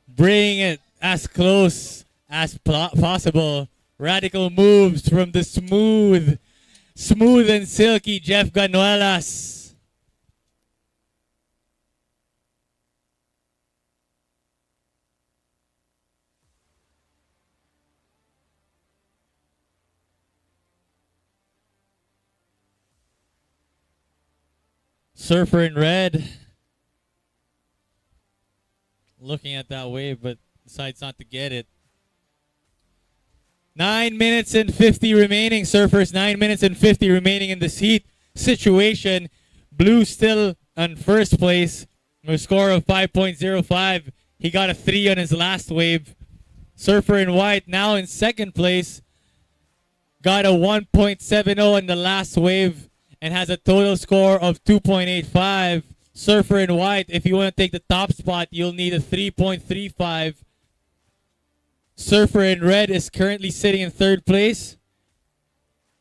Bring it as close as possible. Radical moves from the smooth and silky Jeff Ganuelas. Surfer in red. Looking at that wave, but decides not to get it. 9 minutes and 50 remaining, Surfers. 9 minutes and 50 remaining in this heat situation. Blue still on first place with a score of 5.05. He got a 3 on his last wave. Surfer in white now in second place. Got a 1.70 in the last wave and has a total score of 2.85. Surfer in white, if you want to take the top spot, you'll need a 3.35. Surfer in red is currently sitting in third place.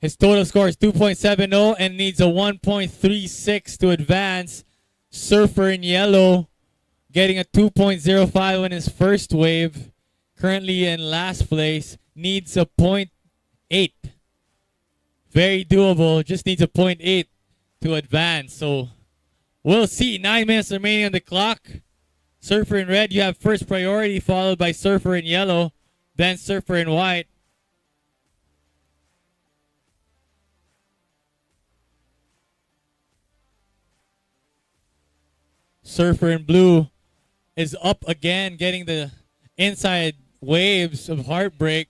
His total score is 2.70 and needs a 1.36 to advance. Surfer in yellow getting a 2.05 on his first wave. Currently in last place. Needs a 0.8. Very doable. Just needs a 0.8 to advance. So we'll see. 9 minutes remaining on the clock. Surfer in red, you have first priority, followed by Surfer in yellow, then Surfer in white. Surfer in blue is up again, getting the inside waves of heartbreak.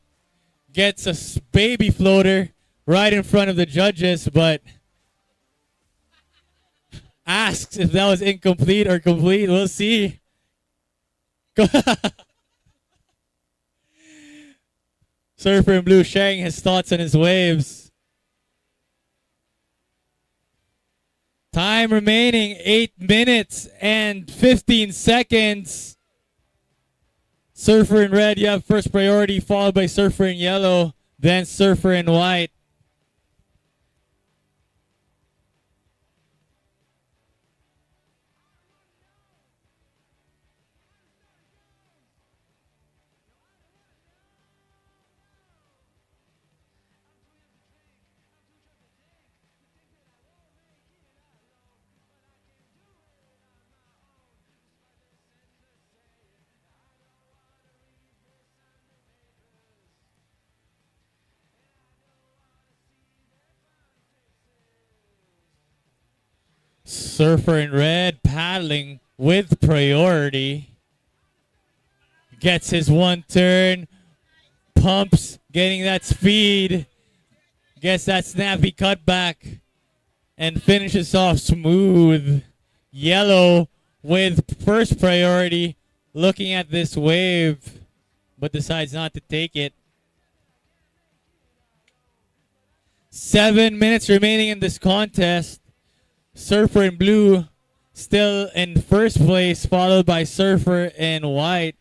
Gets a baby floater right in front of the judges, but asks if that was incomplete or complete. We'll see. Surfer in blue sharing his thoughts on his waves. Time remaining 8 minutes and 15 seconds. Surfer in red, you have first priority, followed by Surfer in yellow, then Surfer in white. Surfer in red paddling with priority. Gets his one turn. Pumps, getting that speed. Gets that snappy cutback. And finishes off smooth. Yellow with first priority. Looking at this wave, but decides not to take it. 7 minutes remaining in this contest. Surfer in blue still in first place, followed by Surfer in white.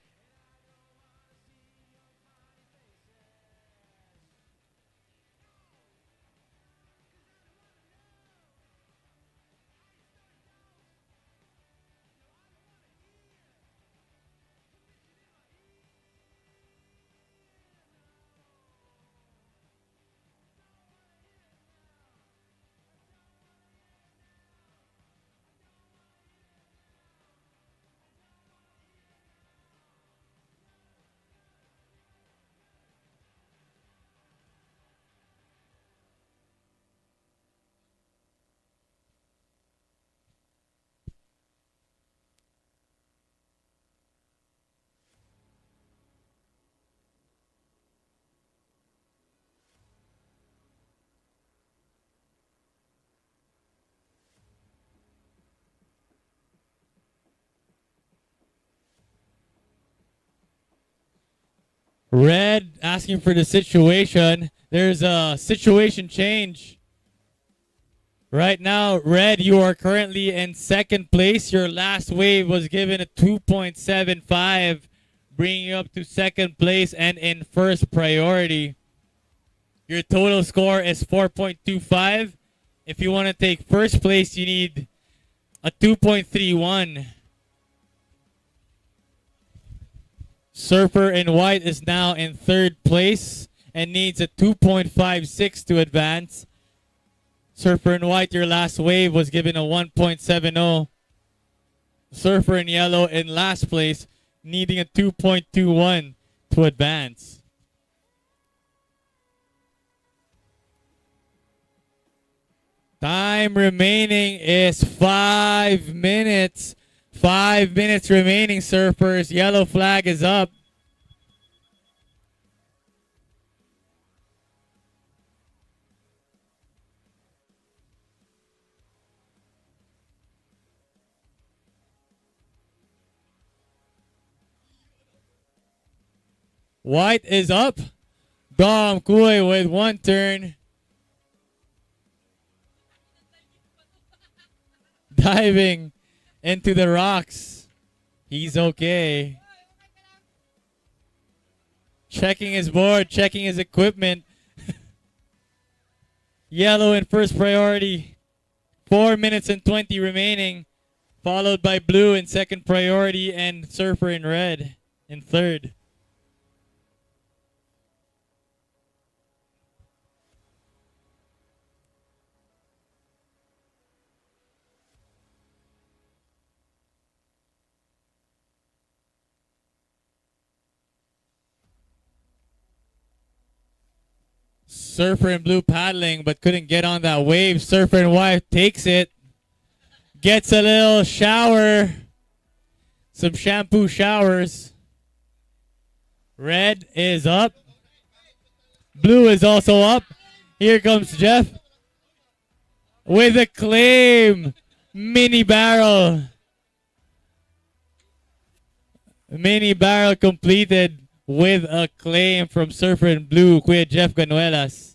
Red asking for the situation. There's a situation change. Right now, Red, you are currently in second place. Your last wave was given a 2.75, bringing you up to second place and in first priority. Your total score is 4.25. If you want to take first place, you need a 2.31. Surfer in white is now in third place and needs a 2.56 to advance. Surfer in white, your last wave was given a 1.70. Surfer in yellow in last place, needing a 2.21 to advance. Time remaining is 5 minutes. 5 minutes remaining, surfers. Yellow flag is up. White is up. Dom Kuy with one turn. Diving into the rocks. He's okay. Checking his board, checking his equipment. Yellow in first priority. 4 minutes and 20 remaining. Followed by blue in second priority and Surfer in red in third. Surfer in blue paddling, but couldn't get on that wave. Surfer in white takes it. Gets a little shower. Some shampoo showers. Red is up. Blue is also up. Here comes Jeff. With a claim. Mini barrel. Mini barrel completed. With a claim from Surfer in Blue, Kuya Jeff Ganuelas.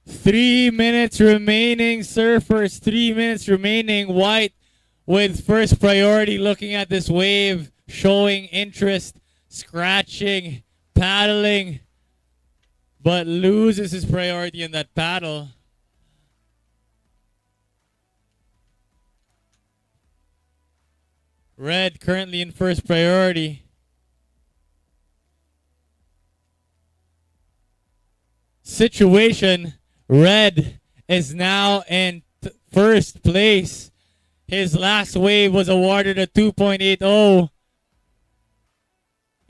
Three minutes remaining, Surfers. 3 minutes remaining. White with first priority, looking at this wave. Showing interest, scratching, paddling, but loses his priority in that paddle. Red currently in first priority. Situation, Red is now in first place. His last wave was awarded a 2.80.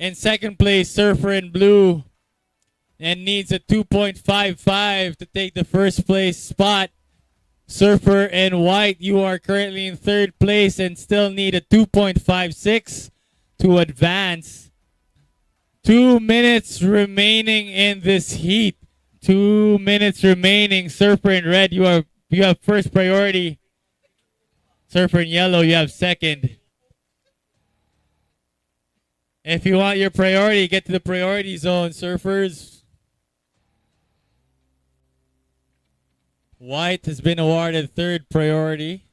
In second place, Surfer in Blue, and needs a 2.55 to take the first place spot. Surfer in White, you are currently in third place and still need a 2.56 to advance. 2 minutes remaining in this heat. 2 minutes remaining. Surfer in Red, you have first priority. Surfer in Yellow, you have second. If you want your priority, get to the priority zone, Surfers. White has been awarded third priority.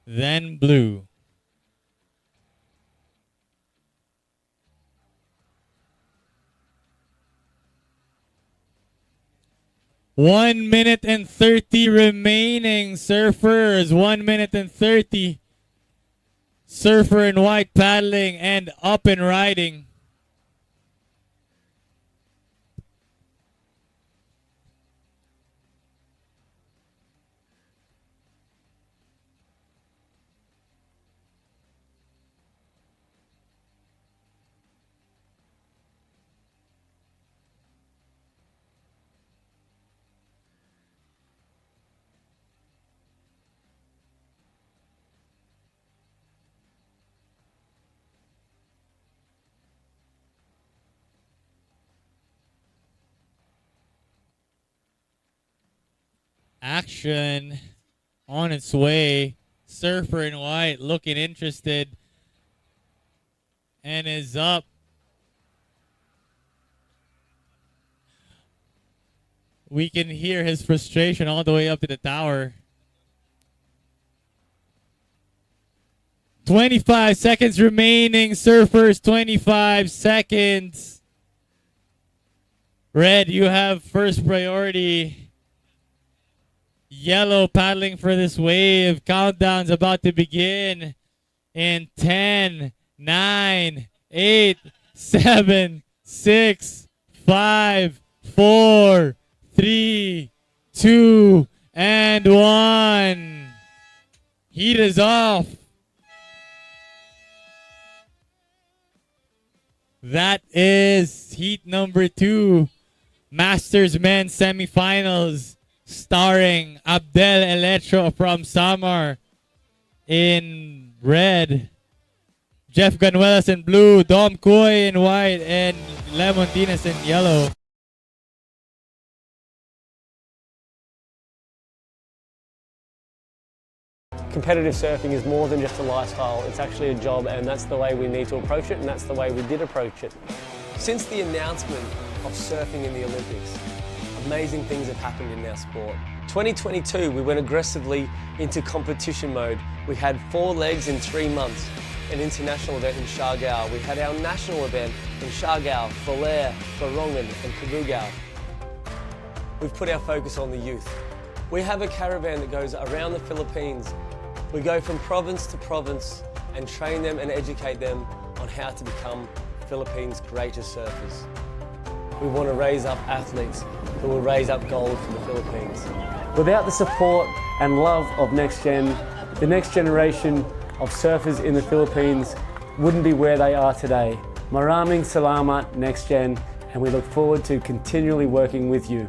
Then Blue. One minute and 30 remaining, Surfers. 1 minute and 30. Surfer in White paddling and up and riding. Action on its way. Surfer in White looking interested and is up. We can hear his frustration all the way up to the tower. 25 seconds remaining. Surfers, 25 seconds. Red, you have first priority. Yellow paddling for this wave. Countdown's about to begin in 10, 9, 8, 7, 6, 5, 4, 3, 2, and 1. Heat is off. That is heat number 2. Masters men's semifinals. Starring Abdel Eletro from Samar in red. Jeff Ganuelas in blue. Dom Coy in white. And Lemon Dinas in yellow. Competitive surfing is more than just a lifestyle, it's actually a job, and that's the way we need to approach it, and that's the way we did approach it. Since the announcement of surfing in the Olympics, amazing things have happened in our sport. 2022, we went aggressively into competition mode. We had 4 legs in 3 months, an international event in Siargao. We had our national event in Siargao, Belair, Borongan and Cabugao. We've put our focus on the youth. We have a caravan that goes around the Philippines. We go from province to province and train them and educate them on how to become Philippines' greatest surfers. We want to raise up athletes who will raise up gold for the Philippines. Without the support and love of NextGen, the next generation of surfers in the Philippines wouldn't be where they are today. Maraming salamat, NextGen, and we look forward to continually working with you.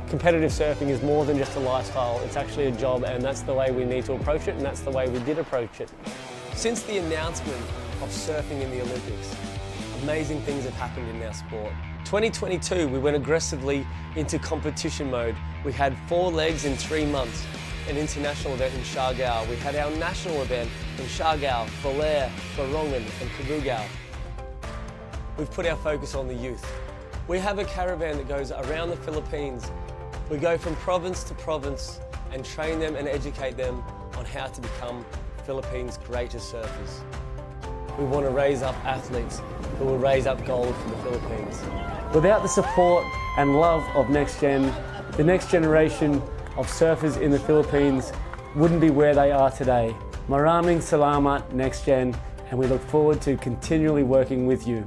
Competitive surfing is more than just a lifestyle, it's actually a job, and that's the way we need to approach it, and that's the way we did approach it. Since the announcement of surfing in the Olympics, amazing things have happened in our sport. 2022, we went aggressively into competition mode. We had 4 legs in 3 months, an international event in Siargao. We had our national event in Siargao, Belair, Borongan and Cabugao. We've put our focus on the youth. We have a caravan that goes around the Philippines. We go from province to province and train them and educate them on how to become Philippines' greatest surfers. We want to raise up athletes who will raise up gold for the Philippines. Without the support and love of NextGen, the next generation of surfers in the Philippines wouldn't be where they are today. Maraming salamat, NextGen, and we look forward to continually working with you.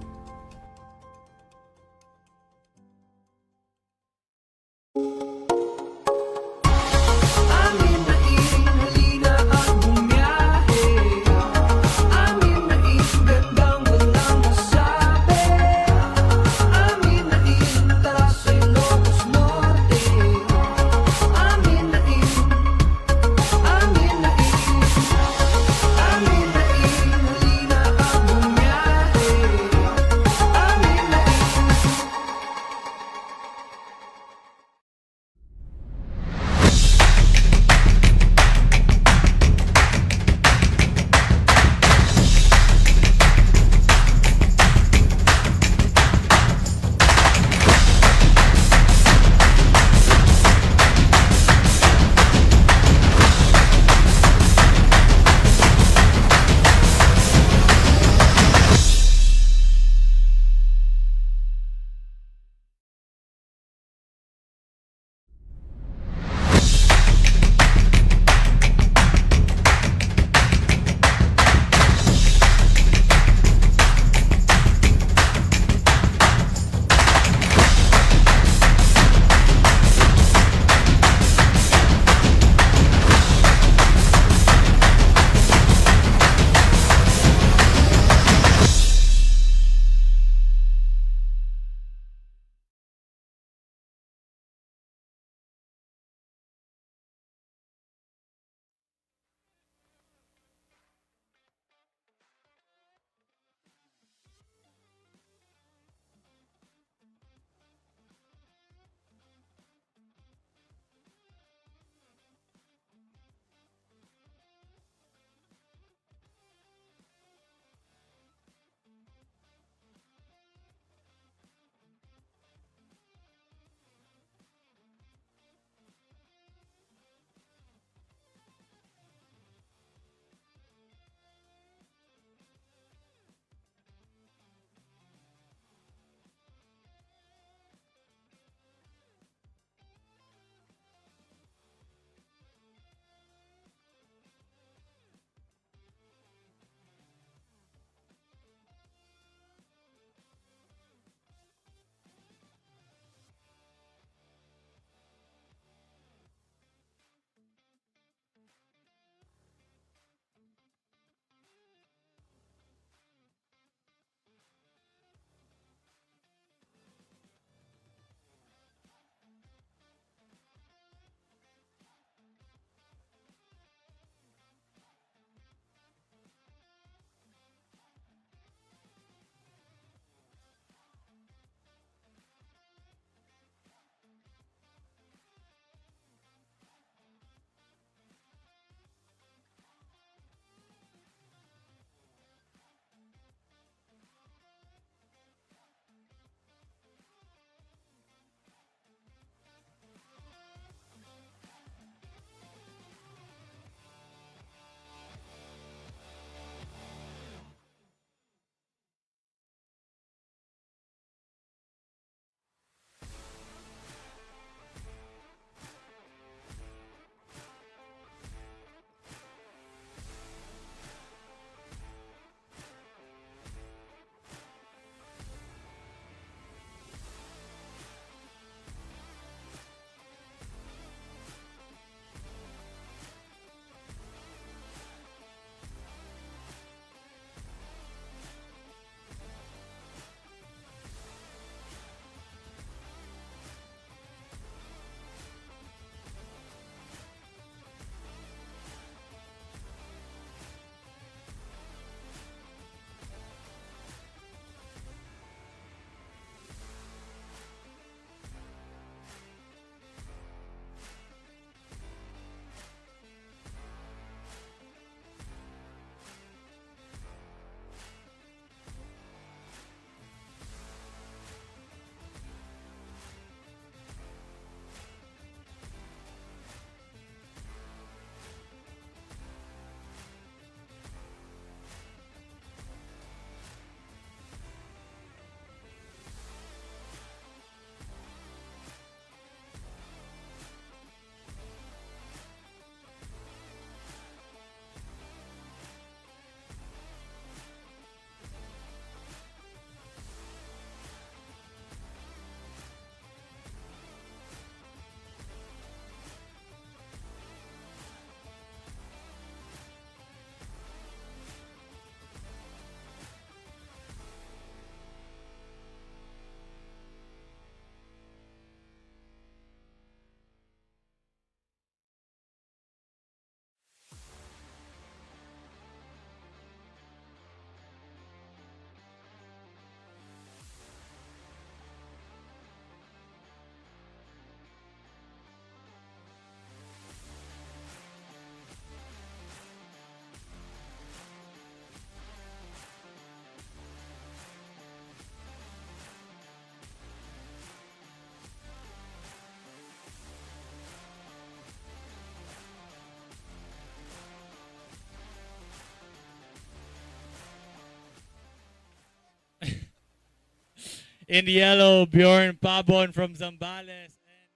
In yellow, Bjorn Pabon from Zambales. And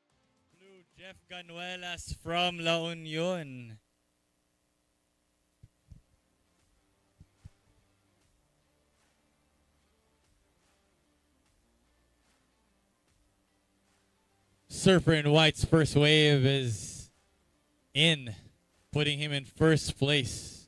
blue, Jeff Ganuelas from La Union. Surfer in white's first wave is in, putting him in first place.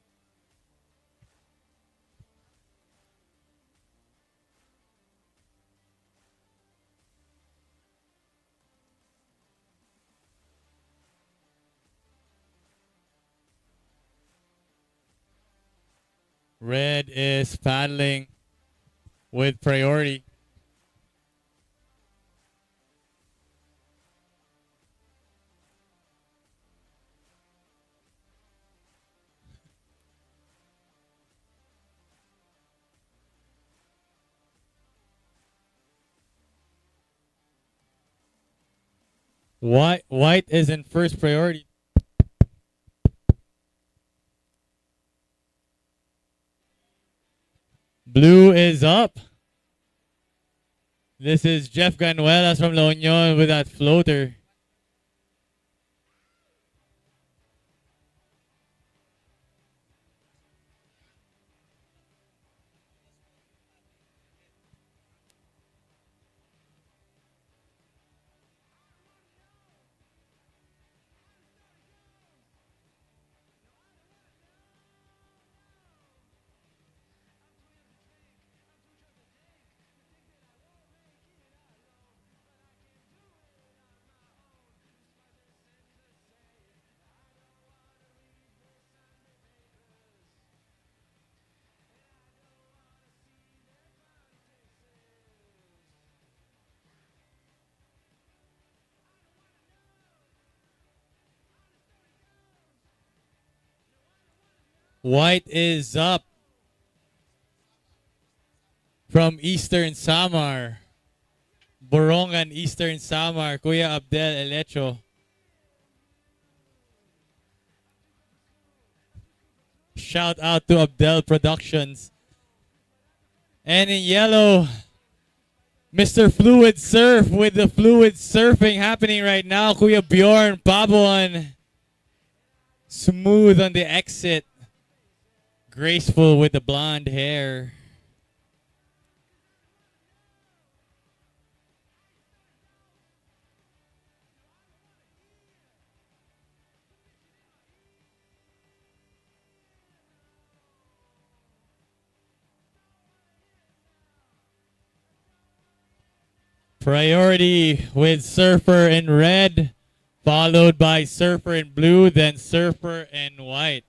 Red is paddling with priority. White is in first priority. Blue is up. This is Jeff Ganuelas from La Union with that floater. White is up from Eastern Samar. Borongan, Eastern Samar. Kuya Abdel Elecho. Shout out to Abdel Productions. And in yellow, Mr. Fluid Surf with the fluid surfing happening right now. Kuya Bjorn Pabon. Smooth on the exit. Graceful with the blonde hair. Priority with Surfer in red, followed by Surfer in blue, then Surfer in white.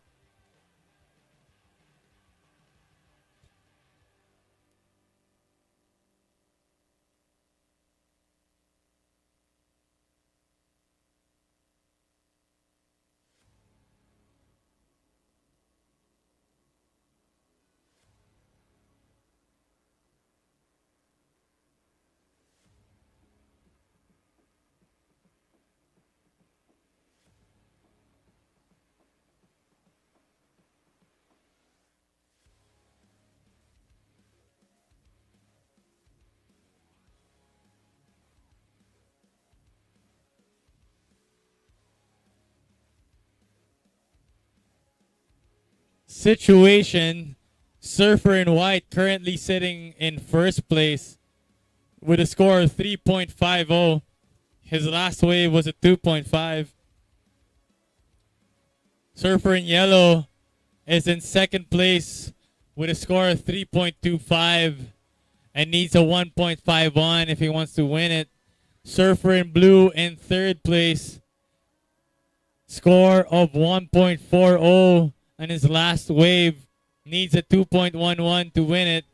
Situation, Surfer in white currently sitting in first place with a score of 3.50. His last wave was a 2.5. Surfer in yellow is in second place with a score of 3.25 and needs a 1.51 if he wants to win it. Surfer in blue in third place, score of 1.40, and his last wave needs a 2.11 to win it.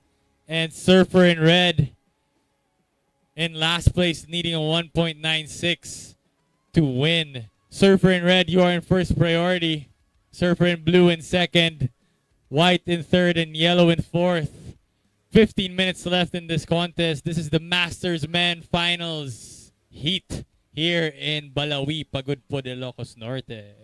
And Surfer in red in last place, needing a 1.96 to win. Surfer in red, you are in first priority. Surfer in blue in second. White in third and yellow in fourth. 15 minutes left in this contest. This is the Masters Men Finals heat here in Balawi, Pagudpud, Ilocos Norte.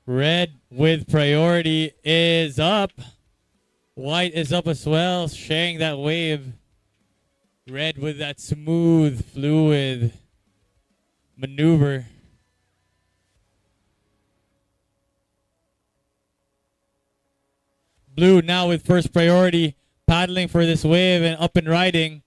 Red with priority is up. White is up as well, sharing that wave. Red with that smooth, fluid maneuver. Blue now with first priority, paddling for this wave and up and riding.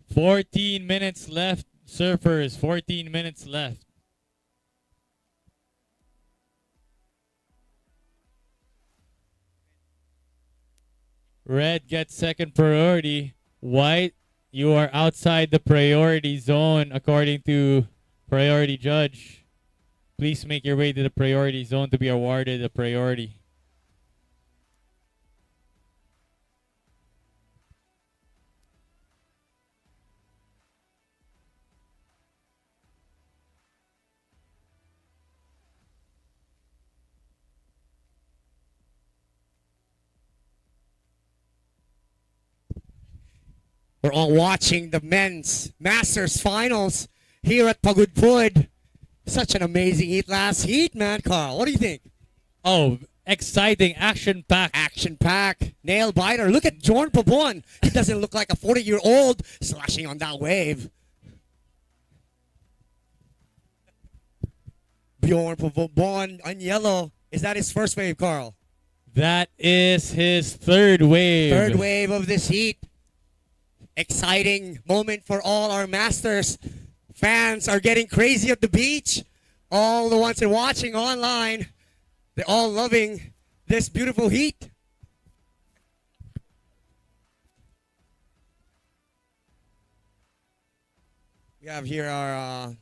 "14 minutes left, surfers. 14 minutes left." Red gets second priority. White, you are outside the priority zone according to priority judge. Please make your way to the priority zone to be awarded a priority. We're all watching the men's Masters finals here at Pagudpud. Such an amazing heat last heat, man. Carl, what do you think? Oh, exciting, action-packed. Action-packed, nail-biter. Look at Jorn Pabon. He doesn't look like a 40-year-old slashing on that wave. Bjorn Pabon on yellow. Is that his first wave, Carl? That is his third wave. Third wave of this heat. Exciting moment for all our Masters. Fans are getting crazy at the beach. All the ones that are watching online, they're all loving this beautiful heat. We have here our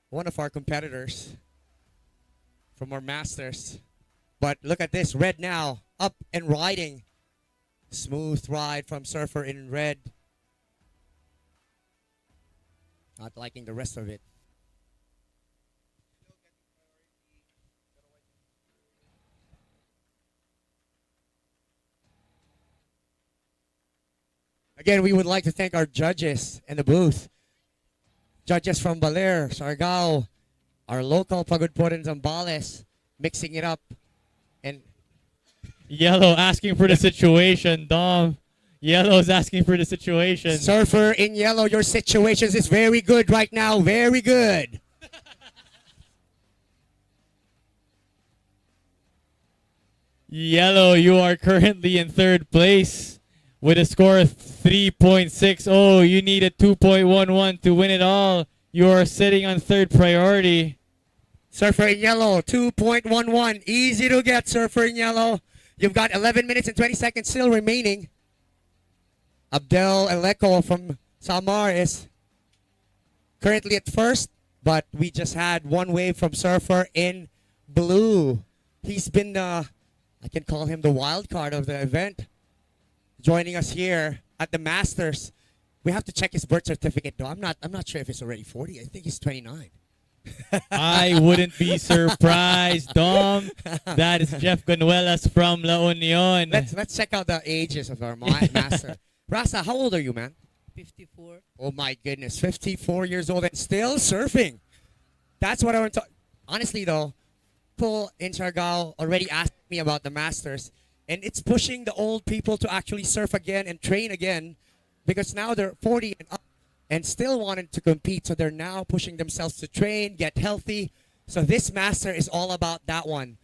one of our competitors from our Masters. But look at this, red now, up and riding. Smooth ride from Surfer in red. Not liking the rest of it. Again, we would like to thank our judges in the booth. Judges from Baler, Siargao, our local Pagudpud and Zambales, mixing it up. And Yellow asking for the situation, Dom. Yellow's asking for the situation. Surfer in yellow, your situations is very good right now. Very good. Yellow, you are currently in third place with a score of 3.60. You need a 2.11 to win it all. You are sitting on third priority. Surfer in yellow, 2.11. Easy to get, Surfer in yellow. You've got 11 minutes and 20 seconds still remaining. Abdel Eleco from Samar is currently at first, but we just had one wave from Surfer in blue. He's been, I can call him the wild card of the event, joining us here at the Masters. We have to check his birth certificate though. I'm not sure if he's already 40. I think he's 29. I wouldn't be surprised, Dom. That is Jeff Ganuelas from La Union. Let's check out the ages of our master. Rasta, how old are you, man? 54. Oh my goodness, 54 years old and still surfing. That's what I want to. Honestly, though, people in Siargao already asked me about the Masters, and it's pushing the old people to actually surf again and train again, because now they're 40 and up and still wanted to compete. So they're now pushing themselves to train, get healthy. So this Master is all about that one.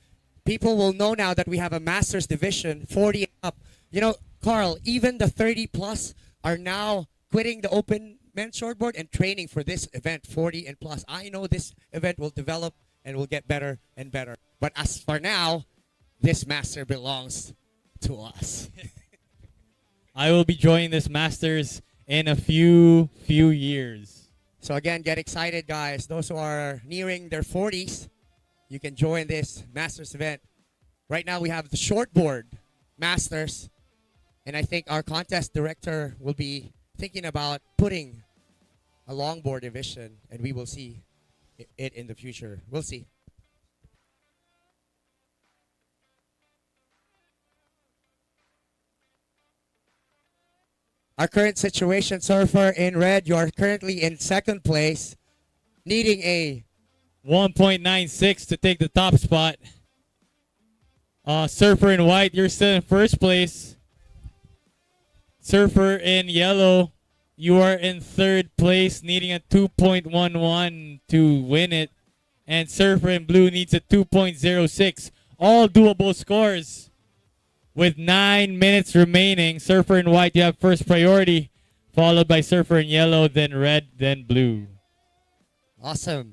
People will know now that we have a Masters division, 40 and up. You know, Carl, even the 30 plus are now quitting the open men's shortboard and training for this event, 40 and plus. I know this event will develop and will get better and better. But as for now, this Master belongs to us. I will be joining this Masters in a few years. So again, get excited, guys. Those who are nearing their 40s, you can join this Masters event. Right now we have the shortboard Masters, and I think our contest director will be thinking about putting a longboard division, and we will see it in the future. We'll see. Our current situation, Surfer in red, you are currently in second place, needing a 1.96 to take the top spot. Surfer in white, you're still in first place. Surfer in yellow, you are in third place, needing a 2.11 to win it. And Surfer in blue needs a 2.06. All doable scores. With 9 minutes remaining, Surfer in white, you have first priority, followed by Surfer in yellow, then red, then blue. Awesome.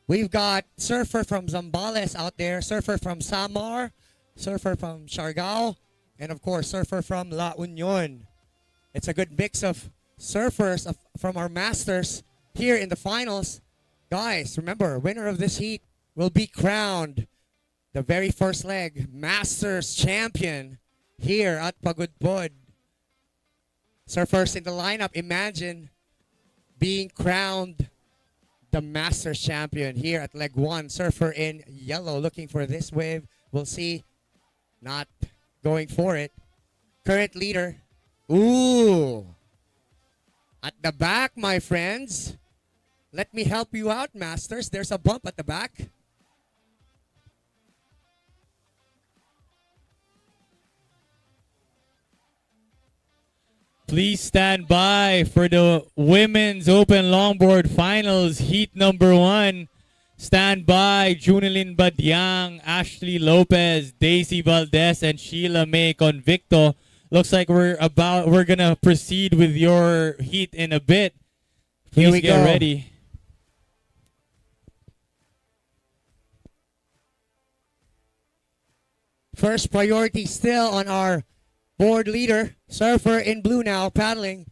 We've got Surfer from Zambales out there, Surfer from Samar, Surfer from Siargao, and of course, Surfer from La Union. It's a good mix of surfers from our masters here in the finals. Guys, remember, winner of this heat will be crowned the very first leg Masters champion here at Pagudpud. Surfers in the lineup, imagine being crowned the Masters champion here at leg 1. Surfer in yellow looking for this wave. We'll see. Not going for it. Current leader. Ooh. At the back, my friends. Let me help you out, Masters. There's a bump at the back. Please stand by for the Women's Open Longboard Finals, Heat number 1. Stand by, Junilyn Badyang, Ashley Lopez, Daisy Valdez, and Sheila May Convicto. Looks like we're gonna proceed with your heat in a bit. Here Please we get go. ready. First priority still on our board leader. Surfer in blue now, paddling.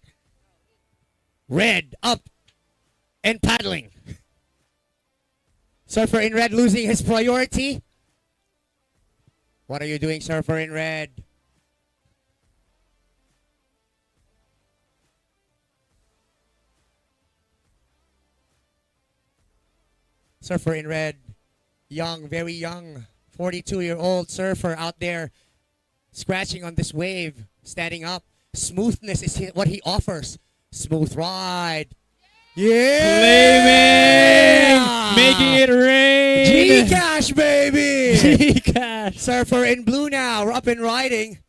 Red up and paddling. Surfer in red losing his priority. What are you doing, Surfer in red? Surfer in red, young, very young, 42-year-old surfer out there scratching on this wave, standing up. Smoothness is what he offers. Smooth ride. Yeah! Flaming! Making it rain! G-Cash, baby! G-Cash! Surfer in blue now, up and riding.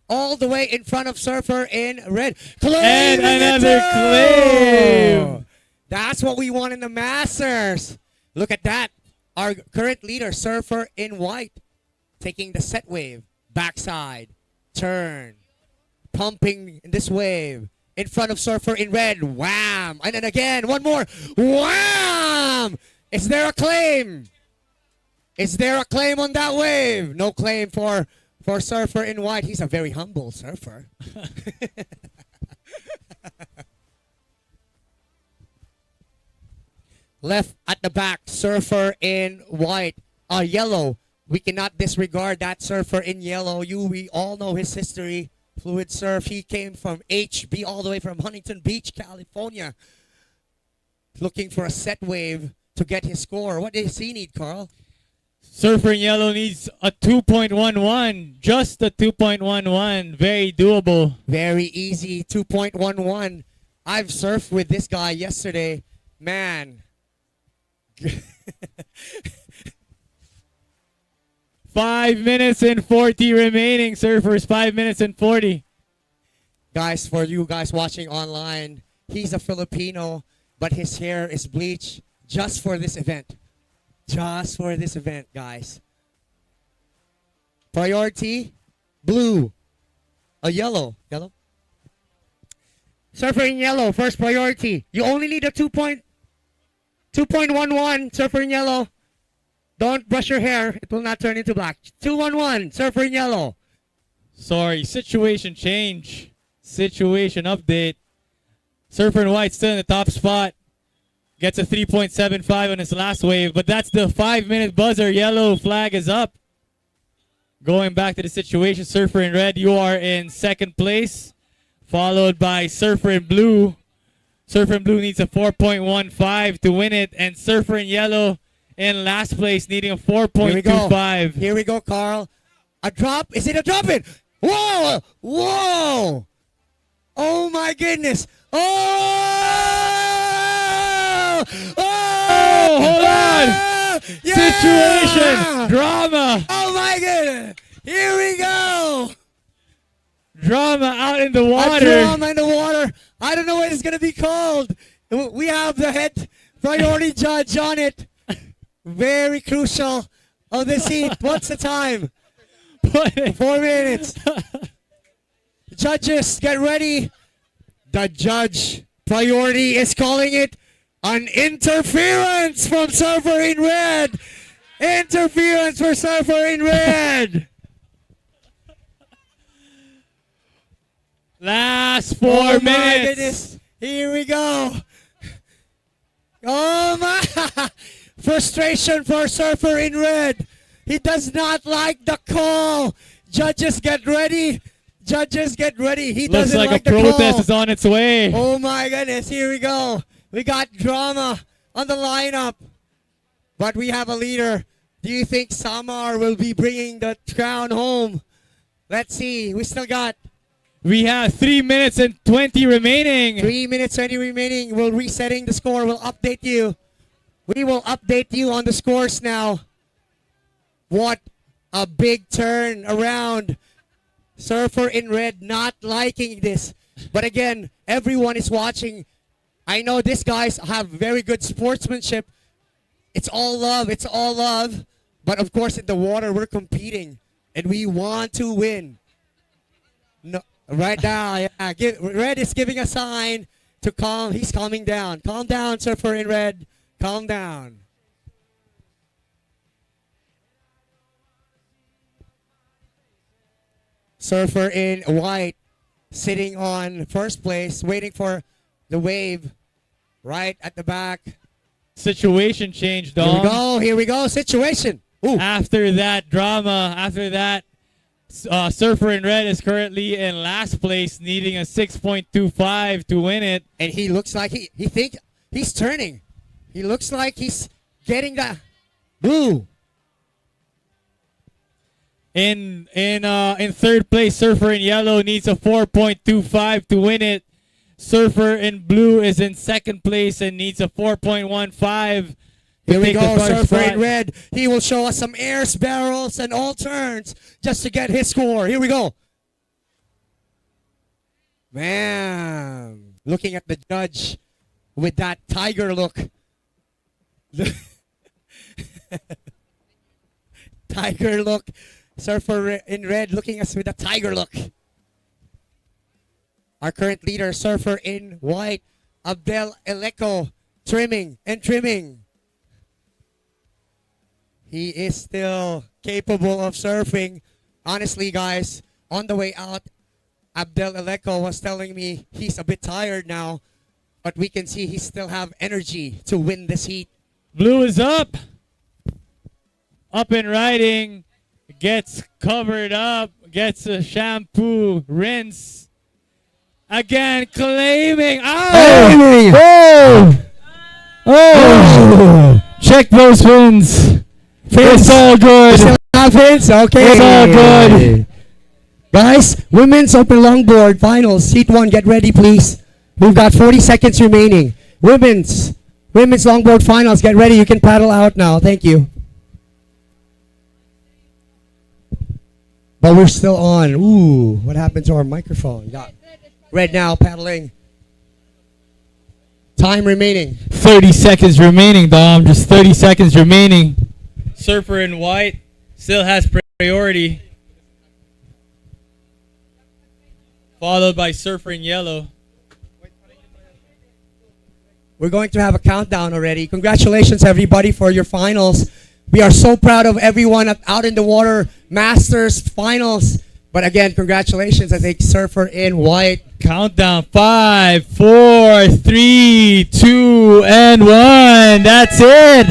All the way in front of Surfer in red. And Claiming another it claim! too! That's what we want in the Masters. Look at that. Our current leader, Surfer in white, taking the set wave. Backside, turn, pumping in this wave, in front of Surfer in red, wham! And then again, one more, wham! Is there a claim? Is there a claim on that wave? No claim for Surfer in white. He's a very humble surfer. Left at the back, Surfer in white, yellow. We cannot disregard that Surfer in yellow. We all know his history. Fluid surf. He came from HB all the way from Huntington Beach, California. Looking for a set wave to get his score. What does he need, Carl? Surfer in yellow needs a 2.11. Just a 2.11. Very doable. Very easy. 2.11. I've surfed with this guy yesterday. Man. 5 minutes and 40 remaining, Surfers. 5 minutes and 40. Guys, for you guys watching online, he's a Filipino, but his hair is bleached just for this event. Just for this event, guys. Priority, blue. Yellow. Yellow? Surfer in yellow, first priority. You only need a 2.11, Surfer in yellow. Don't brush your hair. It will not turn into black. 211, Surfer in yellow. Sorry, situation change. Situation update. Surfer in white still in the top spot. Gets a 3.75 on his last wave, but that's the 5-minute buzzer. Yellow flag is up. Going back to the situation, Surfer in red, you are in second place, followed by Surfer in blue. Surfer in blue needs a 4.15 to win it, and Surfer in yellow in last place needing a 4.25. Here we go, Carl. A drop. Is it a drop in? Whoa! Whoa! Oh my goodness! Oh! Oh! Hold on! Yeah! Situation! Drama! Oh my goodness! Here we go! Drama out in the A water. drama in the water. I don't know what it's gonna be called. We have the head priority judge on it. Very crucial of this heat. What's the time? 4 minutes. Judges, get ready. The judge priority is calling it an interference from Surfer in red. Interference for Surfer in red. Last 4 Oh minutes. my goodness. Here we go. Oh my. Frustration for Surfer in red. He does not like the call. Judges, get ready. Judges, get ready. He Looks doesn't like like a the protest call. is on its way. Oh my goodness. Here we go. We got drama on the lineup. But we have a leader. Do you think Samar will be bringing the crown home? Let's see. We still got... We have 3 minutes and 20 remaining. 3 minutes 20 remaining. We're resetting the score. We'll update you. We will update you on the scores now. What a big turn around. Surfer in red not liking this. But again, everyone is watching. I know these guys have very good sportsmanship. It's all love. It's all love. But of course, in the water, we're competing. And we want to win. No, right now, yeah. Red is giving a sign to calm. He's calming down. Calm down, Surfer in red. Calm down. Surfer in white sitting on first place, waiting for the wave right at the back. Situation change, Here we Dom. go. Here we go. Situation. Ooh. After that drama, after that, Surfer in red is currently in last place, needing a 6.25 to win it. And he looks like he think he's turning. He looks like he's getting the blue. In third place, Surfer in yellow needs a 4.25 to win it. Surfer in blue is in second place and needs a 4.15. Here we take the go, first Surfer spot. in red. He will show us some airs, barrels, and all turns just to get his score. Here we go. Man, looking at the judge with that tiger look. Tiger look. Surfer in red looking at us with a tiger look. Our current leader, Surfer in white, Abdel Eleco, trimming and trimming. He is still capable of surfing. Honestly, guys, on the way out, Abdel Eleco was telling me he's a bit tired now, but we can see he still have energy to win this heat. Blue is up. Up and riding. Gets covered up. Gets a shampoo. Rinse. Again, claiming. Oh! Oh! Check those fins. It's all good. Fins? Okay. It's all good. Guys, women's open longboard finals. Heat 1, get ready, please. We've got 40 seconds remaining. Women's longboard finals, get ready. You can paddle out now. Thank you. But we're still on. Ooh, what happened to our microphone? Got red now, paddling. Time remaining. 30 seconds remaining, Dom. Just 30 seconds remaining. Surfer in white still has priority. Followed by Surfer in yellow. We're going to have a countdown already. Congratulations, everybody, for your finals. We are so proud of everyone out in the water. Masters finals. But again, congratulations. I think Surfer in white. Countdown. 5, 4, 3, 2, and 1. That's it.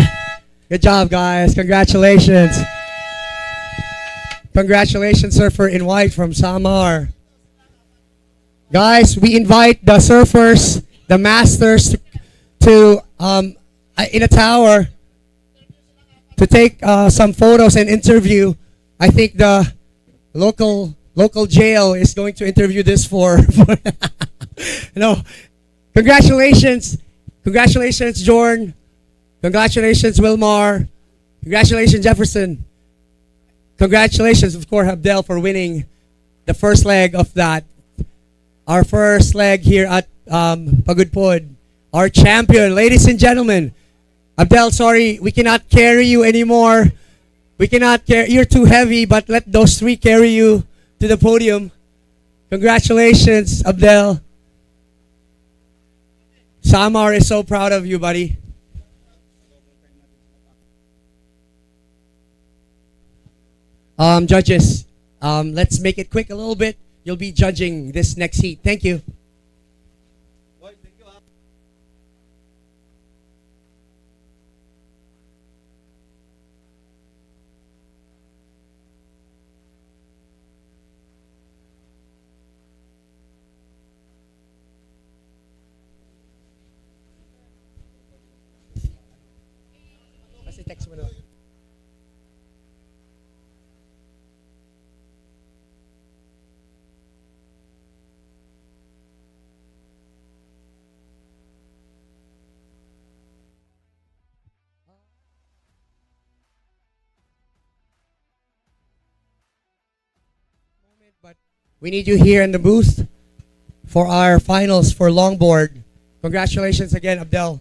Good job, guys. Congratulations. Congratulations, Surfer in white from Samar. Guys, we invite the surfers the masters to in a tower to take some photos and interview. I think the local jail is going to interview this for no. Congratulations, Jorn. Congratulations, Wilmar. Congratulations, Jefferson. Congratulations, of course, Abdel, for winning the first leg of that. Our first leg here at Pagudpud. Our champion, ladies and gentlemen. Abdel, sorry, we cannot carry you anymore. We cannot carry, you're too heavy, but let those three carry you to the podium. Congratulations, Abdel. Samar is so proud of you, buddy. Judges, let's make it quick a little bit. You'll be judging this next heat. Thank you. Text mo na. But we need you here in the booth for our finals for longboard. Congratulations again, Abdel.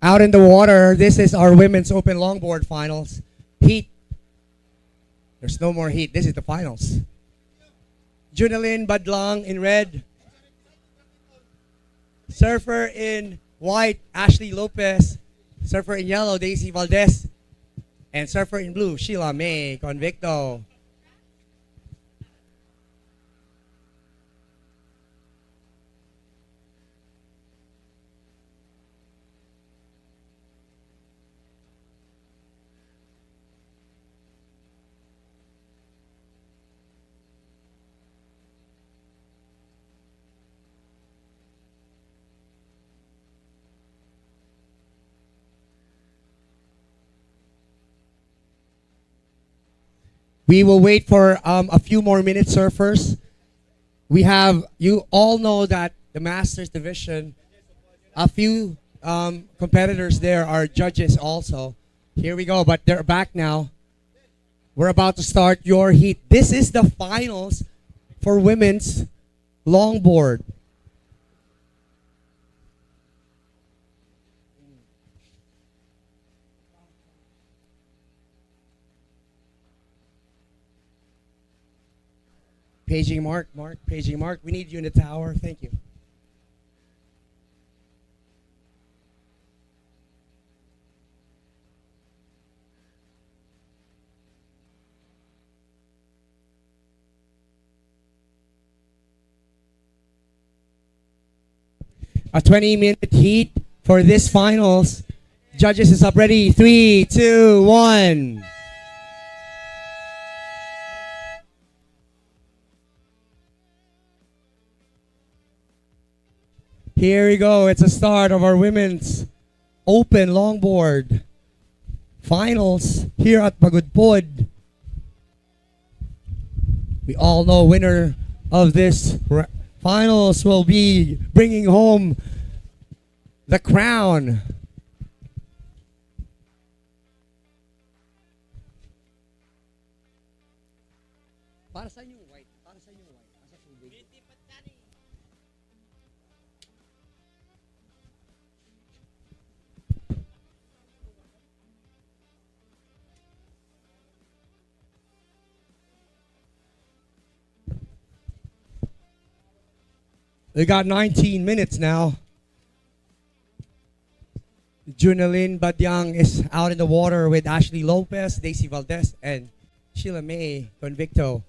Out in the water, this is our women's open longboard finals. Heat. There's no more heat. This is the finals. Junalyn Badlang in red. Surfer in white, Ashley Lopez. Surfer in yellow, Daisy Valdez. And surfer in blue, Sheila May Convicto. We will wait for a few more minutes, surfers. We have, you all know that the Masters Division, a few competitors there are judges also. Here we go, but they're back now. We're about to start your heat. This is the finals for women's longboard. Paging Mark, paging Mark. We need you in the tower. Thank you. A 20-minute heat for this finals. Judges is up ready. 3, 2, 1. Here we go. It's a start of our women's open longboard finals here at Pagudpud. We all know winner of this finals will be bringing home the crown. Para sa inyo white, para sa inyo white. Asa tubig? They got 19 minutes now. Junalyn Badyang is out in the water with Ashley Lopez, Daisy Valdez, and Sheila May Convicto.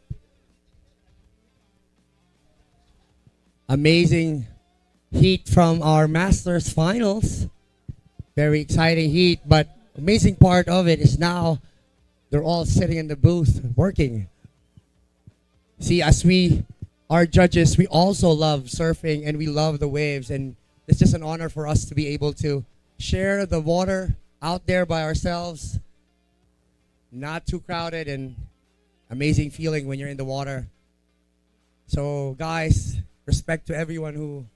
Amazing heat from our Masters finals. Very exciting heat, but amazing part of it is now they're all sitting in the booth working. See, as we are judges, we also love surfing and we love the waves, and it's just an honor for us to be able to share the water out there by ourselves. Not too crowded, and amazing feeling when you're in the water. So guys, respect to everyone who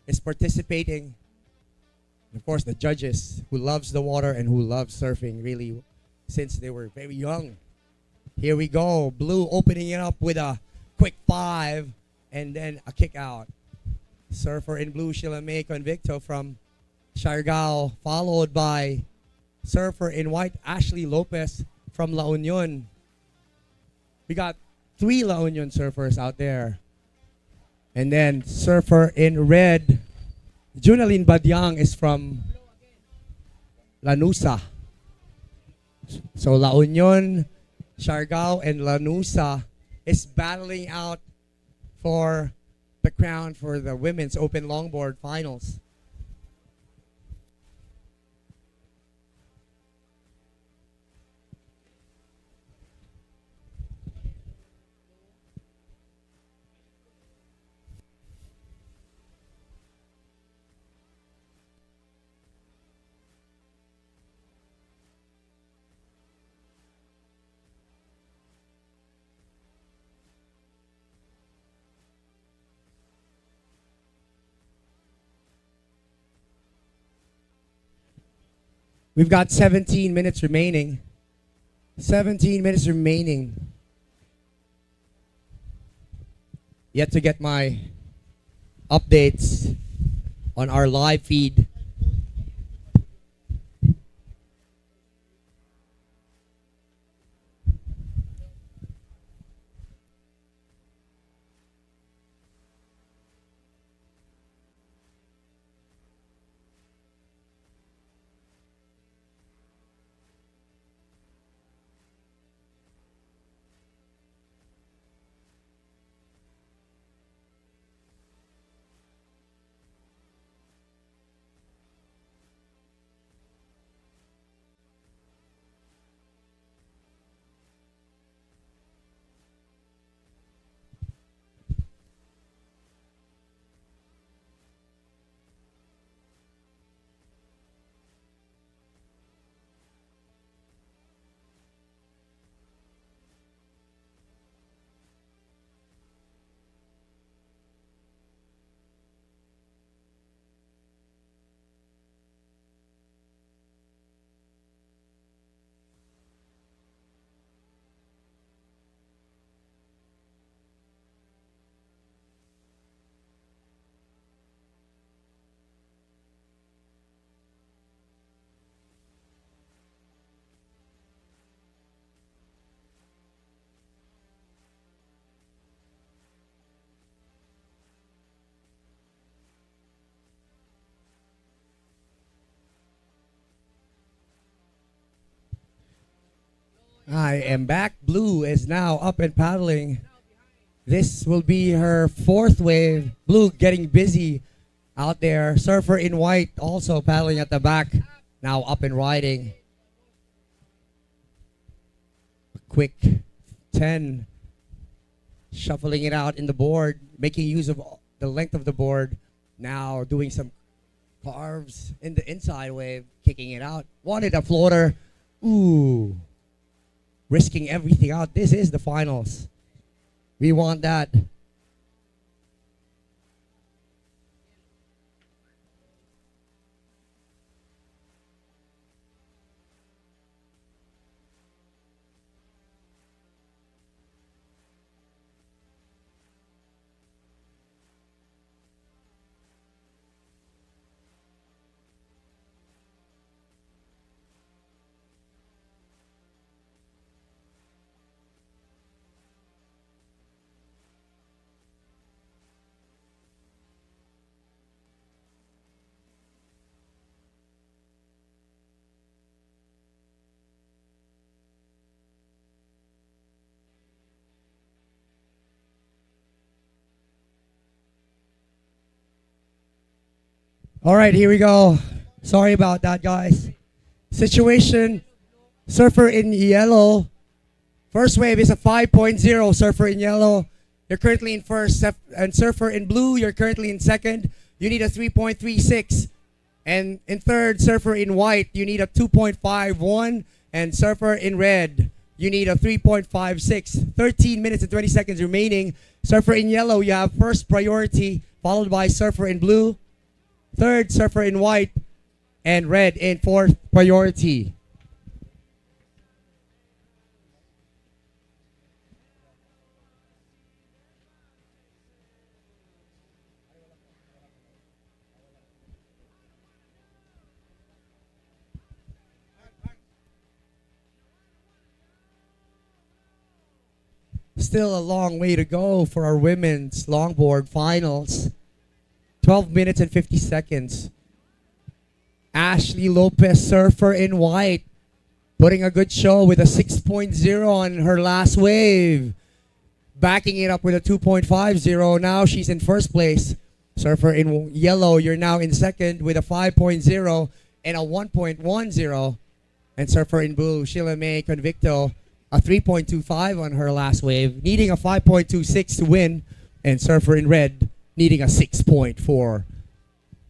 is participating. And of course, the judges who loves the water and who loves surfing really since they were very young. Here we go. Blue opening it up with a quick 5 and then a kick out. Surfer in blue, Sheila May Convicto from Siargao, followed by surfer in white, Ashley Lopez from La Union. We got 3 La Union surfers out there. And then surfer in red, Junalyn Badyang is from Lanusa. So La Union, Siargao, and Lanusa is battling out for the crown for the women's open longboard finals. We've got 17 minutes remaining. 17 minutes remaining. Yet to get my updates on our live feed. I am back. Blue is now up and paddling. This will be her 4th wave. Blue getting busy out there. Surfer in white also paddling at the back. Now up and riding. A quick 10. Shuffling it out in the board. Making use of the length of the board. Now doing some carves in the inside wave. Kicking it out. Wanted a floater. Ooh. Risking everything out. This is the finals. We want that. All right, here we go. Sorry about that, guys. Situation, Surfer in yellow. First wave is a 5.0, Surfer in yellow. You're currently in first, and Surfer in blue, you're currently in second. You need a 3.36. And in third, Surfer in white, you need a 2.51. And Surfer in red, you need a 3.56. 13 minutes and 20 seconds remaining. Surfer in yellow, you have first priority, followed by Surfer in blue. Third, Surfer in white, and red in fourth priority. Still a long way to go for our women's longboard finals. 12 minutes and 50 seconds. Ashley Lopez, Surfer in white, putting a good show with a 6.0 on her last wave. Backing it up with a 2.50. Now she's in first place. Surfer in yellow, you're now in second with a 5.0 and a 1.10. And Surfer in blue, Sheila May Convicto, a 3.25 on her last wave, needing a 5.26 to win. And Surfer in red, needing a 6.4.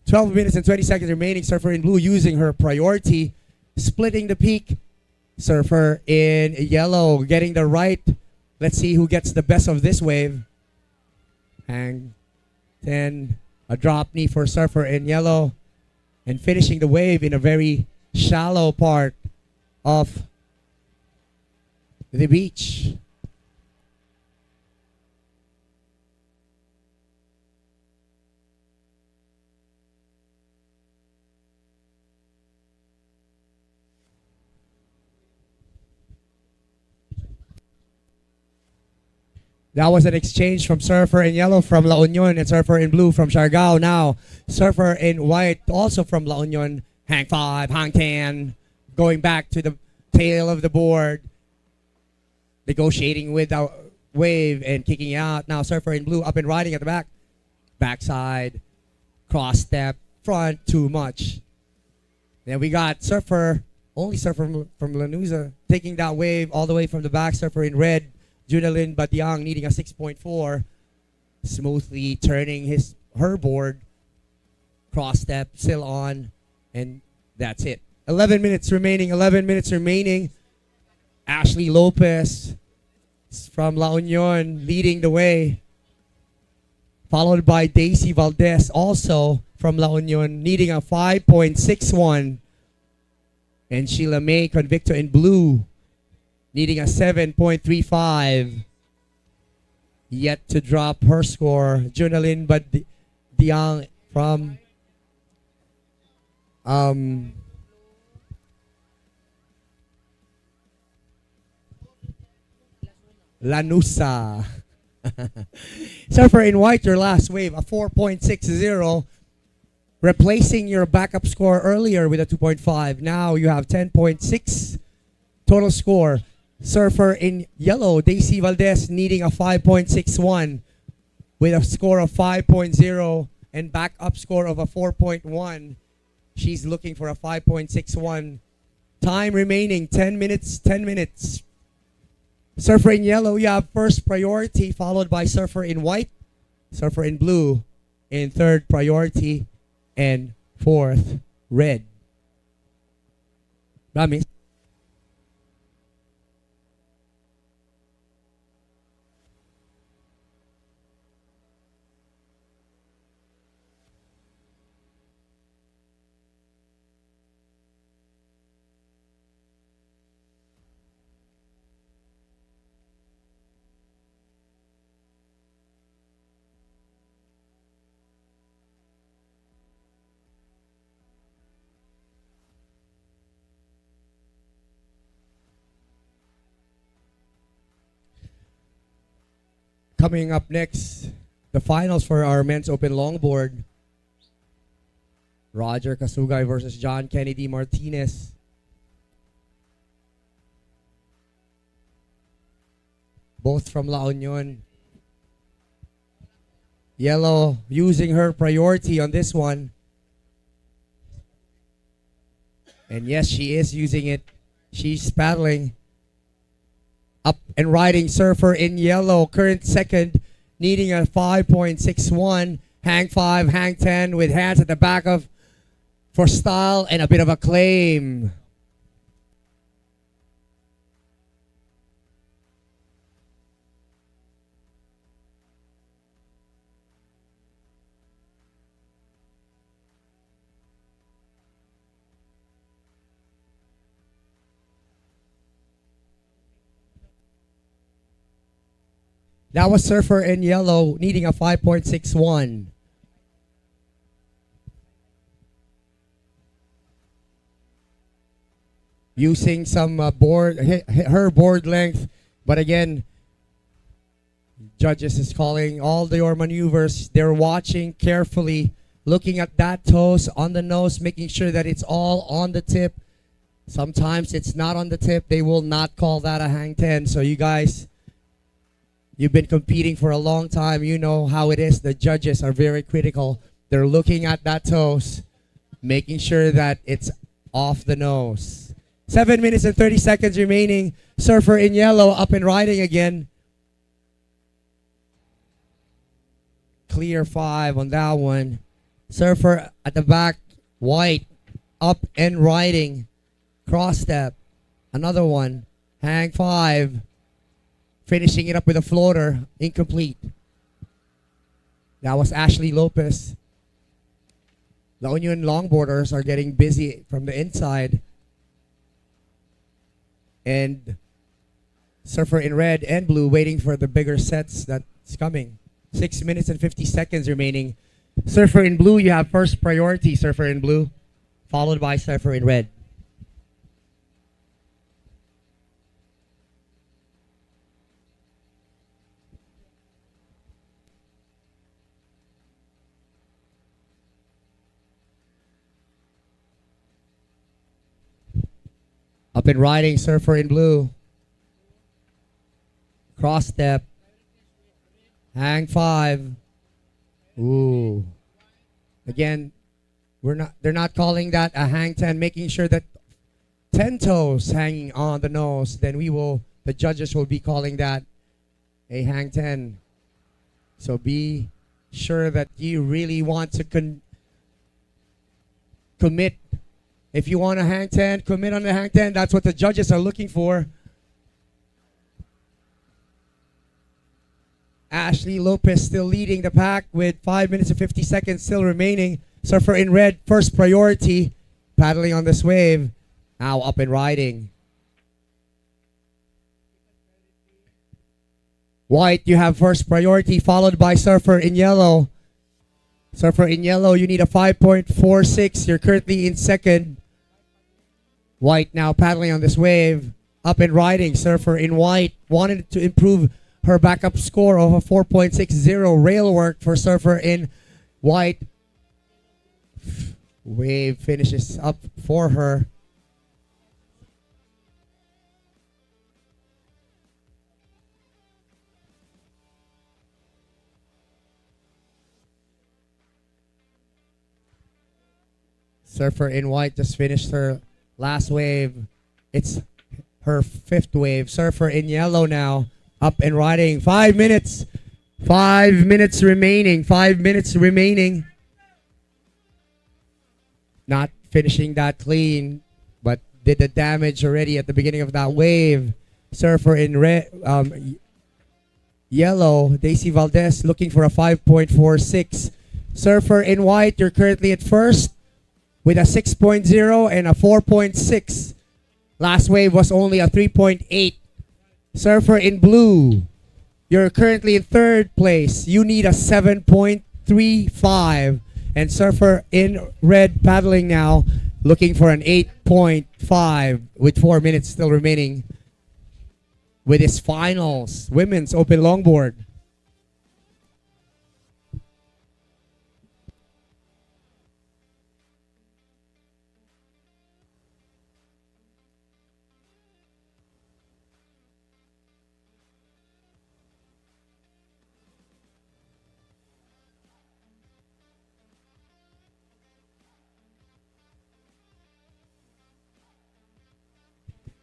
12 minutes and 20 seconds remaining. Surfer in blue using her priority, splitting the peak. Surfer in yellow getting the right. Let's see who gets the best of this wave. And then a drop knee for Surfer in yellow, and finishing the wave in a very shallow part of the beach. That was an exchange from Surfer in yellow from La Union and Surfer in blue from Siargao. Now, Surfer in white also from La Union. Hang 5, hang 10. Going back to the tail of the board. Negotiating with the wave and kicking out. Now, Surfer in blue up and riding at the back. Backside. Cross step. Front. Too much. Then we got Surfer. Only Surfer from Lanuza taking that wave all the way from the back. Surfer in red. Junalyn Batiang needing a 6.4, smoothly turning her board, cross step, still on, and that's it. 11 minutes remaining. Ashley Lopez from La Union leading the way, followed by Daisy Valdez also from La Union needing a 5.61, and Sheila May Convicto in blue needing a 7.35. Yet to drop her score. Junalyn Badiang from Lanusa. Surfer in white, your last wave, a 4.60. Replacing your backup score earlier with a 2.5. Now you have 10.6 total score. Surfer in yellow, Daisy Valdez needing a 5.61 with a score of 5.0 and backup score of a 4.1. She's looking for a 5.61. Time remaining, 10 minutes. Surfer in yellow, you have first priority, followed by Surfer in white, Surfer in blue in third priority, and fourth, red. Promise. Coming up next, the finals for our men's open longboard. Roger Kasugay versus John Kennedy Martinez. Both from La Union. Yellow using her priority on this one. And yes, she is using it. She's paddling. Up and riding Surfer in yellow. Current second, needing a 5.61. Hang 5, hang 10 with hands at the back of for style and a bit of a claim. That was Surfer in yellow, needing a 5.61. Using some her board length, but again, judges is calling all your maneuvers. They're watching carefully, looking at that toes on the nose, making sure that it's all on the tip. Sometimes it's not on the tip. They will not call that a hang 10. So you guys, you've been competing for a long time. You know how it is. The judges are very critical. They're looking at that toes, making sure that it's off the nose. 7 minutes and 30 seconds remaining. Surfer in yellow up and riding again. Clear 5 on that one. Surfer at the back, white, up and riding. Cross step. Another one. Hang 5. Finishing it up with a floater. Incomplete. That was Ashley Lopez. La Union longboarders are getting busy from the inside. And Surfer in red and blue waiting for the bigger sets that's coming. 6 minutes and 50 seconds remaining. Surfer in blue, you have first priority, Surfer in blue, followed by Surfer in red. Up and riding, Surfer in blue. Cross step. Hang 5. Ooh. Again, they're not calling that a hang 10, making sure that 10 toes hanging on the nose, then the judges will be calling that a hang 10. So be sure that you really want to commit. If you want a hang 10, commit on the hang 10. That's what the judges are looking for. Ashley Lopez still leading the pack with 5 minutes and 50 seconds still remaining. Surfer in red, first priority, paddling on this wave. Now up and riding. White, you have first priority, followed by Surfer in yellow. Surfer in yellow, you need a 5.46. You're currently in second. White now paddling on this wave. Up and riding. Surfer in white wanted to improve her backup score of a 4.60. Rail work for Surfer in white. Wave finishes up for her. Surfer in white just finished her last wave. It's her fifth wave. Surfer in yellow now. Up and riding. 5 minutes. 5 minutes remaining. 5 minutes remaining. Not finishing that clean, but did the damage already at the beginning of that wave. Surfer in red, yellow. Daisy Valdez looking for a 5.46. Surfer in white, you're currently at first with a 6.0 and a 4.6. Last wave was only a 3.8. Surfer in blue, you're currently in third place. You need a 7.35. And Surfer in red paddling now, looking for an 8.5 with 4 minutes still remaining with his finals, women's open longboard.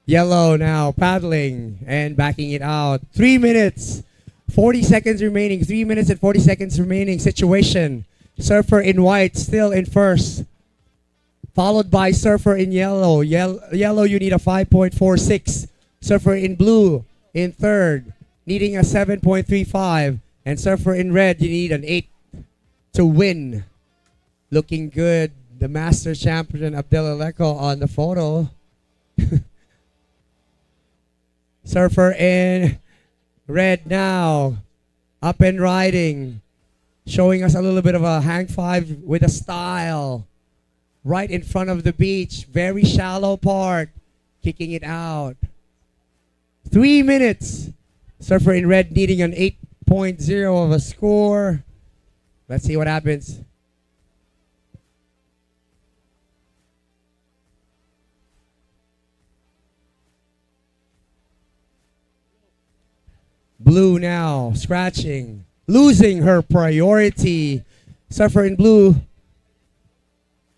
Yellow now paddling and backing it out. 3 minutes, 40 seconds remaining. 3 minutes and 40 seconds remaining. Situation. Surfer in white still in first. Followed by Surfer in yellow. Yellow, you need a 5.46. Surfer in blue in third, needing a 7.35. And Surfer in red, you need an 8 to win. Looking good. The master champion Abdel Aleko on the photo. Surfer in red now. Up and riding. Showing us a little bit of a hang five with a style. Right in front of the beach. Very shallow part. Kicking it out. 3 minutes. Surfer in red needing an 8.0 of a score. Let's see what happens. Blue now, scratching, losing her priority. Surfer in blue,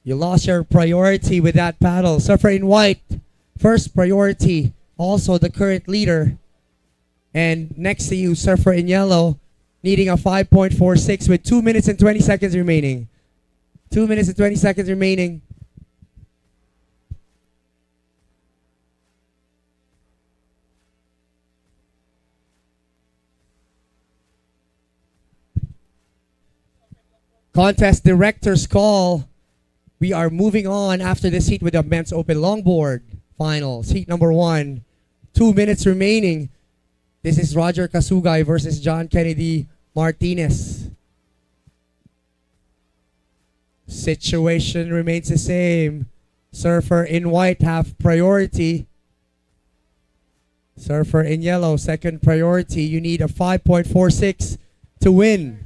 you lost your priority with that paddle. Surfer in white, first priority, also the current leader. And next to you, Surfer in yellow, needing a 5.46 with 2 minutes and 20 seconds remaining. 2 minutes and 20 seconds remaining. Contest director's call. We are moving on after this heat with the men's open longboard finals. Heat number 1. 2 minutes remaining. This is Roger Kasugay versus John Kennedy Martinez. Situation remains the same. Surfer in white have priority. Surfer in yellow, second priority. You need a 5.46 to win.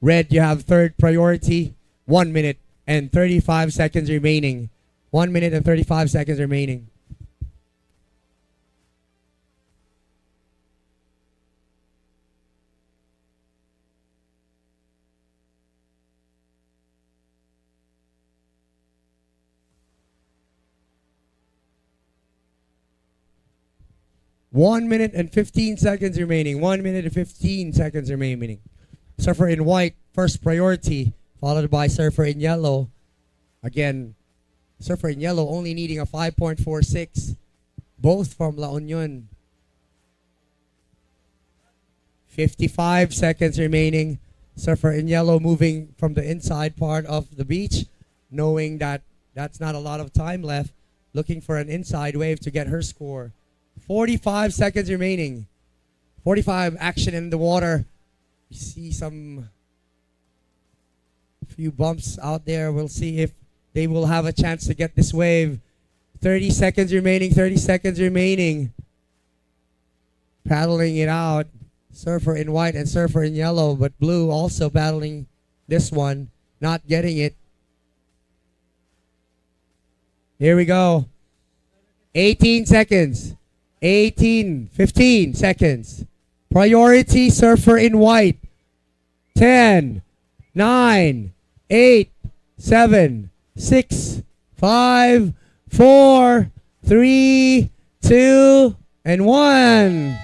Red, you have third priority. 1 minute and 35 seconds remaining. 1 minute and 35 seconds remaining. One minute and 15 seconds remaining. 1 minute and 15 seconds remaining. Surfer in white, first priority, followed by Surfer in yellow. Again, Surfer in yellow only needing a 5.46, both from La Union. 55 seconds remaining. Surfer in yellow moving from the inside part of the beach, knowing that that's not a lot of time left, looking for an inside wave to get her score. 45 seconds remaining. 45, action in the water. You see some few bumps out there. We'll see if they will have a chance to get this wave. 30 seconds remaining, 30 seconds remaining. Paddling it out. Surfer in white and Surfer in yellow, but blue also paddling this one, not getting it. Here we go. 18 seconds. 18, 15 seconds. Priority Surfer in white. 10, 9, 8, 7, 6, 5, 4, 3, 2, and 1.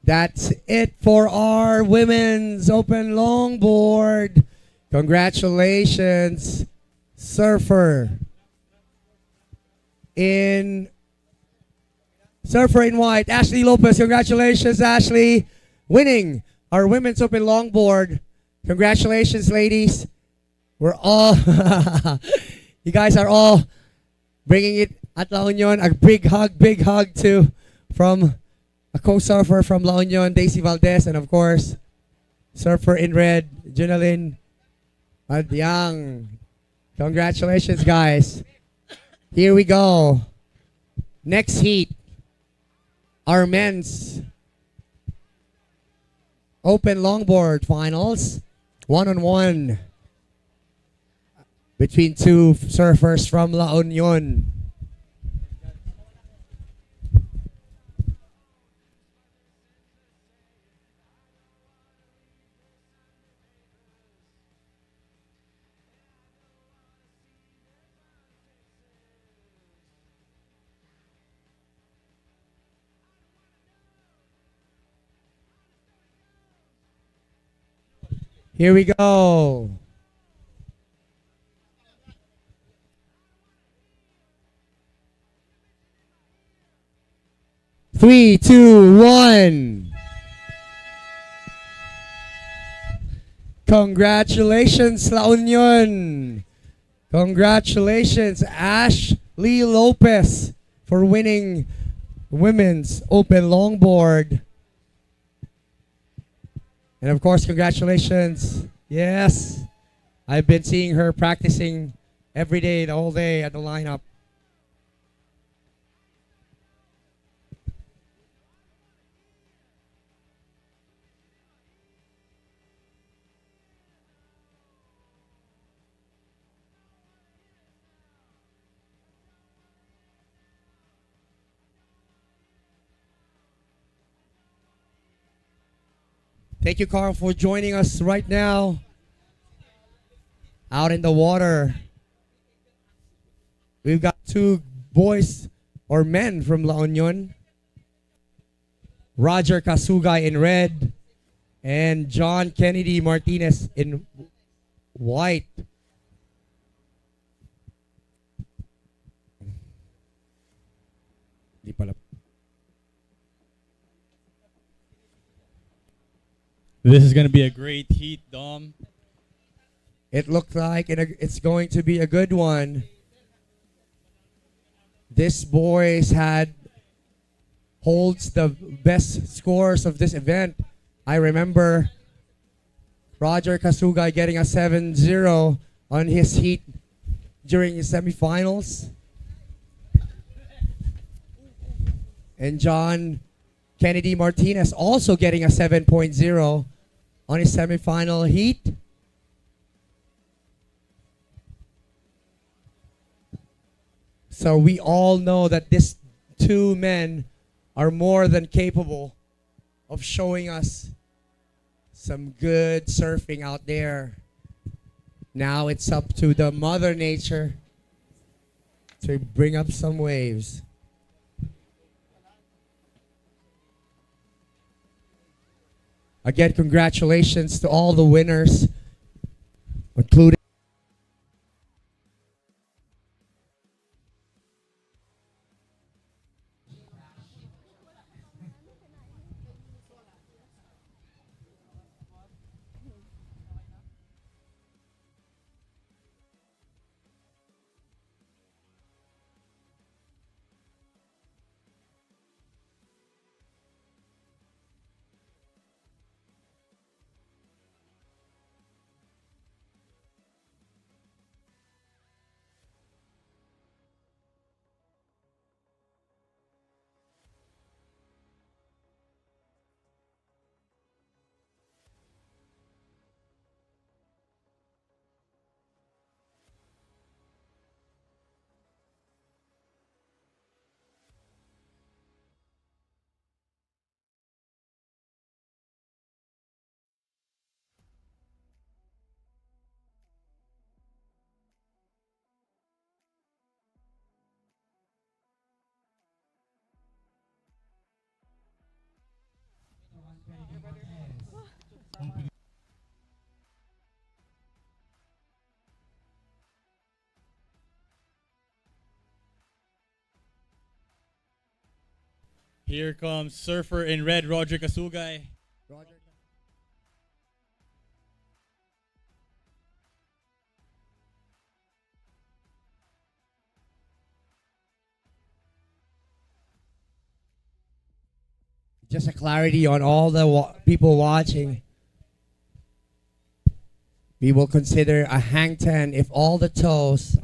That's it for our women's open longboard. Congratulations, Surfer in white, Ashley Lopez. Congratulations, Ashley, winning our women's open longboard. Congratulations, ladies. We're all, you guys are all bringing it at La Union. A big hug to from a co-surfer from La Union, Daisy Valdez, and of course, Surfer in red, Junalyn Young. Congratulations, guys. Here we go. Next heat, our men's open longboard finals. 1-on-1 between two surfers from La Union. Here we go. Three, two, one. Congratulations, La Union. Congratulations, Ashley Lopez, for winning women's open longboard. And of course, congratulations. Yes, I've been seeing her practicing every day, the whole day at the lineup. Thank you, Carl, for joining us right now out in the water. We've got two boys or men from La Union. Roger Kasugay in red and John Kennedy Martinez in white. Di pala. This is going to be a great heat, Dom. It looked like it's going to be a good one. This boys holds the best scores of this event. I remember Roger Kasugay getting a 7-0 on his heat during his semifinals. And John Kennedy Martinez also getting a 7.0 on his semifinal heat. So we all know that these two men are more than capable of showing us some good surfing out there. Now it's up to the Mother Nature to bring up some waves. Again, congratulations to all the winners, including Here comes Surfer in red, Roger Kasugay. just a clarity on all the people watching. We will consider a hang 10 if all the toes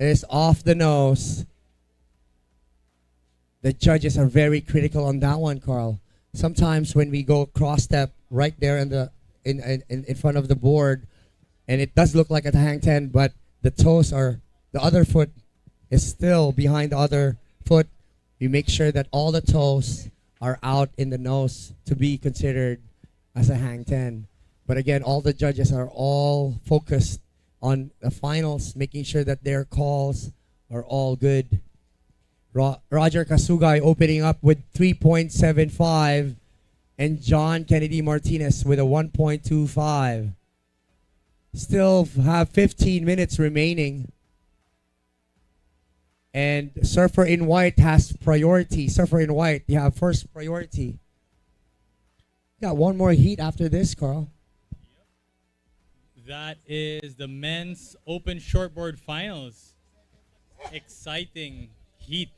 is off the nose. The judges are very critical on that one, Carl. Sometimes when we go cross step right there in front of the board, and it does look like a hang 10, but the toes are, the other foot is still behind the other foot. We make sure that all the toes are out in the nose to be considered as a hang 10. But again, all the judges are all focused on the finals, making sure that their calls are all good. Roger Kasugay opening up with 3.75 and John Kennedy Martinez with a 1.25. Still have 15 minutes remaining. And Surfer in White has priority. Surfer in White, you have first priority. Got one more heat after this, Carl. That is the men's open shortboard finals. Exciting heat.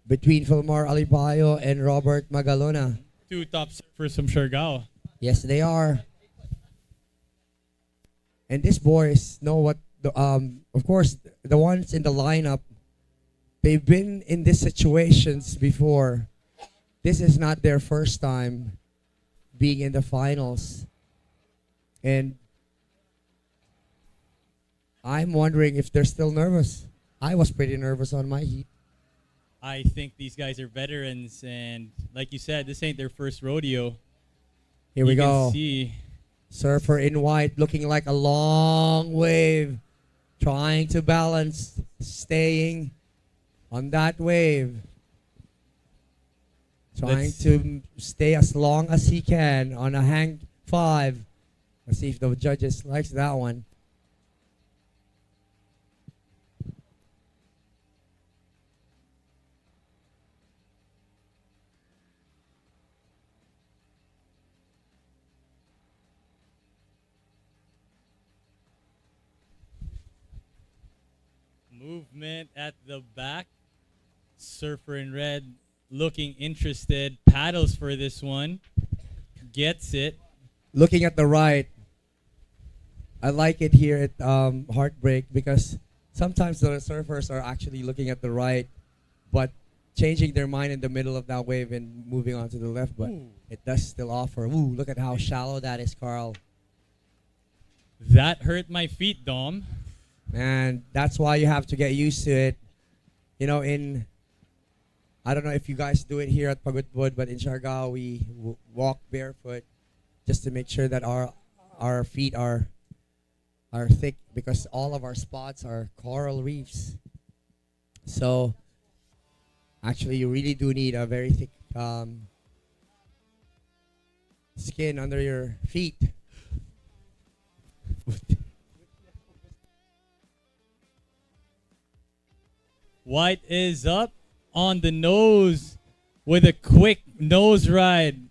Between Philmar Alipayo and Robert Magalona. Two top surfers from Siargao. Yes, they are. And these boys know what, of course, the ones in the lineup, they've been in these situations before. This is not their first time being in the finals. And I'm wondering if they're still nervous. I was pretty nervous on my heat. I think these guys are veterans, and like you said, this ain't their first rodeo. Here we You can go. see Surfer in White looking like a long wave. Trying to balance, staying on that wave. Trying to stay as long as he can on a hang 5. Let's see if the judges likes that one. movement at the back. Surfer in red looking interested. Paddles for this one. Gets it. Looking at the right, I like it here at Heartbreak because sometimes the surfers are actually looking at the right, but changing their mind in the middle of that wave and moving on to the left, but it does still offer. Ooh, look at how shallow that is, Carl. That hurt my feet, Dom. And that's why you have to get used to it. You know, I don't know if you guys do it here at Pagudpud, but in Siargao we walk barefoot just to make sure that our feet are thick because all of our spots are coral reefs. So actually you really do need a very thick skin under your feet. White is up on the nose with a quick nose ride.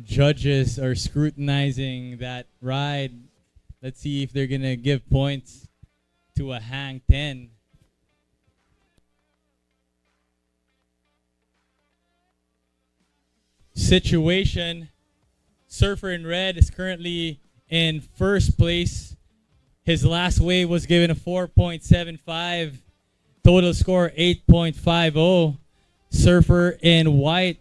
Judges are scrutinizing that ride. Let's see if they're going to give points to a hang 10. Situation. Surfer in red is currently in first place. His last wave was given a 4.75. Total score 8.50. Surfer in white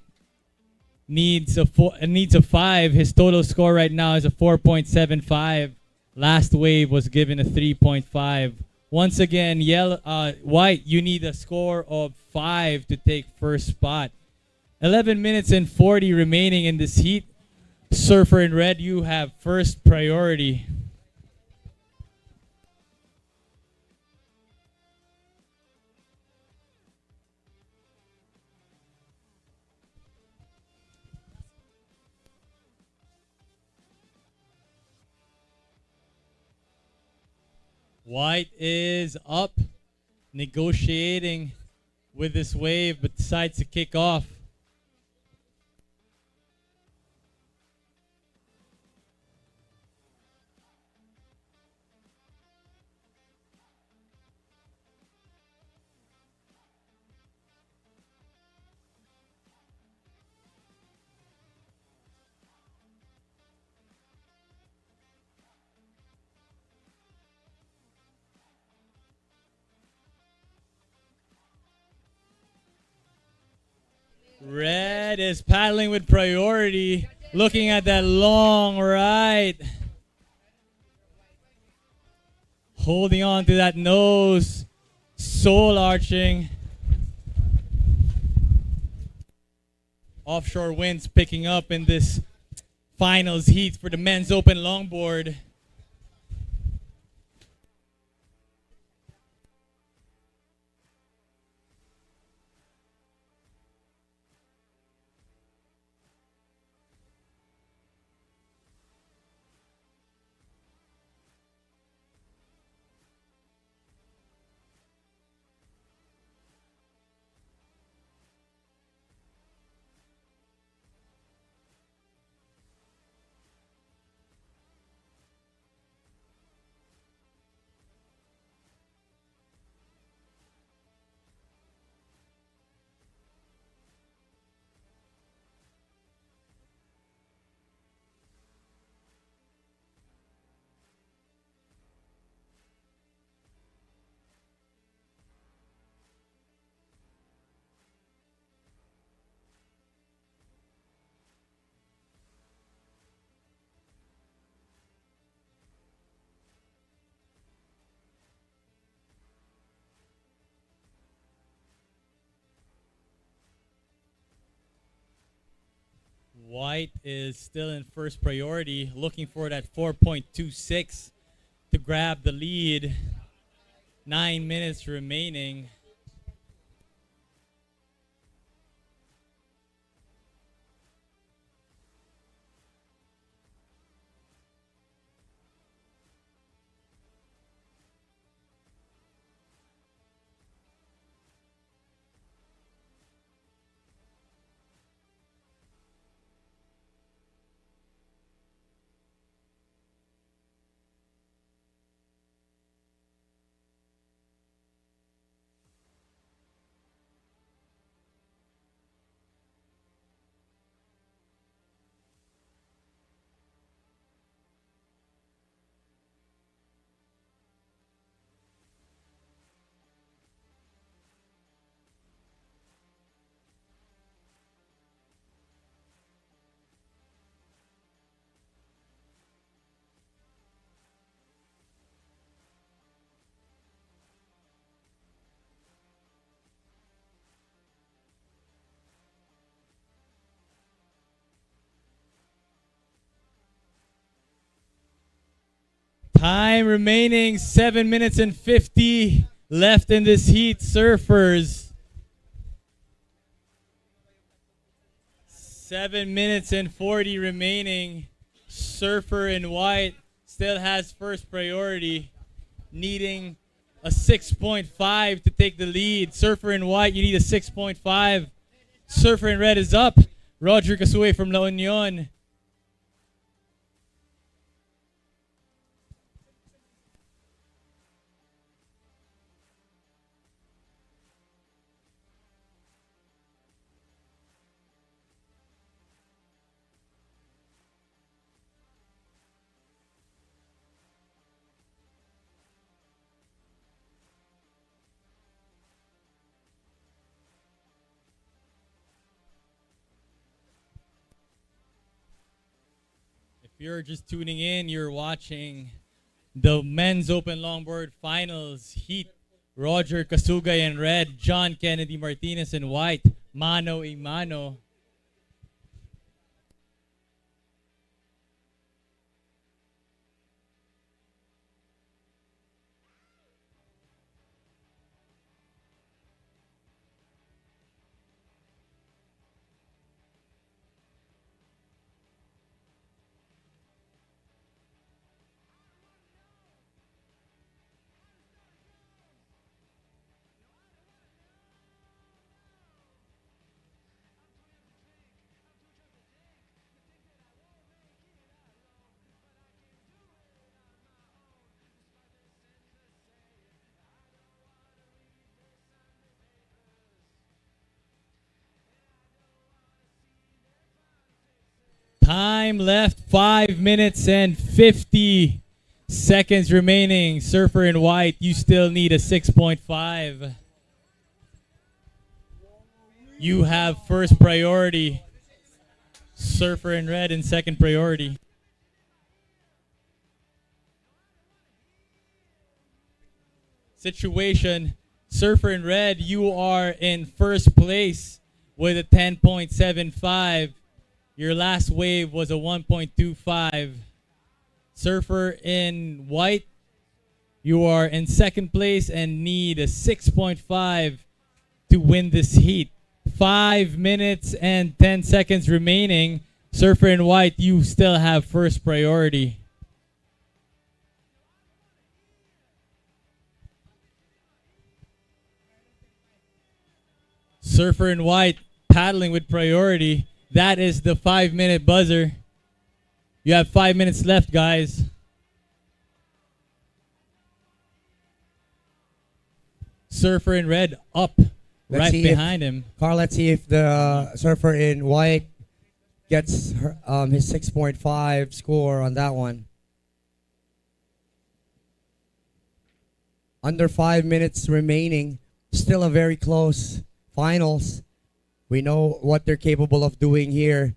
needs a 5. His total score right now is a 4.75. Last wave was given a 3.5. Once again, white, you need a score of 5 to take first spot. 11 minutes and 40 remaining in this heat. Surfer in red, you have first priority. White is up, negotiating with this wave, but decides to kick off. Red is paddling with priority, looking at that long ride. Holding on to that nose, soul arching. Offshore winds picking up in this finals heat for the men's open longboard. White is still in first priority, looking for that 4.26 to grab the lead. 9 minutes remaining. Time remaining, 7 minutes and 50 left in this heat. Surfers. 7 minutes and 40 remaining. Surfer in white still has first priority, needing a 6.5 to take the lead. Surfer in white, you need a 6.5. Surfer in red is up. Roger Casue from La Union. If you're just tuning in, you're watching the men's open longboard finals heat. Roger Casugay in red, John Kennedy Martinez in white, mano a mano. Time left, 5 minutes and 50 seconds remaining. Surfer in white, you still need a 6.5. You have first priority. Surfer in red in second priority. Situation, Surfer in red, you are in first place with a 10.75. Your last wave was a 1.25. Surfer in white, you are in second place and need a 6.5 to win this heat. 5 minutes and 10 seconds remaining. Surfer in white, you still have first priority. Surfer in white, paddling with priority. That is the 5-minute buzzer. You have 5 minutes left, guys. Surfer in red up right behind him. Carl, let's see if the surfer in white gets his 6.5 score on that one. Under 5 minutes remaining. Still a very close finals. We know what they're capable of doing here.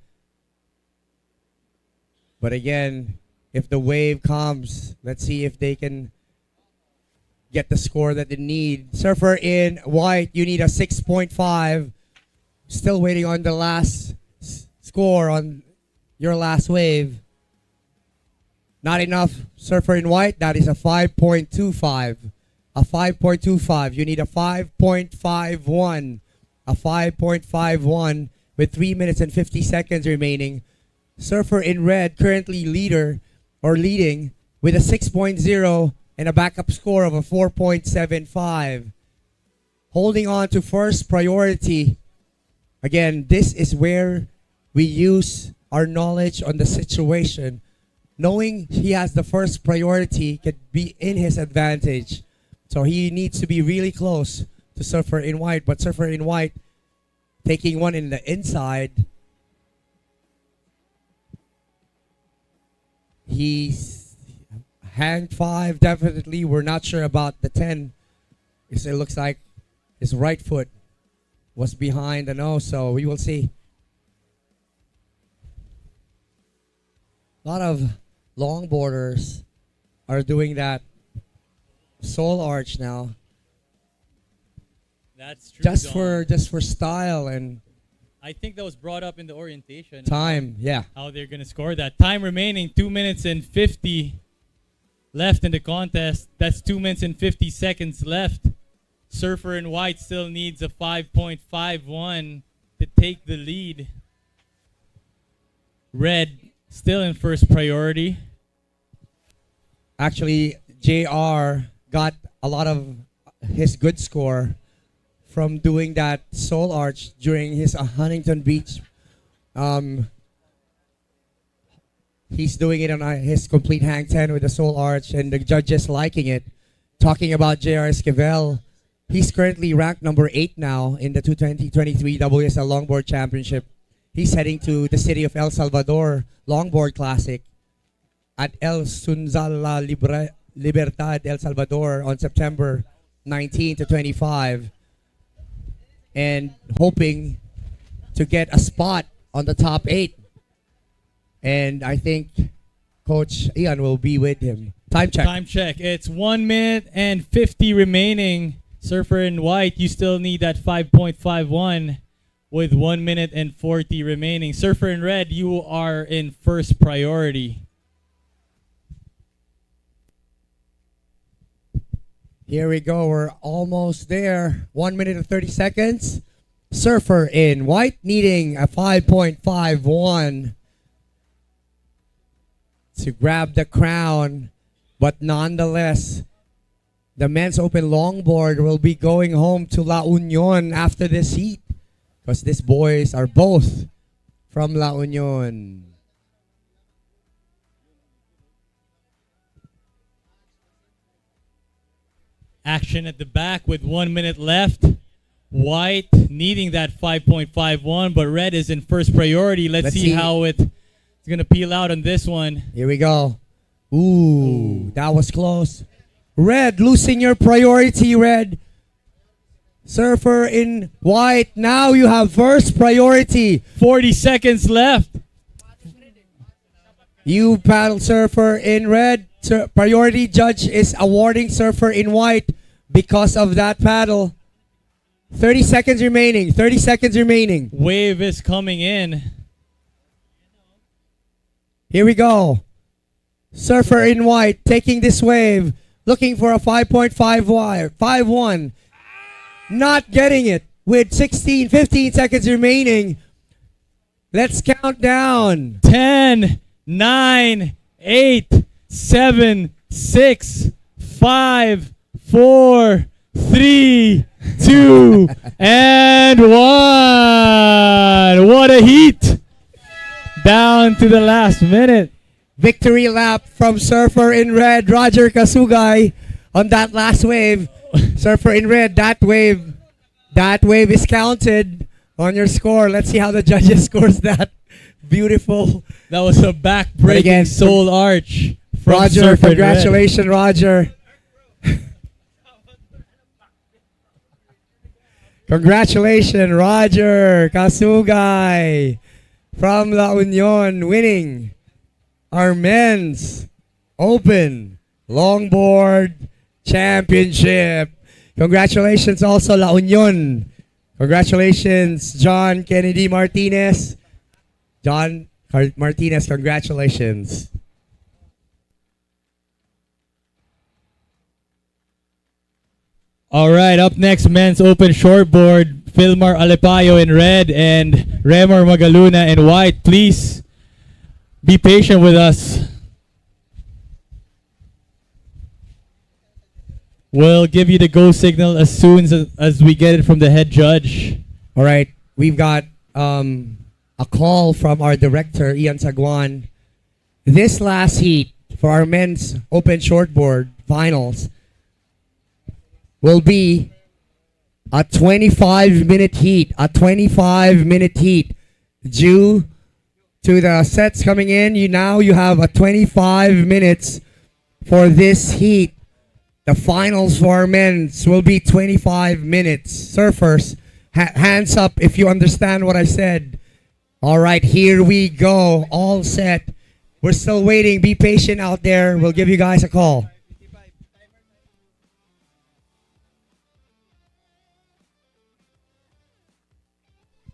But again, if the wave comes, let's see if they can get the score that they need. Surfer in white, you need a 6.5. Still waiting on the last score on your last wave. Not enough, Surfer in white. That is a 5.25. A 5.25. You need a 5.51. A 5.51 with 3 minutes and 50 seconds remaining. Surfer in red currently leading with a 6.0 and a backup score of a 4.75. Holding on to first priority. Again, this is where we use our knowledge on the situation. Knowing he has the first priority could be in his advantage. So he needs to be really close to Surfer in white. But Surfer in white taking one in the inside. He's hanged 5 definitely. We're not sure about the 10. It looks like his right foot was behind the nose, so we will see. A lot of longboarders are doing that soul arch now. That's true. Just for style and I think that was brought up in the orientation. time, yeah. How they're gonna score that. Time remaining 2 minutes and 50 left in the contest. That's 2 minutes and 50 seconds left. Surfer in white still needs a 5.51 to take the lead. Red still in first priority. Actually, JR got a lot of his good score from doing that soul arch during his Huntington Beach. He's doing it on his complete hang 10 with the soul arch, and the judges liking it. Talking about JR Esquivel, he's currently ranked number 8 now in the 2023 WSL Longboard Championship. He's heading to the city of El Salvador Longboard Classic at El Sunzal La Libertad, El Salvador on September 19 to 25. And hoping to get a spot on the top 8. And I think Coach Ian will be with him. Time check. Time check. It's 1 minute and 50 remaining. Surfer in white, you still need that 5.51 with 1 minute and 40 remaining. Surfer in red, you are in first priority. Here we go. We're almost there. 1 minute and 30 seconds. Surfer in white needing a 5.51 to grab the crown. But nonetheless, the men's open longboard will be going home to La Union after this heat. Because these boys are both from La Union. Action at the back with 1 minute left. White needing that 5.51, but red is in first priority. Let's see how it's going to peel out on this one. Here we go. Ooh, that was close. Red, losing your priority, red. Surfer in white. Now you have first priority. 40 seconds left. You paddle Surfer in red. Priority judge is awarding Surfer in white because of that paddle. 30 seconds remaining. 30 seconds remaining. Wave is coming in. Here we go. Surfer in white taking this wave. Looking for a 5.51. Not getting it with 15 seconds remaining. Let's count down. 10, 9, 8, 7, 6, 5, 4, 3, 2, and 1. What a heat. Down to the last minute. Victory lap from Surfer in red, Roger Kasugay on that last wave. Surfer in red, that wave is counted on your score. Let's see how the judges scores that. Beautiful. That was a back-breaking soul arch from Roger, Surfer in congratulations, Roger. Congratulations, Roger Kasugay from La Union winning our men's open longboard championship. Congratulations also La Union. Congratulations John Kennedy Martinez. John, Martinez, congratulations. All right, up next, men's open shortboard. Philmar Alipayo in red and Remar Magaluna in white. Please be patient with us. We'll give you the go signal as soon as we get it from the head judge. All right, we've got a call from our director, Ian Saguan. This last heat for our men's open shortboard finals will be a 25-minute heat. A 25-minute heat. Due to the sets coming in, you have a 25 minutes for this heat. The finals for our men's will be 25 minutes. Surfers, hands up if you understand what I said. All right, here we go. All set. We're still waiting. Be patient out there. We'll give you guys a call.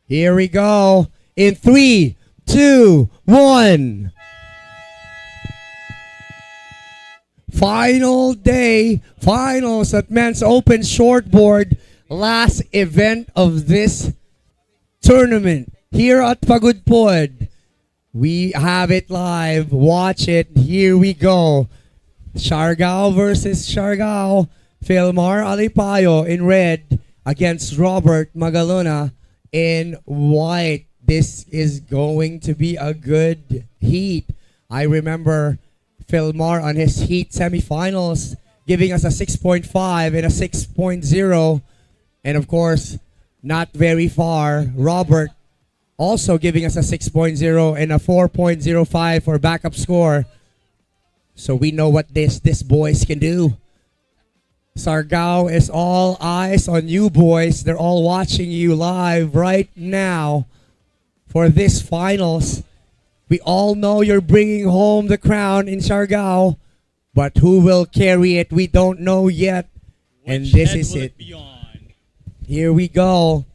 Here we go. In 3, 2, 1. Final day, finals at men's open shortboard. Last event of this tournament here at Pagudpud. We have it live. Watch it. Here we go. Siargao versus Siargao. Philmar Alipayo in red against Robert Magaluna in white. This is going to be a good heat. I remember Philmar on his heat semifinals giving us a 6.5 and a 6.0. And of course, not very far, Robert also giving us a 6.0 and a 4.05 for backup score. So we know what this boys can do. Siargao is all eyes on you boys. They're all watching you live right now for this finals. We all know you're bringing home the crown in Siargao, but who will carry it, we don't know yet. And this is it. Here we go.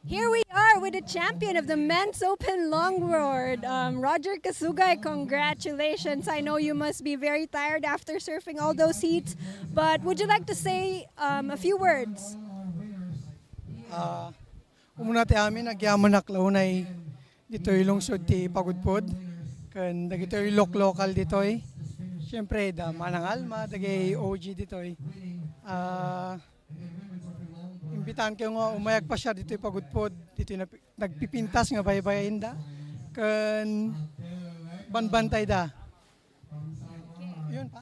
Here we are with the champion of the men's open longboard, Roger Kasugay. Congratulations! I know you must be very tired after surfing all those heats, but would you like to say a few words? Umuna ti amin nagyaman naklaunay dito lungsod ti Pagudpud. Kan dagito local ditoy. Siyempre da Manang Alma, dagay OG ditoy. Imbitahan kayo nga umayag pa siya dito Pagudpud, dito nagpipintas nga baybayin da. Kan banbantay da. Yun pa.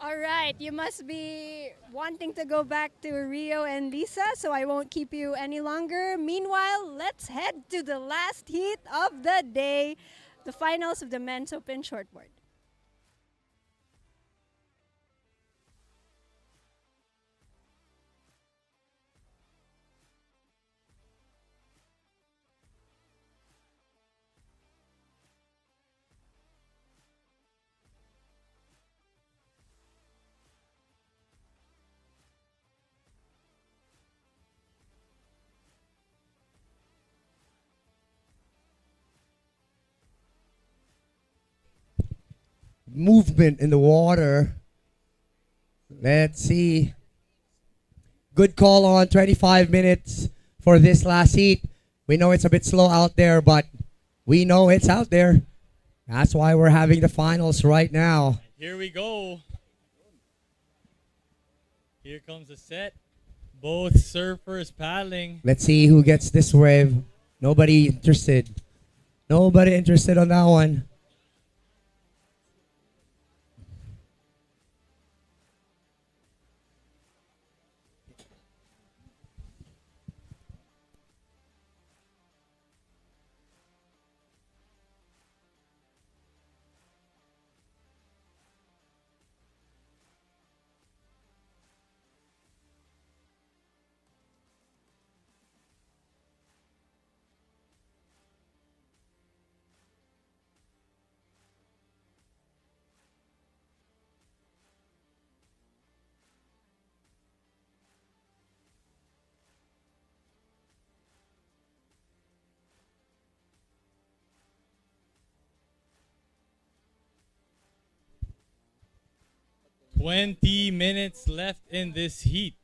All right, you must be wanting to go back to Rio and Lisa, so I won't keep you any longer. Meanwhile, let's head to the last heat of the day, the finals of the men's open shortboard. Movement in the water. Let's see. Good call on 25 minutes for this last heat. We know it's a bit slow out there, but we know it's out there. That's why we're having the finals right now. Here we go. Here comes the set. Both surfers paddling. Let's see who gets this wave. Nobody interested. Nobody interested on that one. "20 minutes left in this heat."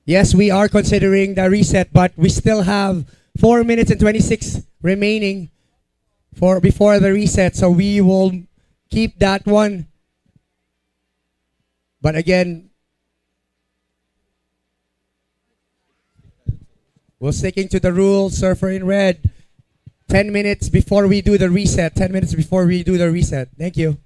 Yes, we are considering the reset, but we still have 4 minutes and 26 remaining for before the reset, so we will keep that one. But again, we're sticking to the rules. Surfer in red. 10 minutes before we do the reset. 10 minutes before we do the reset. Thank you.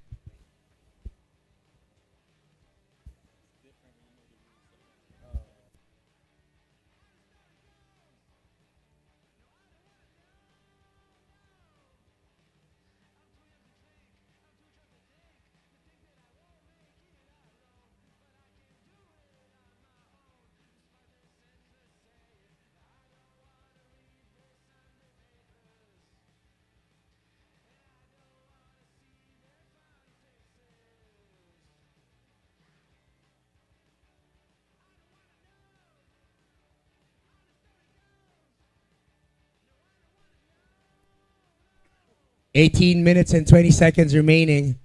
$18 minutes and 20 seconds remaining.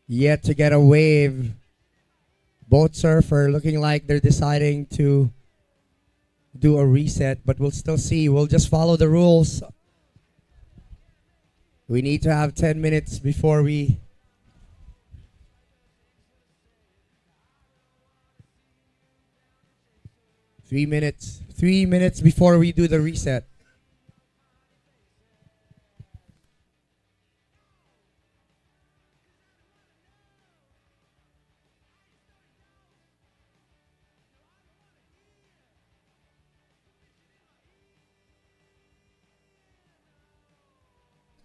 Yet to get a wave. Both surfer looking like they're deciding to do a reset, but we'll still see. We'll just follow the rules. We need to have 10 minutes before we... Three minutes before we do the reset.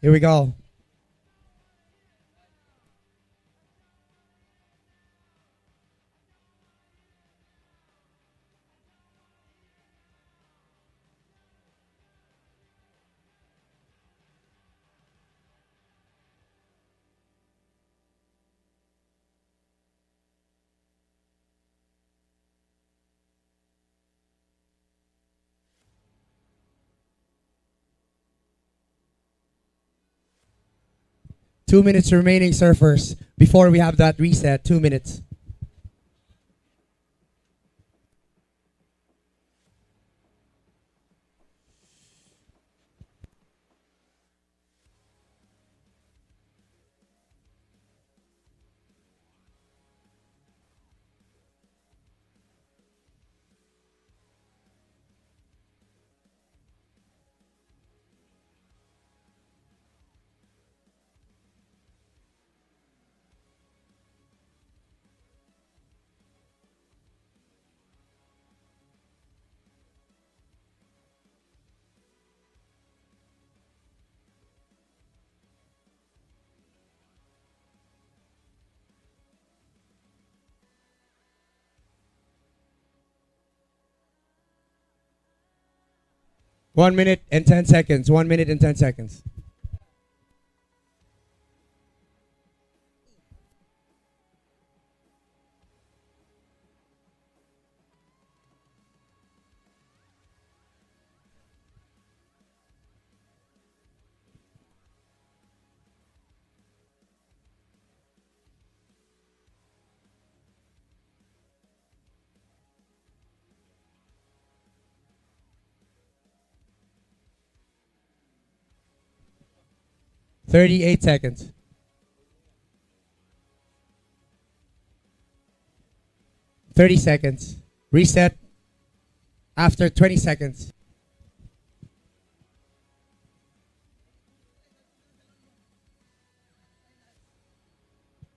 Here we go. Two minutes remaining, surfers, before we have that reset. 2 minutes. 1 minute and 10 seconds. 1 minute and 10 seconds. $38 seconds. 30 seconds. Reset after 20 seconds.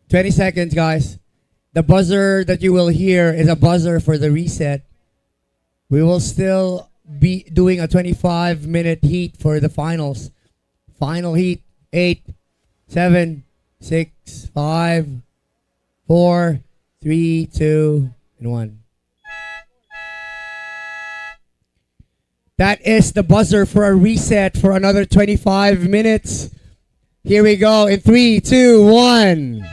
$20, guys. The buzzer that you will hear is a buzzer for the reset. We will still be doing a 25-minute heat for the finals. Final heat. 8, 7, 6, 5, 4, 3, 2, and 1. That is the buzzer for a reset for another 25 minutes. Here we go in 3, 2, 1.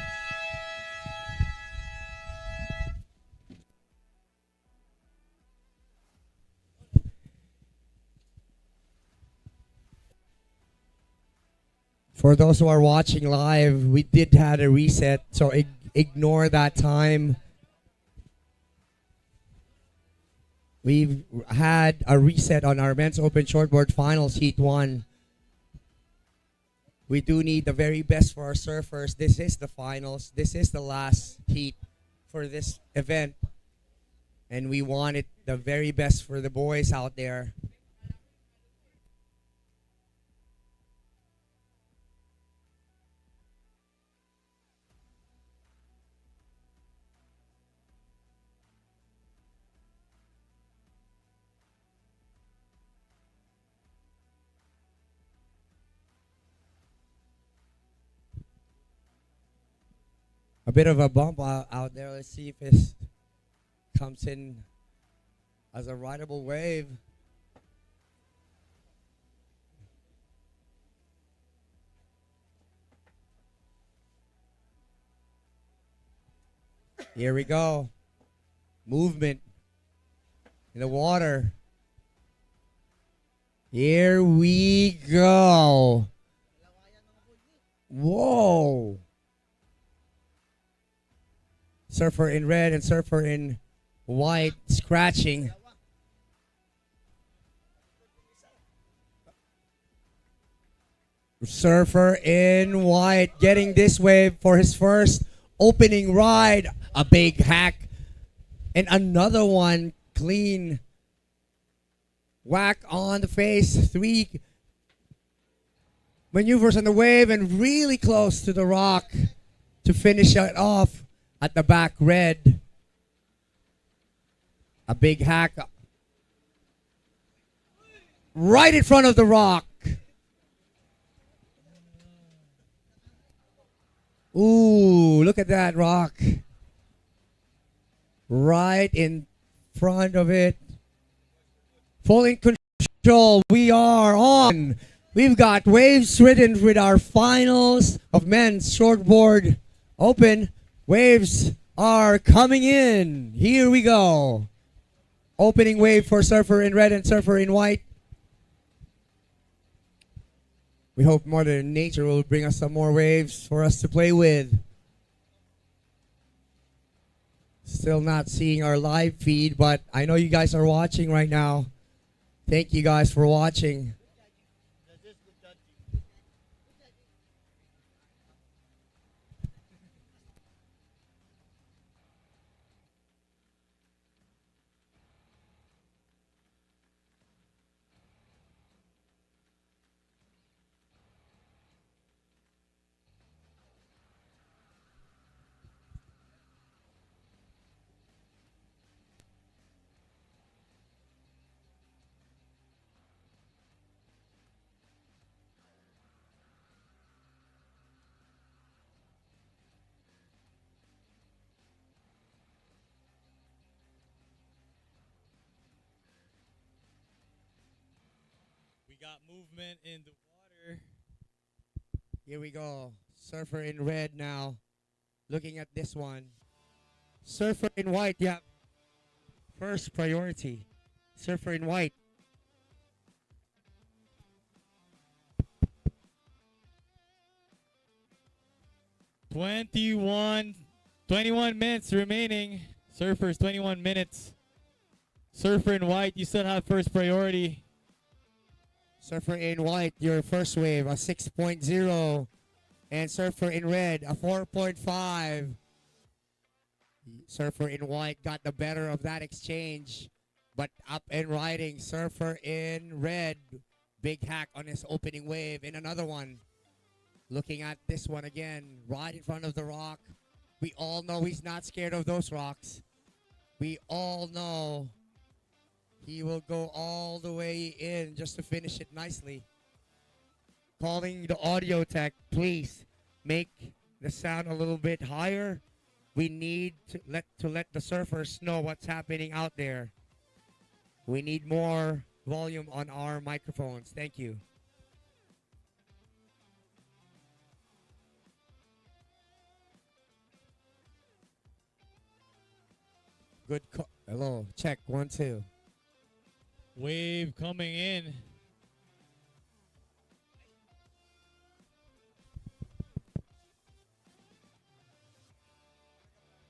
For those who are watching live, we did have a reset, so ignore that time. We've had a reset on our men's open shortboard finals heat 1. We do need the very best for our surfers. This is the finals. This is the last heat for this event. And we wanted the very best for the boys out there. A bit of a bump out there. Let's see if this comes in as a rideable wave. Here we go. Movement in the water. Here we go. Whoa. Surfer in red and surfer in white scratching. Surfer in white getting this wave for his first opening ride. A big hack. And another one clean. Whack on the face. 3 maneuvers on the wave and really close to the rock to finish it off. At the back, red. A big hack. Right in front of the rock. Ooh, look at that rock. Right in front of it. Full in control. We are on. We've got waves ridden with our finals of men's shortboard open. Waves are coming in. Here we go. Opening wave for surfer in red and surfer in white. We hope Mother Nature will bring us some more waves for us to play with. Still not seeing our live feed, but I know you guys are watching right now. Thank you guys for watching. got movement in the water. Here we go. Surfer in red now. Looking at this one. Surfer in white, yeah. First priority. Surfer in white. Twenty-one minutes remaining. Surfers, 21 minutes. Surfer in white, you still have first priority. Surfer in white, your first wave, a 6.0. And Surfer in red, a 4.5. Surfer in white got the better of that exchange. But up and riding, Surfer in red. Big hack on his opening wave. And another one. Looking at this one again, right in front of the rock. We all know he's not scared of those rocks. We all know he will go all the way in just to finish it nicely. Calling the audio tech, please make the sound a little bit higher. We need to let the surfers know what's happening out there. We need more volume on our microphones. Thank you. Good call. Hello. Check. 1, 2. Wave coming in.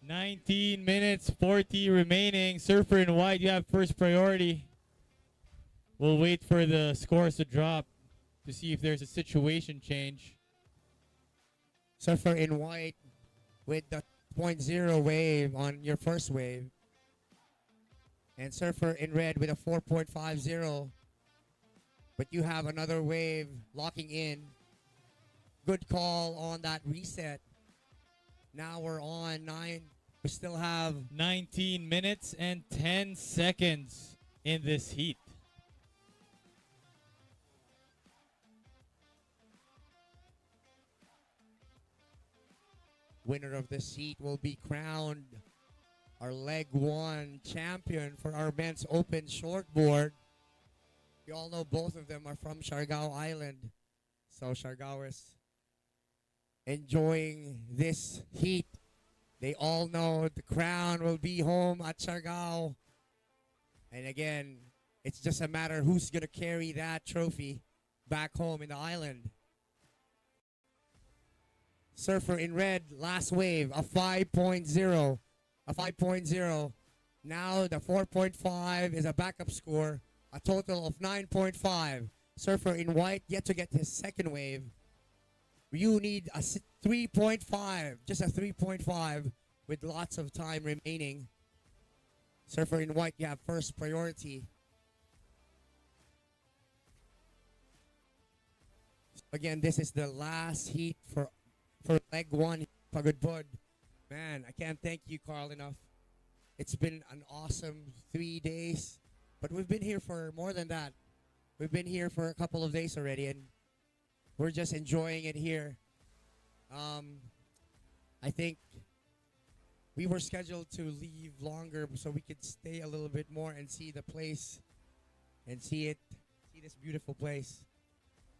$19 minutes, 40 remaining. Surfer in white, you have first priority. We'll wait for the scores to drop to see if there's a situation change. Surfer in white with the 0.0 wave on your first wave. And Surfer in red with a 4.50. But you have another wave locking in. Good call on that reset. Now we're on 9. We still have 19 minutes and 10 seconds in this heat. Winner of this heat will be crowned our leg 1 champion for our men's open shortboard. You all know both of them are from Siargao Island. So Siargao is enjoying this heat. They all know the crown will be home at Siargao. And again, it's just a matter who's going to carry that trophy back home in the island. Surfer in red, last wave, a 5.0. A 5.0. Now the 4.5 is a backup score. A total of 9.5. Surfer in white yet to get his second wave. You need a 3.5. Just a 3.5 with lots of time remaining. Surfer in white, you have first priority. Again, this is the last heat for leg 1, Pagudpud. Man, I can't thank you, Carl, enough. It's been an awesome 3 days, but we've been here for more than that. We've been here for a couple of days already, and we're just enjoying it here. I think we were scheduled to leave longer so we could stay a little bit more and see the place and see this beautiful place.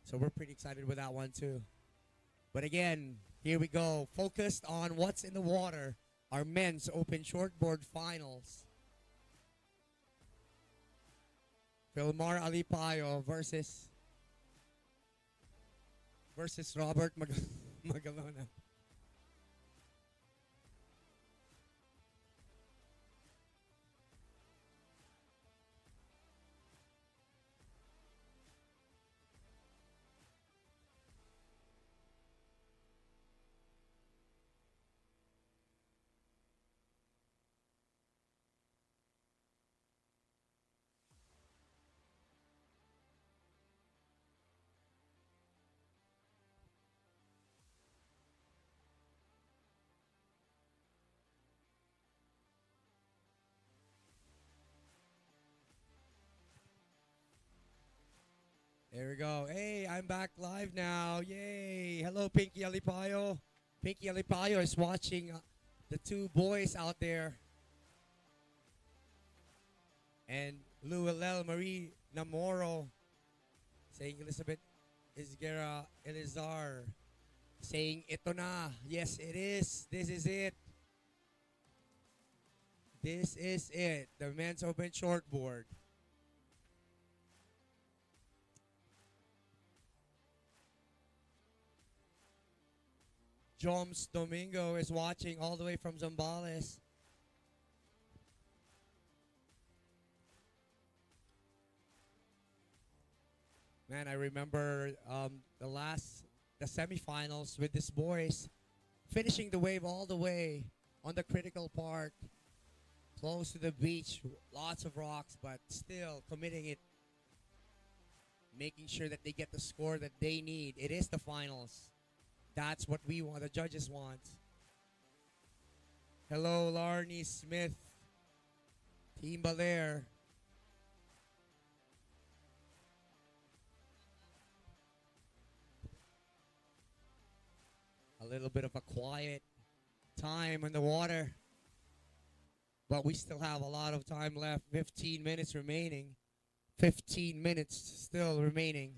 So we're pretty excited with that one too. But again, here we go. Focused on what's in the water. Our men's open shortboard finals. Philmar Alipayo versus Robert Magalona. There we go. Hey, I'm back live now. Yay. Hello, Pinky Alipayo. Pinky Alipayo is watching the two boys out there. And Luelel Marie Namoro saying Elizabeth Isguera Elizar, saying ito na. Yes, it is. This is it. This is it. The men's open shortboard. Joms Domingo is watching all the way from Zambales. Man, I remember the semifinals with these boys, finishing the wave all the way on the critical part, close to the beach, lots of rocks, but still committing it, making sure that they get the score that they need. It is the finals. That's what we want, the judges want. Hello, Larnie Smith, Team Balair. A little bit of a quiet time in the water, but we still have a lot of time left. 15 minutes remaining. 15 minutes still remaining.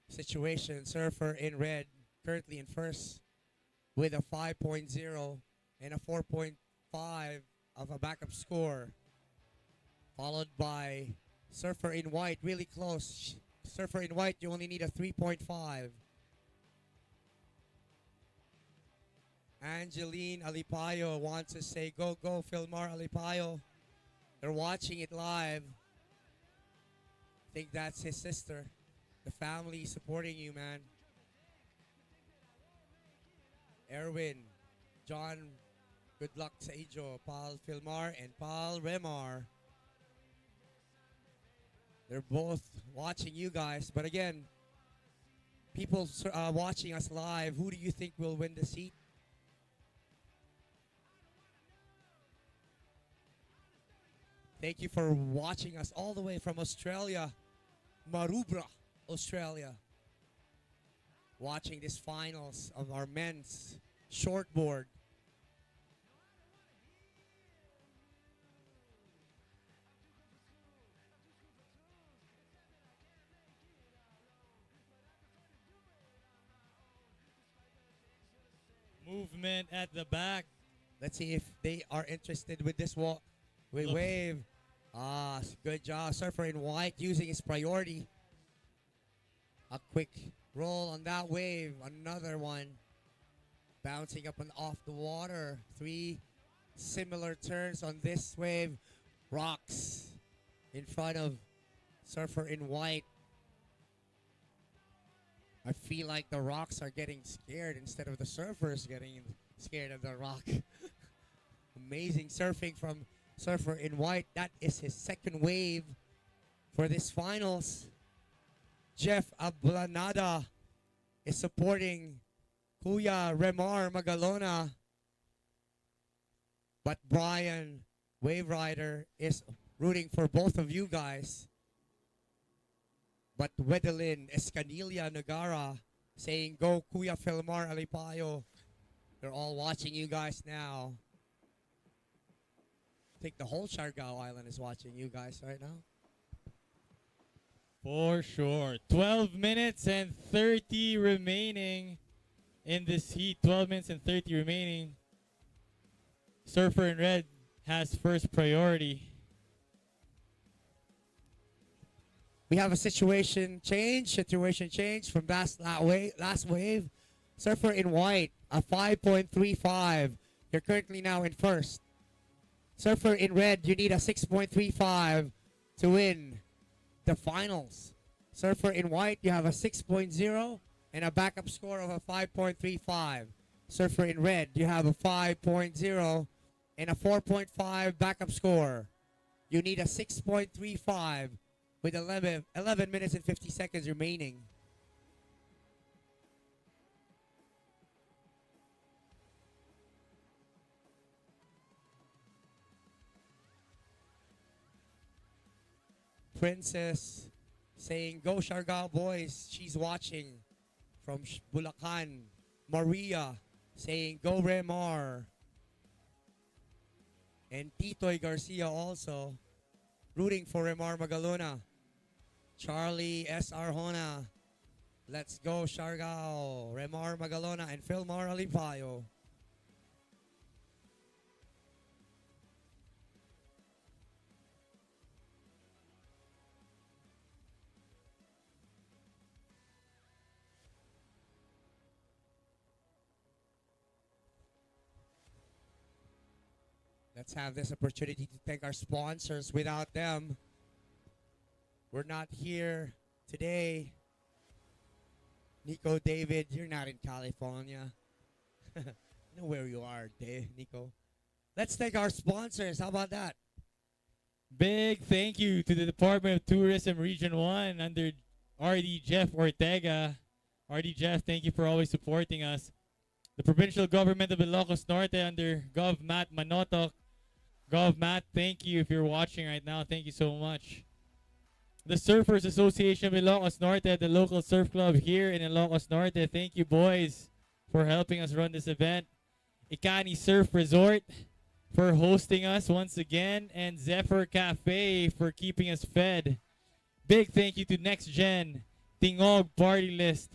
Situation, Surfer in red, currently in first with a 5.0 and a 4.5 of a backup score, followed by Surfer in white, really close. Surfer in white, you only need a 3.5. Angeline Alipayo wants to say, go, go, Philmar Alipayo. They're watching it live. I think that's his sister. The family supporting you, man. Erwin, John, good luck sa inyo. Paul Philmar and Paul Remar. They're both watching you guys. But again, people watching us live, who do you think will win the seat? Thank you for watching us all the way from Australia, Maroubra, Australia. Watching this finals of our men's shortboard. Movement at the back. Let's see if they are interested with this wave. Ah, good job. Surfer in white using his priority. A quick roll on that wave. Another one. Bouncing up and off the water. 3 similar turns on this wave. Rocks in front of Surfer in white. I feel like the rocks are getting scared instead of the surfers getting scared of the rock. Amazing surfing from Surfer in white. That is his second wave for this finals. Jeff Ablanada is supporting Kuya Remar Magalona. But Brian, Wave Rider, is rooting for both of you guys. But Wedelin Escanilia Nagara saying, go Kuya Philmar Alipayo. They're all watching you guys now. I think the whole Siargao Island is watching you guys right now. For sure. 12 minutes and 30 remaining in this heat. 12 minutes and 30 remaining. Surfer in red has first priority. We have a situation change from last wave. Surfer in white, a 5.35. You're currently now in first. Surfer in red, you need a 6.35 to win the finals. Surfer in white, you have a 6.0 and a backup score of a 5.35. Surfer in red, you have a 5.0 and a 4.5 backup score. You need a 6.35 with 11 minutes and 50 seconds remaining. Princess saying, go Siargao boys. She's watching from Bulacan. Maria saying, go Remar. And Titoy Garcia also rooting for Remar Magalona. Charlie S. Arjona. Let's go, Siargao. Remar Magalona and Philmar Alimpayo. Let's have this opportunity to thank our sponsors. Without them, we're not here today. Nico, David, you're not in California. I know where you are, Dave, Nico. Let's thank our sponsors. How about that? Big thank you to the Department of Tourism Region 1 under RD Jeff Ortega. RD Jeff, thank you for always supporting us. The Provincial Government of Ilocos Norte under Gov. Matt Manotok. Gov. Matt, thank you if you're watching right now. Thank you so much. The Surfers Association of Ilocos Norte, the local surf club here in Ilocos Norte. Thank you, boys, for helping us run this event. Ikani Surf Resort for hosting us once again. And Zephyr Cafe for keeping us fed. Big thank you to NextGen, Tingog Party List.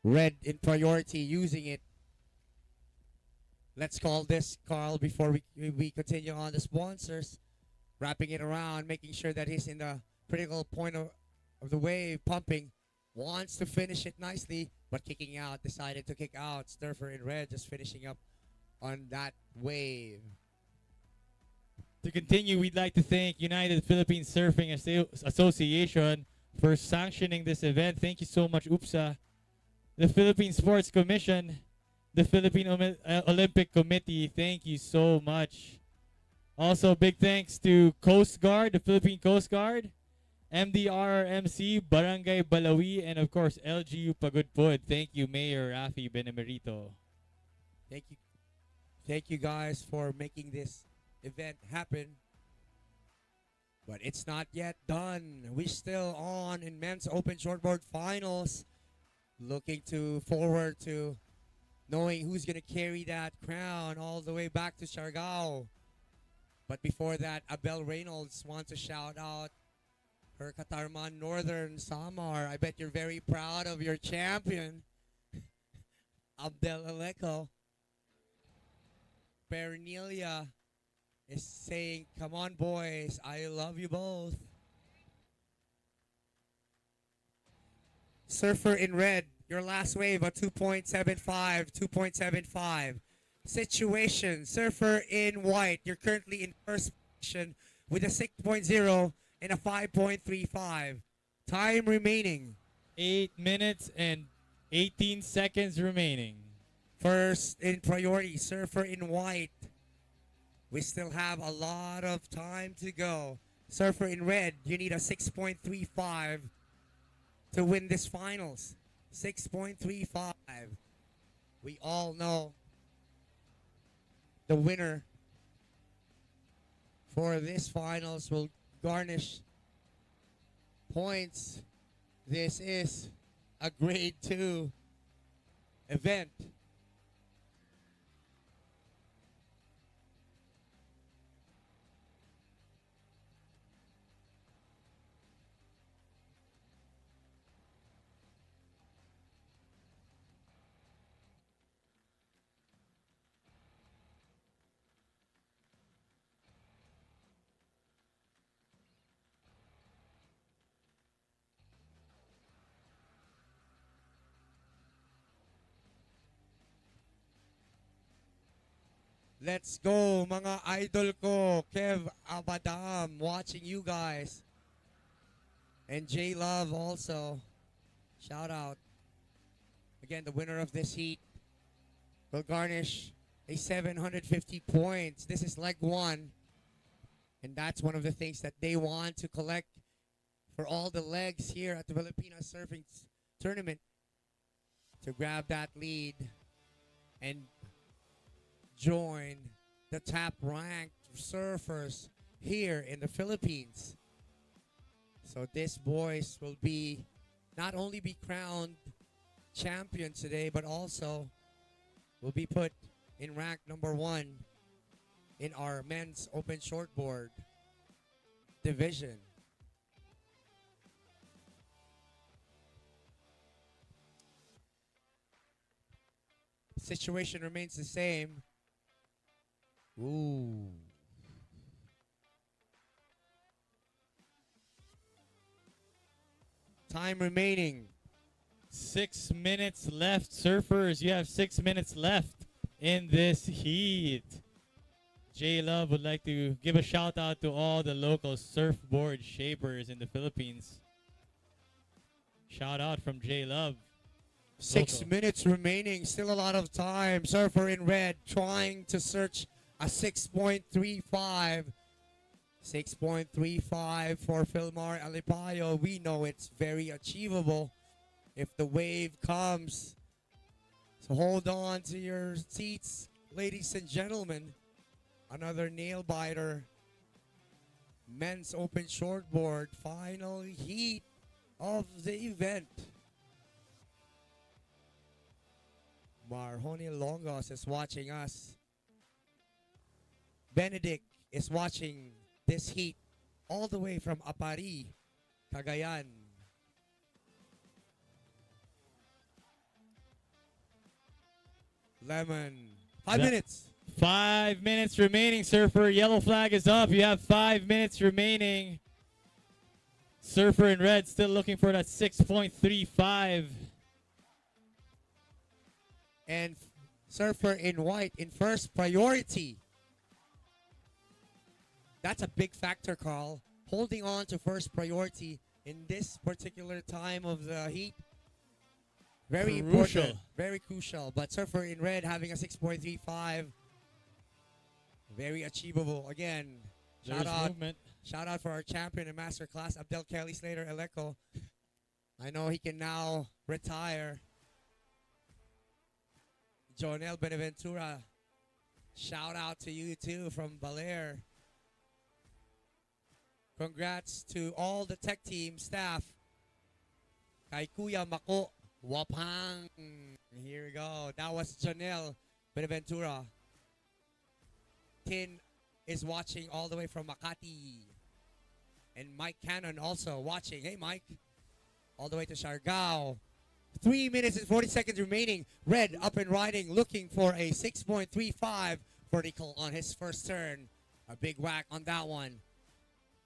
Red in priority, using it. Let's call this, Carl, before we continue on the sponsors. Wrapping it around, making sure that he's in the critical point of the wave, pumping. Wants to finish it nicely, but kicking out, decided to kick out. Surfer in red, just finishing up on that wave. To continue, we'd like to thank United Philippine Surfing Association for sanctioning this event. Thank you so much, UPSA. The Philippine Sports Commission, the Philippine Olympic Committee, thank you so much. Also, big thanks to Coast Guard, the Philippine Coast Guard, MDRRMC, Barangay Balawi, and of course, LGU Pagudpud. Thank you, Mayor Rafi Benemerito. Thank you. Thank you guys for making this event happen. But it's not yet done. We're still on in men's open shortboard finals. Looking forward to knowing who's going to carry that crown all the way back to Siargao. But before that, Abel Reynolds wants to shout out her Katarman Northern Samar. I bet you're very proud of your champion, Abdel Aleco. Pernelia is saying, come on, boys. I love you both. Surfer in red, your last wave, a 2.75. Situation, Surfer in white, you're currently in first position with a 6.0 and a 5.35. Time remaining. 8 minutes and 18 seconds remaining. First in priority, Surfer in white. We still have a lot of time to go. Surfer in red, you need a 6.35 to win this finals. 6.35. We all know the winner for this finals will garnish points. This is a grade 2 event. Let's go, mga idol ko. Kev Abadam, watching you guys. And J Love also. Shout out. Again, the winner of this heat will garnish a 750 points. This is leg 1. And that's one of the things that they want to collect for all the legs here at the Pilipinas Surfing Tournament. To grab that lead and join the top-ranked surfers here in the Philippines. So these boys will not only be crowned champions today, but also will be put in rank number 1 in our men's open shortboard division. situation remains the same. Ooh. Time remaining. 6 minutes left. Surfers, you have 6 minutes left in this heat. J Love would like to give a shout out to all the local surfboard shapers in the Philippines. Shout out from J Love. 6 Local. minutes remaining. Still a lot of time. Surfer in red trying to search a 6.35. 6.35 for Philmar Alipayo. We know it's very achievable if the wave comes. So hold on to your seats, ladies and gentlemen. Another nail biter. Men's open shortboard. Final heat of the event. Marjoni Longos is watching us. Benedict is watching this heat all the way from Apari, Cagayan. Lemon. 5 minutes. 5 minutes remaining, Surfer. Yellow flag is up. You have 5 minutes remaining. Surfer in red still looking for that 6.35. And Surfer in white in first priority. That's a big factor, Carl. Holding on to first priority in this particular time of the heat. Very Crucial. important. Very crucial. But Surfer in red having a 6.35. Very achievable. Again, There's movement. Shout out for our champion in master class, Abdel Kelly Slater Eleco. I know he can now retire. Jonel Benaventura, shout out to you too from Baler. Congrats to all the tech team staff. Kay Kuya Mako, Wapang. Here we go. That was Jonel Benaventura. Tin is watching all the way from Makati. And Mike Cannon also watching. Hey, Mike. All the way to Siargao. 3 minutes and 40 seconds remaining. Red up and riding, looking for a 6.35 vertical on his first turn. A big whack on that one.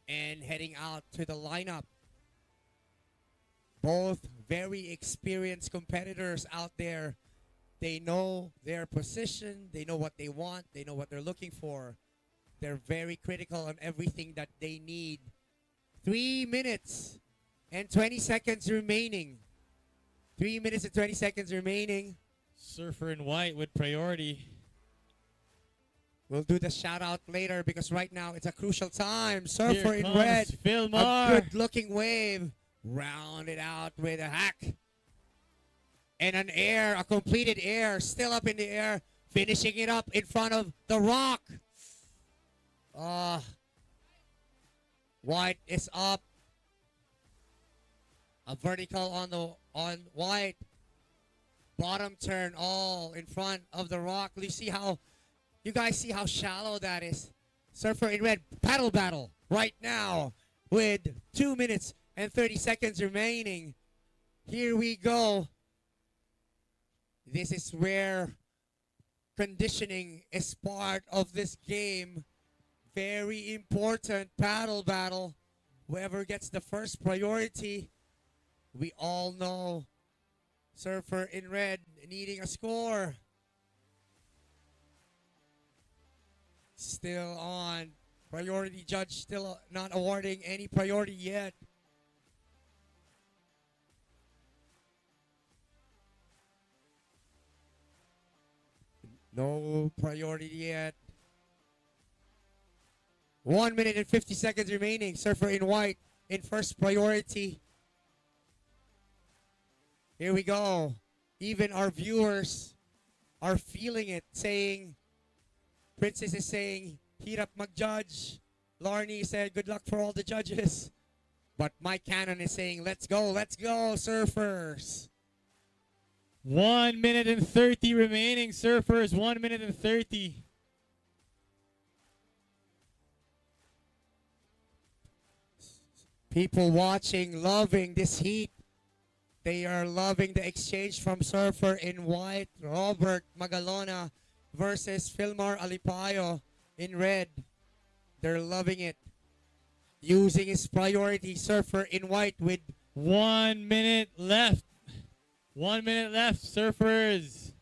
And heading out to the lineup. Both very experienced competitors out there. They know their position. They know what they want. They know what they're looking for. They're very critical on everything that they need. 3 minutes and 20 seconds remaining. 3 minutes and 20 seconds remaining. Surfer in white with priority. We'll do the shout out later because right now it's a crucial time. Surfer Here in comes red. Philmar. A good looking wave. Rounded out with a hack. And an air, a completed air. Still up in the air. Finishing it up in front of the rock. White is up. A vertical on white. Bottom turn all in front of the rock. You guys see how shallow that is. Surfer in red, paddle battle right now with 2 minutes and 30 seconds remaining. Here we go. This is where conditioning is part of this game. Very important paddle battle. Whoever gets the first priority, we all know Surfer in red needing a score. Still on. Priority judge still not awarding any priority yet. No priority yet. 1 minute and 50 seconds remaining. Surfer in white in first priority. Here we go. Even our viewers are feeling it, saying, Princess is saying, hirap mag-judge. Larnie said, good luck for all the judges. But Mike Cannon is saying, let's go, surfers. 1 minute and 30 remaining, Surfers. 1 minute and 30. People watching, loving this heat. They are loving the exchange from Surfer in white, Robert Magalona versus Philmar Alipayo in red. They're loving it. Using his priority, Surfer in white with 1 minute left. 1 minute left, Surfers.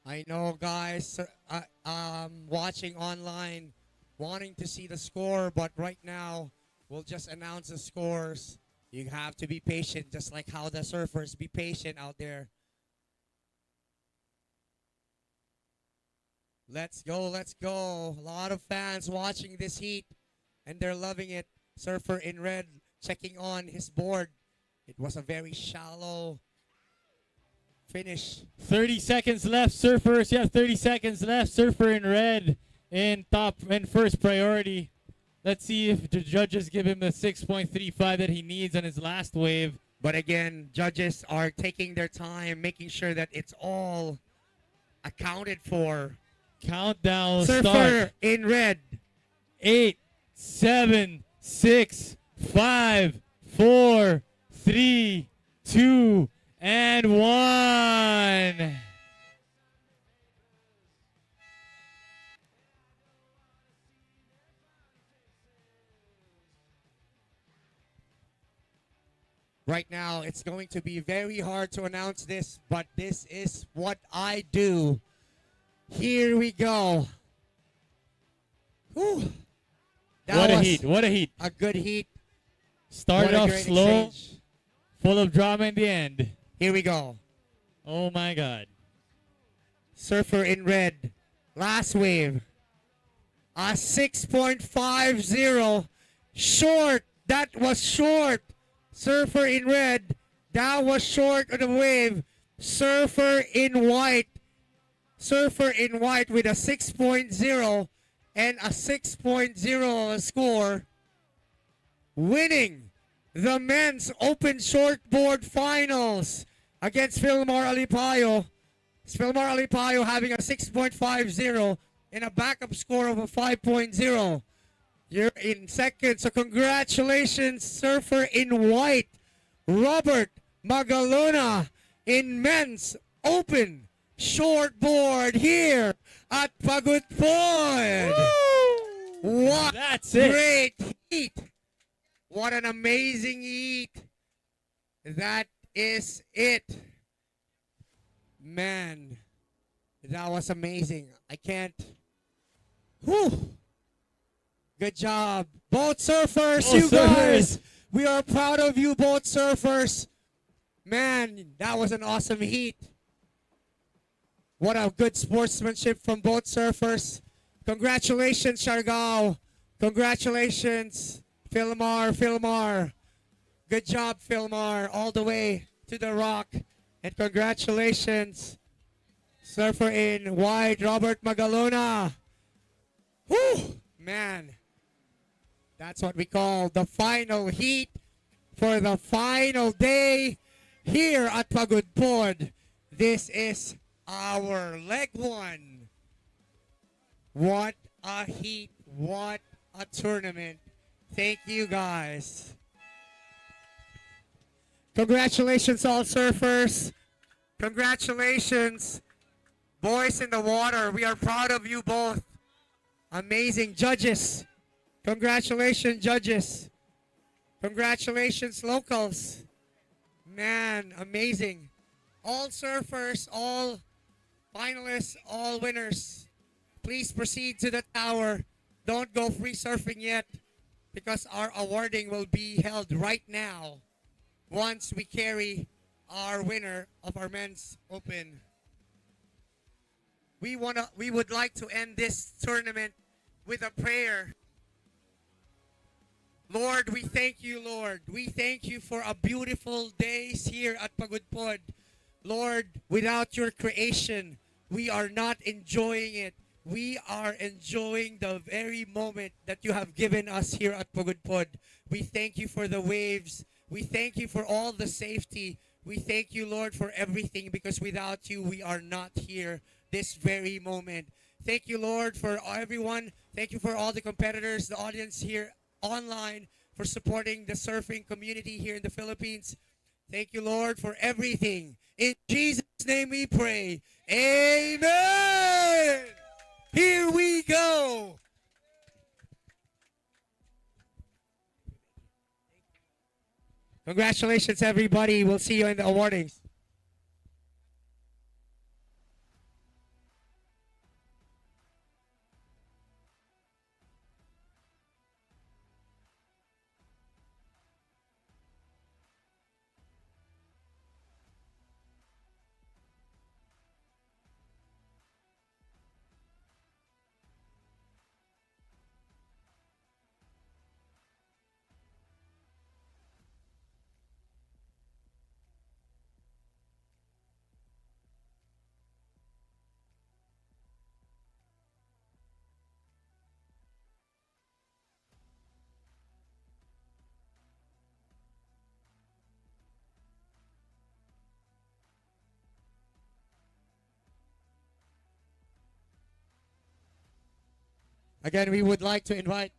I know, guys, watching online, wanting to see the score, but right now, we'll just announce the scores. You have to be patient, just like how the Surfers be patient out there. Let's go, let's go. A lot of fans watching this heat, and they're loving it. Surfer in red, checking on his board. It was a very shallow finish. 30 seconds left, Surfers. Yeah, 30 seconds left. Surfer in red in top and first priority. Let's see if the judges give him the 6.35 that he needs on his last wave. But again, judges are taking their time, making sure that it's all accounted for. Countdown Surfer start. in red. 8, 7, 6, 5, 4, 3, 2, and 1. Right now, it's going to be very hard to announce this, but this is what I do. Here we go. Whew. What a was heat. What a heat. A good heat. Started What a off great slow, exchange. full of drama in the end. Here we go. Oh my God. Surfer in red. Last wave. A 6.50. Short. That was short. Surfer in red. That was short of the wave. Surfer in white. Surfer in white with a 6.0 and a 6.0 score. Winning the men's open shortboard finals against Philmar Alipayo. Philmar Alipayo having a 6.50 and a backup score of a 5.0. You're in second, so congratulations, Surfer in white, Robert Magalona in men's open shortboard here at Pagudpud. What That's it. great heat. What an amazing heat. That is it. Man, that was amazing. I can't. Whew. Good job. Both surfers, Both you surfers. guys. We are proud of you, both surfers. Man, that was an awesome heat. What a good sportsmanship from both surfers. Congratulations, Siargao. Congratulations, Philmar. Good job, Philmar, all the way to the rock. And congratulations, Surfer in white, Robert Magalona. Whew, man. That's what we call the final heat for the final day here at Pagudpud. This is our leg one. What a heat. What a tournament. Thank you, guys. Congratulations, all surfers. Congratulations, boys in the water. We are proud of you both. Amazing judges. Congratulations, judges. Congratulations, locals. Man, amazing. All surfers, all finalists, all winners. Please proceed to the tower. Don't go free surfing yet because our awarding will be held right now once we carry our winner of our men's open. We would like to end this tournament with a prayer. Lord, we thank you, Lord. We thank you for a beautiful days here at Pagudpud. Lord, without your creation, we are not enjoying it. We are enjoying the very moment that you have given us here at Pagudpud. We thank you for the waves. We thank you for all the safety. We thank you, Lord, for everything because without you, we are not here this very moment. Thank you, Lord, for everyone. Thank you for all the competitors, the audience here online, for supporting the surfing community here in the Philippines. Thank you, Lord, for everything. In Jesus' name we pray. Amen. Here we go. Congratulations, everybody. We'll see you in the awardings. Again, we would like to invite.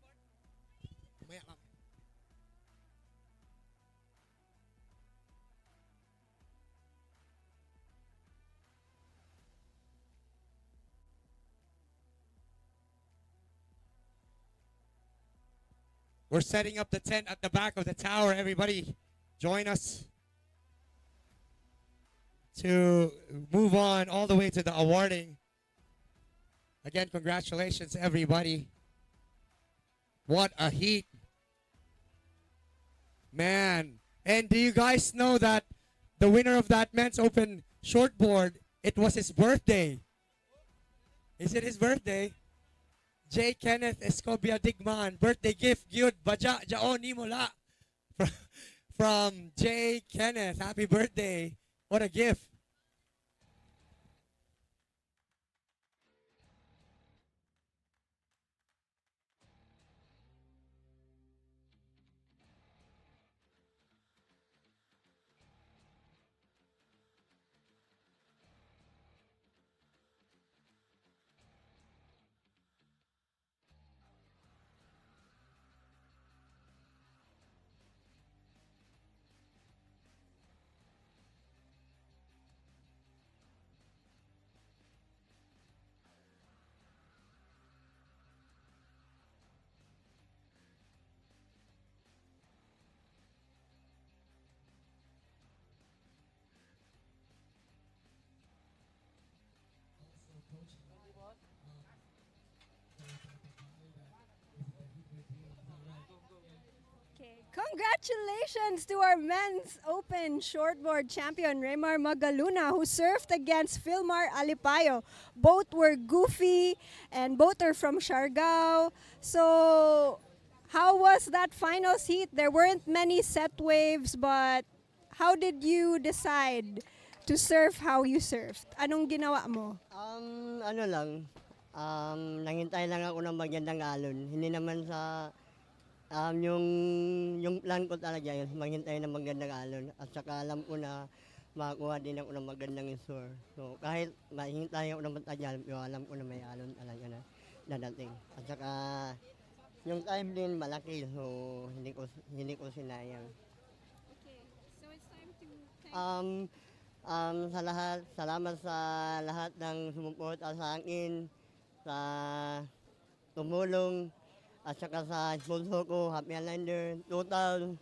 We're setting up the tent at the back of the tower. Everybody, join us to move on all the way to the awarding. Again, congratulations, everybody. What a heat. Man. And do you guys know that the winner of that men's open shortboard, it was his birthday? Is it his birthday? J. Kenneth Escobia Digman. Birthday gift, gyud, baja, jaon, ni mula. From J. Kenneth. Happy birthday. What a gift. Congratulations to our men's open shortboard champion Raymar Magaluna, who surfed against Philmar Alipayo. Both were goofy and both are from Siargao. So how was that finals heat? There weren't many set waves, but how did you decide to surf how you surfed? Anong ginawa mo? Ano lang, nangintay lang ako ng magandang alon. Hindi naman sa yung plan ko talaga yun, maghintay ng magandang alon. At saka alam ko na makakuha din ako ng magandang score. So kahit mahintay ako ng matagal, alam ko na may alon talaga na dadating. At saka yung time din malaki, so hindi ko sinayang. Okay, so it's time to thank Sa lahat, salamat sa lahat ng sumuporta sa akin, sa tumulong, at saka sa sponsor ko, Happy Islander, Total,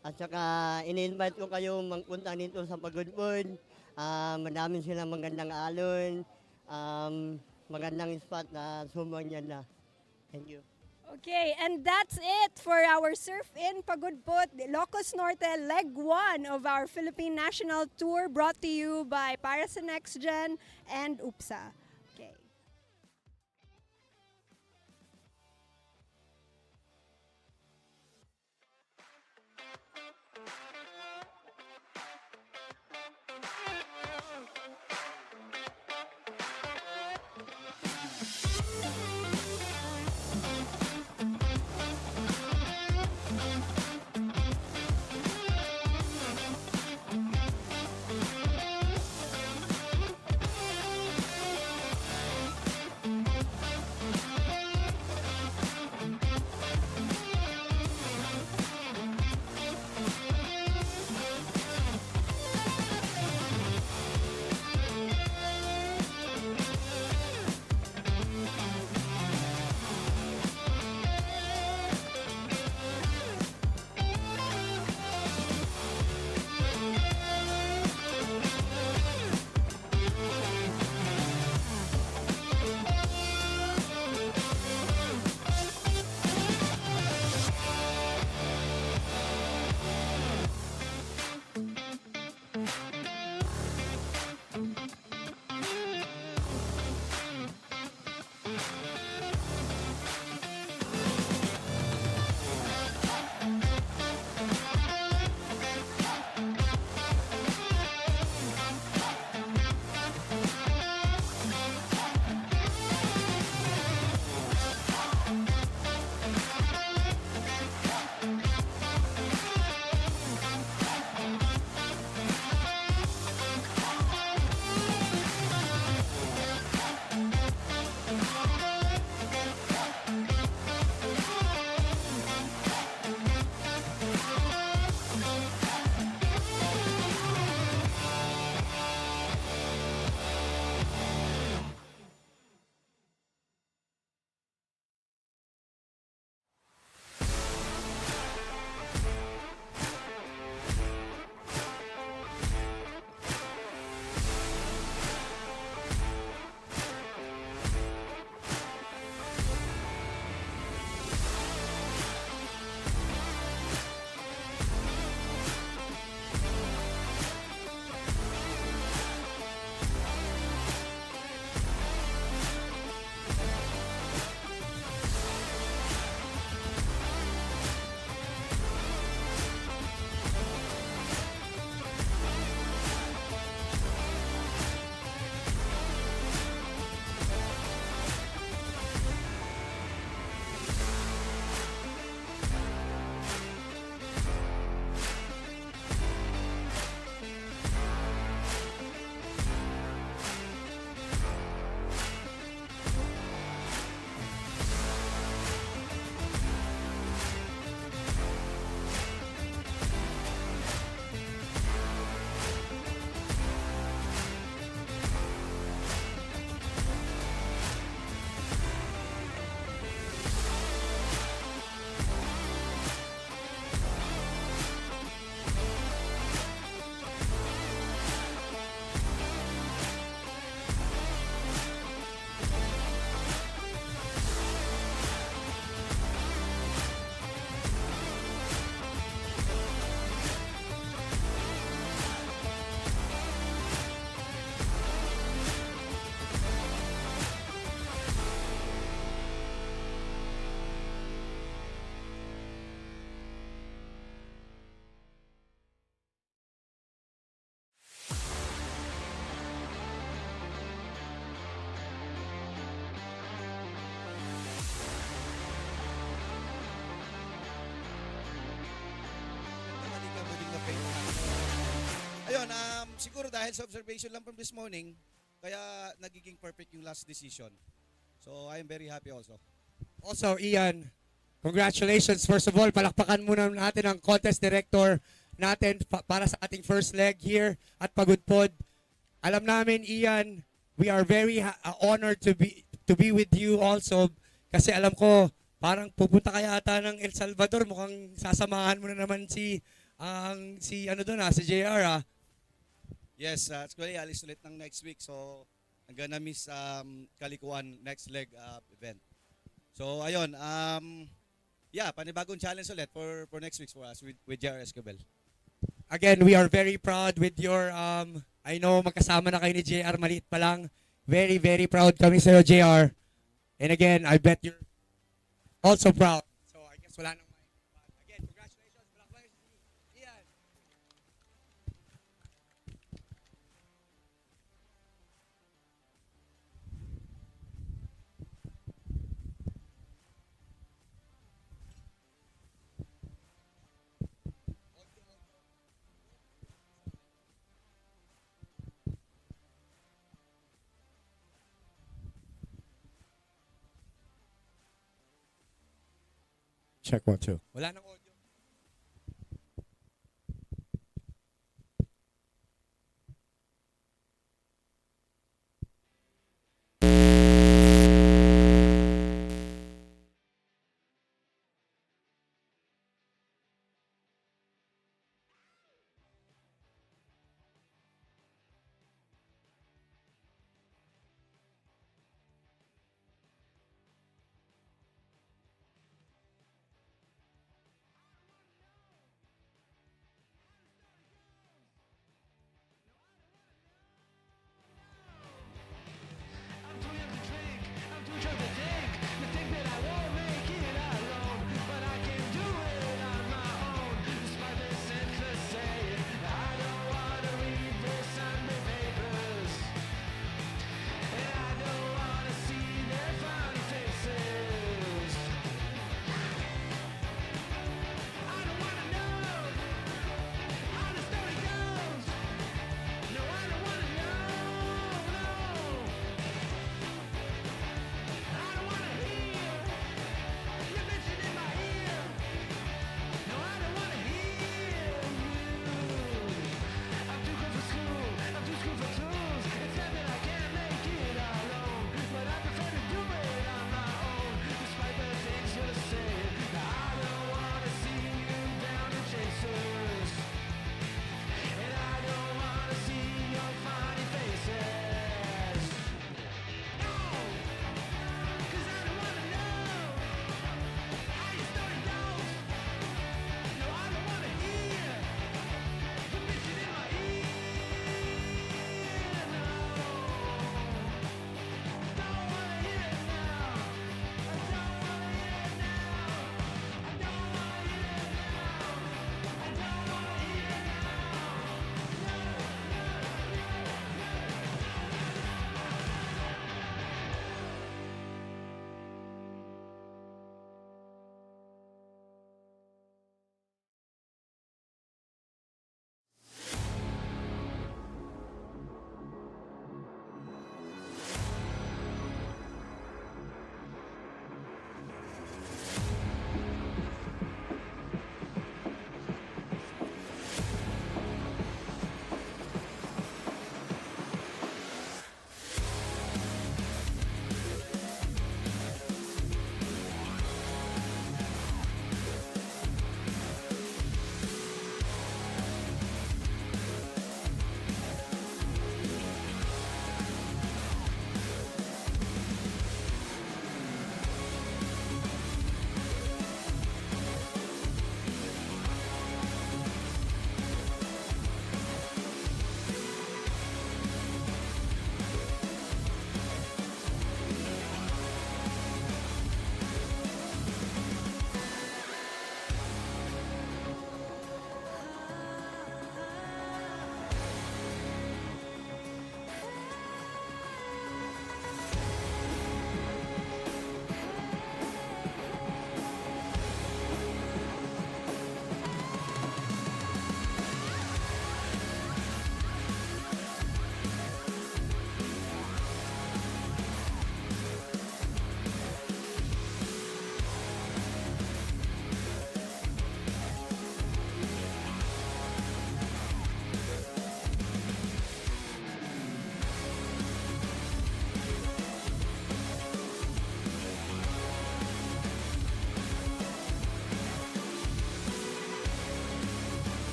at saka in-invite ko kayo magpunta dito sa Pagudpud. Madami silang magandang alon, magandang spot na sumangyan na. Thank you. Okay, and that's it for our Surf in Pagudpud, Ilocos Norte, leg 1 of our Philippine National Tour, brought to you by para sa NextGen and UPSA. Okay. siguro dahil sa observation lang from this morning, kaya nagiging perfect yung last decision. So I am very happy also. Also, Ian, congratulations. First of all, palakpakan muna natin ang contest director natin para sa ating first leg here at Pagudpud. Alam namin, Ian, we are very honored to be with you also kasi alam ko, parang pupunta ka yata ng El Salvador. Mukhang sasamahan mo na naman si JR ah. Yes, actually alis ulit ng next week. So I'm gonna miss Kalikuan next leg event. So ayun, panibagong challenge ulit for next week for us with JR Escobel. Again, we are very proud with your, I know magkasama na kayo ni JR, maliit pa lang. Very, very proud kami sa'yo, JR. And again, I bet you're also proud. So I guess wala nang again, congratulations. Ian. Check 1, 2. Wala nang audio.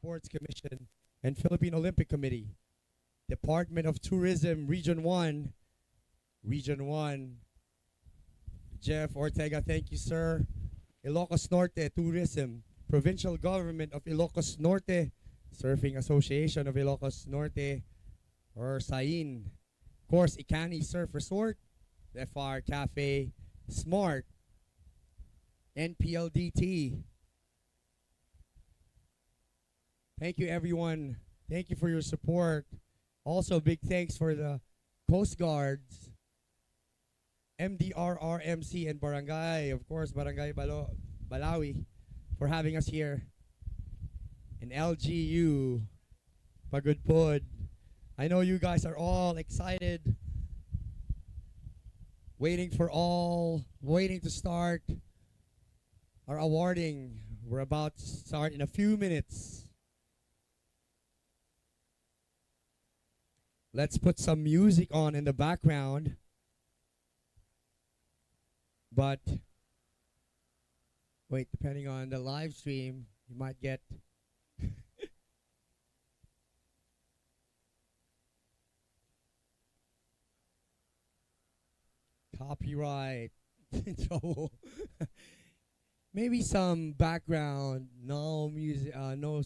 Sports Commission, and Philippine Olympic Committee. Department of Tourism, Region 1. Region 1. Jeff Ortega, thank you, sir. Ilocos Norte Tourism, Provincial Government of Ilocos Norte, Surfing Association of Ilocos Norte, or SAIN. Of course, Ikani Surf Resort, FR Cafe, Smart, NPLDT. Thank you, everyone. Thank you for your support. Also, big thanks for the Coast Guards, MDRRMC, and Barangay, of course, Barangay Balawi, for having us here. And LGU, Pagudpud. I know you guys are all excited, waiting to start our awarding. We're about to start in a few minutes. Let's put some music on in the background. But wait, depending on the live stream, you might get copyright trouble. Maybe some background, no music, no.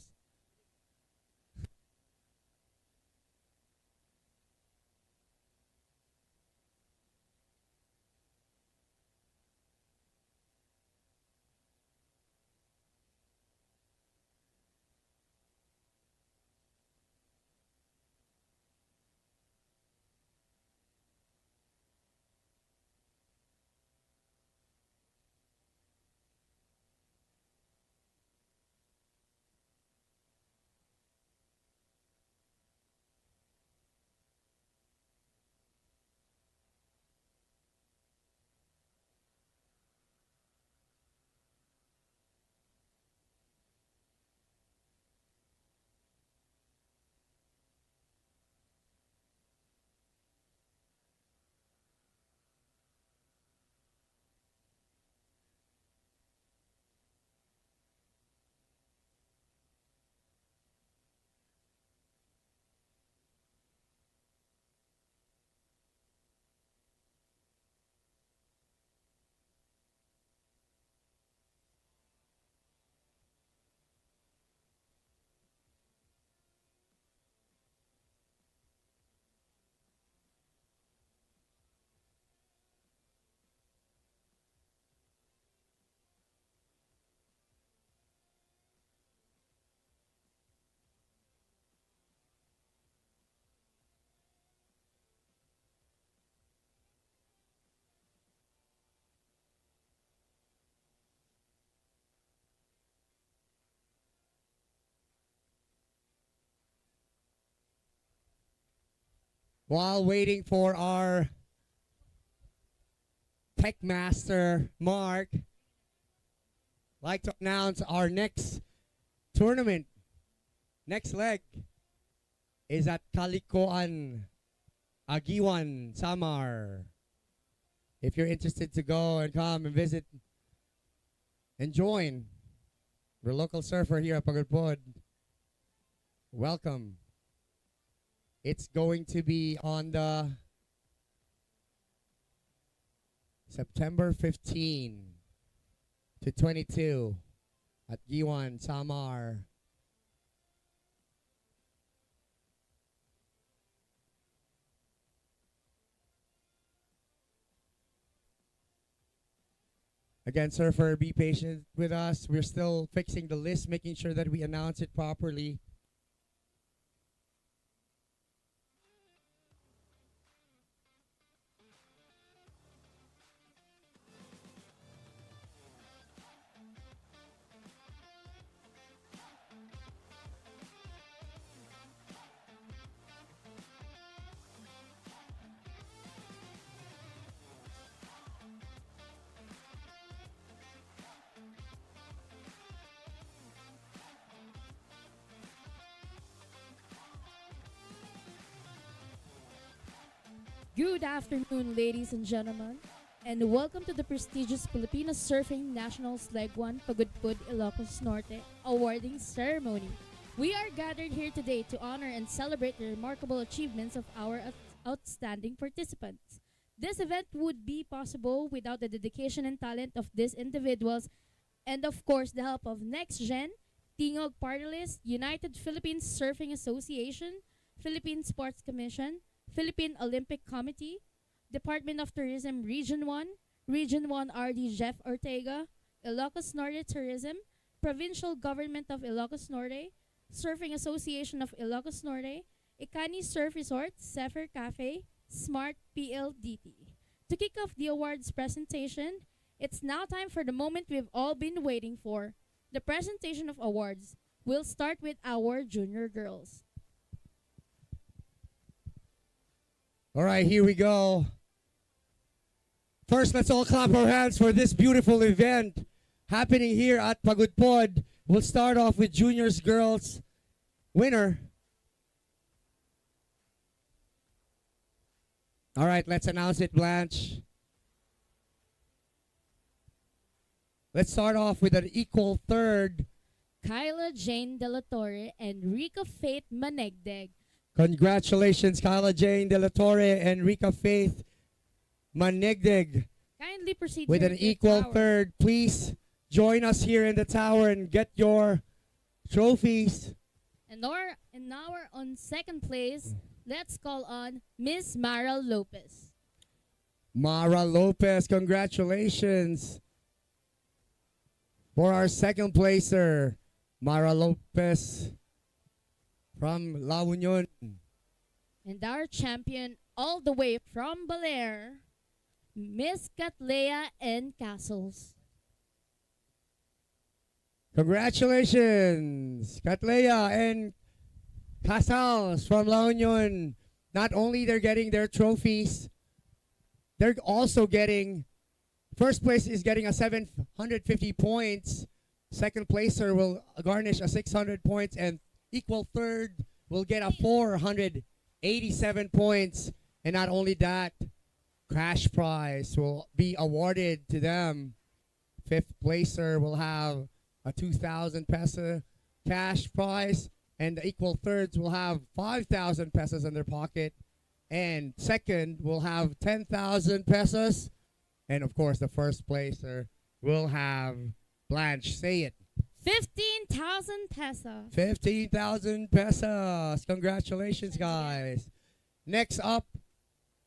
While waiting for our tech master, Mark, I'd like to announce our next tournament. Next leg is at Kalikoan, Agiwan, Samar. If you're interested to go and come and visit and join, we're a local surfer here at Pagudpud. Welcome. It's going to be on the September 15 to 22 at Giwan, Samar. Again, surfer, be patient with us. We're still fixing the list, making sure that we announce it properly. Good afternoon, ladies and gentlemen, and welcome to the prestigious Pilipinas Surfing Nationals Leg 1 Pagudpud, Ilocos Norte awarding ceremony. We are gathered here today to honor and celebrate the remarkable achievements of our outstanding participants. This event would be possible without the dedication and talent of these individuals and of course the help of NextGen, Tingog Party List, United Philippine Surfing Association, Philippine Sports Commission, Philippine Olympic Committee, Department of Tourism Region 1, Region 1 RD Jeff Ortega, Ilocos Norte Tourism, Provincial Government of Ilocos Norte, Surfing Association of Ilocos Norte, Ikani Surf Resort, Zephyr Cafe, Smart PLDT. To kick off the awards presentation, it's now time for the moment we've all been waiting for, the presentation of awards. We'll start with our junior girls. All right, here we go. First, let's all clap our hands for this beautiful event happening here at Pagudpud. We'll start off with juniors girls winner. All right, let's announce it, Blanche. Let's start off with an equal third. Kyla Jane De La Torre and Rica Faith Manegdeg. Congratulations, Kyla Jane De La Torre and Rica Faith Manegdeg. Kindly proceed With to an the equal tower. third, please join us here in the tower and get your trophies. And now on second place, let's call on Miss Mara Lopez. Mara Lopez, congratulations. For our second placer, Mara Lopez from La Union. And our champion all the way from Belair, Miss Catlea N. Castles. Congratulations, Catlea and Casals from La Union. Not only they're getting their trophies, they're also getting, first place is getting a 750 points. Second placer will garnish a 600 points, and equal third will get a 487 points. And not only that, cash prize will be awarded to them. Fifth placer will have a 2,000 peso cash prize, and the equal thirds will have 5,000 pesos in their pocket, and second will have 10,000 pesos, and of course the first placer will have, Blanche, say it, 15,000 pesos. 15,000 pesos. Congratulations, guys. Next up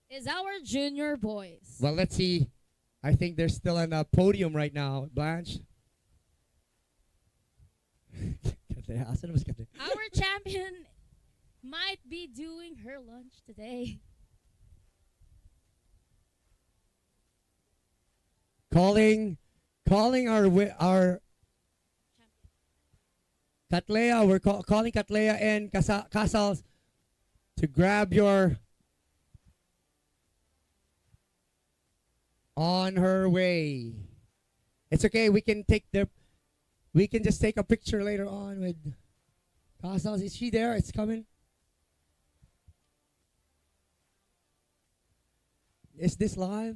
Is our junior boys. well, let's see, I think they're still on the podium right now, Blanche. Our champion might be doing her lunch today. Calling our Catlea. We're calling Catlea and Casals to grab your on her way. It's okay. We can just take a picture later on with Casals. Is she there? It's coming. Is this live?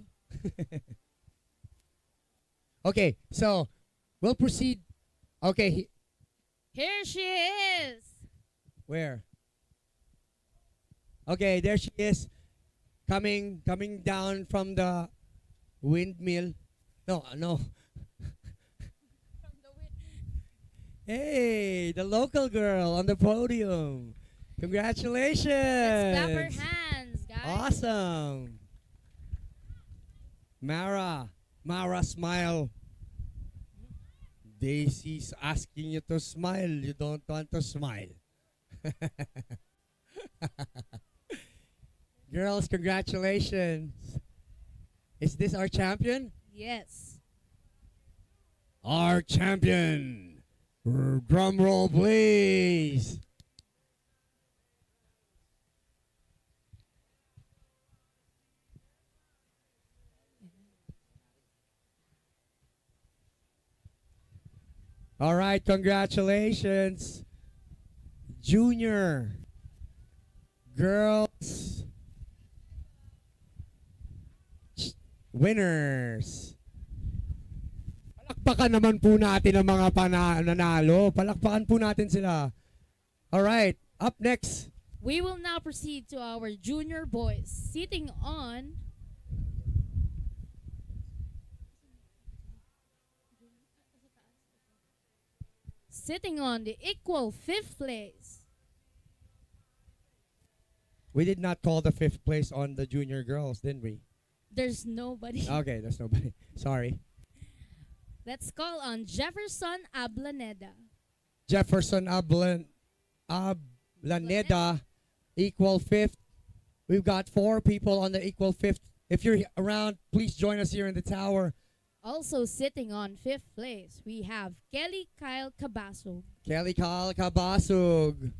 Okay, so we'll proceed. Okay. Here she is. Where? Okay, there she is. Coming down from the windmill. No. Hey, the local girl on the podium. Congratulations. Let's clap her hands, guys. Awesome. Mara, smile. Daisy's asking you to smile. You don't want to smile. Girls, congratulations. Is this our champion? Yes. Our champion. Drum roll, please. All right, congratulations. Junior girls winners. Palakpakan naman po natin ang mga nanalo. Palakpakan po natin sila. All right, up next. We will now proceed to our junior boys sitting on the equal fifth place. We did not call the fifth place on the junior girls, didn't we? There's nobody. Okay, there's nobody. Sorry. Let's call on Jefferson Ablaneda. Jefferson Ablaneda, equal fifth. We've got 4 people on the equal fifth. If you're around, please join us here in the tower. Also sitting on fifth place, we have Kelly Kyle Cabasog. Kelly Kyle Cabasog.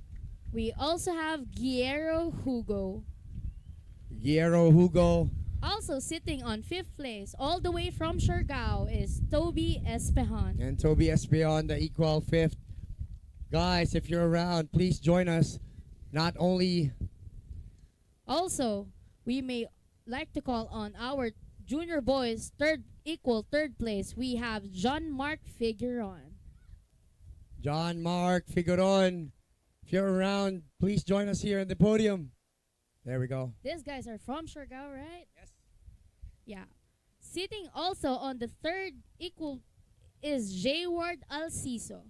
We also have Guillermo Hugo. Guillermo Hugo. Also sitting on fifth place, all the way from Siargao, is Toby Espejon. And Toby Espeon, the equal fifth. Guys, if you're around, please join us. Not only... Also, we may like to call on our junior boys equal third place. We have John Mark Figueron. John Mark Figueron. If you're around, please join us here in the podium. There we go. These guys are from Siargao, right? Yes. Yeah. Sitting also on the third equal is Jayward Alciso.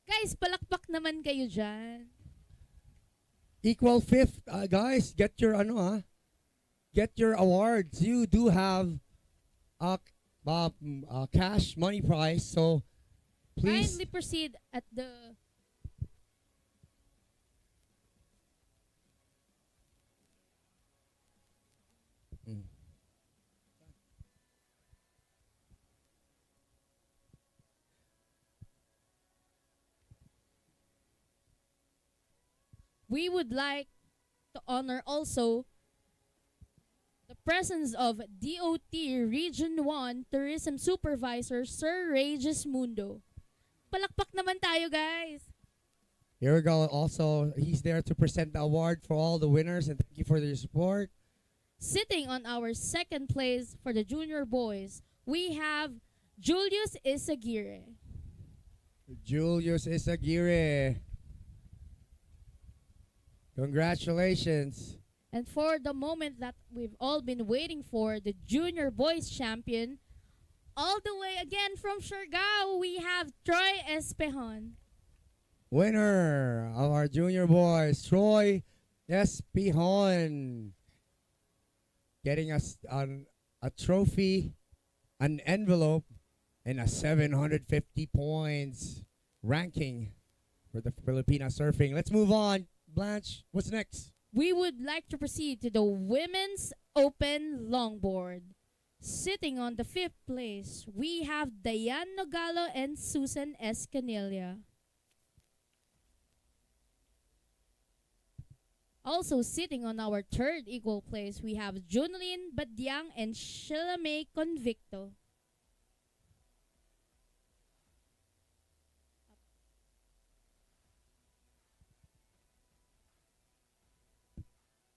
Guys, palakpak naman kayo dyan. Equal fifth, guys, get your get your awards. You do have a cash money prize, so please Kindly proceed at the We would like to honor also the presence of DOT Region 1 Tourism Supervisor Sir Regis Mundo. Palakpak naman tayo, guys. Here we go. Also, he's there to present the award for all the winners, and thank you for your support. Sitting on our second place for the junior boys, we have Julius Isaguirre. Julius Isaguirre. Congratulations. And for the moment that we've all been waiting for, the junior boys champion, all the way again from Siargao, we have Troy Espejon. Winner of our junior boys, Troy Espejon. Getting us a trophy, an envelope, and a 750 points ranking for the Pilipinas surfing. Let's move on. Blanche, what's next? We would like to proceed to the Women's Open Longboard. Sitting on the fifth place, we have Diane Nogalo and Susan Escanilla. Also sitting on our third equal place, we have Junlin Badyang and Sheila May Convicto.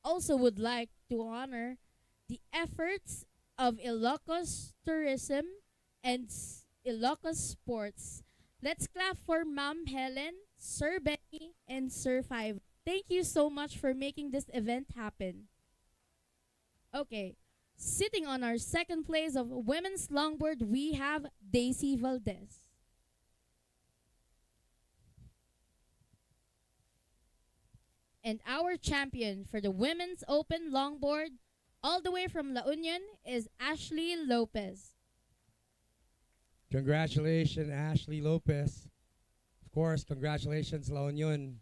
Also would like to honor the efforts of Ilocos Tourism and Ilocos Sports. Let's clap for Ma'am Helen, Sir Benny, and Sir Five. Thank you so much for making this event happen. Okay, sitting on our second place of women's longboard, we have Daisy Valdez. And our champion for the Women's Open Longboard, all the way from La Union, is Ashley Lopez. Congratulations, Ashley Lopez. Of course, congratulations, La Union.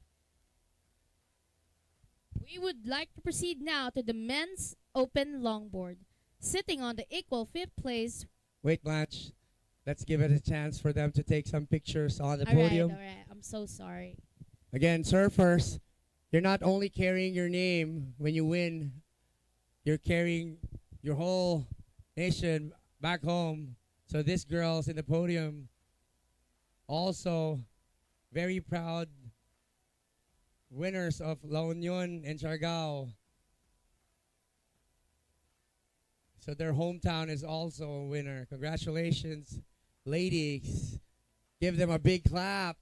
We would like to proceed now to the Men's Open Longboard. Sitting on the equal fifth place. Wait, Blanche. Let's give it a chance for them to take some pictures on the All podium. right. I'm so sorry. Again, surfers, you're not only carrying your name when you win, you're carrying your whole nation back home. So these girls in the podium, also very proud winners of La Union and Siargao. So their hometown is also a winner. Congratulations, ladies. Give them a big clap.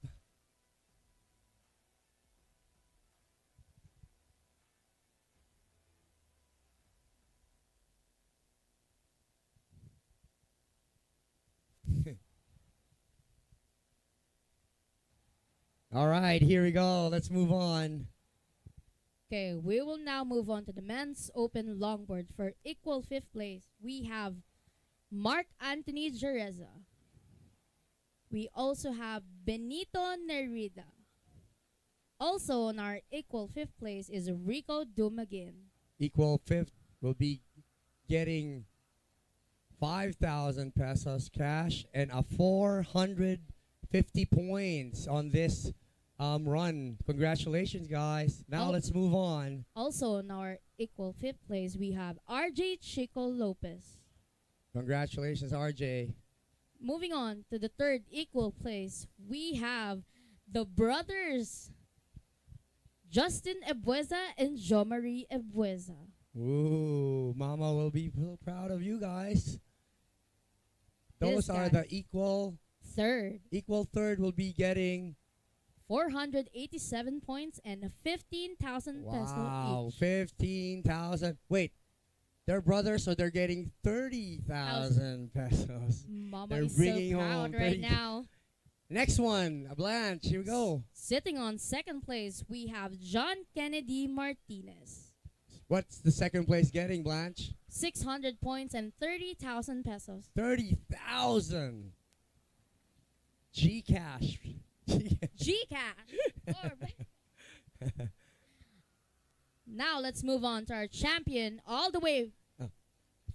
All right, here we go. Let's move on. Okay, we will now move on to the men's open longboard. For equal fifth place, we have Mark Anthony Jereza. We also have Benito Nerida. Also on our equal fifth place is Rico Dumagin. Equal fifth will be getting 5,000 pesos cash and a 450 points on this run. Congratulations, guys. Now let's move on. Also on our equal fifth place, we have RJ Chico Lopez. Congratulations, RJ. Moving on to the third equal place, we have the brothers Justin Ebueza and Jo-Marie Ebueza. Ooh, Mama will be so proud of you guys. Those This are guy. the equal Third. Equal third will be getting 487 points and 15,000 peso wow, each. 15,000. Wait, they're brothers, so they're getting 30,000 pesos. Mama They're is bringing so home proud right 30. now. Next one, a Blanche. Here we go. Sitting on second place, we have John Kennedy Martinez. What's the second place getting, Blanche? 600 points and 30,000 pesos. 30,000. G-Cash. G-Cash. Now let's move on to our champion all the way from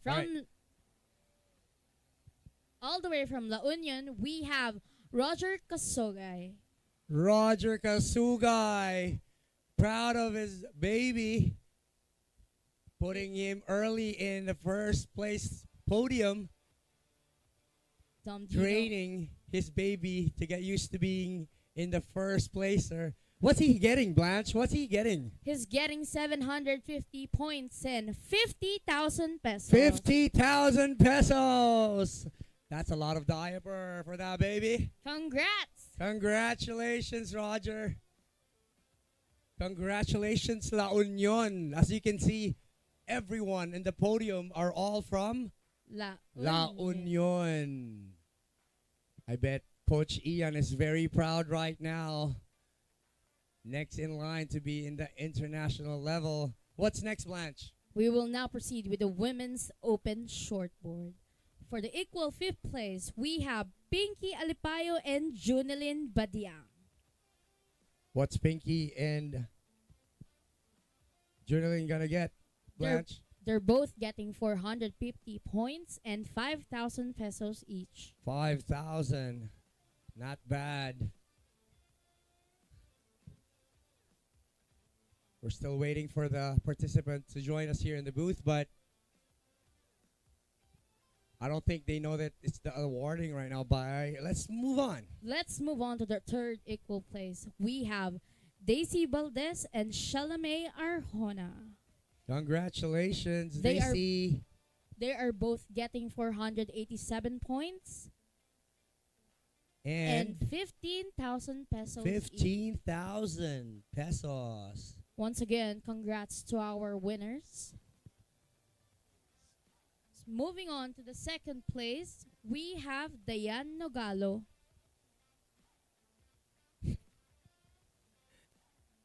right. all the way from La Union. We have Roger Kasogay. Roger Kasugay. Proud of his baby. Putting him early in the first place podium. Training his baby to get used to being in the first place. What's he getting, Blanche? What's he getting? He's getting 750 points and 50,000 pesos. 50,000 pesos. That's a lot of diaper for that baby. Congrats. Congratulations, Roger. Congratulations, La Union. As you can see, everyone in the podium are all from La Union. I bet Coach Ian is very proud right now. Next in line to be in the international level. What's next, Blanche? We will now proceed with the women's open shortboard. For the equal fifth place, we have Pinky Alipayo and Junelyn Badiang. What's Pinky and Junelyn gonna get, Blanche? They're both getting 450 points and 5,000 pesos each. 5,000. Not bad. We're still waiting for the participants to join us here in the booth, but I don't think they know that it's the awarding right now. But let's move on. Let's move on to the third equal place. We have Daisy Valdez and Shalame Arjona. Congratulations, They Daisy. They are both getting 487 points And 15,000 pesos each. 15,000 pesos. Once again, congrats to our winners. Moving on to the second place, we have Dayan Nogalo.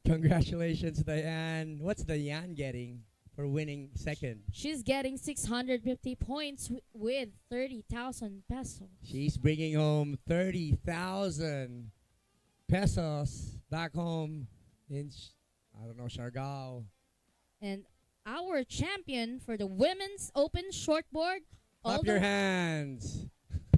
Congratulations, Diane. What's Diane getting for winning second? She's getting 650 points with 30,000 pesos. She's bringing home 30,000 pesos back home in, I don't know, Siargao. And our champion for the women's open shortboard, Clap your hands.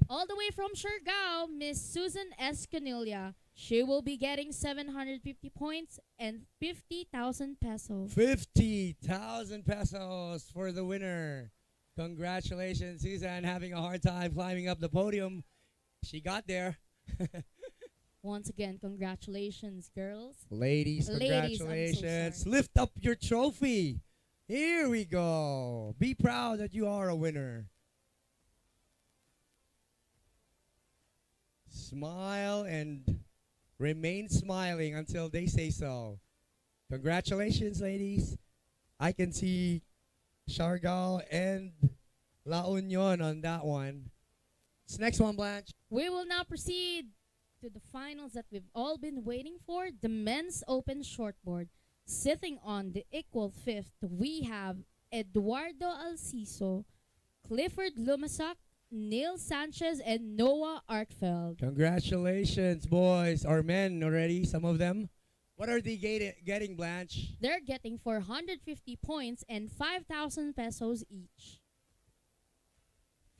all the way from Siargao, Miss Susan Escanilla. She will be getting 750 points and 50,000 pesos. 50,000 pesos for the winner. Congratulations, Susan. Having a hard time climbing up the podium. She got there. Once again, congratulations, girls. Ladies, I'm so congratulations. sorry. Lift up your trophy. Here we go. Be proud that you are a winner. Smile and remain smiling until they say so. Congratulations, ladies. I can see Siargao and La Union on that one. This next one, Blanche. We will now proceed to the finals that we've all been waiting for, the men's open shortboard. Sitting on the equal fifth, we have Eduardo Alciso, Clifford Lumasak, Neil Sanchez, and Noah Artfeld. Congratulations, boys. Our men already, some of them. What are they getting, Blanche? They're getting 450 points and 5,000 pesos each.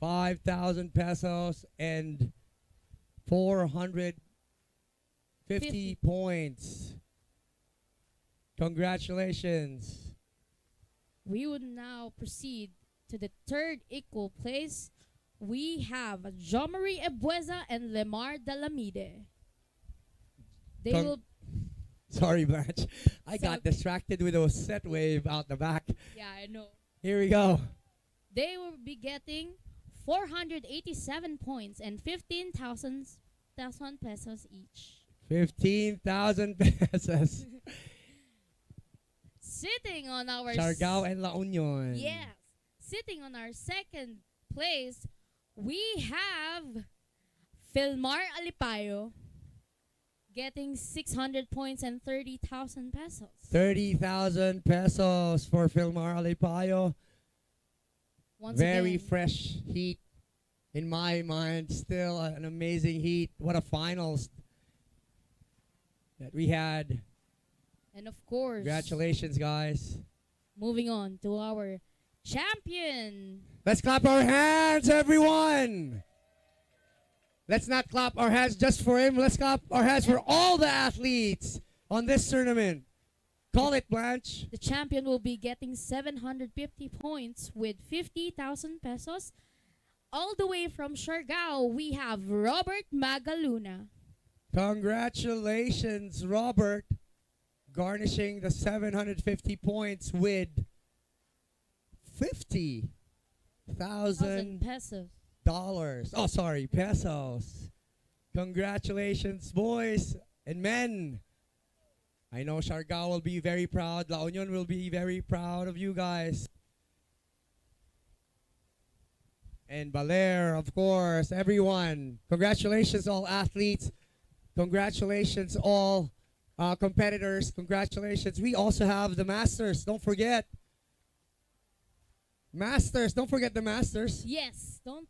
5,000 pesos and 450 points. Congratulations. We would now proceed to the third equal place. We have Jomari Ebueza and Lemar Dalamide. They will... Sorry, Blanche. I got distracted with those set wave out the back. Yeah, I know. Here we go. They will be getting 487 points and 15,000 pesos each. 15,000 pesos. Sitting on our... Siargao and La Union. Yes. Sitting on our second place, we have Philmar Alipayo getting 600 points and 30,000 pesos. 30,000 pesos for Philmar Alipayo. Once Very again, fresh heat in my mind. Still an amazing heat. What a finals that we had. and of course, Congratulations, guys. moving on to our champion. Let's clap our hands, everyone. Let's not clap our hands just for him. Let's clap our hands for all the athletes on this tournament. Call it, Blanche. The champion will be getting 750 points with 50,000 pesos. All the way from Siargao, we have Robert Magaluna. Congratulations, Robert. Garnishing the 750 points with 50,000 pesos. Oh, sorry, pesos. Congratulations, boys and men. I know Siargao will be very proud. La Union will be very proud of you guys. And Baler, of course, everyone. Congratulations, all athletes. Congratulations, all competitors. Congratulations. We also have the Masters. Don't forget. Masters. Don't forget the Masters. Yes, don't.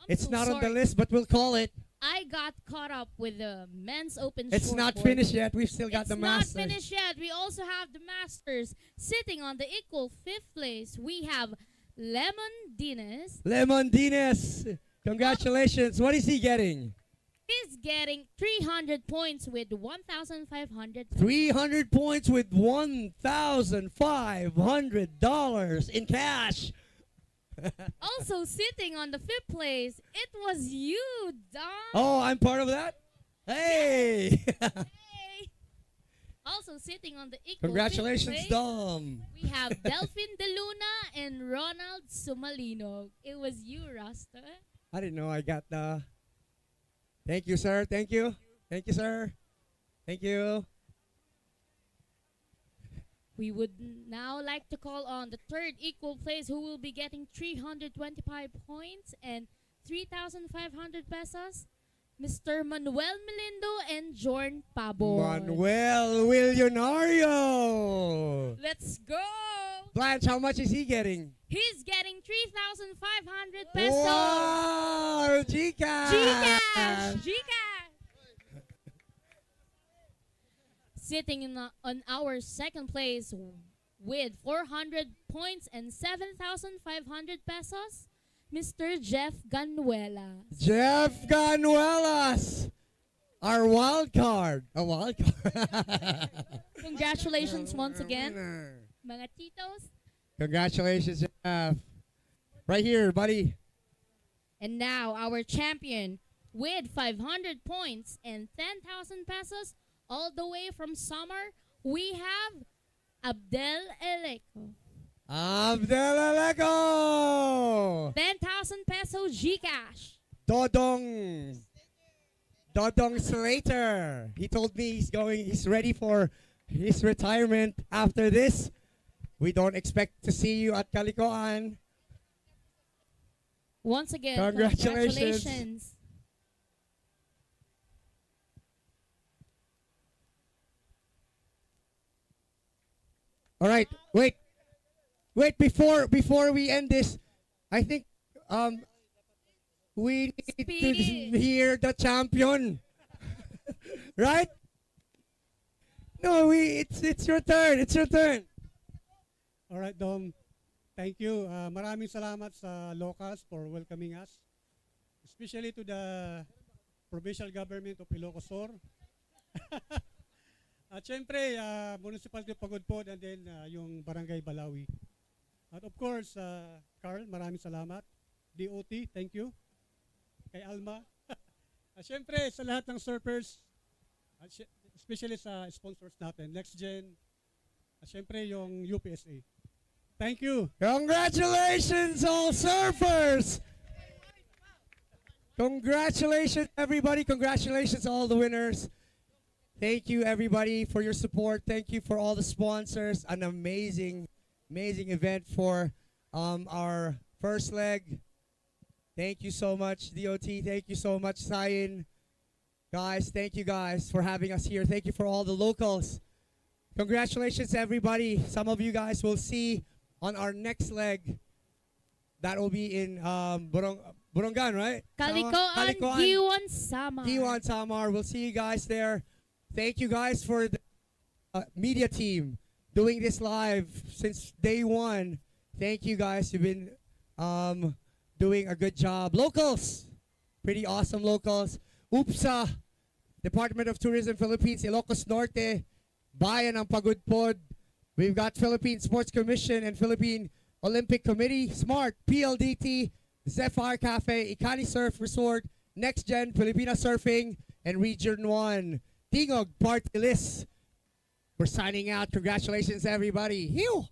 It's so not on the sorry. list, but we'll call it. I got caught up with the men's open It's not shortboard. finished yet. We've still got the Masters. It's not finished yet. We also have the Masters. Sitting on the equal fifth place, we have Lemon Dines. Lemon Dines. Congratulations. What is he getting? He's getting 300 points with 1,500. 300 points with $1,500 in cash. Also sitting on the fifth place, it was you, Don. Oh, I'm part of that? Hey! Hey. Also sitting on the equal Congratulations, fifth place, Dom. we have Delphine De Luna and Ronald Sumalino. It was you, Rasta. I didn't know I got the... Thank you, sir. Thank you. Thank you, sir. Thank you. We would now like to call on the third equal place, who will be getting 325 points and 3,500 pesos. Mr. Manuel Melindo and Jorn Pabo. Manuel Willionario. Let's go! Blanche, how much is he getting? He's getting 3,500 pesos. Wow! Gcash! Gcash! Gcash! Sitting on our second place with 400 points and 7,500 pesos, Mr. Jeff Ganuela. Jeff Ganuelas! Our wild card. A wild card. Congratulations once again, mga titos. Congratulations, Jeff. Right here, buddy. And now our champion with 500 points and 10,000 pesos, all the way from Summer, we have Abdel Eleco. Abdel Eleco! 10,000 pesos Gcash. Dodong Slater. He told me he's ready for his retirement after this. We don't expect to see you at Calikoan. Once again, Congratulations. congratulations. All right, wait. Before we end this, I think we need to hear the champion, right? No, it's your turn. It's your turn. All right, Dom. Thank you. Maraming salamat sa locals for welcoming us, especially to the Provincial Government of Ilocos Norte. At syempre, Municipality of Pagudpud and then yung Barangay Balawi. At of course, Carl, maraming salamat. DOT, thank you. Kay Alma. At syempre, sa lahat ng surfers, especially sa sponsors natin, NextGen, at syempre yung UPSA. Thank you. Congratulations, all surfers! Congratulations, everybody. Congratulations, all the winners. Thank you, everybody, for your support. Thank you for all the sponsors. An amazing event for our first leg. Thank you so much, DOT. Thank you so much, Sayin. Guys, thank you guys for having us here. Thank you for all the locals. Congratulations, everybody. Some of you guys will see on our next leg. That will be in Borongan, right? Kalikoan, Giwan, Samar. Giwan, Samar. We'll see you guys there. Thank you guys for the media team doing this live since day one. Thank you guys. You've been doing a good job. Locals, pretty awesome locals. UPSA, Department of Tourism Philippines, Ilocos Norte, Bayan ng Pagudpud. We've got Philippine Sports Commission and Philippine Olympic Committee, SMART, PLDT, Zephyr Cafe, Ikani Surf Resort, NextGen, Pilipinas Surfing, and Region 1. Tingog Party List. We're signing out. Congratulations, everybody. Hew!